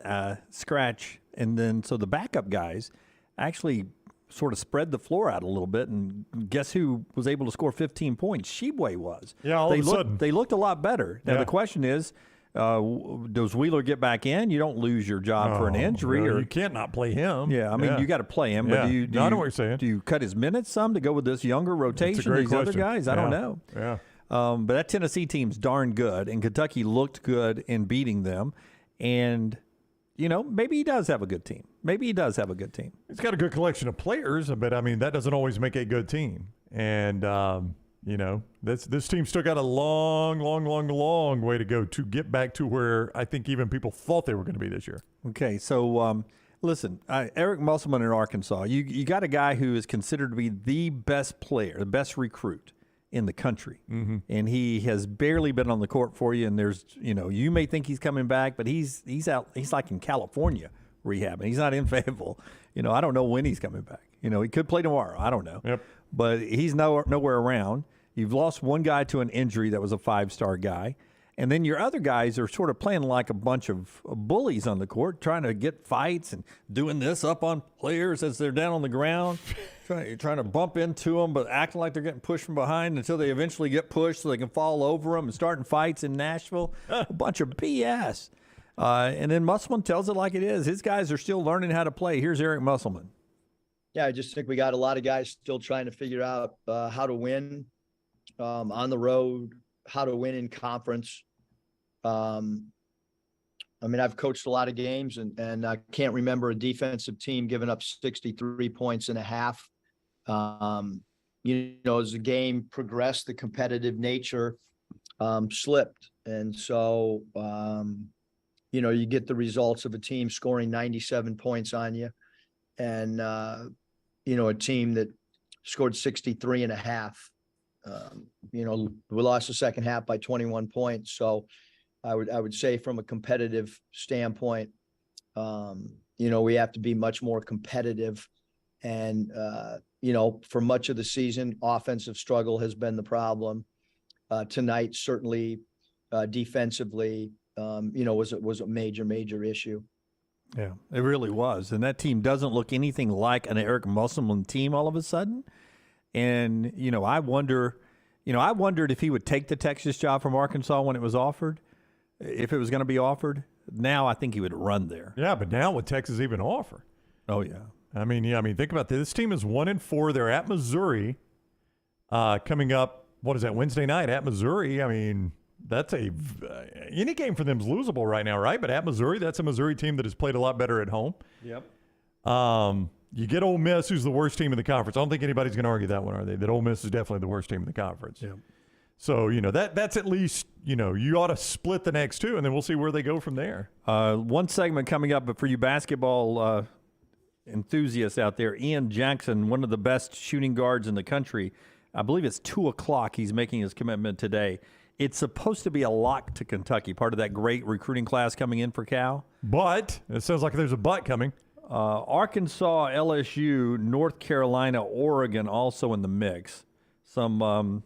scratch. And then so the backup guys actually sort of spread the floor out a little bit. And guess who was able to score 15 points? Sheboy was. Yeah, all of a sudden. They looked a lot better. Now, Yeah. the question is, does Wheeler get back in? You don't lose your job for an injury. No, or you can't not play him. Yeah, I mean, you got to play him. Yeah. But do No, I know what you're saying. Do you cut his minutes some to go with this younger rotation, great these other question. guys? I don't Yeah. know. Yeah. But that Tennessee team's darn good, and Kentucky looked good in beating them. And, maybe he does have a good team. He's got a good collection of players, but, I mean, that doesn't always make a good team. And, this team still got a long way to go to get back to where I think even people thought they were going to be this year. Okay, so listen, Eric Musselman in Arkansas, you got a guy who is considered to be the best player, the best recruit in the country. Mm-hmm. And he has barely been on the court for you. And there's, you may think he's coming back, but he's out. He's like in California rehabbing. He's not in Fayetteville. I don't know when he's coming back. He could play tomorrow. I don't know. Yep. But he's nowhere around. You've lost one guy to an injury that was a 5-star guy. And then your other guys are sort of playing like a bunch of bullies on the court, trying to get fights and doing this up on players as they're down on the ground, trying to bump into them, but acting like they're getting pushed from behind until they eventually get pushed so they can fall over them and starting fights in Nashville. A bunch of BS. And then Musselman tells it like it is. His guys are still learning how to play. Here's Eric Musselman. Yeah, I just think we got a lot of guys still trying to figure out how to win on the road, how to win in conference. I've coached a lot of games and I can't remember a defensive team giving up 63 points in a half. As the game progressed, the competitive nature slipped. And so, you get the results of a team scoring 97 points on you and, a team that scored 63 and a half. We lost the second half by 21 points. So I would say from a competitive standpoint, we have to be much more competitive And, for much of the season, offensive struggle has been the problem. Tonight, certainly defensively, was a major issue. Yeah, it really was. And that team doesn't look anything like an Eric Musselman team all of a sudden. And, I wondered if he would take the Texas job from Arkansas when it was offered, if it was going to be offered. Now I think he would run there. Yeah, but now would Texas even offer? Oh, yeah. I mean, think about this. This team is 1-4. They're at Missouri coming up. What is that, Wednesday night at Missouri? I mean, that's any game for them is losable right now, right? But at Missouri, that's a Missouri team that has played a lot better at home. Yep. You get Ole Miss, who's the worst team in the conference. I don't think anybody's going to argue that one, are they? That Ole Miss is definitely the worst team in the conference. Yep. So, that's at least, you ought to split the next two, and then we'll see where they go from there. One segment coming up, but for you basketball enthusiasts out there, Ian Jackson, one of the best shooting guards in the country, I believe it's 2:00 he's making his commitment today. It's supposed to be a lock to Kentucky, part of that great recruiting class coming in for Cal. But it sounds like there's a but coming. Arkansas, LSU, North Carolina, Oregon also in the mix. When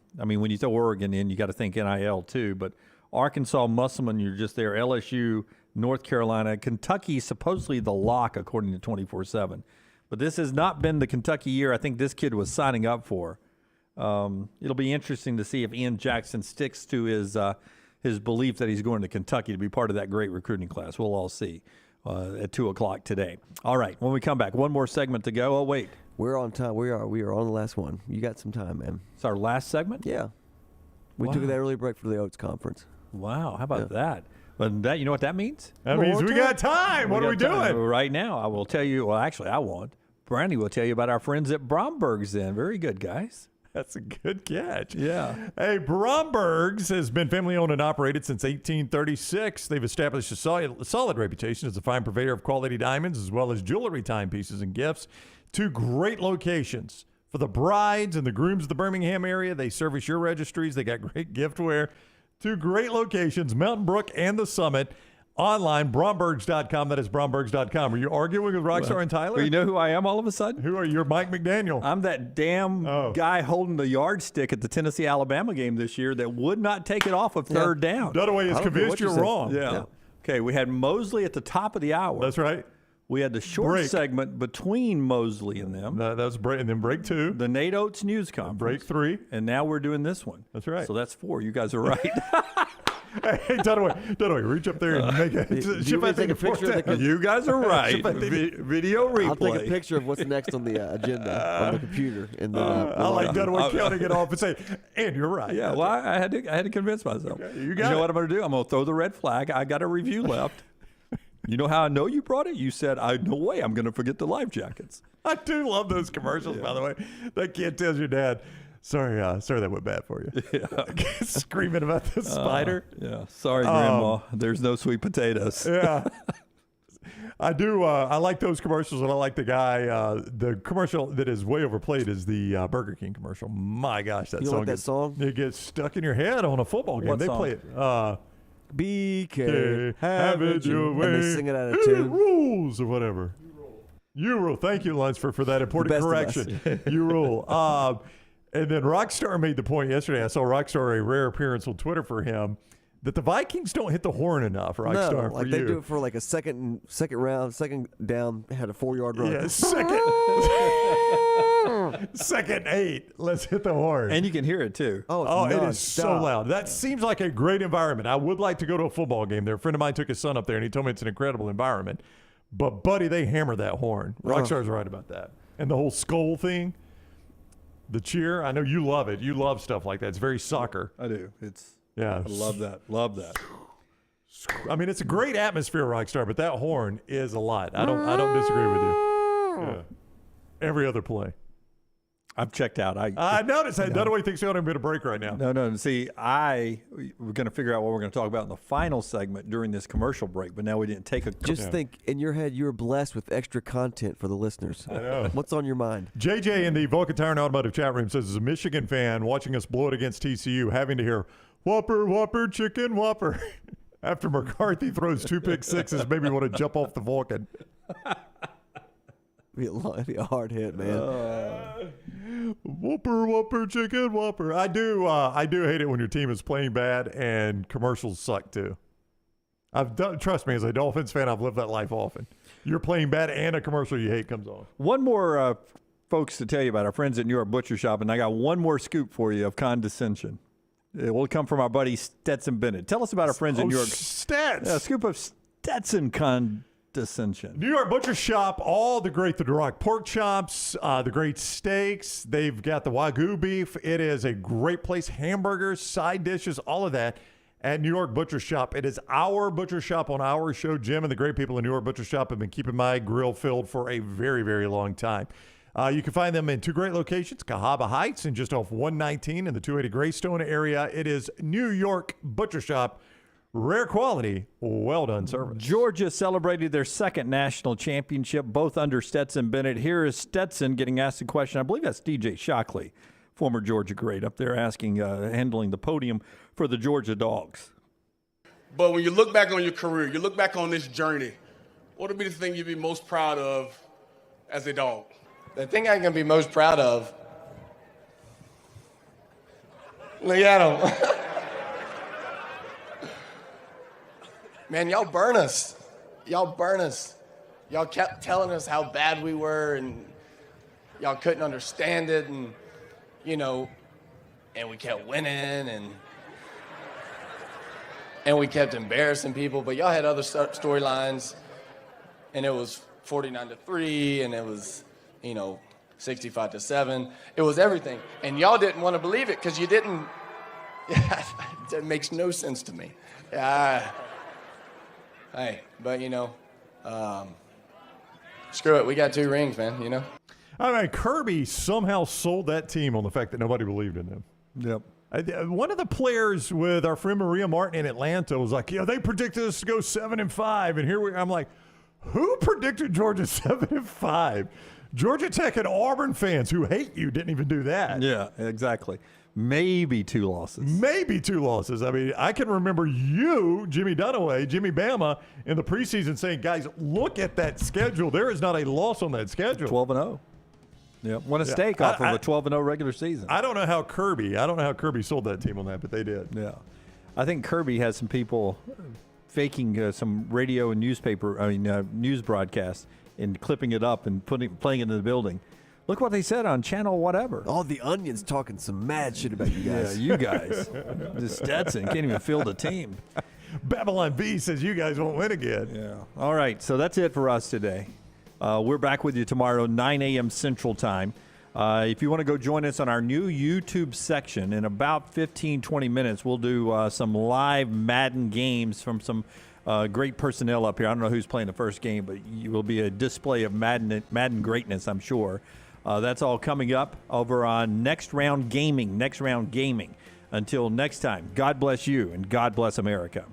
you throw Oregon in, you got to think NIL too. But Arkansas, Musselman, you're just there. LSU, North Carolina, Kentucky, supposedly the lock according to 24/7. But this has not been the Kentucky year I think this kid was signing up for. It'll be interesting to see if Ian Jackson sticks to his belief that he's going to Kentucky to be part of that great recruiting class. We'll all see at 2:00 today. All right, when we come back, one more segment to go. Oh, wait. We're on time. We are on the last one. You got some time, man. It's our last segment? Yeah. We took that early break for the Oats conference. Wow, how about that? But you know what that means? That means we got time. What are we doing? Right now, I will tell you. Well, actually, I won't. Brandy will tell you about our friends at Bromberg's then. Very good, guys. That's a good catch. Yeah. Hey, Bromberg's has been family-owned and operated since 1836. They've established a solid reputation as a fine purveyor of quality diamonds as well as jewelry, timepieces, and gifts. 2 great locations for the brides and the grooms of the Birmingham area. They service your registries. They got great giftware. 2 great locations, Mountain Brook and the Summit. Online, Brombergs.com. That is Brombergs.com. Were you arguing with Rockstar and Tyler? Well, you know who I am all of a sudden? Who are you? You're Mike McDaniel. I'm that damn guy holding the yardstick at the Tennessee-Alabama game this year that would not take it off of third down. Dudaway is convinced you're wrong. Yeah. Okay, we had Mosley at the top of the hour. That's right. We had the short segment between Mosley and them. That was break, and then break 2. The Nate Oates news conference. Break 3. And now we're doing this one. That's right. So that's 4. You guys are right. Hey, Dudaway, reach up there and make a picture. You guys are right. Video replay. I'll take a picture of what's next on the agenda on the computer, and then I like Dudaway counting it off and say, "And you're right." Yeah, well, I had to convince myself. Okay, you know what I'm going to do? I'm going to throw the red flag. I got a review left. You know how I know you brought it? You said, no way, I'm going to forget the life jackets. I do love those commercials, by the way. That kid tells your dad, sorry that went bad for you. Yeah. Screaming about the spider. Yeah. Sorry, Grandma. There's no sweet potatoes. Yeah. I do. I like those commercials, and I like the guy. The commercial that is way overplayed is the Burger King commercial. My gosh, that song. It gets stuck in your head on a football game. What they song? play it. BK, have it your way. And they sing it out of tune. Rules or whatever. You rule. Thank you, Lunsford, for that important correction. You rule. And then Rockstar made the point yesterday. I saw Rockstar, a rare appearance on Twitter for him, that the Vikings don't hit the horn enough. Rockstar, no, like they do it for like a second down, had a 4-yard run. Yeah, second 8. Let's hit the horn. And you can hear it too. Oh, it is so loud. That seems like a great environment. I would like to go to a football game there. A friend of mine took his son up there, and he told me it's an incredible environment. But, buddy, they hammer that horn. Rockstar's right about that. And the whole skull thing, the cheer, I know you love it. You love stuff like that. It's very soccer. I do. Yeah. I love that. Love that. I mean, it's a great atmosphere, Rockstar, but that horn is a lot. I don't disagree with you. Yeah. Every other play. I've checked out. I noticed that. Dudaway thinks we ought to get a break right now. No. See, we're going to figure out what we're going to talk about in the final segment during this commercial break, but now we didn't take a... Just think, in your head, you were blessed with extra content for the listeners. I know. What's on your mind? JJ in the Vulcan Tire and Automotive chat room says, as a Michigan fan watching us blow it against TCU, having to hear, Whopper, Whopper, Chicken Whopper, after McCarthy throws 2 pick sixes, made me want to jump off the Vulcan. It'd be a hard hit, man. Whopper, whopper, chicken whopper. I do hate it when your team is playing bad and commercials suck too. Trust me, as a Dolphins fan, I've lived that life often. You're playing bad and a commercial you hate comes on. One more folks to tell you about our friends at New York Butcher Shop, and I got one more scoop for you of condescension. It will come from our buddy Stetson Bennett. Tell us about our friends at New York. Stets. Yeah, a scoop of Stetson condescension. New York Butcher Shop, all the great The Rock pork chops, the great steaks. They've got the Wagyu beef. It is a great place. Hamburgers, side dishes, all of that at New York Butcher Shop. It is our butcher shop on our show. Jim and the great people in New York Butcher Shop have been keeping my grill filled for a very, very long time. You can find them in two great locations, Cahaba Heights and just off 119 in the 280 Greystone area. It is New York Butcher Shop. Rare quality, well done service. Georgia celebrated their second national championship, both under Stetson Bennett. Here is Stetson getting asked a question. I believe that's DJ Shockley, former Georgia great, up there asking, handling the podium for the Georgia Dogs. But when you look back on your career, you look back on this journey, what would be the thing you'd be most proud of as a dog? The thing I'm going to be most proud of, look at him. Man, y'all burn us. Y'all burn us. Y'all kept telling us how bad we were, and y'all couldn't understand it, and, you know, and we kept winning, and we kept embarrassing people, but y'all had other storylines, and it was 49-3, and it was, you know, 65-7. It was everything. And y'all didn't want to believe it because you didn't. It makes no sense to me. Hey, but, you know, screw it. We got 2 rings, man, you know? I mean, Kirby somehow sold that team on the fact that nobody believed in them. Yep. One of the players with our friend Maria Martin in Atlanta was like, they predicted us to go 7-5, and here I'm like, who predicted Georgia 7-5? Georgia Tech and Auburn fans who hate you didn't even do that. Yeah, exactly. Maybe 2 losses. Maybe 2 losses. I mean, I can remember you, Jimmy Dunaway, Jimmy Bama, in the preseason saying, guys, look at that schedule. There is not a loss on that schedule. 12-0. Yeah, won a stake off of a 12-0 regular season. I don't know how Kirby sold that team on that, but they did. Yeah. I think Kirby has some people faking some radio and news broadcasts and clipping it up and playing it in the building. Look what they said on channel whatever. All the Onions talking some mad shit about you guys. Yeah, you guys. This Stetson can't even field a team. Babylon B says you guys won't win again. Yeah. All right, so that's it for us today. We're back with you tomorrow, 9 a.m. Central Time. If you want to go join us on our new YouTube section, in about 15, 20 minutes, we'll do some live Madden games from some great personnel up here. I don't know who's playing the first game, but it will be a display of Madden greatness, I'm sure. That's all coming up over on Next Round Gaming. Until next time, God bless you and God bless America.